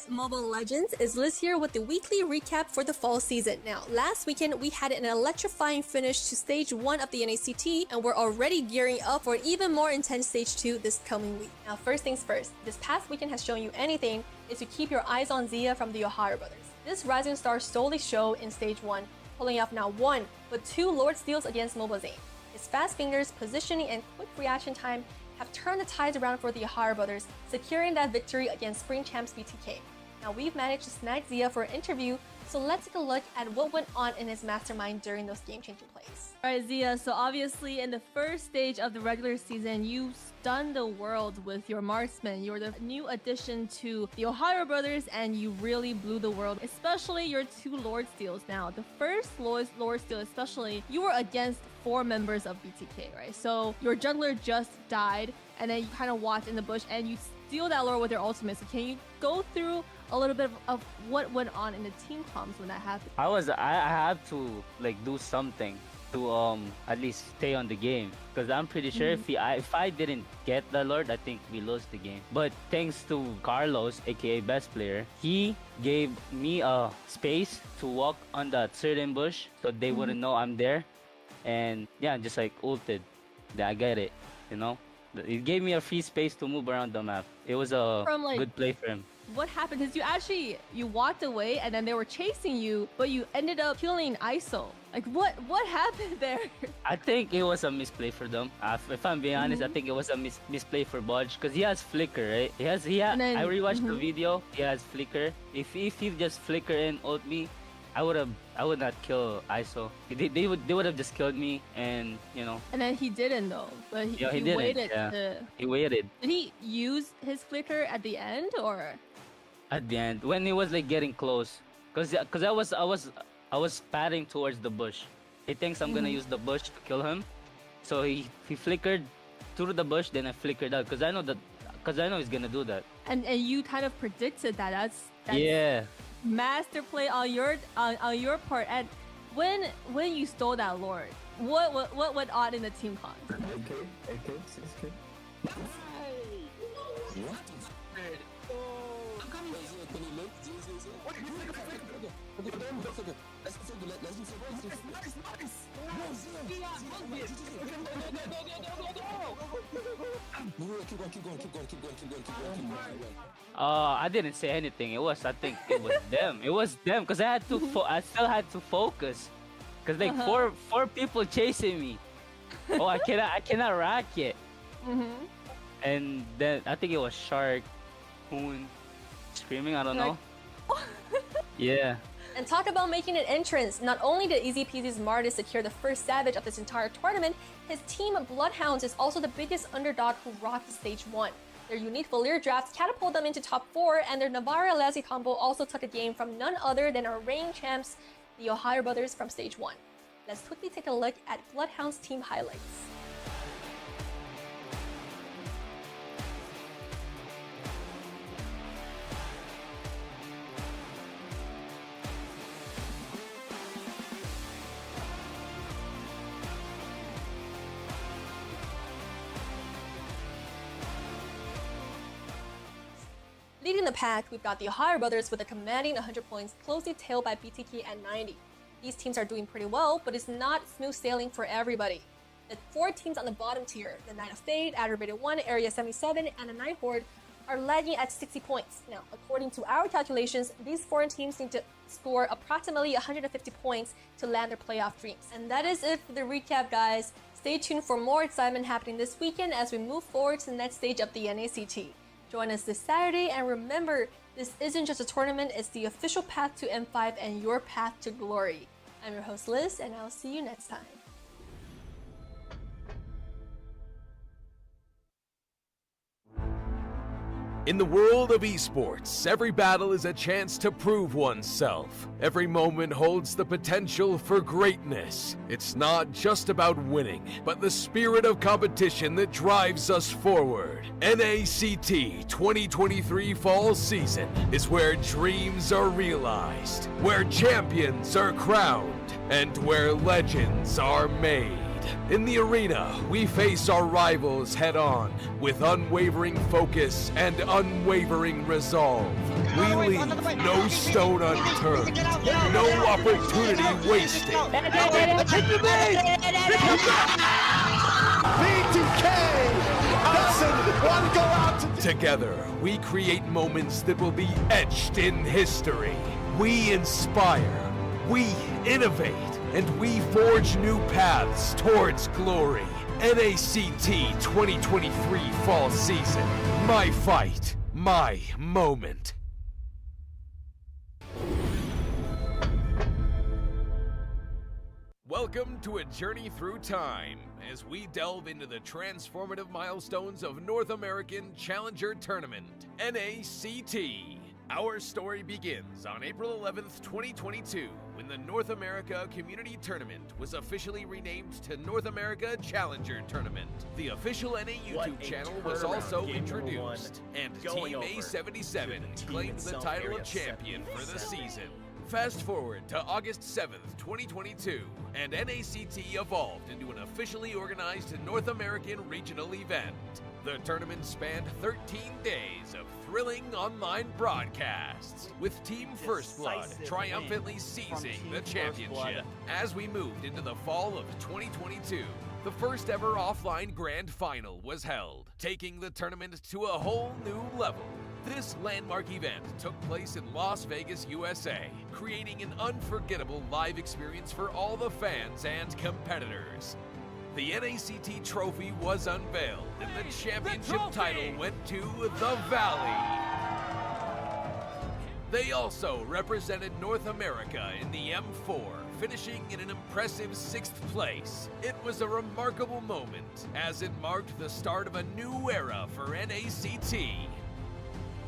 Mobile Legends, is Liz here with the weekly recap for the fall season. Now, last weekend we had an electrifying finish to stage 1 of the NACT, and we're already gearing up for an even more intense stage 2 this coming week. Now, first things first, this past weekend has shown you anything is to keep your eyes on Zia from the TheOhioBrothers. This Rising Star stole the show in stage 1, pulling off not 1, but 2 Lord Steals against Mobile Zane. His fast fingers, positioning, and quick reaction time have turned the tides around for the TheOhioBrothers, securing that victory against Spring Champs BTK. Now, we've managed to snag Zia for an interview, so let's take a look at what went on in his mastermind during those game-changing plays. Alright, Zia, so obviously in the first stage of the regular season, you stunned the world with your marksman. You're the new addition to the TheOhioBrothers, and you really blew the world, especially your 2 Lord Steals. Now, the first Lord Steal especially, you were against 4 members of BTK, right? So your jungler just died, and then you kind of watch in the bush, and you steal that Lord with your ultimate. So can you go through a little bit of what went on in the team comms when that happened? I had to like do something to at least stay on the game. Because I'm pretty sure if I didn't get the Lord, I think we lost the game. But thanks to Carlos, aka best player, he gave me a space to walk on that certain bush so they wouldn't know I'm there. And yeah, just like ulted. I get it, you know? It gave me a free space to move around the map. It was a good play for him. What happened is you walked away and then they were chasing you, but you ended up killing ISO. Like what happened there? I think it was a misplay for them. If I'm being honest, I think it was a misplay for Bodge because he has flicker, right? I rewatched the video. He has flicker. If he just flicker and ult me, I would not kill ISO. They would have just killed me, and you know. And then he didn't though. But he didn't. Waited. He waited. Did he use his flicker at the end or? At the end, when he was like getting close, cause I was padding towards the bush. He thinks I'm gonna use the bush to kill him, so he flickered through the bush. Then I flickered out, cause I know he's gonna do that. And you kind of predicted that. That's yeah. Master play on your part. And when you stole that Lord, what went on in the team con? AK, 6K. I didn't say anything. I think it was them. It was them because I still had to focus. Cause like four people chasing me. Oh, I cannot rack it. And then I think it was Shark, Hoon, screaming. I don't know. Yeah. And talk about making an entrance. Not only did Easy Peasy's Martis secure the first Savage of this entire tournament, his team Bloodhounds is also the biggest underdog who rocked stage 1. Their unique Valir drafts catapult them into top 4, and their Navarra Lassie combo also took a game from none other than our reigning champs, the TheOhioBrothers from stage 1. Let's quickly take a look at Bloodhounds team highlights. Leading the pack, we've got the TheOhioBrothers with a commanding 100 points, closely tailed by BTK at 90. These teams are doing pretty well, but it's not smooth sailing for everybody. The 4 teams on the bottom tier, the Knight of Fate, Aggravated 1, Area 77, and the Night Horde, are lagging at 60 points. Now, according to our calculations, these 4 teams need to score approximately 150 points to land their playoff dreams. And that is it for the recap, guys. Stay tuned for more excitement happening this weekend as we move forward to the next stage of the NACT. Join us this Saturday, and remember, this isn't just a tournament, it's the official path to M5 and your path to glory. I'm your host Liz, and I'll see you next time. In the world of esports, every battle is a chance to prove oneself. Every moment holds the potential for greatness. It's not just about winning, but the spirit of competition that drives us forward. NACT 2023 Fall Season is where dreams are realized, where champions are crowned, and where legends are made. In the arena, we face our rivals head-on with unwavering focus and unwavering resolve. We leave no stone unturned, no opportunity wasted. BTK doesn't want to go out Together, we create moments that will be etched in history. We inspire, we innovate, and we forge new paths towards glory. NACT 2023 Fall Season. My fight, my moment. Welcome to a journey through time as we delve into the transformative milestones of North American Challenger Tournament, NACT. Our story begins on April 11th, 2022, when the North America Community Tournament was officially renamed to North America Challenger Tournament. The official NA YouTube channel was also introduced, and Team A77 claimed the title of champion for the season. Fast forward to August 7th, 2022, and NACT evolved into an officially organized North American regional event. The tournament spanned 13 days of thrilling online broadcasts, with Team First Blood triumphantly seizing the championship. As we moved into the fall of 2022, the first ever offline grand final was held, taking the tournament to a whole new level. This landmark event took place in Las Vegas, USA, creating an unforgettable live experience for all the fans and competitors. The NACT trophy was unveiled, and the championship title went to the Valley. They also represented North America in the M4, finishing in an impressive 6th place. It was a remarkable moment, as it marked the start of a new era for NACT.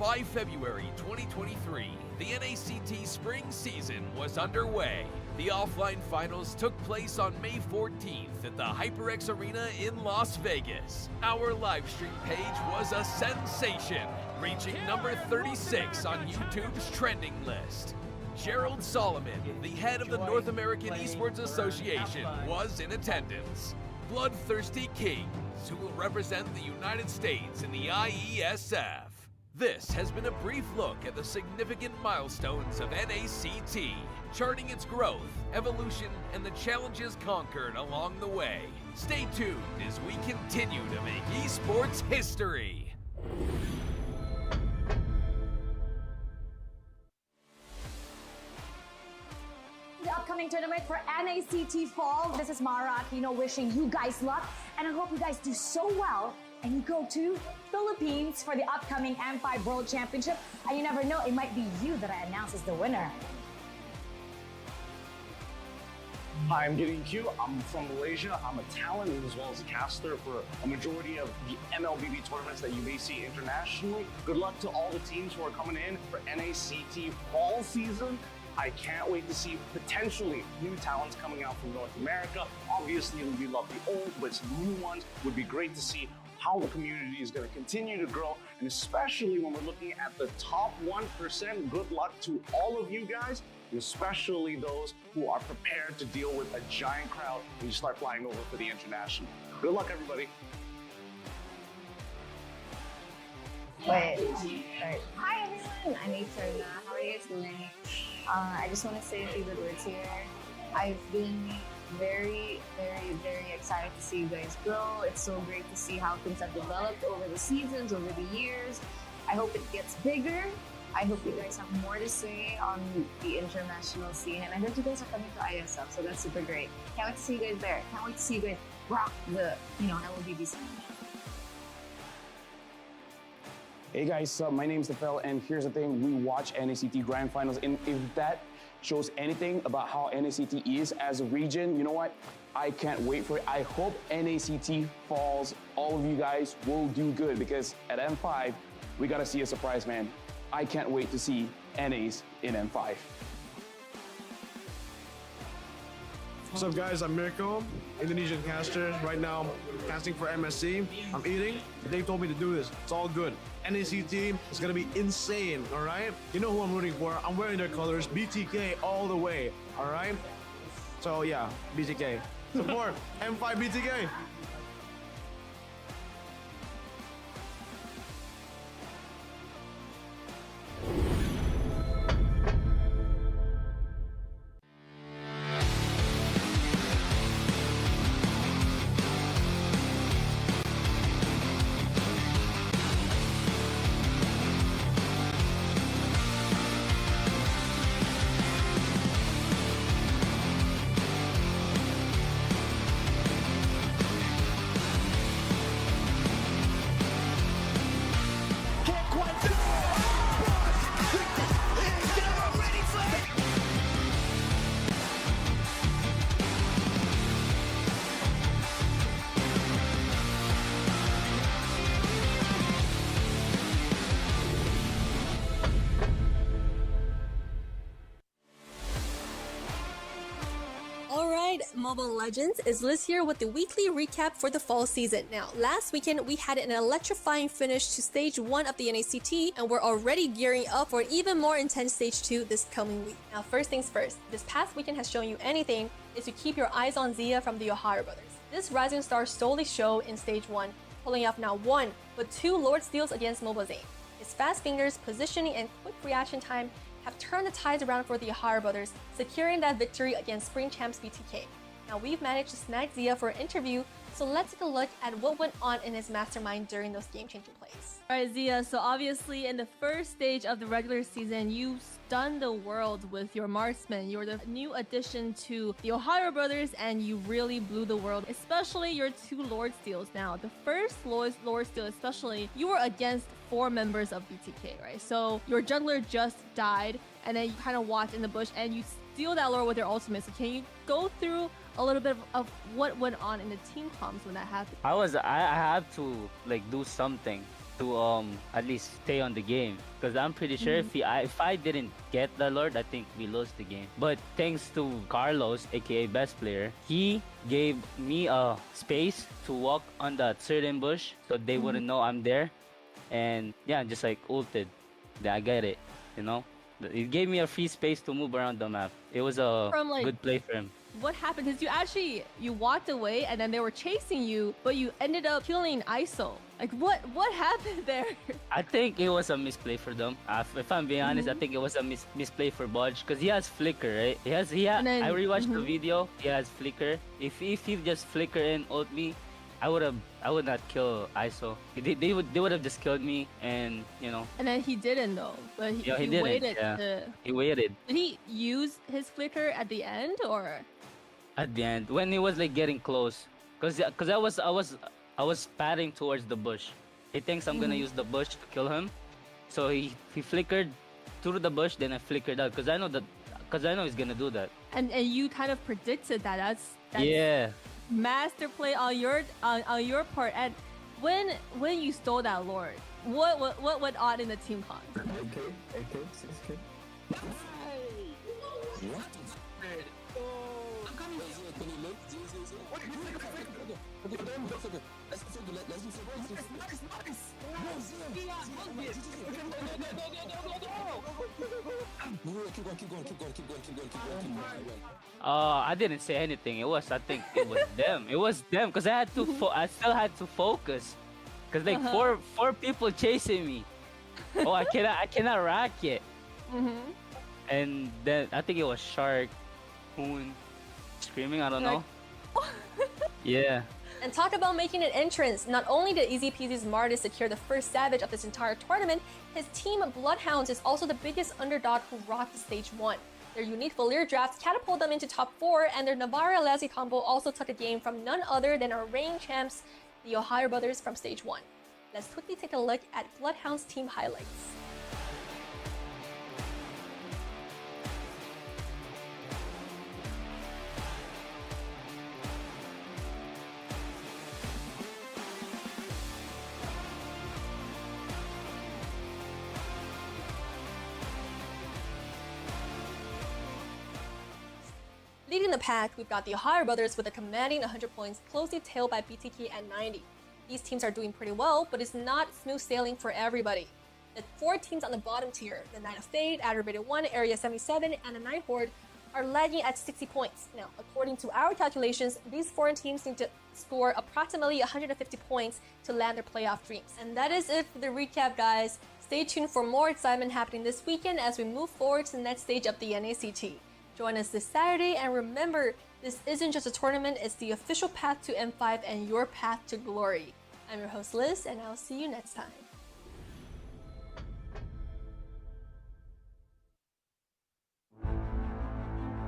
By February 2023, the NACT spring season was underway. The offline finals took place on May 14th at the HyperX Arena in Las Vegas. Our livestream page was a sensation, reaching number 36 on YouTube's trending list. Gerald Solomon, the head of the North American Esports Association, was in attendance. BloodThirstyKings, who will represent the United States in the IESF. This has been a brief look at the significant milestones of NACT, charting its growth, evolution, and the challenges conquered along the way. Stay tuned as we continue to make esports history. The upcoming tournament for NACT Fall. This is Mara Aquino wishing you guys luck, and I hope you guys do so well and you go to Philippines for the upcoming M5 World Championship. And you never know, it might be you that announces the winner. Hi, I'm Gideon Q. I'm from Malaysia. I'm a talent as well as a caster for a majority of the MLBB tournaments that you may see internationally. Good luck to all the teams who are coming in for NACT Fall season. I can't wait to see potentially new talents coming out from North America. Obviously, we love the old, but some new ones would be great to see how the community is going to continue to grow, and especially when we're looking at the top 1%, good luck to all of you guys, and especially those who are prepared to deal with a giant crowd when you start flying over for the international. Good luck, everybody. Wait. Hi everyone, I'm Eterna. How are you guys doing? I just want to say a few good words here. I've been very excited to see you guys grow. It's so great to see how things have developed over the seasons, over the years. I hope it gets bigger. I hope you guys have more to say on the international scene. And I heard you guys are coming to ISF, so that's super great. Can't wait to see you guys there. Can't wait to see you guys rock the, LBB scene. Hey guys, my name's TheOhioBrothers, and here's the thing, we watch NACT Grand Finals, and if that shows anything about how NACT is as a region, you know what? I can't wait for it. I hope NACT falls. All of you guys will do good, because at M5, we gotta see a surprise, man. I can't wait to see NAs in M5. What's up guys, I'm Mirko, Indonesian caster. Right now, casting for MSC. I'm eating. They told me to do this. It's all good. NACT is gonna be insane, all right? You know who I'm rooting for. I'm wearing their colors. BTK all the way, all right? So yeah, BTK. Support M5 BTK. Mobile Legends? Is Liz here with the weekly recap for the fall season. Now, last weekend we had an electrifying finish to stage 1 of the NACT, and we're already gearing up for an even more intense stage 2 this coming week. Now, first things first, this past weekend has shown you anything is to keep your eyes on Zia from the TheOhioBrothers. This rising star stole the show in stage 1, pulling off not one, but 2 Lord Steals against Mobile Zane. His fast fingers, positioning, and quick reaction time have turned the tides around for the TheOhioBrothers, securing that victory against Spring Champs BTK. Now we've managed to snag Zia for an interview, so let's take a look at what went on in his mastermind during those game-changing plays. Alright Zia, so obviously in the first stage of the regular season, you stunned the world with your marksman. You're the new addition to the TheOhioBrothers, and you really blew the world, especially your 2 Lord Steals. Now, the first Lord Steal especially, you were against 4 members of BTK, right? So your jungler just died, and then you kind of walked in the bush, and you steal that Lord with your ultimate. So can you go through a little bit of what went on in the team comms when that happened? I had to like do something to at least stay on the game, because I'm pretty sure if I didn't get the Lord, I think we lost the game. But thanks to Carlos, aka best player, he gave me a space to walk on that certain bush so they wouldn't know I'm there, and yeah, just like ulted. I get it, you know. It gave me a free space to move around the map. It was a good play for him. What happened is you walked away, and then they were chasing you, but you ended up killing ISO. Like what happened there? I think it was a misplay for them. If I'm being honest, I think it was a misplay for Bodge, because he has flicker, right? I rewatched the video. He has flicker. If he just flicker and ult me, I would not kill ISO. They would have just killed me, and you know. And then he didn't though. But he didn't. Waited. He waited. Did he use his flicker at the end or? At the end, when he was like getting close, cause I was padding towards the bush. He thinks I'm gonna use the bush to kill him, so he flickered through the bush. Then I flickered out, cause I know he's gonna do that. And you kind of predicted that. That's yeah. Master play on your part. And when you stole that Lord, what went on in the team con? AK, 6K. I didn't say anything. I think it was them. It was them, because I still had to focus, because like four people chasing me. Oh, I cannot rack it. And then I think it was Shark, Hoon, screaming. I don't know. Yeah. And talk about making an entrance. Not only did Easy Peasy's Martis secure the first Savage of this entire tournament, his team Bloodhounds is also the biggest underdog who rocked stage 1. Their unique Valir drafts catapult them into top 4, and their Navarra Lassie combo also took a game from none other than our reigning champs, the TheOhioBrothers from stage 1. Let's quickly take a look at Bloodhounds team highlights. Leading the pack, we've got the TheOhioBrothers with a commanding 100 points, closely tailed by BTK at 90. These teams are doing pretty well, but it's not smooth sailing for everybody. The 4 teams on the bottom tier, the KnightsofFate, Aggravated 1, Area 77, and the Night Horde, are lagging at 60 points. Now, according to our calculations, these 4 teams need to score approximately 150 points to land their playoff dreams. And that is it for the recap, guys. Stay tuned for more excitement happening this weekend as we move forward to the next stage of the NACT. Join us this Saturday, and remember, this isn't just a tournament, it's the official path to M5 and your path to glory. I'm your host Liz, and I'll see you next time.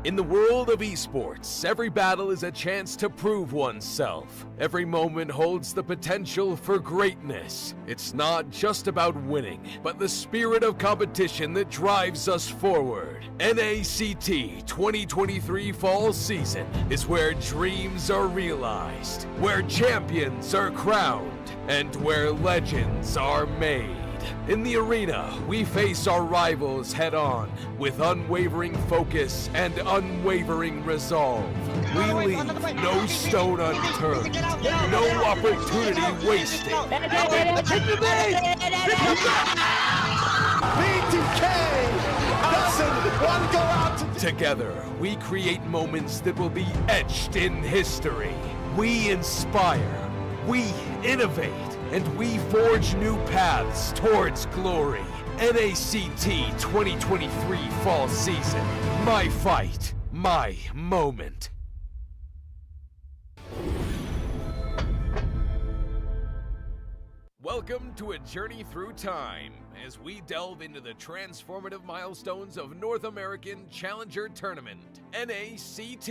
In the world of esports, every battle is a chance to prove oneself. Every moment holds the potential for greatness. It's not just about winning, but the spirit of competition that drives us forward. NACT 2023 Fall Season is where dreams are realized, where champions are crowned, and where legends are made. In the arena, we face our rivals head-on with unwavering focus and unwavering resolve. We leave no stone unturned, no opportunity wasted. BTK doesn't want to go out to... Together, we create moments that will be etched in history. We inspire, we innovate, and we forge new paths towards glory. NACT 2023 Fall Season. My fight, my moment. Welcome to a journey through time as we delve into the transformative milestones of North American Challenger Tournament, NACT.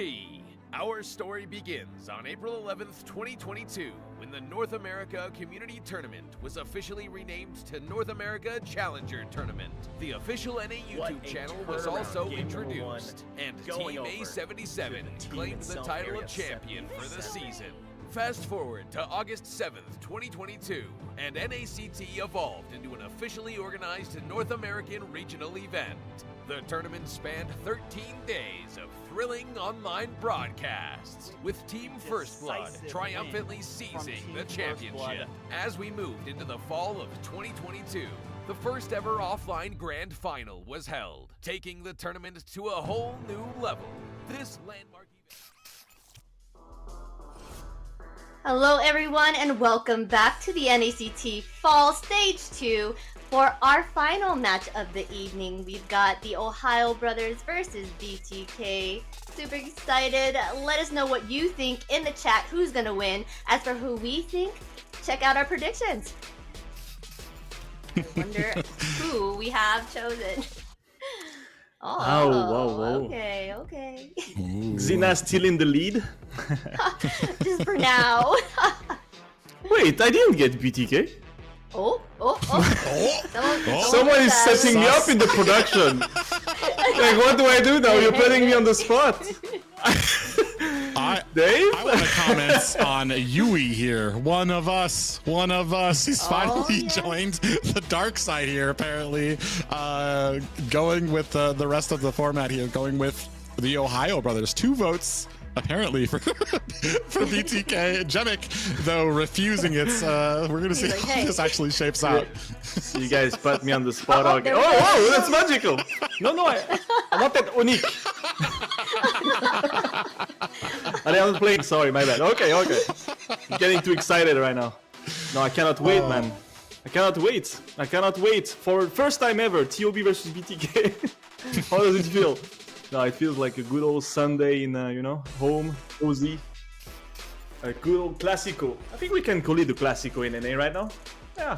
Our story begins on April 11th, 2022, when the North America Community Tournament was officially renamed to North America Challenger Tournament. The official NA YouTube channel was also introduced, and Team A77 claimed the title of champion for the season. Fast forward to August 7th, 2022, and NACT evolved into an officially organized North American regional event. The tournament spanned 13 days of thrilling online broadcasts, with Team First Blood triumphantly seizing the championship. As we moved into the fall of 2022, the first ever offline grand final was held, taking the tournament to a whole new level. This landmark Hello everyone and welcome back to the NACT Fall Stage 2 for our final match of the evening. We've got the Ohio Brothers versus BTK. Super excited. Let us know what you think in the chat, who's gonna win. As for who we think, check out our predictions. I wonder who we have chosen. Oh, whoa. Okay. Xena still in the lead. Just for now. Wait, I didn't get BTK. Oh. Someone is setting me up in the production. Like, what do I do now? You're putting me on the spot. Dave? I want to comment on Yui here. One of us. He's finally joined the dark side here, apparently. Going with the rest of the format here, going with the Ohio Brothers. 2 votes, apparently, for BTK. Jemic, though, refusing it. We're going to see how this actually shapes out. You guys put me on the spot. Okay. Oh, that's magical. No, I want that unique. I was playing. Sorry, my bad. Okay. I'm getting too excited right now. No, I cannot wait, man. I cannot wait for first time ever. TOB versus BTK. How does it feel? No, it feels like a good old Sunday in home, cozy. A good old Classico. I think we can call it the Classico in NA right now. Yeah.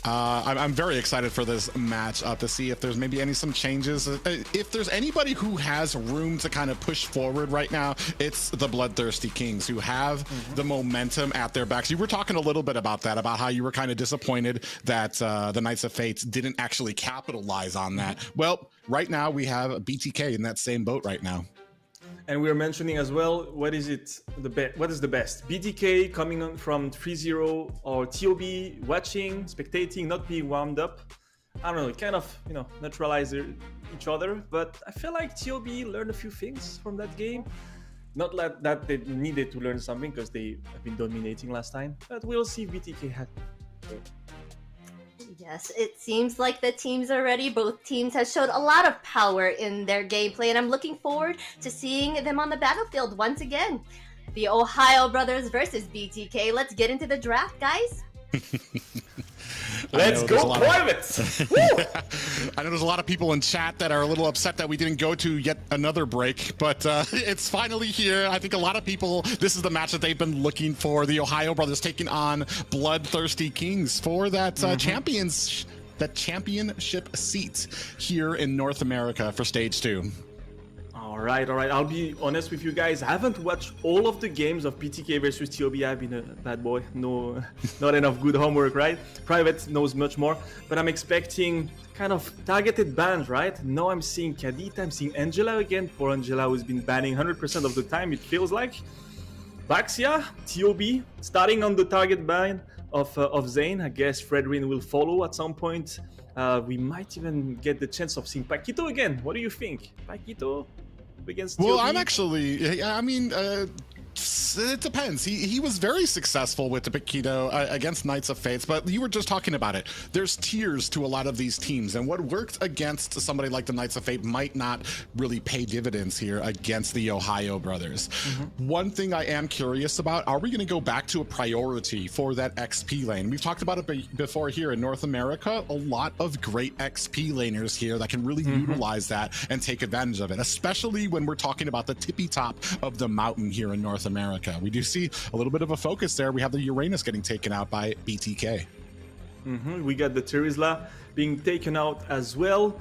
I'm very excited for this match to see if there's maybe some changes. If there's anybody who has room to kind of push forward right now, it's the BloodThirstyKings, who have the momentum at their backs. You were talking a little bit about that, about how you were kind of disappointed that the Knights of Fate didn't actually capitalize on that. Well, right now we have BTK in that same boat right now. And we are mentioning as well, what is the best? BTK coming on from 3-0 or TOB watching, spectating, not being warmed up? I don't know, kind of, neutralize each other. But I feel like TOB learned a few things from that game. Not that they needed to learn something because they have been dominating last time. But we'll see if BTK had. Yes, it seems like the teams are ready. Both teams have showed a lot of power in their gameplay, and I'm looking forward to seeing them on the battlefield once again. The Ohio Brothers versus BTK. Let's get into the draft, guys. Let's go private! I know there's a lot of people in chat that are a little upset that we didn't go to yet another break, but it's finally here. I think a lot of people, this is the match that they've been looking for. The Ohio Brothers taking on BloodThirstyKings for that championship seat here in North America for Stage 2. All right. I'll be honest with you guys. I haven't watched all of the games of BTK versus TOB. I've been a bad boy. No, not enough good homework, right? Private knows much more, but I'm expecting kind of targeted bans, right? Now I'm seeing Kadita, I'm seeing Angela again. Poor Angela, who's been banning 100% of the time, it feels like. Baxia, TOB, starting on the target ban of Zane. I guess Fredrin will follow at some point. We might even get the chance of seeing Paquito again. What do you think? Paquito? against Well, TOB? I'm actually, I mean, it depends. He was very successful with the Paquito against Knights of Fates, but you were just talking about it. There's tiers to a lot of these teams, and what worked against somebody like the Knights of Fate might not really pay dividends here against the Ohio Brothers. One thing I am curious about, are we going to go back to a priority for that XP lane? We've talked about it before here in North America, a lot of great XP laners here that can really utilize that and take advantage of it, especially when we're talking about the tippy top of the mountain here in North America. We do see a little bit of a focus there. We have the Uranus getting taken out by BTK. We got the Terizla being taken out as well.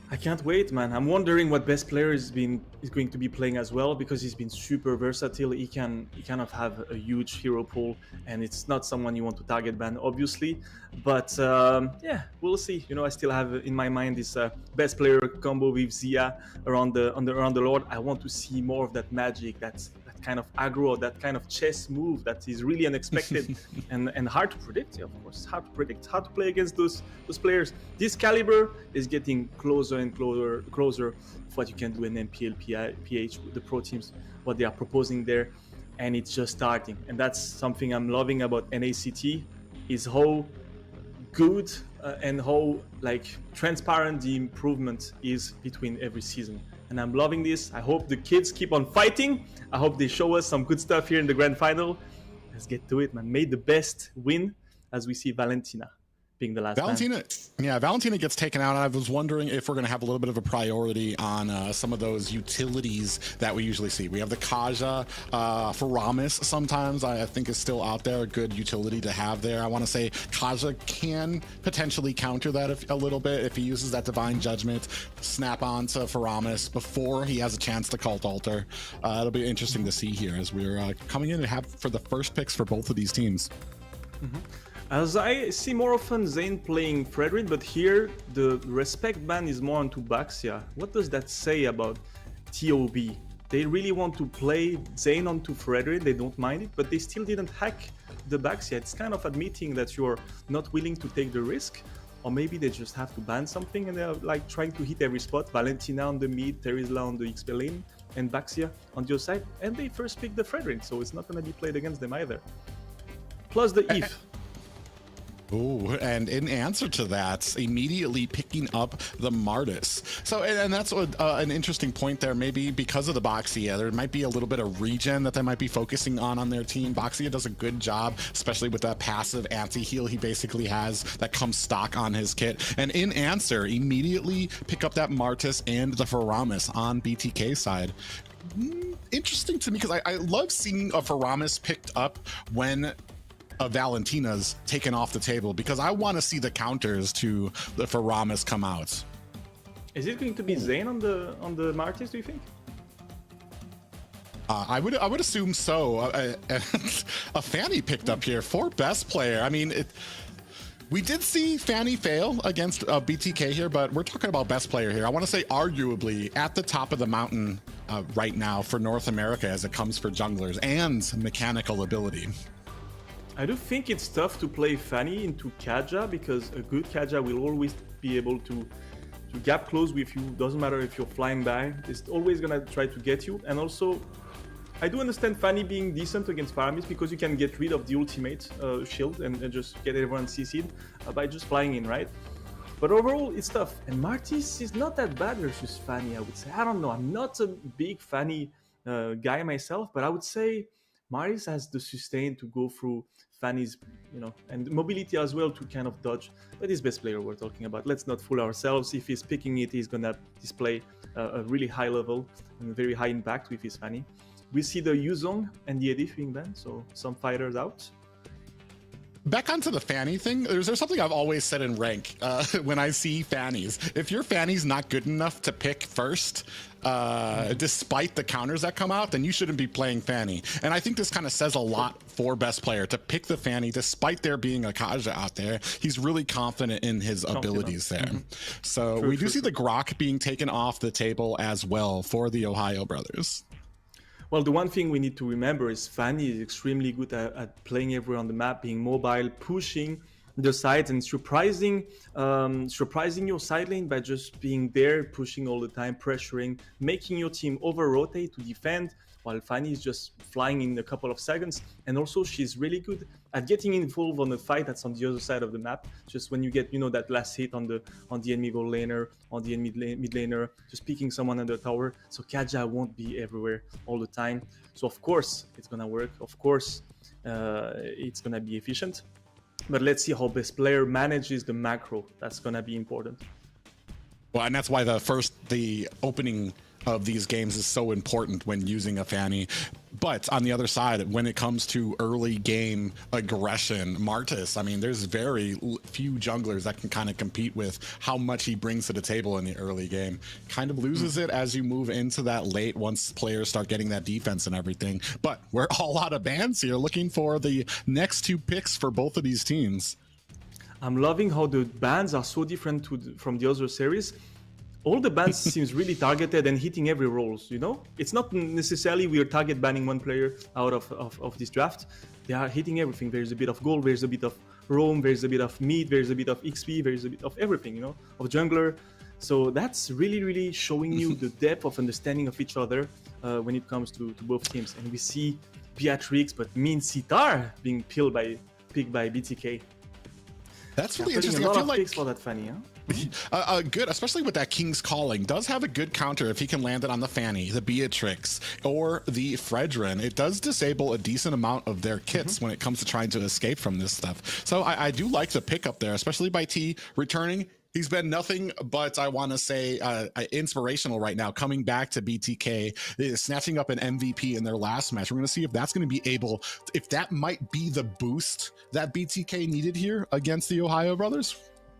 I can't wait, man. I'm wondering what best player is going to be playing as well, because he's been super versatile. He can kind of have a huge hero pool, and it's not someone you want to target ban, obviously. But yeah, we'll see. You know, I still have in my mind this best player combo with Zia around the Lord. I want to see more of that magic, that kind of aggro, that kind of chess move that is really unexpected and hard to predict. Yeah, of course, hard to predict, hard to play against those players. This caliber is getting closer and closer of what you can do in MPL, PH, the pro teams, what they are proposing there, and it's just starting. And that's something I'm loving about NACT, is how good and how like transparent the improvement is between every season. And I'm loving this. I hope the kids keep on fighting. I hope they show us some good stuff here in the grand final. Let's get to it, man. May the best win, as we see Valentina being the last Valentina, yeah, Valentina gets taken out. I was wondering if we're going to have a little bit of a priority on some of those utilities that we usually see. We have the Kaja, Faramis sometimes I think is still out there, a good utility to have there. I want to say Kaja can potentially counter that a little bit if he uses that Divine Judgment, snap on to Faramis before he has a chance to Cult Altar. It'll be interesting to see here as we're coming in and have for the first picks for both of these teams. As I see more often Zane playing Fredrin, but here the respect ban is more onto Baxia. What does that say about TOB? They really want to play Zane onto Fredrin, they don't mind it, but they still didn't hack the Baxia. It's kind of admitting that you're not willing to take the risk, or maybe they just have to ban something and they're like trying to hit every spot. Valentina on the mid, Terizla on the XP lane, and Baxia on the other side, and they first pick the Fredrin, so it's not going to be played against them either. Plus the if. Oh, and in answer to that, immediately picking up the Martis. So, and that's an interesting point there. Maybe because of the Baxia, there might be a little bit of regen that they might be focusing on their team. Baxia does a good job, especially with that passive anti-heal he basically has that comes stock on his kit. And in answer, immediately pick up that Martis and the Faramis on BTK side. Interesting to me, because I love seeing a Faramis picked up when Valentina's taken off the table, because I want to see the counters to the Faramis come out. Is it going to be Zane on the Martis, do you think? I would assume so. A Fanny picked up here for best player. I mean, we did see Fanny fail against BTK here, but we're talking about best player here. I want to say arguably at the top of the mountain right now for North America as it comes for junglers and mechanical ability. I do think it's tough to play Fanny into Kaja, because a good Kaja will always be able to gap close with you. Doesn't matter if you're flying by, it's always gonna try to get you. And also, I do understand Fanny being decent against Faramis, because you can get rid of the ultimate shield and just get everyone CC'd by just flying in, right? But overall, it's tough. And Martis is not that bad versus Fanny, I would say. I don't know, I'm not a big Fanny guy myself, but I would say Martis has the sustain to go through Fanny's, and mobility as well to kind of dodge. But he's best player we're talking about. Let's not fool ourselves. If he's picking it, he's gonna display a really high level and very high impact with his Fanny. We see the Yuzong and the Edith being banned, so some fighters out. Back onto the Fanny thing, there's something I've always said in rank when I see Fannies. If your Fanny's not good enough to pick first, despite the counters that come out, then you shouldn't be playing Fanny. And I think this kind of says a lot for best player to pick the Fanny, despite there being a Kaja out there. He's really confident in his abilities there. So we do see the Grok being taken off the table as well for the Ohio Brothers. Well, the one thing we need to remember is Fanny is extremely good at playing everywhere on the map, being mobile, pushing, the sides and surprising your side lane by just being there, pushing all the time, pressuring, making your team over-rotate to defend, while Fanny is just flying in a couple of seconds. And also she's really good at getting involved on a fight that's on the other side of the map. Just when you get, that last hit on the enemy gold laner, on the enemy mid laner, just picking someone under the tower. So Kaja won't be everywhere all the time. So of course it's gonna work. Of course it's gonna be efficient. But let's see how best player manages the macro. That's gonna be important. Well, and that's why the opening of these games is so important when using a Fanny. But on the other side, when it comes to early game aggression, Martis, I mean, there's very few junglers that can kind of compete with how much he brings to the table in the early game. Kind of loses it as you move into that late once players start getting that defense and everything. But we're all out of bans here, looking for the next 2 picks for both of these teams. I'm loving how the bans are so different from the other series. All the bans seems really targeted and hitting every roles, It's not necessarily we are target banning one player out of this draft. They are hitting everything. There's a bit of gold, there's a bit of roam, there's a bit of mid, there's a bit of XP, there's a bit of everything, of jungler. So that's really, really showing you the depth of understanding of each other when it comes to both teams. And we see Beatrix, but Min Sitar being picked by BTK. That's really interesting. I feel like picks for that Fanny, good, especially with that King's Calling. Does have a good counter if he can land it on the Fanny, the Beatrix, or the Fredrin. It does disable a decent amount of their kits when it comes to trying to escape from this stuff. So I do like the pick up there, especially by T returning. He's been nothing but, I want to say, inspirational right now, coming back to BTK, snatching up an MVP in their last match. We're going to see if that's going to be able, if that might be the boost that BTK needed here against the Ohio Brothers.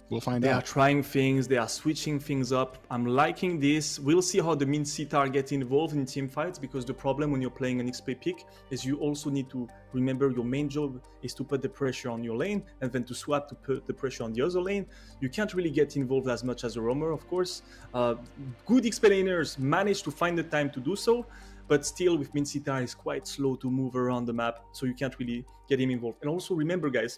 We'll find out. They are trying things, they are switching things up. I'm liking this. We'll see how the Min Sitar get involved in team fights, because the problem when you're playing an XP pick is you also need to remember your main job is to put the pressure on your lane and then to swap to put the pressure on the other lane. You can't really get involved as much as a roamer, of course. Good XP laners manage to find the time to do so, but still with Min Sitar is quite slow to move around the map, so you can't really get him involved. And also remember, guys,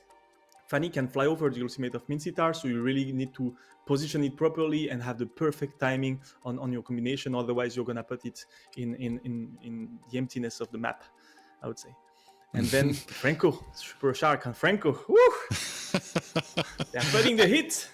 Fanny can fly over the ultimate of Min Sitar, so you really need to position it properly and have the perfect timing on your combination. Otherwise, you're gonna put it in the emptiness of the map, I would say. And then Franco, Super Shark and Franco, woo! They're putting the hit.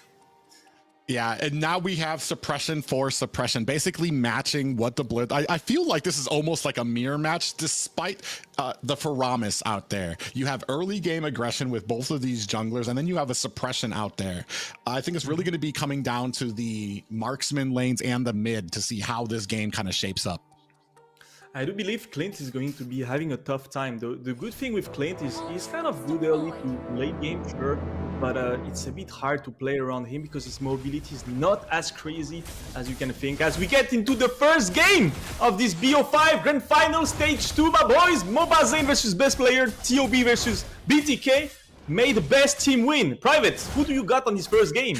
Yeah, and now we have suppression for suppression, basically matching what the Blood... I feel like this is almost like a mirror match, despite the Faramis out there. You have early game aggression with both of these junglers, and then you have a suppression out there. I think it's really going to be coming down to the marksman lanes and the mid to see how this game kind of shapes up. I do believe Clint is going to be having a tough time. The good thing with Clint is he's kind of good early to late game, sure, but it's a bit hard to play around him because his mobility is not as crazy as you can think. As we get into the first game of this BO5 Grand Final Stage 2, my boys, Mobazane versus best player, TOB versus BTK. May the best team win. Private, who do you got on this first game?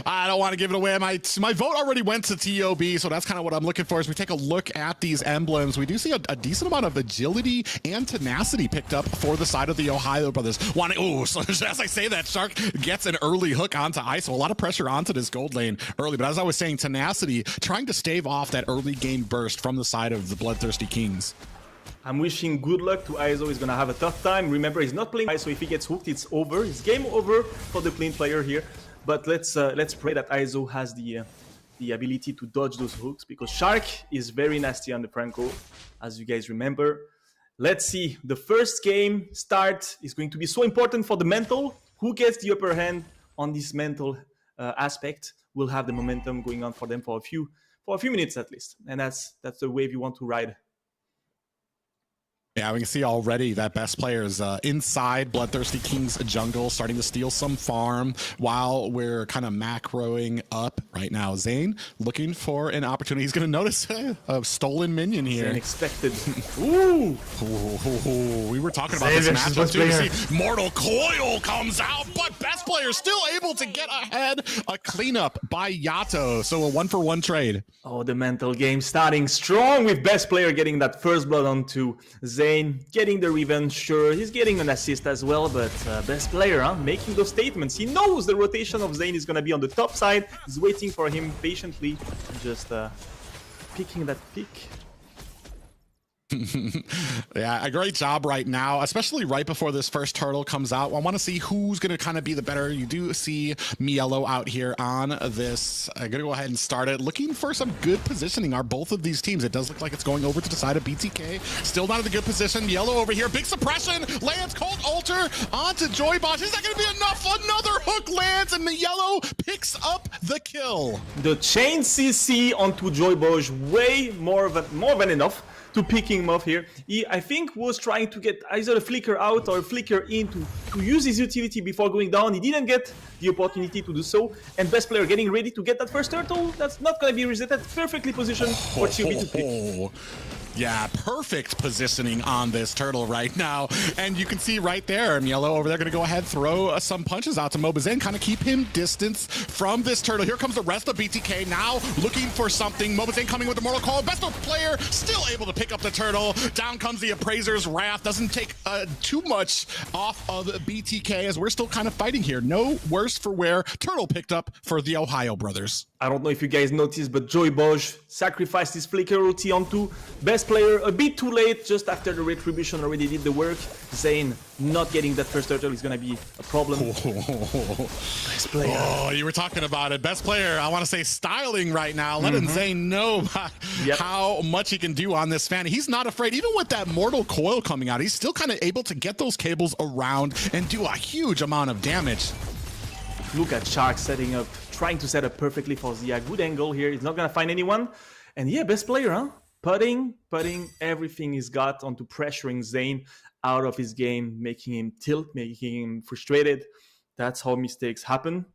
I don't want to give it away. My vote already went to TOB, so that's kind of what I'm looking for. As we take a look at these emblems, we do see a decent amount of agility and tenacity picked up for the side of the Ohio Brothers. So as I say that, Shark gets an early hook onto ISO. A lot of pressure onto this gold lane early, but as I was saying, tenacity, trying to stave off that early game burst from the side of the Bloodthirsty Kings. I'm wishing good luck to Iso. He's gonna have a tough time. Remember, he's not playing Iso. If he gets hooked, it's over. It's game over for the clean player here. But let's pray that Iso has the ability to dodge those hooks, because Shark is very nasty on the Franco, as you guys remember. Let's see. The first game start is going to be so important for the mental. Who gets the upper hand on this mental aspect will have the momentum going on for them for a few minutes at least, and that's the wave you want to ride. Yeah, we can see already that best players inside Bloodthirsty Kings jungle, starting to steal some farm while we're kind of macroing up right now. Zane looking for an opportunity. He's going to notice a stolen minion here. Unexpected. Ooh. We were talking about this matchup too. You see Mortal Coil comes out, but best player still able to get ahead. A cleanup by Yato. So a 1-for-1 trade. Oh, the mental game starting strong with best player getting that first blood onto Zane. lane, getting the revenge, sure, he's getting an assist as well, but best player, huh? Making those statements. He knows the rotation of Zayn is gonna be on the top side, he's waiting for him patiently, just picking that pick. Yeah, a great job right now, especially right before this first turtle comes out. I want to see who's going to kind of be the better. You do see Mielo out here on this. I'm going to go ahead and start it. Looking for some good positioning are both of these teams. It does look like it's going over to the side of BTK. Still not in a good position. Mielo over here. Big suppression. Lands Cold Alter onto Joybosh. Is that going to be enough? Another hook lands and Mielo picks up the kill. The chain CC onto Joybosh, way more than enough to picking him off here. He, I think, was trying to get either a flicker out or a flicker in to use his utility before going down. He didn't get the opportunity to do so. And best player getting ready to get that first turtle. That's not going to be resetted. Perfectly positioned for TOB to pick. Yeah, perfect positioning on this turtle right now. And you can see right there, Mielo over there going to go ahead, throw some punches out to Mobazen, kind of keep him distance from this turtle. Here comes the rest of BTK now looking for something. Mobazen coming with the Mortal Call. Best player still able to pick up the turtle. Down comes the Appraiser's Wrath. Doesn't take too much off of BTK as we're still kind of fighting here. No worse for wear. Turtle picked up for the Ohio brothers. I don't know if you guys noticed, but Joybosh sacrificed his flicker ulti onto best player a bit too late, just after the retribution already did the work. Zayn not getting that first turtle is going to be a problem. Best player. Oh, you were talking about it. Best player, I want to say styling right now. Letting Zayn know how much he can do on this fan. He's not afraid. Even with that Mortal Coil coming out, he's still kind of able to get those cables around and do a huge amount of damage. Look at Shark setting up, trying to set up perfectly for Zia. Good angle here. He's not going to find anyone. And yeah, best player, huh? Putting everything he's got onto pressuring Zayn out of his game, making him tilt, making him frustrated. That's how mistakes happen.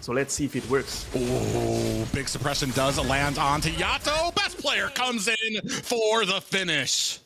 So let's see if it works. Oh, big suppression does land onto Yato. Best player comes in for the finish.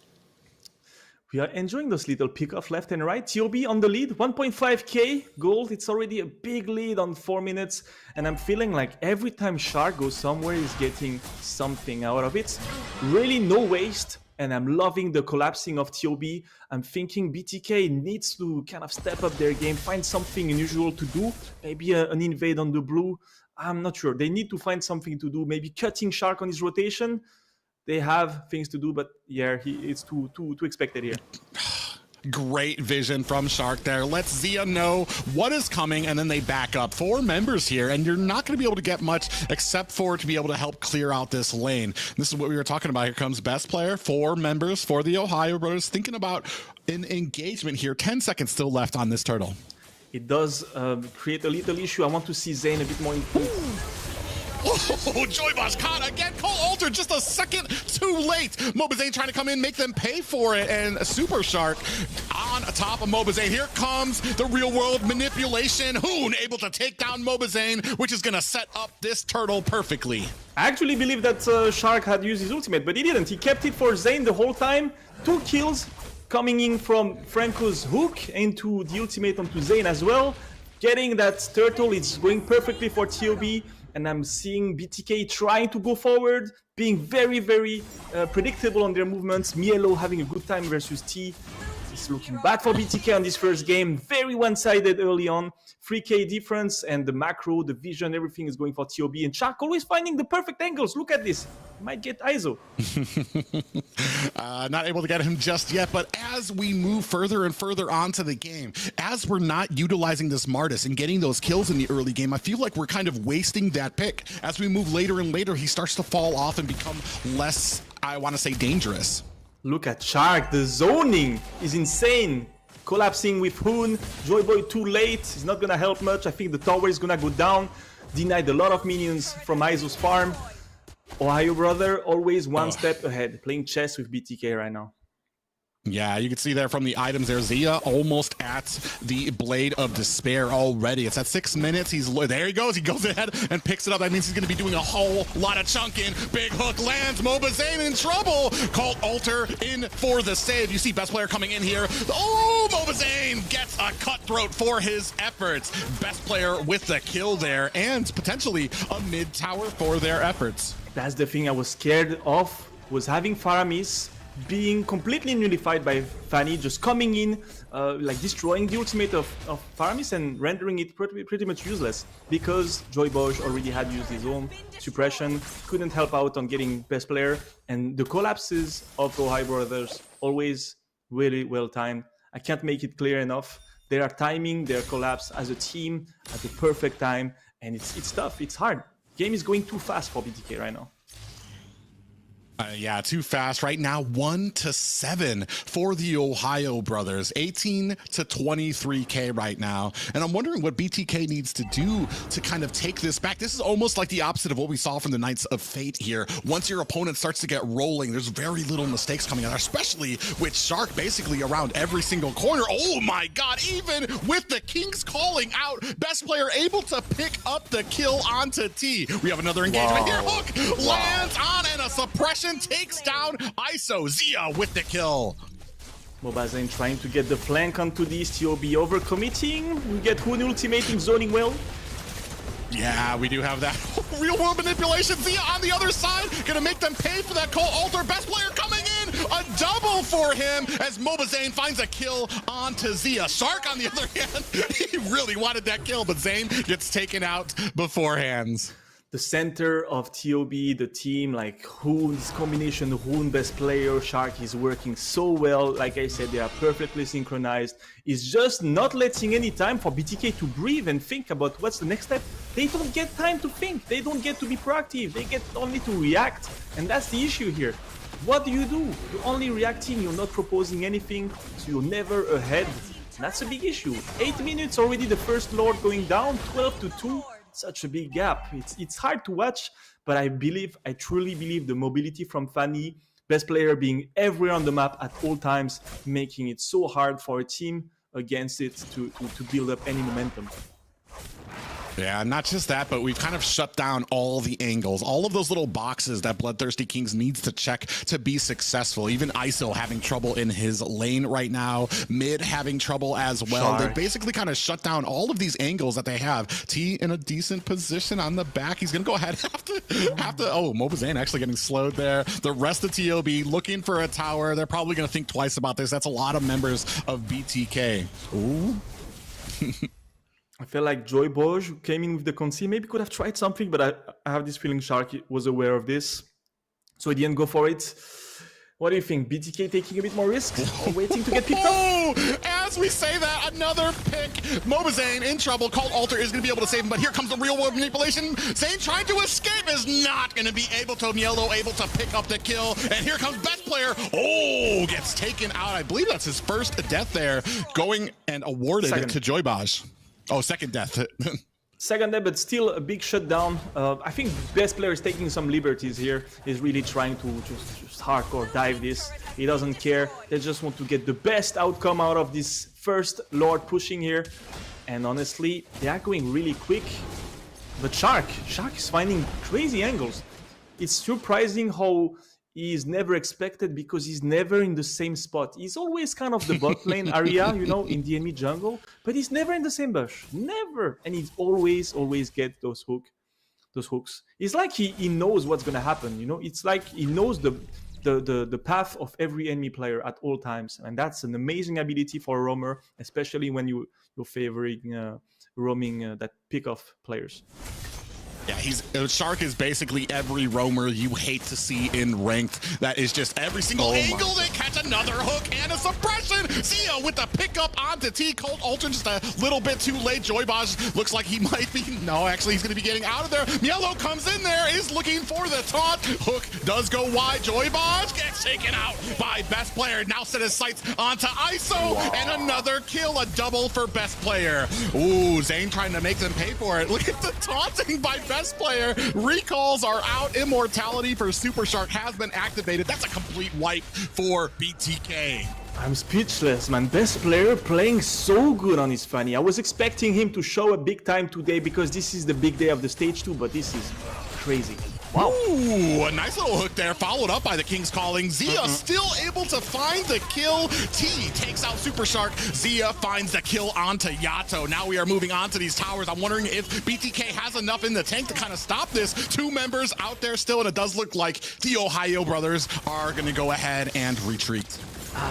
We are enjoying those little pickoff left and right. TOB on the lead, 1.5k gold. It's already a big lead on 4 minutes. And I'm feeling like every time Shark goes somewhere, he's getting something out of it. Really no waste. And I'm loving the collapsing of TOB. I'm thinking BTK needs to kind of step up their game, find something unusual to do. Maybe an invade on the blue. I'm not sure. They need to find something to do. Maybe cutting Shark on his rotation. They have things to do, but yeah, it's too expected here. Great vision from Shark there. Lets Zia know what is coming, and then they back up. 4 members here, and you're not going to be able to get much except for to be able to help clear out this lane. This is what we were talking about. Here comes best player. 4 members for the Ohio brothers. Thinking about an engagement here. 10 seconds still left on this turtle. It does create a little issue. I want to see Zayn a bit more improved. Oh, Joybosh caught again. Cole Alter just a second too late. Mobazen trying to come in, make them pay for it. And Super Shark on top of Mobazen. Here comes the real world manipulation. Hoon able to take down Mobazen, which is going to set up this turtle perfectly. I actually believe that Shark had used his ultimate, but he didn't. He kept it for Zayn the whole time. 2 kills coming in from Franco's hook into the ultimate onto Zayn as well. Getting that turtle, it's going perfectly for TOB. And I'm seeing BTK trying to go forward, being very, very predictable on their movements. Mielo having a good time versus T. It's looking bad for BTK on this first game. Very one-sided early on. 3k difference, and the macro, the vision, everything is going for TOB. And Shark always finding the perfect angles. Look at this. Might get ISO. Not able to get him just yet, but as we move further and further onto the game, as we're not utilizing this Martis and getting those kills in the early game, I feel like we're kind of wasting that pick. As we move later and later, he starts to fall off and become less, I want to say, dangerous. Look at Shark. The zoning is insane. Collapsing with Hoon. Joyboy too late. It's not going to help much. I think the tower is going to go down. Denied a lot of minions from ISO's farm. Ohio brother always one step ahead. Playing chess with BTK right now. Yeah, you can see there from the items there, Zia almost at the Blade of Despair already. It's at 6 minutes. There he goes. He goes ahead and picks it up. That means he's going to be doing a whole lot of chunking. Big hook lands. Mobazen in trouble. Called Alter in for the save. You see best player coming in here. Oh, Mobazen gets a cutthroat for his efforts. Best player with the kill there, and potentially a mid tower for their efforts. That's the thing I was scared of, was having Faramis being completely nullified by Fanny, just coming in, like destroying the ultimate of Faramis and rendering it pretty much useless because Joy Bosch already had used his own suppression, couldn't help out on getting best player, and the collapses of the TheOhioBrothers always really well timed. I can't make it clear enough. They are timing their collapse as a team at the perfect time, and it's tough, it's hard. Game is going too fast for BTK right now. Yeah, too fast right now. 1-7 for the TheOhioBrothers, 18 to 23K right now. And I'm wondering what BTK needs to do to kind of take this back. This is almost like the opposite of what we saw from the KnightsofFate here. Once your opponent starts to get rolling, there's very little mistakes coming out, especially with Shark basically around every single corner. Oh my God, even with the Kings calling out, best player able to pick up the kill onto T. We have another engagement here. Hook lands on and a suppression takes down ISO. Zia with the kill. Mobazane trying to get the flank onto this. TOB overcommitting. We get Hoon ultimating, zoning well. Yeah, we do have that real world manipulation. Zia on the other side, gonna make them pay for that Cole Alter. Best player coming in, a double for him as Mobazane finds a kill onto Zia. Shark on the other hand, he really wanted that kill, but Zane gets taken out beforehand. The center of TOB, the team, like Hoon's combination, Hoon best player, Shark is working so well. Like I said, they are perfectly synchronized. It's just not letting any time for BTK to breathe and think about what's the next step. They don't get time to think. They don't get to be proactive. They get only to react. And that's the issue here. What do? You're only reacting. You're not proposing anything. So you're never ahead. That's a big issue. 8 minutes already, the first Lord going down, 12-2. Such a big gap. It's hard to watch, but I truly believe the mobility from Fanny, best player being everywhere on the map at all times, making it so hard for a team against it to build up any momentum. Yeah, not just that, but we've kind of shut down all the angles, all of those little boxes that BloodThirstyKings needs to check to be successful. Even ISO having trouble in his lane right now, mid having trouble as well. They basically kind of shut down all of these angles that they have. T in a decent position on the back. He's gonna go ahead have to oh, Mobazane actually getting slowed there. The rest of TOB looking for a tower. They're probably gonna think twice about this. That's a lot of members of BTK. Ooh. I feel like Joy Bosch came in with the conceit, maybe could have tried something, but I have this feeling Shark was aware of this, so he didn't go for it. What do you think? BTK taking a bit more risk or waiting to get picked up? As we say that, another pick. Mobazane in trouble. Cult Alter is going to be able to save him, but here comes the real world manipulation. Zane trying to escape is not going to be able to. Mielo able to pick up the kill, and here comes best player. Oh, gets taken out. I believe that's his first death there, going and awarded to Joy Bosch. Oh, second death. Second death, but still a big shutdown. I think best player is taking some liberties here. He's really trying to just hardcore dive this. He doesn't care. They just want to get the best outcome out of this first Lord pushing here. And honestly, they are going really quick. But Shark is finding crazy angles. It's surprising how he is never expected because he's never in the same spot. He's always kind of the bot lane area, you know, in the enemy jungle, but he's never in the same bush. Never. And he's always get those hooks. It's like he knows what's gonna happen, you know? It's like he knows the path of every enemy player at all times. And that's an amazing ability for a roamer, especially when you're favoring roaming that pick-off players. Yeah, Shark is basically every roamer you hate to see in ranked. That is just every single angle. They catch another hook and a suppression. Zia with the pickup onto T. Cold Ultra just a little bit too late. Joy Bosch looks like he might be. No, actually, he's going to be getting out of there. Mielo comes in there, is looking for the taunt. Hook does go wide. Joy Bosch gets taken out by best player. Now set his sights onto ISO and another kill. A double for best player. Ooh, Zane trying to make them pay for it. Look at the taunting by best player. Recalls are out. Immortality for Super Shark has been activated. That's a complete wipe for BTK. I'm speechless, man. Best player playing so good on his Fanny. I was expecting him to show up big time today because this is the big day of the stage 2, but this is crazy. Wow. Ooh, a nice little hook there, followed up by the Kings calling. Zia still able to find the kill. T takes out Super Shark. Zia finds the kill onto Yato. Now we are moving on to these towers. I'm wondering if BTK has enough in the tank to kind of stop this. 2 members out there still, and it does look like the Ohio brothers are going to go ahead and retreat.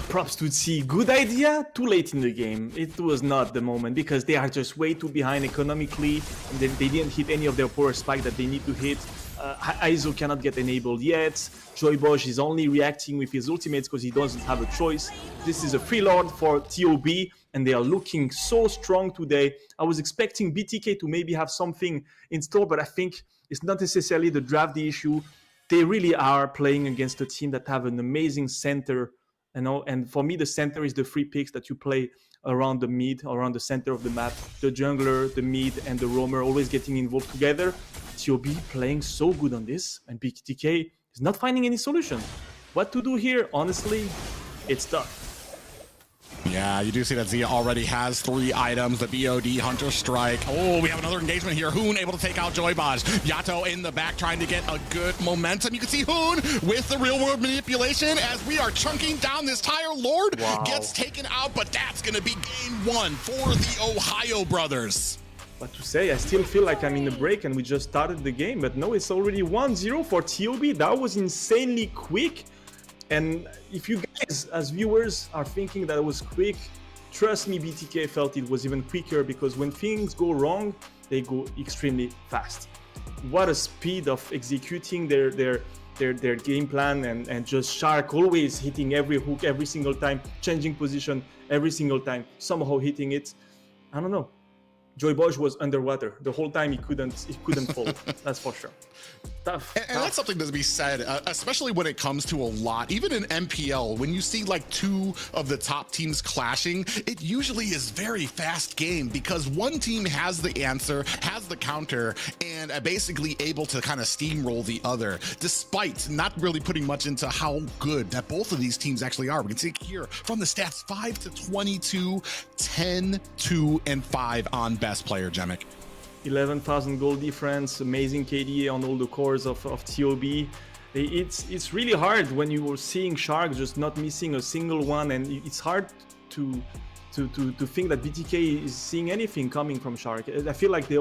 Props to T. Good idea, too late in the game. It was not the moment because they are just way too behind economically, and they didn't hit any of their power spike that they need to hit. Aizo cannot get enabled yet. Joybosh is only reacting with his ultimates because he doesn't have a choice. This is a free lord for TOB, and they are looking so strong today. I was expecting BTK to maybe have something in store, but I think it's not necessarily the draft the issue. They really are playing against a team that have an amazing center, you know, and for me the center is the 3 picks that you play around the mid, around the center of the map. The jungler, the mid, and the roamer always getting involved together. TOB playing so good on this, and BTK is not finding any solution. What to do here? Honestly, it's tough. Yeah, you do see that Zia already has 3 items, the BOD, Hunter Strike. Oh, we have another engagement here. Hoon able to take out Joybaj. Yato in the back trying to get a good momentum. You can see Hoon with the real world manipulation as we are chunking down this tire. Lord gets taken out, but that's going to be game 1 for the Ohio brothers. What to say, I still feel like I'm in a break and we just started the game, but no, it's already 1-0 for TOB. That was insanely quick. And if you guys, as viewers, are thinking that it was quick, trust me, BTK felt it was even quicker because when things go wrong, they go extremely fast. What a speed of executing their game plan, and just Shark always hitting every hook every single time, changing position every single time, somehow hitting it. I don't know. Joybosh was underwater the whole time. He couldn't fall. That's for sure. Tough. And that's something to be said, especially when it comes to a lot. Even in MPL, when you see like 2 of the top teams clashing, it usually is very fast game because one team has the answer, has the counter, and basically able to kind of steamroll the other, despite not really putting much into how good that both of these teams actually are. We can see here from the stats, 5-22, 10-2, and 5 on best player, Jemic. 11,000 gold difference, amazing KDA on all the cores of TOB. It's really hard when you were seeing Shark just not missing a single one, and it's hard to think that BTK is seeing anything coming from Shark. I feel like they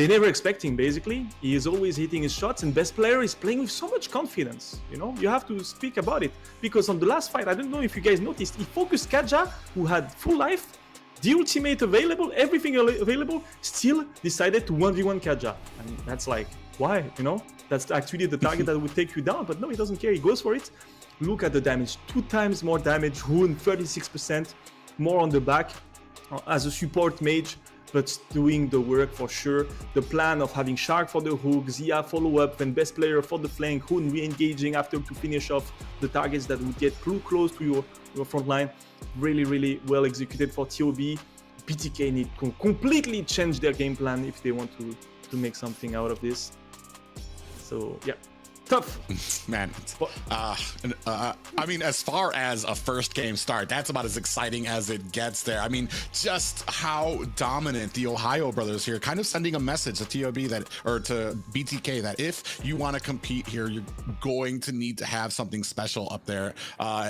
never expecting, basically. He is always hitting his shots, and best player is playing with so much confidence. You know, you have to speak about it because on the last fight, I don't know if you guys noticed, he focused Kaja, who had full life, the ultimate available, everything available, still decided to 1v1 Kaja. And that's like, why? You know, that's actually the target that would take you down, but no, he doesn't care. He goes for it. Look at the damage, 2 times more damage. Hoon 36% more on the back as a support mage, but doing the work for sure. The plan of having Shark for the hook, Zia follow up, then best player for the flank, Hoon re-engaging after to finish off the targets that would get too close to your front line. Really, really well executed for TOB. BTK need to completely change their game plan if they want to make something out of this. So yeah, tough. Man, I mean, as far as a first game start, that's about as exciting as it gets there. I mean, just how dominant the Ohio brothers here, kind of sending a message to TOB or to BTK that if you want to compete here, you're going to need to have something special up there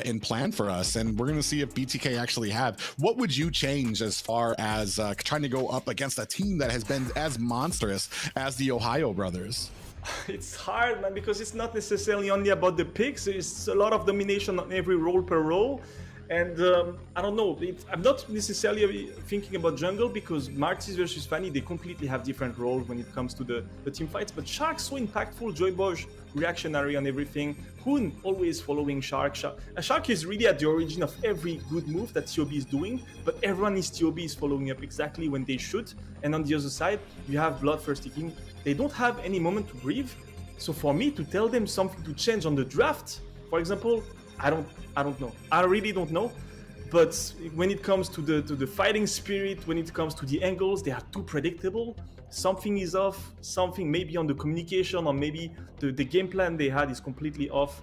in plan for us. And we're going to see if BTK actually have. What would you change as far as trying to go up against a team that has been as monstrous as the Ohio brothers? It's hard, man, because it's not necessarily only about the picks. It's a lot of domination on every role per role. And I don't know, I'm not necessarily thinking about jungle because Martis versus Fanny, they completely have different roles when it comes to the team fights. But Shark so impactful, Joybosh reactionary on everything. Hoon always following Shark. Shark is really at the origin of every good move that TOB is doing, but everyone in TOB is following up exactly when they should. And on the other side, you have BloodThirstyKings. They don't have any moment to breathe. So for me to tell them something to change on the draft, for example, I don't know. I really don't know. But when it comes to the fighting spirit, when it comes to the angles, they are too predictable. Something is off, something maybe on the communication, or maybe the game plan they had is completely off.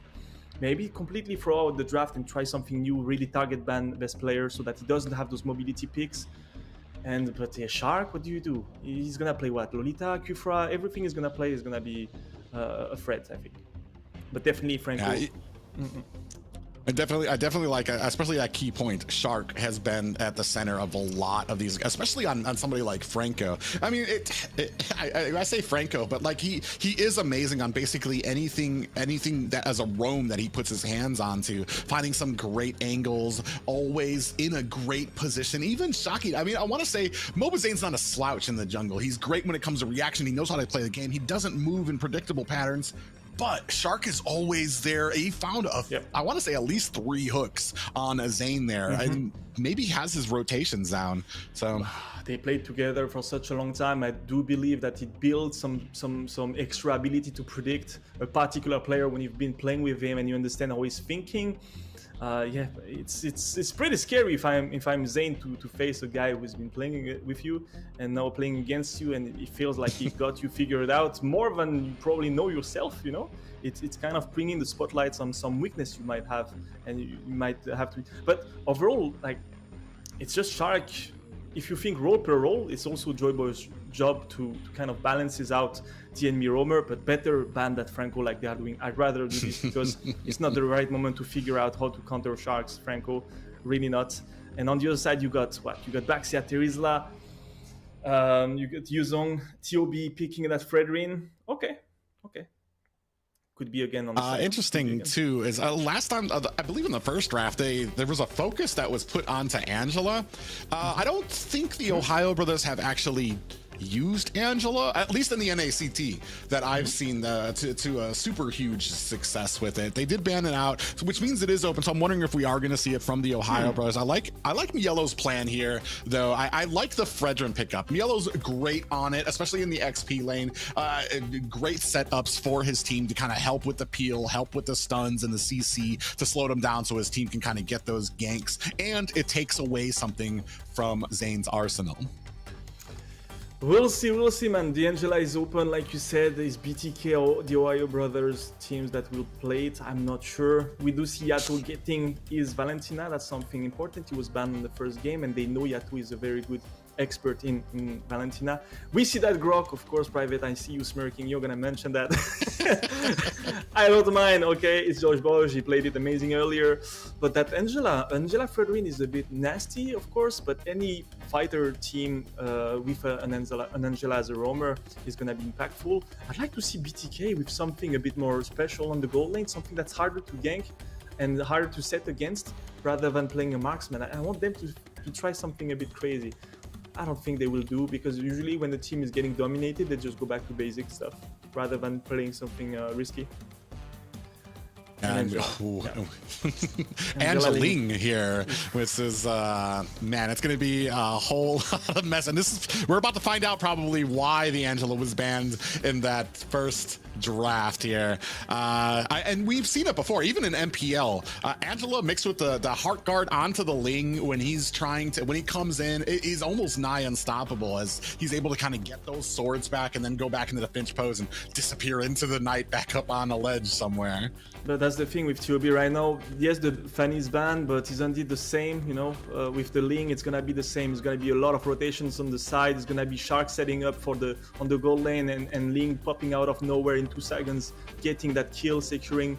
Maybe completely throw out the draft and try something new, really target ban best player so that he doesn't have those mobility picks. But Shark, what do you do? He's gonna play what? Lolita, Kufra, everything he's gonna play is gonna be a threat, I think. But definitely Franco. Yeah, I definitely like, especially that key point. Shark has been at the center of a lot of these, especially on somebody like Franco. I mean, I say Franco, but like he is amazing on basically anything that as a roam that he puts his hands onto, finding some great angles, always in a great position. Even Shaki, I mean, I want to say Mobazane's not a slouch in the jungle. He's great when it comes to reaction. He knows how to play the game. He doesn't move in predictable patterns. But Shark is always there. He found I want to say at least 3 hooks on a Zane there, and maybe has his rotations down. So they played together for such a long time. I do believe that it builds some extra ability to predict a particular player when you've been playing with him and you understand how he's thinking. Yeah, it's pretty scary if I'm Zane to face a guy who's been playing with you and now playing against you, and it feels like he got you figured out more than you probably know yourself. You know, it's kind of bringing the spotlights on some weakness you might have, and you might have to. But overall, like, it's just Shark. If you think role per role, it's also Joyboy's job to kind of balances out the enemy roamer, but better ban that Franco like they are doing. I'd rather do this because it's not the right moment to figure out how to counter Sharks. Franco, really not. And on the other side, you got what? You got Baxia, Terizla, you got Yuzong, TOB picking that Fredrin. Okay. Could be again on the side. Interesting too is last time I believe in the first draft there was a focus that was put onto Angela. I don't think the Ohio Brothers have actually used Angela, at least in the NACT, that I've seen to a super huge success with it. They did ban it out, which means it is open. So I'm wondering if we are going to see it from the Ohio Brothers. I like Yellow's plan here, though. I like the Fredrin pickup. Yellow's great on it, especially in the XP lane. Great setups for his team to kind of help with the peel, help with the stuns and the CC to slow them down so his team can kind of get those ganks. And it takes away something from Zane's arsenal. We'll see, man. The Angela is open, like you said. There's BTK or the Ohio Brothers teams that will play it. I'm not sure. We do see Yato getting his Valentina. That's something important. He was banned in the first game, and they know Yato is a very good expert in Valentina. We see that Grok, of course, Private. I see you smirking. You're gonna mention that. I don't mind. Okay, it's Josh Bosch. He played it amazing earlier. But that Angela Fredrin is a bit nasty, of course. But any fighter team with an Angela as a roamer is gonna be impactful. I'd like to see BTK with something a bit more special on the gold lane, something that's harder to gank and harder to set against, rather than playing a marksman. I want them to try something a bit crazy. I don't think they will do, because usually when the team is getting dominated, they just go back to basic stuff rather than playing something risky. Angeline here with his man, it's going to be a whole lot of mess, and we're about to find out probably why the Angela was banned in that first draft here. And we've seen it before, even in MPL. Angela mixed with the Heart Guard onto the Ling when he comes in, he's almost nigh unstoppable, as he's able to kind of get those swords back and then go back into the Finch pose and disappear into the night back up on a ledge somewhere. But that's the thing with TOB right now. Yes, the Fanny's banned, but isn't it the same? You know, with the Ling, it's gonna be the same. It's gonna be a lot of rotations on the side. It's gonna be Shark setting up on the gold lane, and Ling popping out of nowhere in 2 seconds, getting that kill, securing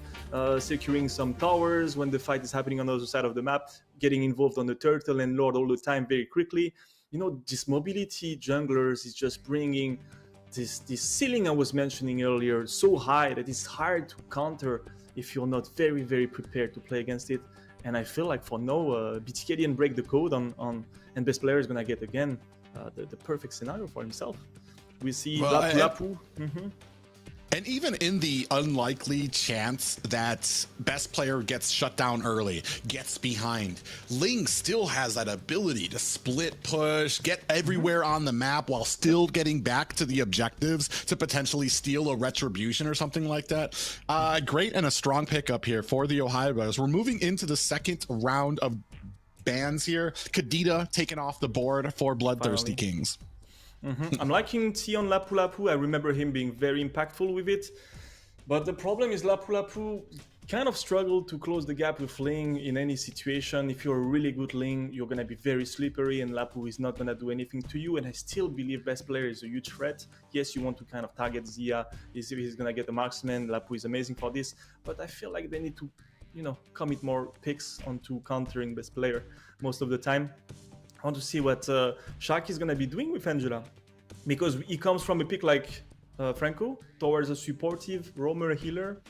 some towers when the fight is happening on the other side of the map, getting involved on the turtle and Lord all the time very quickly. You know, this mobility junglers is just bringing this ceiling I was mentioning earlier so high that it's hard to counter if you're not very, very prepared to play against it. And I feel like for now, BTK didn't break the code on and best player is gonna get again the perfect scenario for himself. We see Lapu. And even in the unlikely chance that best player gets shut down early, gets behind, Ling still has that ability to split push, get everywhere on the map while still getting back to the objectives to potentially steal a retribution or something like that. Great and a strong pickup here for the Ohio Brothers. We're moving into the second round of bans here. Kadita taken off the board for Bloodthirsty Kings. I'm liking T on Lapu Lapu. I remember him being very impactful with it. But the problem is Lapu Lapu kind of struggle to close the gap with Ling in any situation. If you're a really good Ling, you're going to be very slippery and Lapu is not going to do anything to you. And I still believe best player is a huge threat. Yes, you want to kind of target Zia. He's going to get the marksman. Lapu is amazing for this. But I feel like they need to, you know, commit more picks onto countering best player most of the time. I want to see what Shark is going to be doing with Angela. Because he comes from a pick like Franco towards a supportive roamer healer.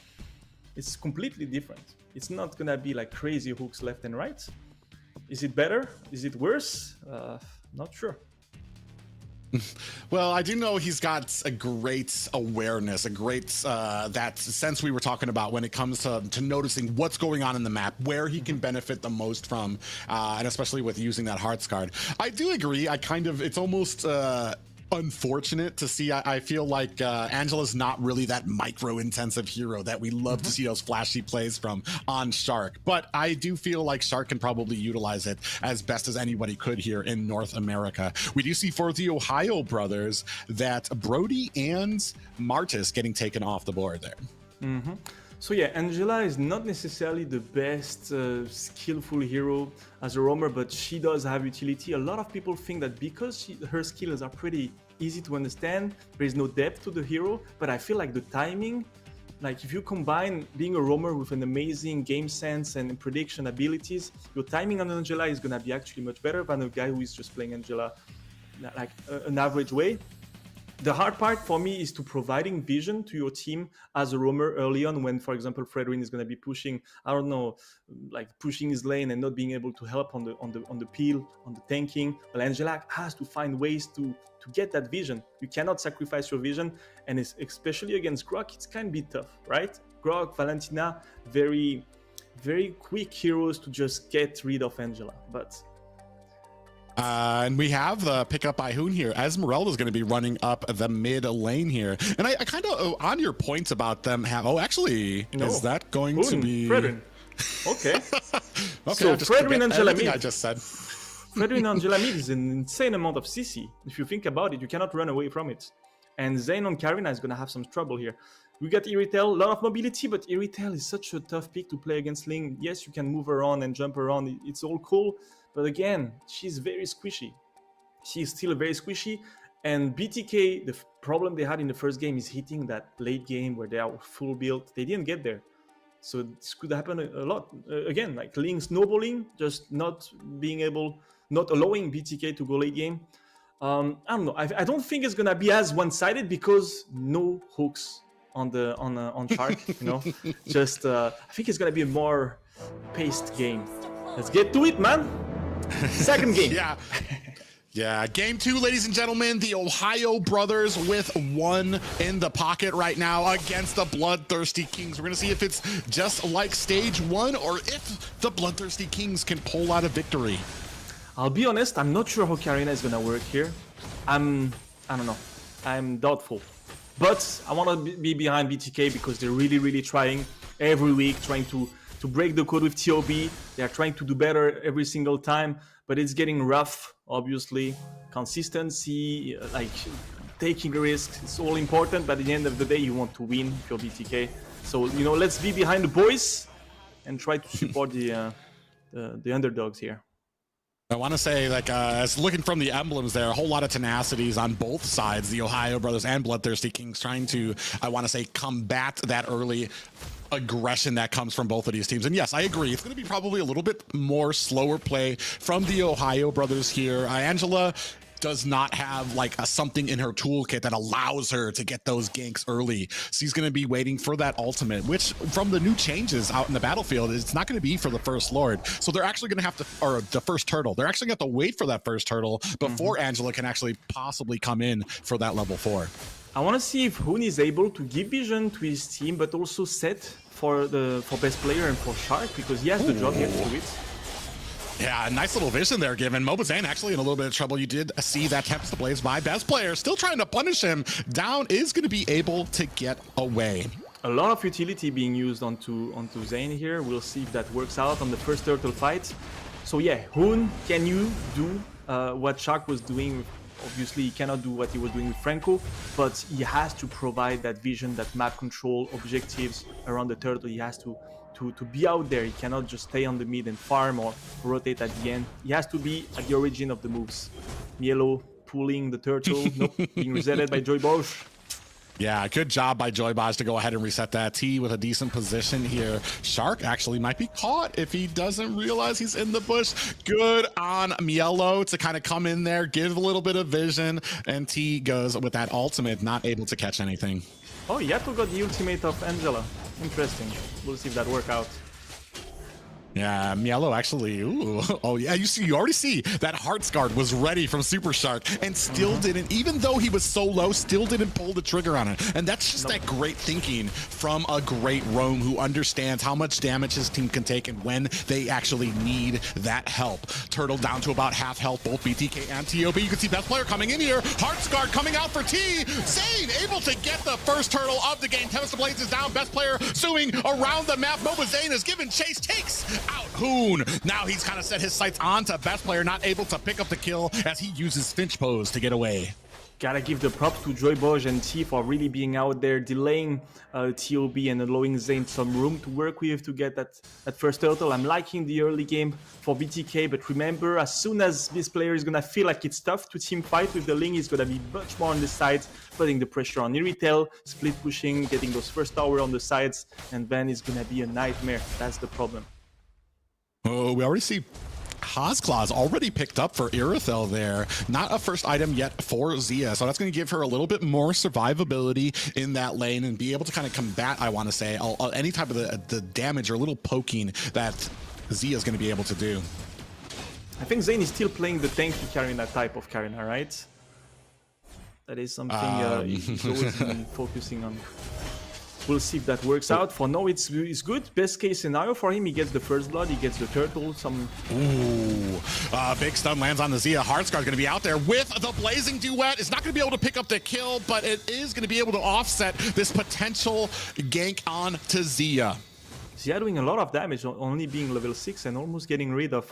It's completely different. It's not gonna be like crazy hooks left and right. Is it better? Is it worse? Not sure. Well, I do know he's got a great awareness, a great that sense we were talking about when it comes to noticing what's going on in the map, where he can benefit the most from, and especially with using that Hearts card. I do agree. It's almost unfortunate to see. I feel like Angela's not really that micro-intensive hero that we love to see those flashy plays from on Shark, but I do feel like Shark can probably utilize it as best as anybody could here in North America. We do see for the Ohio brothers that Brody and Martis getting taken off the board there. So yeah, Angela is not necessarily the best skillful hero as a roamer, but she does have utility. A lot of people think that because her skills are pretty easy to understand, there is no depth to the hero, but I feel like the timing, like if you combine being a roamer with an amazing game sense and prediction abilities, your timing on Angela is gonna be actually much better than a guy who is just playing Angela like an average way. The hard part for me is to providing vision to your team as a roamer early on when, for example, Fredwin is going to be pushing, I don't know, like pushing his lane and not being able to help on the peel, on the tanking. Well, Angela has to find ways to get that vision. You cannot sacrifice your vision, and it's, especially against Grok, it's kind of be tough, right? Grok, Valentina, very, very quick heroes to just get rid of Angela, but... and we have the pickup by Hoon here. Esmeralda is going to be running up the mid lane here. And I kind of, on your points about them have, is that going Hoon, to be... Fredwin. Okay. Okay, so Fredwin Angela mid. I just said. Fredwin Angela mid is an insane amount of CC. If you think about it, you cannot run away from it. And Zane on Karina is going to have some trouble here. We got Iritel, a lot of mobility, but Iritel is such a tough pick to play against Ling. Yes, you can move around and jump around. It's all cool. But again, she's very squishy. She's still very squishy. And BTK, the problem they had in the first game is hitting that late game where they are full build. They didn't get there. So this could happen a lot. Again, like Ling snowballing, just not allowing BTK to go late game. I don't know. I don't think it's gonna be as one-sided because no hooks on Shark. You know, just I think it's gonna be a more paced game. Let's get to it, man. Second game. Yeah, game 2, ladies and gentlemen, the Ohio brothers with one in the pocket right now against the Bloodthirsty Kings. We're going to see if it's just like stage 1 or if the Bloodthirsty Kings can pull out a victory. I'll be honest, I'm not sure how Karina is going to work here. I don't know. I'm doubtful. But I want to be behind BTK because they're really, really trying every week, trying to break the code with TOB. They are trying to do better every single time, but it's getting rough, obviously. Consistency, like taking risks, it's all important, but at the end of the day, you want to win if you're BTK. So, you know, let's be behind the boys and try to support the underdogs here. I want to say, like, as looking from the emblems there, a whole lot of tenacities on both sides, the Ohio brothers and Bloodthirsty Kings, trying to, I want to say, combat that early aggression that comes from both of these teams. And yes, I agree. It's going to be probably a little bit more slower play from the Ohio brothers here. Angela does not have like something in her toolkit that allows her to get those ganks early. She's going to be waiting for that ultimate, which from the new changes out in the battlefield, it's not going to be for the first lord. So they're actually going to have to, or the first turtle, they're actually going to have to wait for that first turtle before Angela can actually possibly come in for that level 4. I want to see if Hoon is able to give vision to his team, but also set for best player and for Shark, because he has the job here to do it. Yeah, nice little vision there given. Mobazane actually in a little bit of trouble. You did see that Temps the Blaze by best player. Still trying to punish him. Down is going to be able to get away. A lot of utility being used onto Zane here. We'll see if that works out on the first turtle fight. So yeah, Hoon, can you do what Shark was doing? Obviously, he cannot do what he was doing with Franco, but he has to provide that vision, that map control, objectives around the turtle. He has to to be out there. He cannot just stay on the mid and farm or rotate at the end. He has to be at the origin of the moves. Mielo pulling the turtle, nope, being resetted by JoyBosch. Yeah, good job by JoyBosch to go ahead and reset that T with a decent position here. Shark actually might be caught if he doesn't realize he's in the bush. Good on Mielo to kind of come in there, give a little bit of vision, and T goes with that ultimate, not able to catch anything. Oh, Yato got the ultimate of Angela. Interesting. We'll see if that works out. Yeah, Mielo actually, ooh. Oh yeah, you already see that Hearts Guard was ready from Super Shark and still didn't, even though he was so low, still didn't pull the trigger on it. And that's just that great thinking from a great roam who understands how much damage his team can take and when they actually need that help. Turtle down to about half health, both BTK and TOB. You can see best player coming in here. Hearts Guard coming out for T. Zane able to get the first turtle of the game. Tempest Blades is down, best player suing around the map. Moba Zane is given chase, takes out Hoon. Now he's kind of set his sights on to best player, not able to pick up the kill as he uses Finch pose to get away. Gotta give the props to JoyBosch and T for really being out there, delaying TOB and allowing Zane some room to work with to get that first turtle. I'm liking the early game for BTK, but remember, as soon as this player is gonna feel like it's tough to team fight with the Ling, he's gonna be much more on the sides, putting the pressure on Iritel, split pushing, getting those first tower on the sides, and then it's gonna be a nightmare. That's the problem. Oh, we already see Hozclaws already picked up for Irithel there. Not a first item yet for Zia, so that's going to give her a little bit more survivability in that lane and be able to kind of combat, I want to say, any type of the damage or little poking that Zia is going to be able to do. I think Zane is still playing the tanky Karina type of Karina, right? That is something he's always been focusing on. We'll see if that works out. For now, it's good. Best case scenario for him, he gets the first blood, he gets the turtle, some... Ooh, big stun lands on the Zia. Heartsguard going to be out there with the Blazing Duet. It's not going to be able to pick up the kill, but it is going to be able to offset this potential gank on to Zia. Zia doing a lot of damage, only being level 6 and almost getting rid of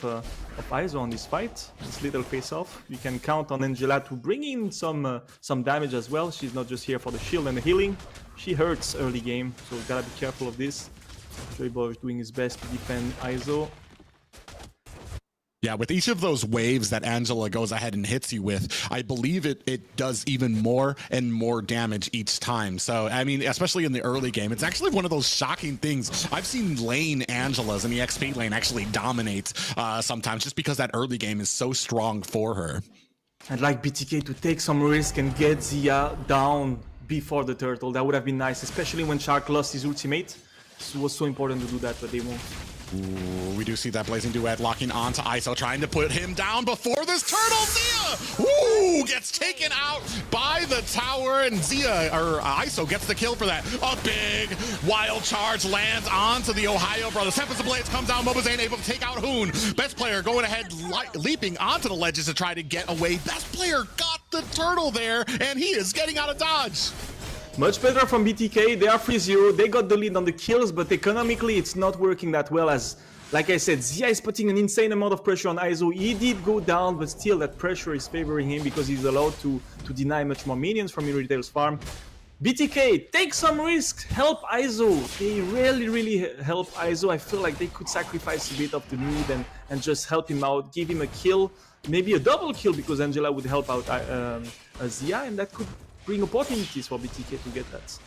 Iso on this fight. This little face-off. You can count on Angela to bring in some damage as well. She's not just here for the shield and the healing. She hurts early game, so gotta be careful of this. JoyBosch doing his best to defend Iso. Yeah, with each of those waves that Angela goes ahead and hits you with, I believe it does even more and more damage each time. So, I mean, especially in the early game, it's actually one of those shocking things. I've seen lane Angelas in the XP lane actually dominate sometimes just because that early game is so strong for her. I'd like BTK to take some risk and get Zia down before the turtle. That would have been nice, especially when Shark lost his ultimate. It was so important to do that, but they won't. Ooh, we do see that Blazing Duet locking onto Iso, trying to put him down before this turtle. Zia, ooh, gets taken out by the tower, and Iso gets the kill for that. A big wild charge lands onto the TheOhioBrothers. Tempest of Blades comes down. Mobazane able to take out Hoon. Best player going ahead, leaping onto the ledges to try to get away. Best player got the turtle there, and he is getting out of dodge. Much better from BTK. They are 3-0. They got the lead on the kills, but economically it's not working that well as, like I said, Zia is putting an insane amount of pressure on Iso. He did go down, but still that pressure is favoring him because he's allowed to deny much more minions from Iritel's farm. BTK, take some risks, help Iso. They really help Iso. I feel like they could sacrifice a bit of the mid and just help him out, give him a kill, maybe a double kill because Angela would help out Zia, and that could bring opportunities for BTK to get that.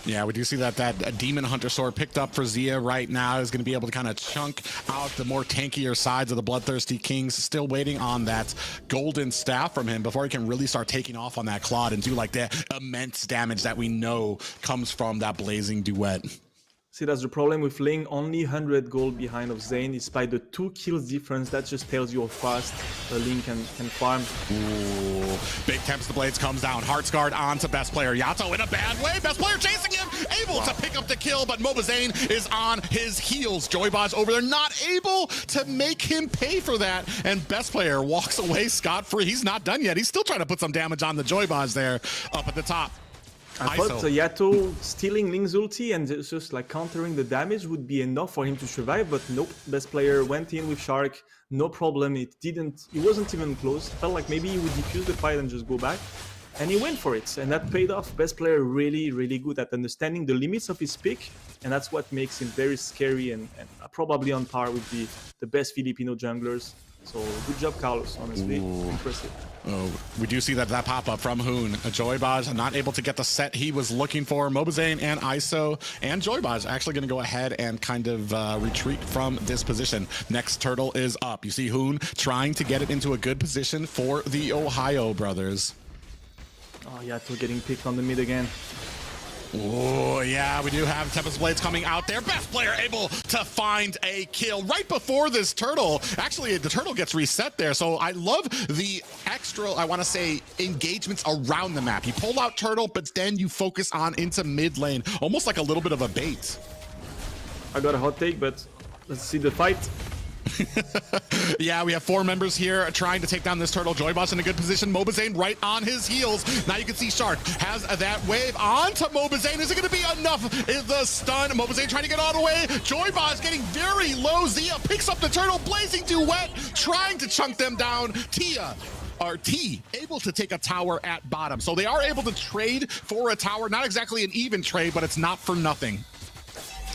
Yeah, we do see that Demon Hunter sword picked up for Zia right now is going to be able to kind of chunk out the more tankier sides of the BloodThirstyKings. Still waiting on that golden staff from him before he can really start taking off on that Claude and do like the immense damage that we know comes from that Blazing Duet. See, that's the problem with Ling, only 100 gold behind of Zane, despite the 2 kills difference. That just tells you how fast Ling can farm. Ooh, big Tempest of Blades comes down. Heartsguard onto best player. Yato in a bad way. Best player chasing him, able to pick up the kill, but Mobazane is on his heels. JoyBosch over there, not able to make him pay for that, and best player walks away scot-free. He's not done yet. He's still trying to put some damage on the JoyBosch there up at the top. I thought Yato stealing Ling's ulti and just like countering the damage would be enough for him to survive, but nope. Best player went in with Shark, no problem. It wasn't even close. Felt like maybe he would defuse the fight and just go back. and he went for it, and that paid off. Best player really, really good at understanding the limits of his pick, and that's what makes him very scary and probably on par with the best Filipino junglers. So good job, Carlos, honestly. Impressive. Oh, we do see that pop-up from Hoon. Joybaj not able to get the set he was looking for. Mobazane and ISO and Joybaj actually going to go ahead and kind of retreat from this position. Next turtle is up. You see Hoon trying to get it into a good position for the Ohio brothers. Oh, Yato getting picked on the mid again. Oh, yeah, we do have Tempest Blades coming out there. Best player able to find a kill right before this turtle. Actually, the turtle gets reset there, so I love the extra, I want to say, engagements around the map. You pull out turtle, but then you focus on into mid lane, almost like a little bit of a bait. I got a hot take, but let's see the fight. Yeah, we have 4 members here trying to take down this turtle. Joybaj in a good position. Mobazane right on his heels. Now you can see Shark has that wave onto Mobazane. Is it going to be enough? Is the stun? Mobazane trying to get all the way. Joybaj getting very low. Zia picks up the turtle. Blazing Duet trying to chunk them down. T able to take a tower at bottom. So they are able to trade for a tower. Not exactly an even trade, but it's not for nothing.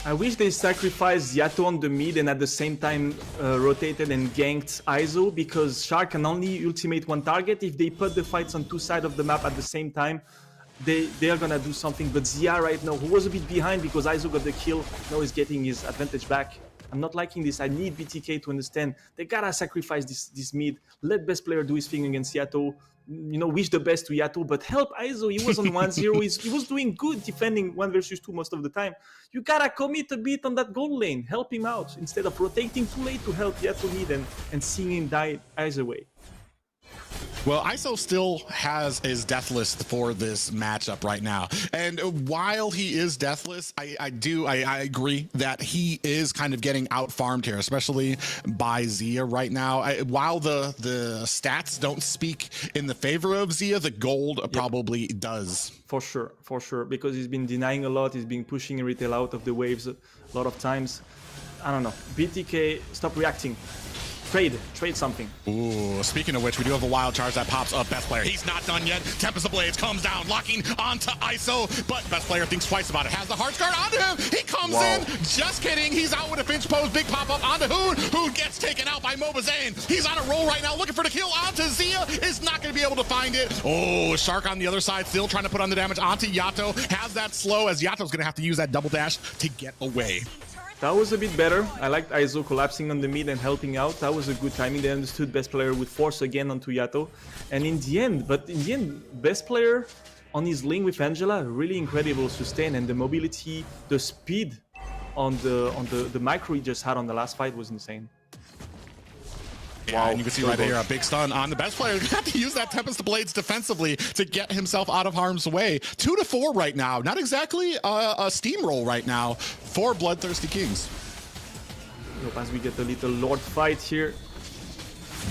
I wish they sacrificed Yato on the mid and at the same time rotated and ganked ISO, because Shark can only ultimate one target. If they put the fights on 2 sides of the map at the same time, they are gonna do something. But Zia right now, who was a bit behind because ISO got the kill, now he's getting his advantage back. I'm not liking this. I need BTK to understand. They gotta sacrifice this mid. Let best player do his thing against Yato. You know, wish the best to Yato, but help ISO. He was on 1-0. He was doing good defending 1 versus 2 most of the time. You gotta commit a bit on that gold lane. Help him out instead of rotating too late to help Yato mid and seeing him die either way. Well, ISO still has his deathless for this matchup right now. And while he is deathless, I agree that he is kind of getting out-farmed here, especially by Zia right now. While the stats don't speak in the favor of Zia, the gold probably does. For sure, because he's been denying a lot. He's been pushing retail out of the waves a lot of times. I don't know. BTK, stop reacting. Trade something. Ooh, speaking of which, we do have a wild charge that pops up. Best player, he's not done yet. Tempest of Blades comes down, locking onto ISO, but best player thinks twice about it. Has the heart guard onto him. He comes in. Just kidding. He's out with a Finch pose. Big pop up onto Hoon. Hoon gets taken out by Mobazane. He's on a roll right now, looking for the kill onto Zia. Is not going to be able to find it. Oh, Shark on the other side, still trying to put on the damage onto Yato. Has that slow, as Yato's going to have to use that double dash to get away. That was a bit better. I liked ISO collapsing on the mid and helping out. That was a good timing. They understood best player would force again onto Yato. And in the end, best player on his link with Angela, really incredible sustain, and the mobility, the speed on the micro he just had on the last fight was insane. Yeah, and you can see right here a big stun on the best player. Got to use that Tempest of Blades defensively to get himself out of harm's way. 2-4 right now. Not exactly a steamroll right now for BloodThirstyKings. As we get a little Lord fight here.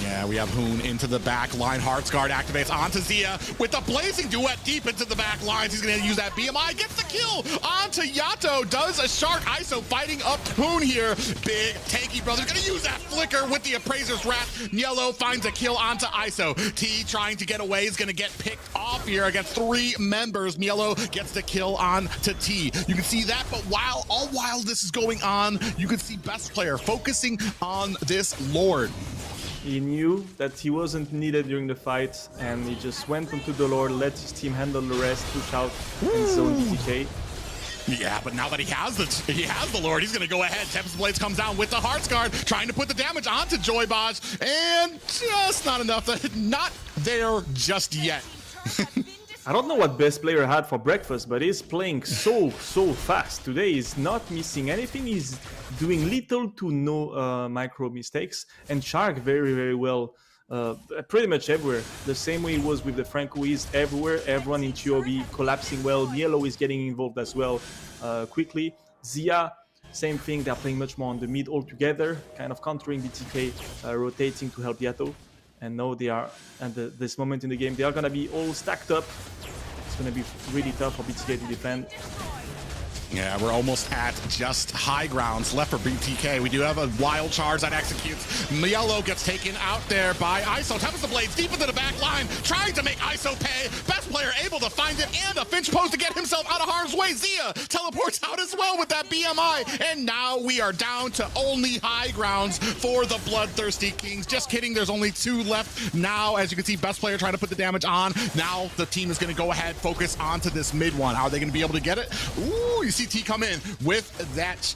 Yeah, we have Hoon into the back line. Hearts Guard activates onto Zia with the Blazing Duet deep into the back lines. He's going to use that BMI. Gets the kill onto Yato. Does a Shark. ISO fighting up Hoon here. Big tanky brother. Going to use that flicker with the Appraiser's Wrath. Yellow finds a kill onto ISO. T trying to get away is going to get picked off here against 3 members. Yellow gets the kill on to T. You can see that, but while this is going on, you can see best player focusing on this Lord. He knew that he wasn't needed during the fight, and he just went onto the Lord, let his team handle the rest, push out, and zone DK. Yeah, but now that he has the Lord, he's going to go ahead. Tempest Blades comes down with the Hearts Guard, trying to put the damage onto Joybaj, and just not enough. Not there just yet. I don't know what best player had for breakfast, but he's playing so fast. Today he's not missing anything. He's doing little to no micro mistakes. And Shark very well, pretty much everywhere. The same way he was with the Franco, is everywhere. Everyone in TOB collapsing well. Yellow is getting involved as well quickly. Zia, same thing. They're playing much more on the mid altogether, kind of countering BTK, rotating to help Yato. And now they are at this moment in the game, they are going to be all stacked up. It's going to be really tough for BTK to defend. Yeah, we're almost at just high grounds left for BTK. We do have a wild charge that executes. Yellow gets taken out there by ISO. Tempest the Blades deep into the back line, trying to make ISO pay. Best player able to find it, and a Finch pose to get himself out of harm's way. Zia teleports out as well with that BMI, and now we are down to only high grounds for the Bloodthirsty Kings. Just kidding, there's only 2 left now. As you can see, best player trying to put the damage on. Now the team is going to go ahead, focus onto this mid one. Are they going to be able to get it? Ooh, you see T come in with that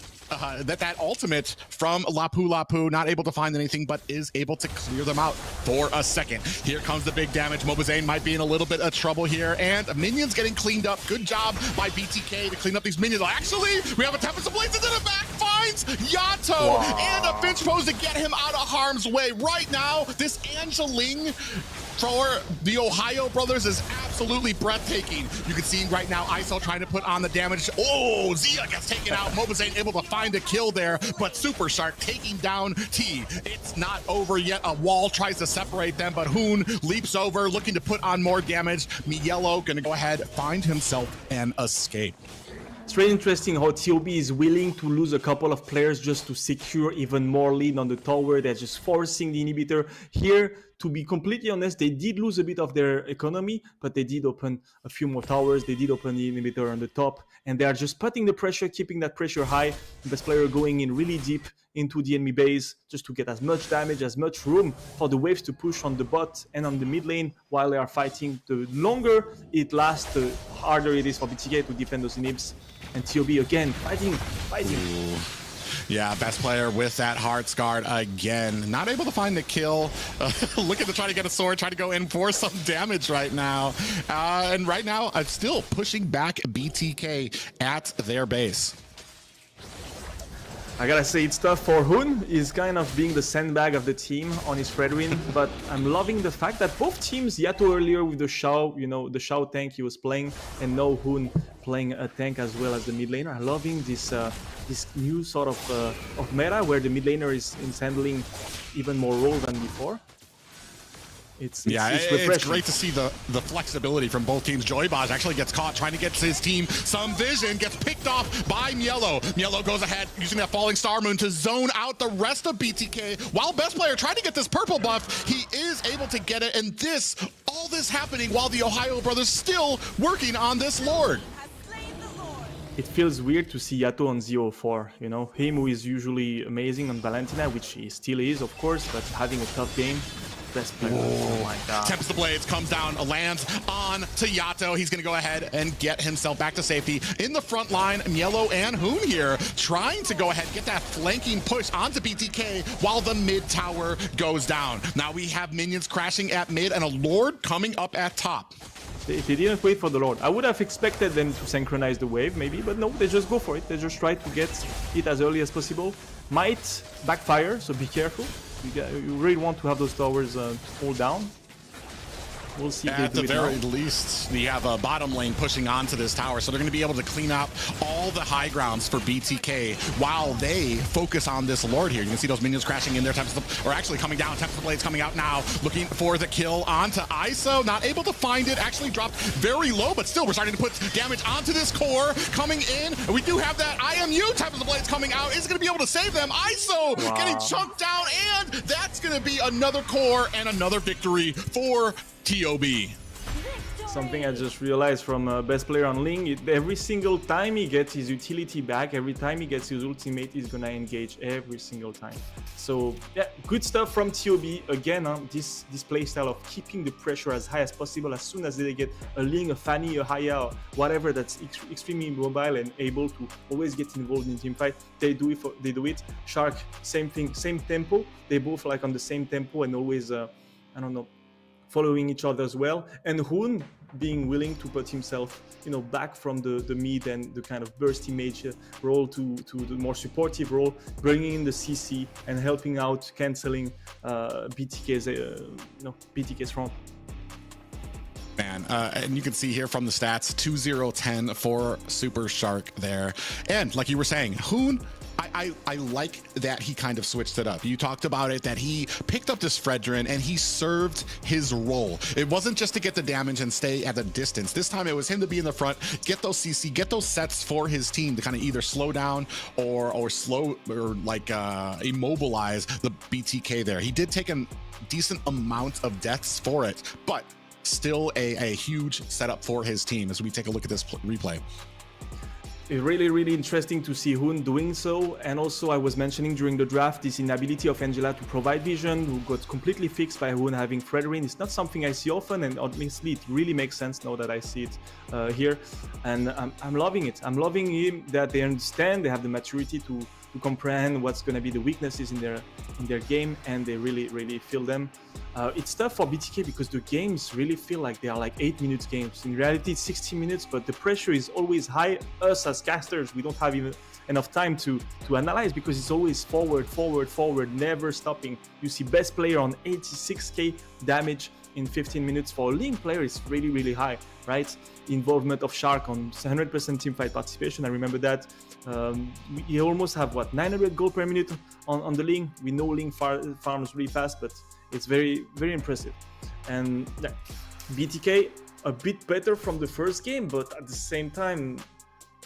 ultimate from Lapu Lapu, not able to find anything, but is able to clear them out for a second. Here comes the big damage. Mobazane might be in a little bit of trouble here, and minions getting cleaned up. Good job by BTK to clean up these minions. Actually, we have a Tempest of Blades into the back, finds Yato, and a Finch pose to get him out of harm's way. Right now, this Angeling for the Ohio Brothers is absolutely breathtaking. You can see right now ISO trying to put on the damage. Oh, Zia gets taken out. Mobazane able to find a kill there, but Super Shark taking down T. It's not over yet. A wall tries to separate them, but Hoon leaps over, looking to put on more damage. Mielo gonna go ahead, find himself an escape. It's really interesting how TOB is willing to lose a couple of players just to secure even more lead on the tower. They're just forcing the inhibitor. Here, to be completely honest, they did lose a bit of their economy, but they did open a few more towers. They did open the inhibitor on the top, and they are just putting the pressure, keeping that pressure high. The best player going in really deep into the enemy base just to get as much damage, as much room for the waves to push on the bot and on the mid lane while they are fighting. The longer it lasts, the harder it is for BTK to defend those inhibs. And TOB again, fighting. Ooh. Yeah, best player with that Heart's Guard again. Not able to find the kill. Looking to try to get a sword, try to go in for some damage right now. And right now, I'm still pushing back BTK at their base. I gotta say, it's tough for Hoon. He's kind of being the sandbag of the team on his Red Win, but I'm loving the fact that both teams, Yato earlier with the Shao, you know, the Shao tank he was playing, and now Hoon playing a tank as well as the mid laner. I'm loving this this new sort of meta where the mid laner is handling even more role than before. It's great to see the flexibility from both teams. Joybaj actually gets caught trying to get his team some vision, gets picked off by Mielo. Mielo goes ahead using that Falling Star Moon to zone out the rest of BTK. While best player trying to get this purple buff, he is able to get it, and all this happening while the Ohio Brothers still working on this Lord. It feels weird to see Yato on 0-4, you know, him who is usually amazing on Valentina, which he still is, of course, but having a tough game. Best player. Oh my god. Tempest the Blades comes down, lands on to Yato. He's going to go ahead and get himself back to safety. In the front line, Mielo and Hoon here trying to go ahead get that flanking push onto BTK while the mid tower goes down. Now we have minions crashing at mid and a Lord coming up at top. They didn't wait for the Lord. I would have expected them to synchronize the wave maybe, but no, they just go for it. They just try to get it as early as possible. Might backfire, so be careful. You really want to have those towers hold down. We'll see if they do it now. At the very least, we have a bottom lane pushing onto this tower, so they're going to be able to clean up all the high grounds for BTK while they focus on this Lord here. You can see those minions crashing in there, or actually coming down. Tempest of Blades coming out now, looking for the kill onto ISO. Not able to find it, actually dropped very low, but still we're starting to put damage onto this core. Coming in, we do have that IMU Tempest of Blades coming out. Is going to be able to save them. ISO getting chunked down, and that's going to be another core and another victory for TOB. Something I just realized from best player on Ling, every single time he gets his utility back, every time he gets his ultimate, he's gonna engage every single time. So yeah, good stuff from TOB. Again, this playstyle of keeping the pressure as high as possible. As soon as they get a Ling, a Fanny, a Haya, whatever that's extremely mobile and able to always get involved in team fight, they do it. Shark, same thing, same tempo. They both like on the same tempo and always, I don't know, following each other as well, and Hoon being willing to put himself, you know, back from the mid and the kind of bursty mage role to the more supportive role, bringing in the CC and helping out, canceling BTK's front. Man, and you can see here from the stats, 2-0-10 for Super Shark there. And like you were saying, Hoon, I like that he kind of switched it up. You talked about it, that he picked up this Fredrin and he served his role. It wasn't just to get the damage and stay at the distance. This time it was him to be in the front, get those CC, get those sets for his team to kind of either slow down or slow or like immobilize the BTK there. He did take a decent amount of deaths for it, but still a huge setup for his team as we take a look at this replay. It's really interesting to see Hoon doing so, and also I was mentioning during the draft this inability of Angela to provide vision, who got completely fixed by Hoon having Fredrin. It's not something I see often, and honestly it really makes sense now that I see it here, and I'm loving it. I'm loving him that they understand, they have the maturity to comprehend what's going to be the weaknesses in their game, and they really feel them. It's tough for BTK because the games really feel like they are like 8 minutes games. In reality it's 16 minutes, but the pressure is always high. Us as casters, we don't have even enough time to analyze because it's always forward, never stopping. You see best player on 86k damage in 15 minutes. For a Link player is really high, right? Involvement of Shark on 100% teamfight participation, I remember that. We almost have 900 gold per minute on the Link. We know Link farms really fast, but it's very impressive. And yeah, BTK a bit better from the first game, but at the same time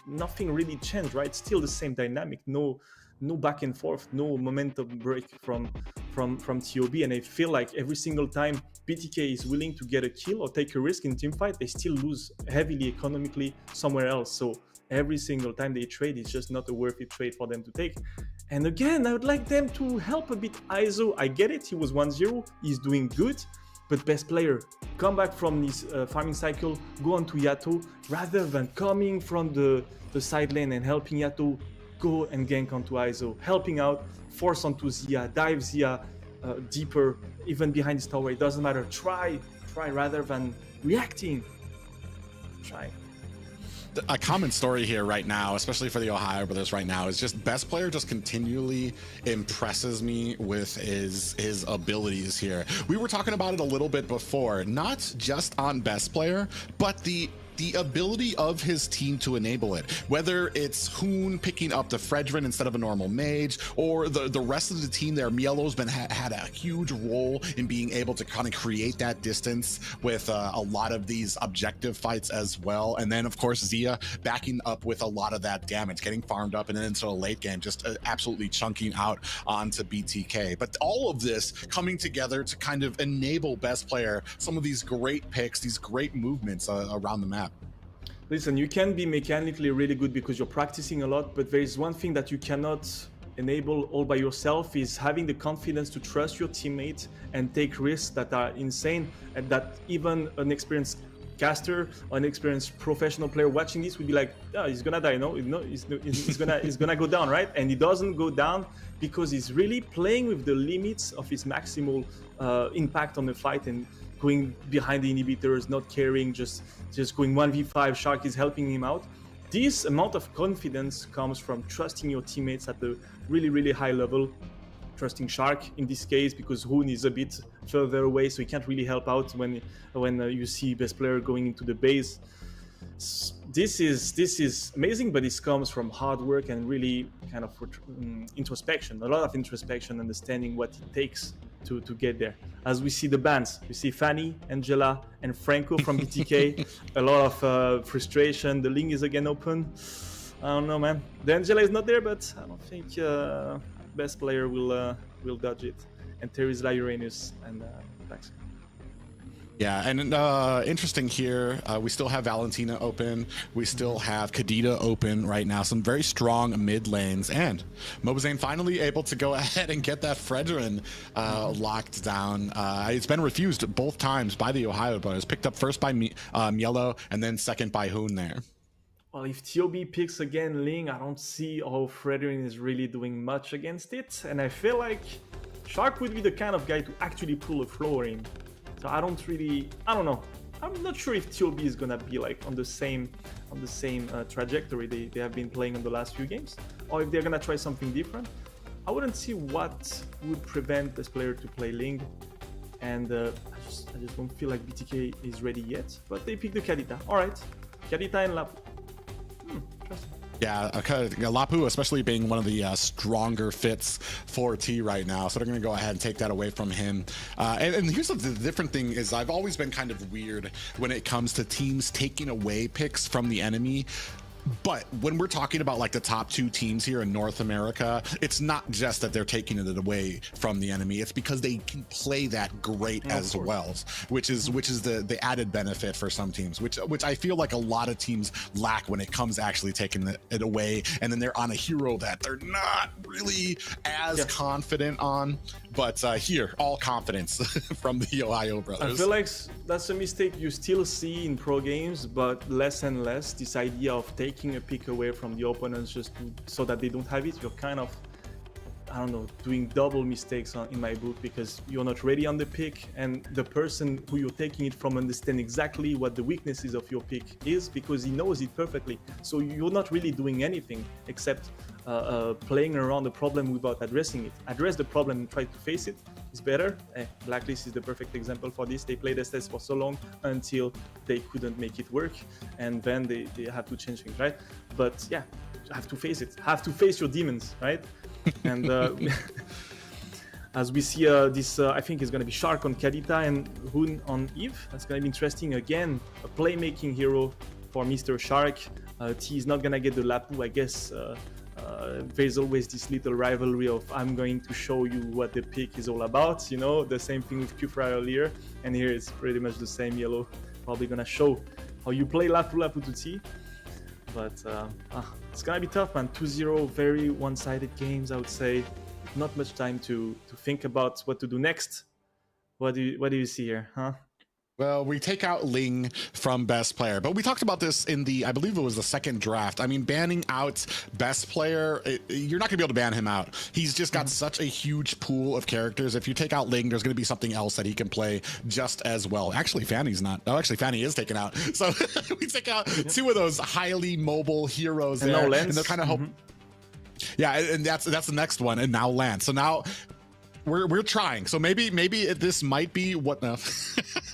nothing really changed, right? Still the same dynamic, no back and forth, no momentum break from TOB. And I feel like every single time BTK is willing to get a kill or take a risk in teamfight, they still lose heavily economically somewhere else. So every single time they trade, it's just not a worthy trade for them to take. And again, I would like them to help a bit ISO. I get it, he was 1-0, he's doing good, but best player, come back from this farming cycle, go on to Yato, rather than coming from the side lane and helping Yato go and gank onto ISO, helping out, force onto Zia, dive Zia deeper, even behind this tower, it doesn't matter. Try rather than reacting. Try. A common story here right now, especially for the OhioBrothers right now, is just best player just continually impresses me with his abilities here. We were talking about it a little bit before, not just on best player, but the ability of his team to enable it, whether it's Hoon picking up the Fredrin instead of a normal mage, or the rest of the team there. Mielo's had a huge role in being able to kind of create that distance with a lot of these objective fights as well. And then of course Zia backing up with a lot of that damage, getting farmed up, and then into a late game just absolutely chunking out onto BTK. But all of this coming together to kind of enable best player some of these great picks, these great movements around the map. Listen, you can be mechanically really good because you're practicing a lot, but there is one thing that you cannot enable all by yourself, is having the confidence to trust your teammates and take risks that are insane, and that even an experienced caster or an experienced professional player watching this would be like, oh, he's gonna die, he's gonna go down, right? And he doesn't go down because he's really playing with the limits of his maximal impact on the fight and going behind the inhibitors, not caring, just going 1v5. Shark is helping him out. This amount of confidence comes from trusting your teammates at a really high level. Trusting Shark in this case, because Hoon is a bit further away, so he can't really help out when you see best player going into the base. This is amazing, but this comes from hard work and really kind of introspection, a lot of introspection, understanding what it takes to get there. As we see the bans, we see Fanny, Angela, and Franco from BTK. A lot of frustration. The Ling is again open. I don't know, man. The Angela is not there, but I don't think best player will dodge it. And Terizla, Uranus, and Pax. Yeah, and interesting here, we still have Valentina open, we still have Kadita open right now, some very strong mid lanes, and Mobazane finally able to go ahead and get that Fredrin locked down. It's been refused both times by the OhioBrothers, picked up first by Mielo and then second by Hoon there. Well, if TOB picks again Ling, I don't see how Fredrin is really doing much against it, and I feel like Shark would be the kind of guy to actually pull a floor in. So I don't know. I'm not sure if TOB is gonna be like on the same trajectory they have been playing in the last few games, or if they're gonna try something different. I wouldn't see what would prevent this player to play Ling, and I just don't feel like BTK is ready yet. But they pick the Kadita. All right, Kadita and Lap. Interesting. Yeah, Lapu especially being one of the stronger fits for T right now, so they're going to go ahead and take that away from him. And here's the different thing is I've always been kind of weird when it comes to teams taking away picks from the enemy. But when we're talking about like the top 2 teams here in North America, it's not just that they're taking it away from the enemy. It's because they can play that great as well, which is the added benefit for some teams, which I feel like a lot of teams lack when it comes to actually taking it away. And then they're on a hero that they're not really as confident on. But here, all confidence from the Ohio Brothers. I feel like that's a mistake you still see in pro games, but less and less. This idea of taking a pick away from the opponents just so that they don't have it, you're kind of, I don't know, doing double mistakes in my book, because you're not ready on the pick, and the person who you're taking it from understands exactly what the weaknesses of your pick is, because he knows it perfectly. So you're not really doing anything except playing around the problem without addressing it. Address the problem and try to face it is better. Blacklist is the perfect example for this. They played SS for so long until they couldn't make it work, and then they have to change things, right? But yeah, have to face it. Have to face your demons, right? And as we see this, I think it's going to be Shark on Kadita and Hoon on Eve. That's going to be interesting. Again, a playmaking hero for Mr. Shark. T is not going to get the Lapu, I guess. There's always this little rivalry of I'm going to show you what the pick is all about, you know, the same thing with Kufra earlier, and here it's pretty much the same. Yellow probably gonna show how you play Lapu to T, but it's gonna be tough, man. 2-0, very one-sided games, I would say. Not much time to think about what to do next. What do you see here, huh? Well, we take out Ling from best player, but we talked about this in the, I believe it was the second draft. I mean, banning out best player, you're not gonna be able to ban him out. He's just got such a huge pool of characters. If you take out Ling, there's gonna be something else that he can play just as well. Actually, Fanny's not. Oh, actually, Fanny is taken out. So we take out 2 of those highly mobile heroes and there, now Lance. and they're kind of yeah, and that's the next one, and now Lance. So now we're trying. So maybe this might be what we're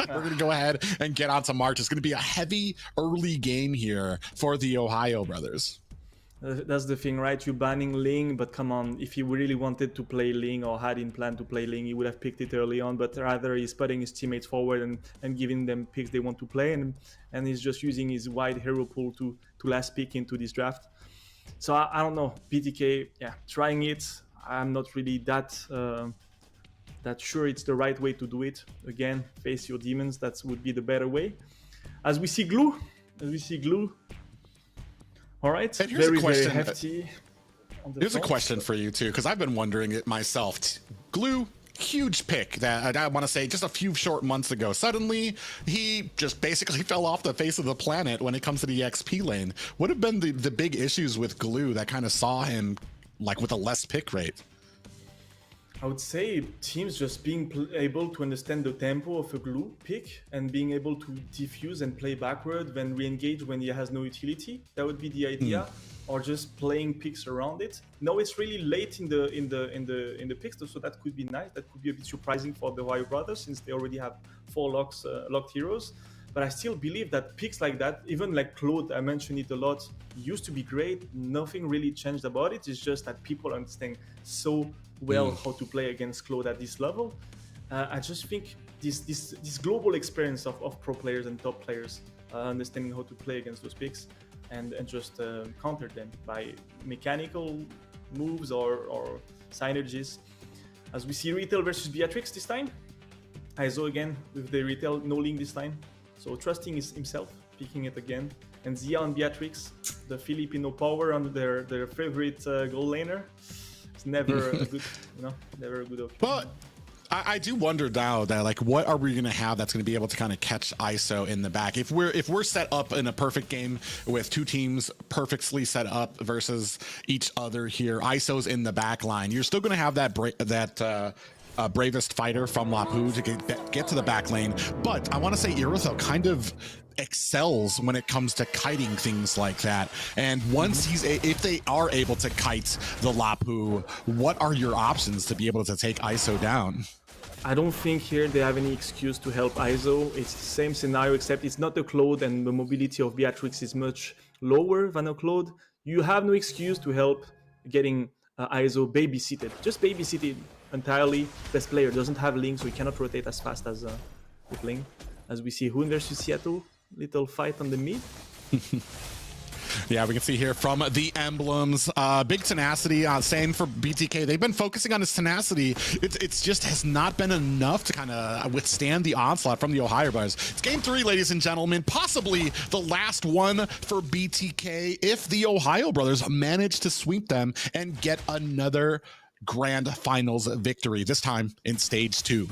gonna go ahead and get on to March. It's gonna be a heavy early game here for the Ohio Brothers. That's the thing, right? You're banning Ling, but come on, if he really wanted to play Ling or had in plan to play Ling, he would have picked it early on, but rather he's putting his teammates forward and giving them picks they want to play, and he's just using his wide hero pool to last pick into this draft. So I don't know, BTK, yeah, trying it. I'm not really that sure it's the right way to do it. Again, face your demons, that would be the better way. As we see Glue. All right, very hefty. Here's a question for you too, because I've been wondering it myself. Glue, huge pick that I want to say just a few short months ago. Suddenly, he just basically fell off the face of the planet when it comes to the XP lane. What have been the big issues with Glue that kind of saw him like with a less pick rate? I would say teams just being able to understand the tempo of a Glue pick and being able to defuse and play backward, then re-engage when he has no utility. That would be the idea, or just playing picks around it. No, it's really late in the picks, so that could be nice. That could be a bit surprising for the Ohio Brothers since they already have 4 locked heroes. But I still believe that picks like that, even like Claude, I mentioned it a lot, used to be great. Nothing really changed about it. It's just that people understand so well how to play against Claude at this level. I just think this global experience of pro players and top players understanding how to play against those picks and just counter them by mechanical moves or synergies. As we see Retail versus Beatrix this time. Iso again with the Retail, no Link this time. So trusting himself, picking it again. And Zia on Beatrix, the Filipino power on their favorite goal laner. It's never a good, never a good option. But I do wonder now that like, what are we going to have that's going to be able to kind of catch ISO in the back? If we're set up in a perfect game with 2 teams perfectly set up versus each other here, ISO's in the back line, you're still going to have that bravest fighter from Lapu to get to the back lane. But I want to say Irothel kind of excels when it comes to kiting things like that. And once if they are able to kite the Lapu, what are your options to be able to take ISO down? I don't think here they have any excuse to help ISO. It's the same scenario, except it's not a Claude and the mobility of Beatrix is much lower than a Claude. you have no excuse to help getting ISO babysitted. Just babysitted entirely. Best player doesn't have Link, so he cannot rotate as fast as with Link. As we see Hoon versus Seattle, little fight on the mid. Yeah, we can see here from the emblems, big tenacity. Same for BTK. They've been focusing on his tenacity. It's just has not been enough to kind of withstand the onslaught from the OhioBrothers. It's game 3, ladies and gentlemen, possibly the last one for BTK if the OhioBrothers manage to sweep them and get another grand finals victory, this time in stage 2.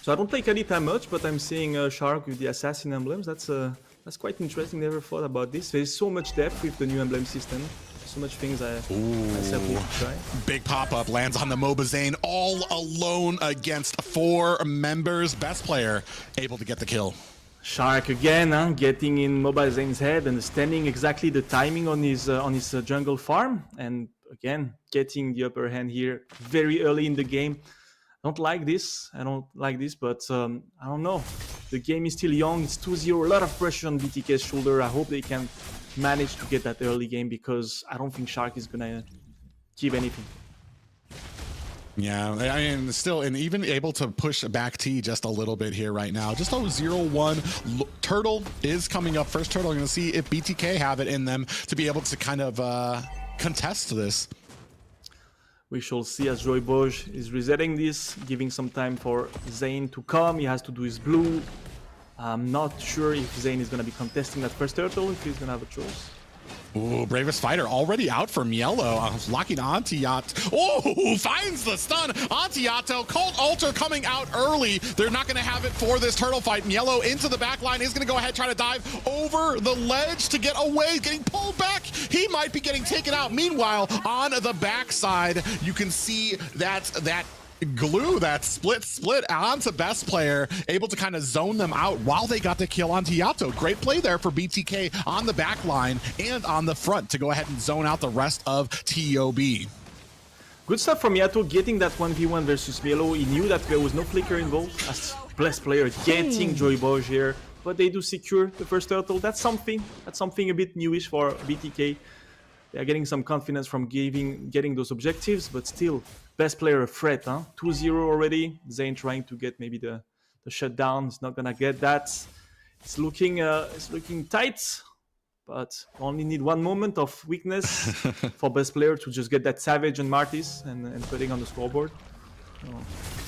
So I don't play Kadita much, but I'm seeing Shark with the assassin emblems. That's quite interesting. Never thought about this. There's so much depth with the new emblem system. So much things I myself need to try. Big pop-up lands on the Mobazane all alone against 4 members. Best player able to get the kill. Shark again, getting in Mobazane's head, understanding exactly the timing on his jungle farm, and again getting the upper hand here very early in the game. I don't like this, but I don't know. The game is still young, it's 2-0, a lot of pressure on BTK's shoulder. I hope they can manage to get that early game because I don't think Shark is gonna give anything. Yeah, I mean, still, and even able to push back T just a little bit here right now. Just a 0-1. Turtle is coming up. First Turtle, going to see if BTK have it in them to be able to kind of contest this. We shall see as JoyBoj is resetting this, giving some time for Zane to come. He has to do his blue. I'm not sure if Zane is going to be contesting that first turtle, if he's going to have a choice. Ooh, Bravest Fighter already out for Mielo, locking onto Yacht. Oh, finds the stun onto Yato. Cold Altar coming out early. They're not going to have it for this turtle fight. Mielo into the back line is going to go ahead, try to dive over the ledge to get away, getting pulled back. He might be getting taken out. Meanwhile, on the backside, you can see that glue, that split onto Best Player, able to kind of zone them out while they got the kill on Yato. Great play there for BTK on the back line and on the front to go ahead and zone out the rest of TOB. Good stuff from Yato, getting that 1v1 versus Mielo. He knew that there was no flicker involved as Best Player getting JoyBoj here, but they do secure the first turtle. That's something a bit newish for BTK. They are getting some confidence from getting those objectives, but still, Best Player a threat, huh? 2-0 already. Zane trying to get maybe the shutdown. He's not gonna get that. It's looking tight, but only need one moment of weakness for Best Player to just get that Savage and Martis and putting on the scoreboard. Oh.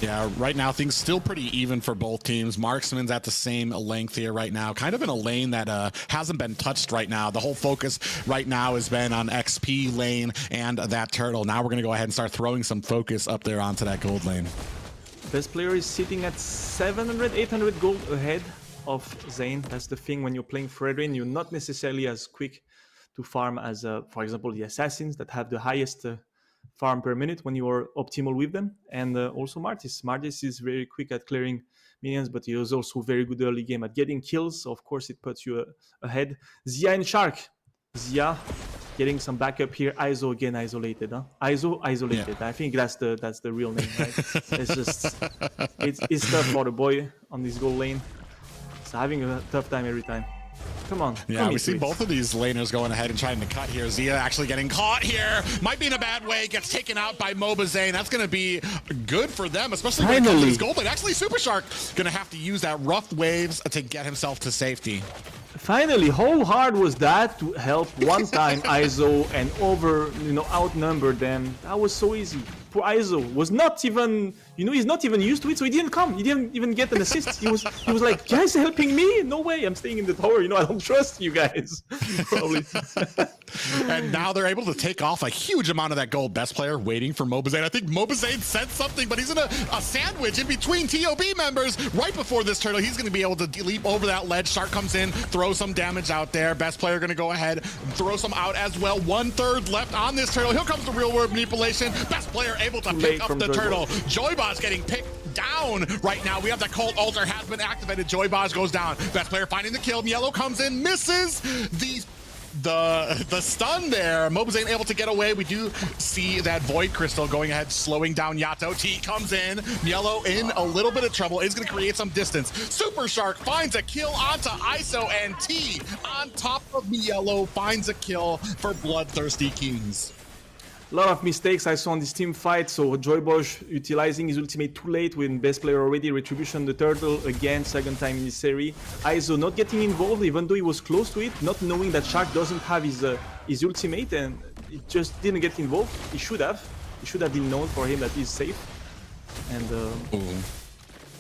Yeah, right now things still pretty even for both teams. Marksman's at the same length here right now, kind of in a lane that hasn't been touched right now. The whole focus right now has been on XP lane and that turtle. Now we're going to go ahead and start throwing some focus up there onto that gold lane. Best Player is sitting at 700, 800 gold ahead of Zane. That's the thing when you're playing Fredrin, you're not necessarily as quick to farm as, for example, the Assassins that have the highest farm per minute when you are optimal with them, and also Martis. Martis is very quick at clearing minions, but he is also very good early game at getting kills. So of course, it puts you ahead. Zia and Shark. Zia getting some backup here. ISO again isolated, huh? ISO isolated. Yeah. I think that's the real name, right? It's just it's tough for the boy on this goal lane. He's having a tough time every time. Come on. Yeah, we see both of these laners going ahead and trying to cut here. Zia actually getting caught here. Might be in a bad way. Gets taken out by Mobazane. That's going to be good for them, especially when it comes to this gold lane. Actually, Super Shark going to have to use that rough waves to get himself to safety. Finally, how hard was that to help one time ISO and outnumber them? That was so easy. Poor ISO was not even, he's not even used to it, so he didn't come. He didn't even get an assist. He was like, guys helping me? No way, I'm staying in the tower. I don't trust you guys. Probably. And now they're able to take off a huge amount of that gold. Best Player waiting for Mobazane. I think Mobazane said something, but he's in a sandwich in between TOB members right before this turtle. He's going to be able to leap over that ledge. Shark comes in, throw some damage out there. Best Player going to go ahead, throw some out as well. 1/3 left on this turtle. Here comes the real world manipulation. Best Player able to pick up the turtle. JoyBoj getting picked down right now. We have that Cold Altar has been activated. JoyBoj goes down. Best Player finding the kill. Mielo comes in, misses. The the stun there. Mobazane able to get away. We do see that Void Crystal going ahead, slowing down Yato. T comes in. Yellow in a little bit of trouble. Is going to create some distance. Super Shark finds a kill onto ISO, and T on top of Yellow finds a kill for Bloodthirsty Kings. A lot of mistakes I saw on this team fight. So Joybosh utilizing his ultimate too late when best player already Retribution the turtle again, second time in this series. ISO not getting involved even though he was close to it, not knowing that Shark doesn't have his ultimate, and it just didn't get involved. He should have. It should have been known for him that he's safe. And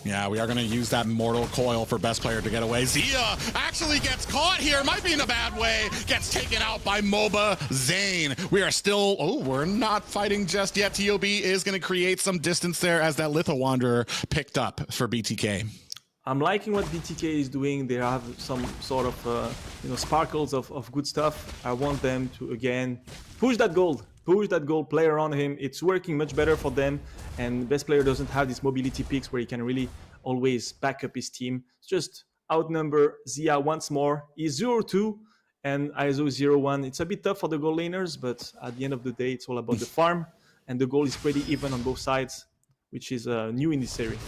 yeah, we are going to use that Mortal Coil for best player to get away. Zia actually gets caught here. Might be in a bad way. Gets taken out by Mobazane. We are still... Oh, we're not fighting just yet. TOB is going to create some distance there as that Litho Wanderer picked up for BTK. I'm liking what BTK is doing. They have some sort of, sparkles of good stuff. I want them to, again, push that gold. Push that gold, play around him. It's working much better for them. And best player doesn't have these mobility picks where he can really always back up his team. Just outnumber Zia once more. He's 0-2 and ISO 0-1. It's a bit tough for the gold laners, but at the end of the day, it's all about the farm. And the goal is pretty even on both sides, which is new in this series.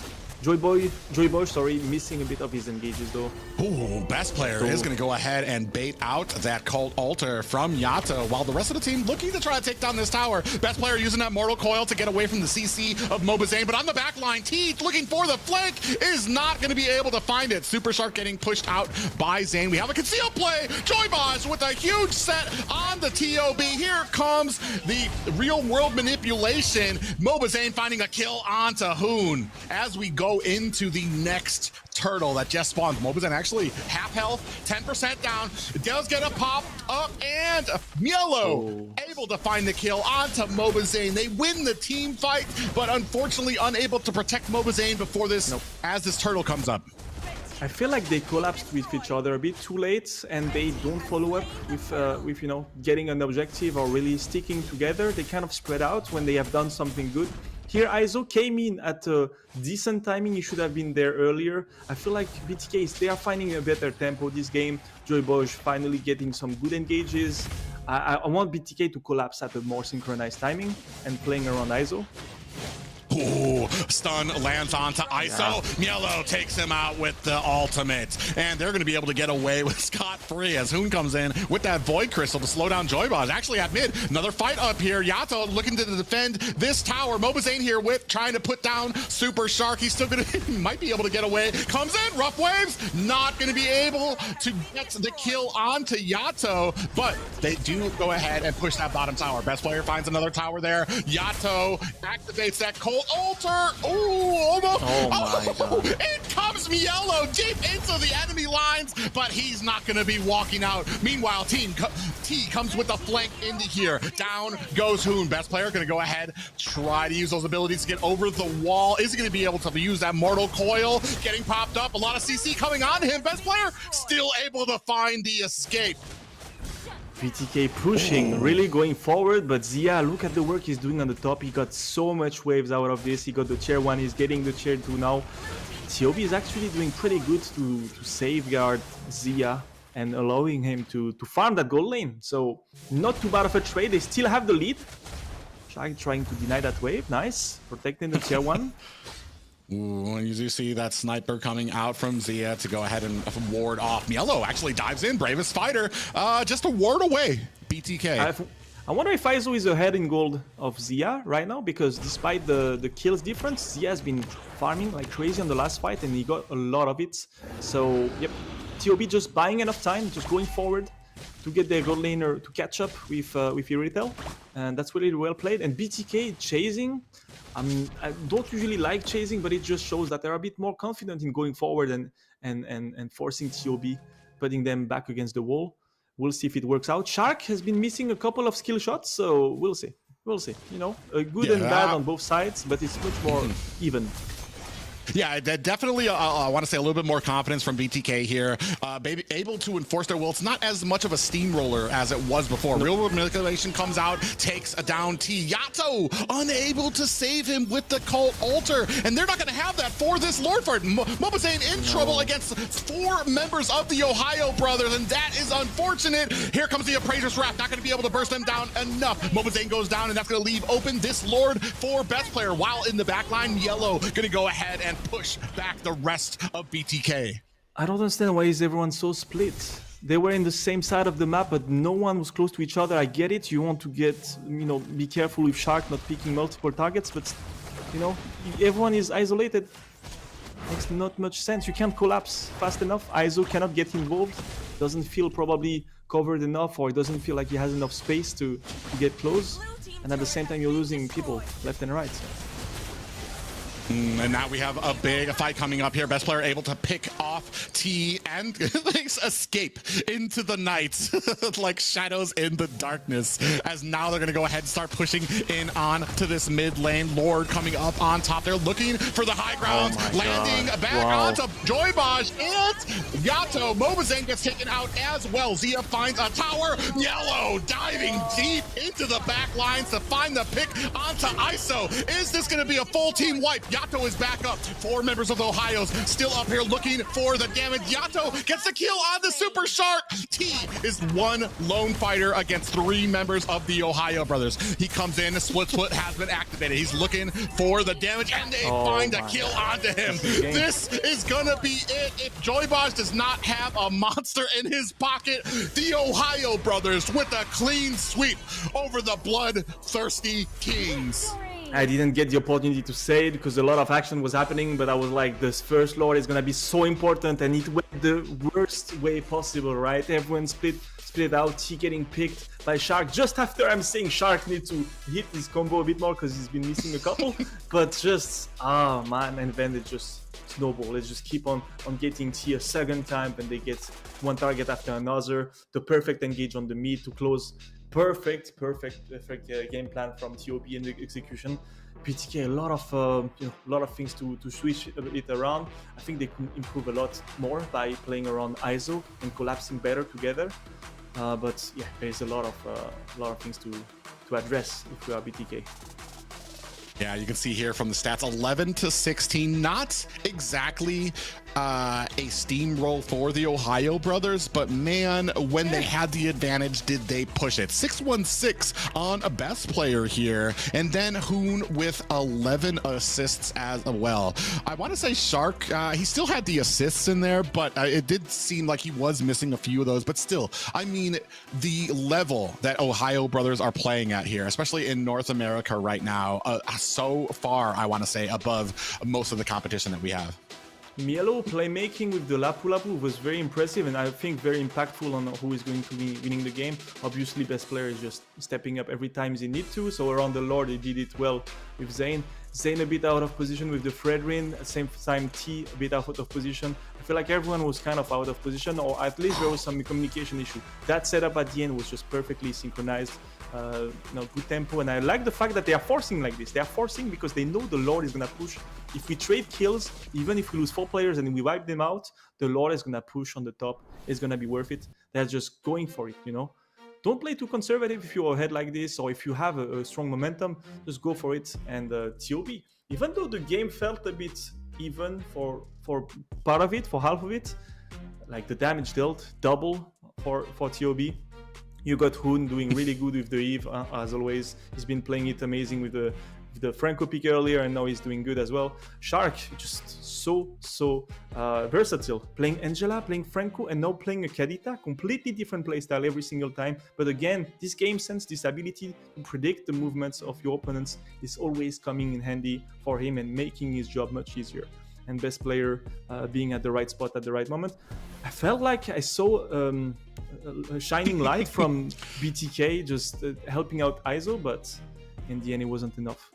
Joyboy, missing a bit of his engages though. Ooh, best player is going to go ahead and bait out that Cult Altar from Yato, while the rest of the team looking to try to take down this tower. Best player using that Mortal Coil to get away from the CC of Mobazane, but on the back line, T looking for the flank is not going to be able to find it. Super Shark getting pushed out by Zane. We have a concealed play. Joybosh with a huge set on the TOB. Here comes the real world manipulation. Mobazane finding a kill onto Hoon as we go into the next turtle that just spawned. Mobazane actually half health, 10% down. It does get a pop up, and Mielo able to find the kill onto Mobazane. They win the team fight, but unfortunately unable to protect Mobazane before this, as this turtle comes up. I feel like they collapsed with each other a bit too late, and they don't follow up with getting an objective or really sticking together. They kind of spread out when they have done something good. Here, ISO came in at a decent timing. He should have been there earlier. I feel like BTK, they are finding a better tempo this game. Joybosh finally getting some good engages. I want BTK to collapse at a more synchronized timing and playing around ISO. Ooh, stun lands onto ISO. Mielo takes him out with the ultimate. And they're going to be able to get away with scot-free as Hoon comes in with that Void Crystal to slow down Joybosh. Actually at mid, another fight up here. Yato looking to defend this tower. Mobazane here with trying to put down Super Shark. He's still going to, might be able to get away. Comes in, Rough Waves, not going to be able to get the kill onto Yato, but they do go ahead and push that bottom tower. Best player finds another tower there. Yato activates that cold Altar. Ooh, almost. Oh my God. In comes Mielo deep into the enemy lines, but he's not going to be walking out. Meanwhile, T comes with the flank into here. Down goes Hoon. Best player going to go ahead, try to use those abilities to get over the wall. Is he going to be able to use that Mortal Coil? Getting popped up. A lot of CC coming on him. Best player still able to find the escape. BTK pushing, really going forward, but Zia, look at the work he's doing on the top. He got so much waves out of this. He got the tier 1, he's getting the tier 2 now. TOB is actually doing pretty good to safeguard Zia and allowing him to farm that gold lane. So not too bad of a trade. They still have the lead. Trying to deny that wave. Nice. Protecting the tier 1. Ooh, you do see that sniper coming out from Zia to go ahead and ward off. Mielo actually dives in, bravest fighter, just a ward away. BTK. I wonder if ISO is ahead in gold of Zia right now, because despite the kills difference, Zia has been farming like crazy on the last fight and he got a lot of it. So, yep, TOB just buying enough time, just going forward to get their gold laner to catch up with Irritel, and that's really well played. And BTK chasing, I don't usually like chasing, but it just shows that they're a bit more confident in going forward and forcing TOB, putting them back against the wall. We'll see if it works out. Shark has been missing a couple of skill shots, so we'll see. We'll see. You know, good and bad on both sides, but it's much more even. Yeah, definitely. I want to say a little bit more confidence from BTK here. Able to enforce their will. It's not as much of a steamroller as it was before. Real world manipulation comes out, takes down T. Yato unable to save him with the cult altar, and they're not going to have that for this Lord fight. Mobazane in trouble against 4 members of the Ohio Brothers, and that is unfortunate. Here comes the Appraiser's Wrath, not going to be able to burst them down enough. Mobazane goes down, and that's going to leave open this Lord for best player, while in the backline, Yellow going to go ahead and push back the rest of BTK. I don't understand why is everyone so split. They were in the same side of the map, but no one was close to each other. I get it. You want to get, be careful with Shark not picking multiple targets, but, everyone is isolated. Makes not much sense. You can't collapse fast enough. ISO cannot get involved. Doesn't feel probably covered enough, or it doesn't feel like he has enough space to get close. And at the same time, you're losing people left and right. And now we have a big fight coming up here. Best player able to pick off T and escape into the night like shadows in the darkness. As now they're going to go ahead and start pushing in on to this mid lane. Lord coming up on top. They're looking for the high ground, landing back onto Joybaj, and Yato. Mobazane gets taken out as well. Zia finds a tower. Yellow diving deep into the back lines to find the pick onto ISO. Is this going to be a full team wipe? Yato is back up. 4 members of the Ohio's still up here looking for the damage. Yato gets the kill on the Super Shark. T is one lone fighter against 3 members of the Ohio Brothers. He comes in, split has been activated. He's looking for the damage, and they find a kill onto him. This is gonna be it. If Joybaj does not have a monster in his pocket, the Ohio Brothers with a clean sweep over the Bloodthirsty Kings. I didn't get the opportunity to say it because a lot of action was happening, but I was like, this first Lord is gonna be so important, and it went the worst way possible, right? Everyone split out, T getting picked by Shark just after I'm saying Shark needs to hit his combo a bit more because he's been missing a couple. But just, man, and then it just snowball. Let's just keep on getting T a second time, and they get one target after another. The perfect engage on the mid to close. Perfect game plan from TOB in the execution. PTK, a lot of things to switch it around. I think they could improve a lot more by playing around ISO and collapsing better together. But yeah, there's a lot of things to address if we are BTK. Yeah, you can see here from the stats, 11 to 16, not exactly a steamroll for the Ohio Brothers, but man, when they had the advantage, did they push it? 616 on a best player here, and then Hoon with 11 assists as well. I want to say Shark, he still had the assists in there, but it did seem like he was missing a few of those, but still, I mean, the level that Ohio Brothers are playing at here, especially in North America right now, so far, I want to say, above most of the competition that we have. Mielo playmaking with the Lapu Lapu was very impressive, and I think very impactful on who is going to be winning the game. Obviously, best player is just stepping up every time they need to, so around the Lord, he did it well with Zane. Zane a bit out of position with the Fredrin, at the same time T a bit out of position. I feel like everyone was kind of out of position, or at least there was some communication issue. That setup at the end was just perfectly synchronized. Good tempo, and I like the fact that they are forcing like this. They are forcing because they know the Lord is gonna push. If we trade kills, even if we lose 4 players and we wipe them out, the Lord is gonna push on the top. It's gonna be worth it. They're just going for it, Don't play too conservative if you're ahead like this, or if you have a strong momentum, just go for it. And TOB, even though the game felt a bit even for part of it, for half of it, like the damage dealt double for TOB. You got Hoon doing really good with the Eve, as always. He's been playing it amazing with the Franco pick earlier, and now he's doing good as well. Shark, just so versatile. Playing Angela, playing Franco, and now playing a Kadita. Completely different playstyle every single time. But again, this game sense, this ability to predict the movements of your opponents is always coming in handy for him and making his job much easier. And best player being at the right spot at the right moment. I felt like I saw a shining light from BTK just helping out ISO, but in the end it wasn't enough.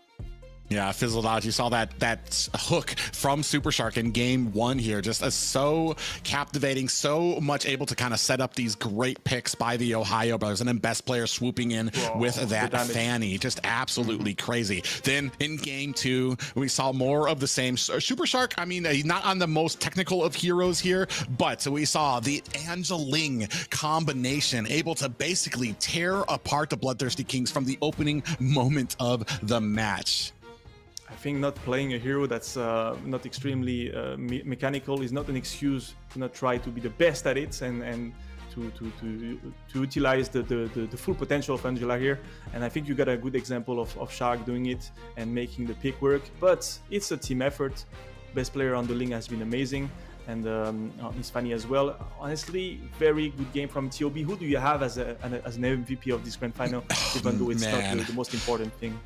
Yeah, fizzled out. You saw that hook from Super Shark in game 1 here, just so captivating, so much able to kind of set up these great picks by the Ohio Brothers, and then best player swooping in with that Fanny, just absolutely crazy. Then in game 2, we saw more of the same. Super Shark, I mean, he's not on the most technical of heroes here, but we saw the Angeling combination able to basically tear apart the Bloodthirsty Kings from the opening moment of the match. I think not playing a hero that's not extremely mechanical is not an excuse to not try to be the best at it and to utilize the full potential of Angela here. And I think you got a good example of Shark doing it and making the pick work. But it's a team effort. Best player on the link has been amazing, and it's funny as well. Honestly, very good game from TOB. Who do you have as an MVP of this grand final, even though it's not the most important thing?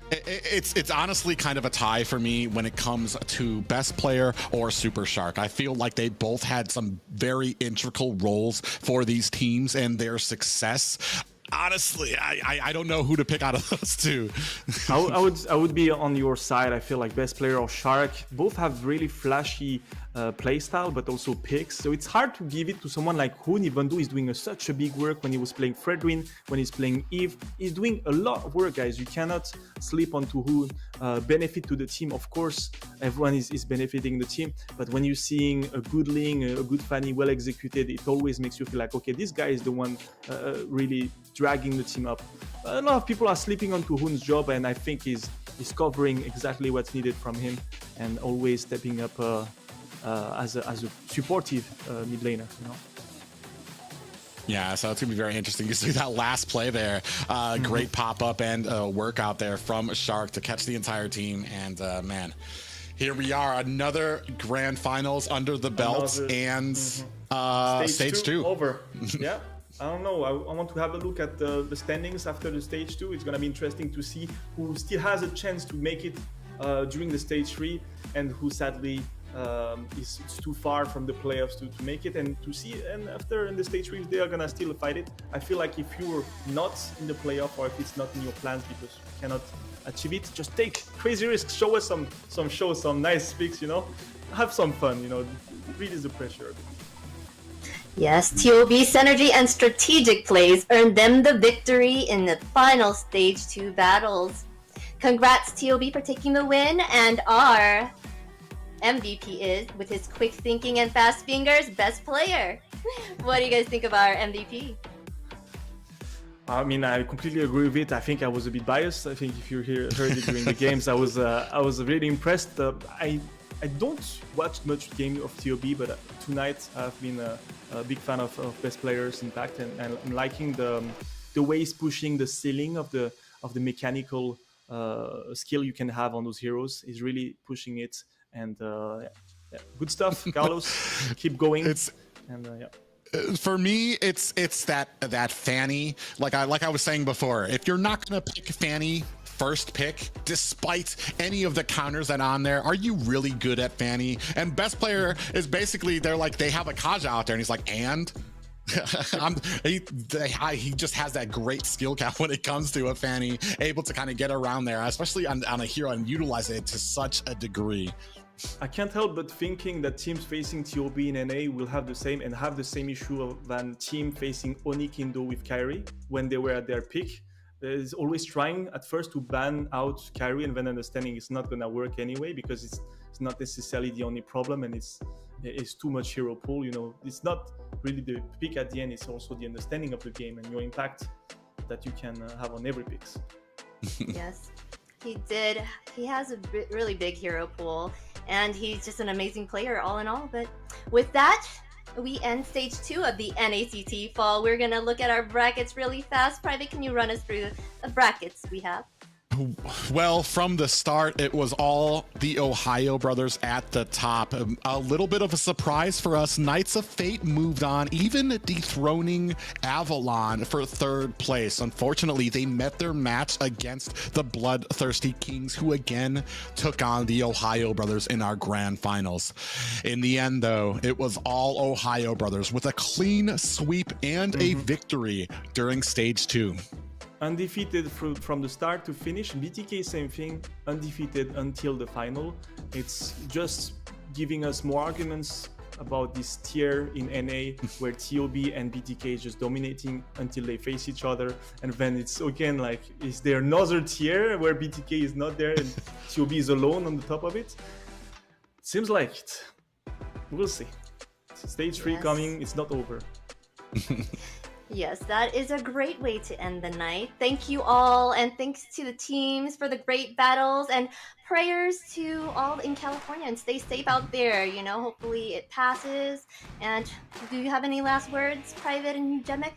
It's honestly kind of a tie for me when it comes to best player or Super Shark. I feel like they both had some very integral roles for these teams and their success. Honestly, I don't know who to pick out of those two. I would be on your side. I feel like best player or Shark both have really flashy playstyle, but also picks. So it's hard to give it to someone like Hoon, even though he's doing such a big work when he was playing Fredwin, when he's playing Eve. He's doing a lot of work, guys. You cannot sleep onto Hoon. Benefit to the team, of course. Everyone is benefiting the team. But when you're seeing a good Ling, a good Fanny, well executed, it always makes you feel like, okay, this guy is the one really dragging the team up. A lot of people are sleeping onto Hoon's job, and I think he's covering exactly what's needed from him and always stepping up as a supportive mid laner, you know. Yeah, so it's gonna be very interesting. You see that last play there, great pop up and workout there from Shark to catch the entire team, and man, here we are, another grand finals under the belt, and stage two over. Yeah. I don't know. I want to have a look at the standings after the stage 2. It's going to be interesting to see who still has a chance to make it during the stage 3 and who sadly is too far from the playoffs to make it, and to see, and after in the stage 3 they are going to still fight it. I feel like if you're not in the playoff or if it's not in your plans because you cannot achieve it, just take crazy risks. Show us some nice picks, you know. Have some fun, you know. Release the pressure. Yes, TOB's synergy and strategic plays earned them the victory in the final stage 2 battles. Congrats TOB for taking the win, and our MVP is, with his quick thinking and fast fingers, best player. What do you guys think of our MVP? I mean, I completely agree with it. I think I was a bit biased. I think if you heard it during the games, I was really impressed. I don't watch much game of TOB, but tonight I've been a big fan of best players Impact, and I'm liking the way he's pushing the ceiling of the mechanical skill you can have on those heroes. He's really pushing it, and good stuff, Carlos. Keep going. For me, it's that Fanny. Like I was saying before, if you're not gonna pick Fanny first pick, despite any of the counters that are on there, are you really good at Fanny? And best player is basically, they have a Kaja out there, and he's like, and he just has that great skill cap when it comes to a Fanny, able to kind of get around there, especially on a hero, and utilize it to such a degree. I can't help but thinking that teams facing TOB in NA will have the same issue than team facing Oni Kindo with Kyrie when they were at their peak. Is always trying at first to ban out Kyrie, and then understanding it's not gonna work anyway because it's not necessarily the only problem, and it's too much hero pool. You know, it's not really the pick at the end; it's also the understanding of the game and your impact that you can have on every picks. Yes, he did. He has a really big hero pool, and he's just an amazing player all in all. But with that, we end stage 2 of the NACT fall. We're gonna look at our brackets really fast. Private, can you run us through the brackets we have? Well, from the start, it was all the Ohio Brothers at the top. A little bit of a surprise for us. Knights of Fate moved on, even dethroning Avalon for 3rd place. Unfortunately, they met their match against the BloodThirsty Kings, who again took on the Ohio Brothers in our grand finals. In the end, though, it was all Ohio Brothers with a clean sweep and a victory during stage 2. undefeated from the start to finish. BTK, same thing, undefeated until the final. It's just giving us more arguments about this tier in NA where TOB and BTK is just dominating until they face each other, and then it's again like, is there another tier where BTK is not there and TOB is alone on the top of it? Seems like it. We'll see. Stage 3 coming, it's not over. Yes, that is a great way to end the night. Thank you all, and thanks to the teams for the great battles, and prayers to all in California, and stay safe out there. You know, hopefully it passes. And do you have any last words, Private and Eugemic?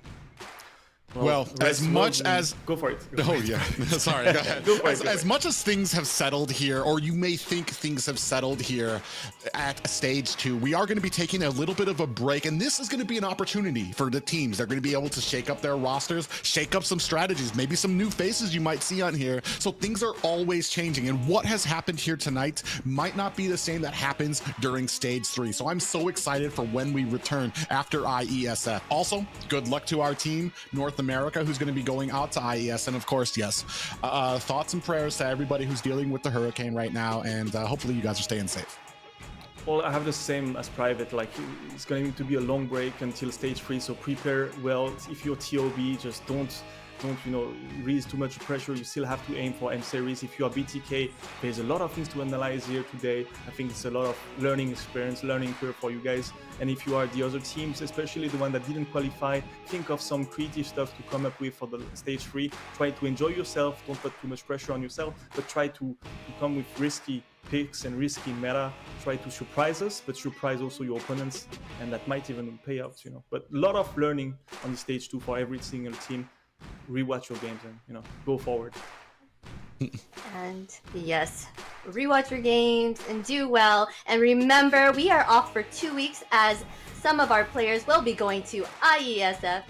Well, as much as... Go for it. Oh, yeah. Sorry, go ahead. As much as things have settled here, or you may think things have settled here at stage 2, we are going to be taking a little bit of a break, and this is going to be an opportunity for the teams. They're going to be able to shake up their rosters, shake up some strategies, maybe some new faces you might see on here. So things are always changing, and what has happened here tonight might not be the same that happens during stage 3. So I'm so excited for when we return after IESF. Also, good luck to our team, North America, who's going to be going out to IES, and of course, yes, thoughts and prayers to everybody who's dealing with the hurricane right now, and hopefully you guys are staying safe. Well, I have the same as Private, like it's going to be a long break until stage 3, so prepare well. If you're TOB, just don't raise too much pressure. You still have to aim for M series. If you are BTK, there's a lot of things to analyze here today. I think it's a lot of learning experience, learning curve for you guys. And if you are the other teams, especially the one that didn't qualify, think of some creative stuff to come up with for the stage 3. Try to enjoy yourself. Don't put too much pressure on yourself, but try to come with risky picks and risky meta. Try to surprise us, but surprise also your opponents, and that might even pay out, you know. But a lot of learning on the stage 2 for every single team. Rewatch your games and, you know, go forward. And yes, rewatch your games and do well. And remember, we are off for 2 weeks as some of our players will be going to IESF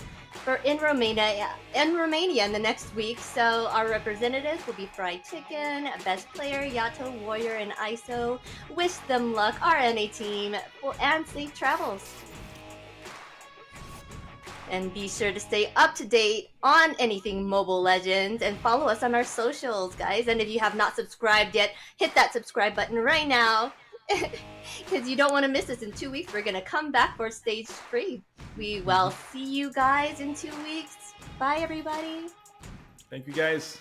in Romania in the next week. So our representatives will be Fried Chicken, Best Player, Yato, Warrior, and ISO. Wish them luck, our NA team, and safe travels. And be sure to stay up to date on anything Mobile Legends and follow us on our socials, guys. And if you have not subscribed yet, hit that subscribe button right now because you don't want to miss us. In 2 weeks, we're going to come back for stage 3. We will see you guys in 2 weeks. Bye, everybody. Thank you, guys.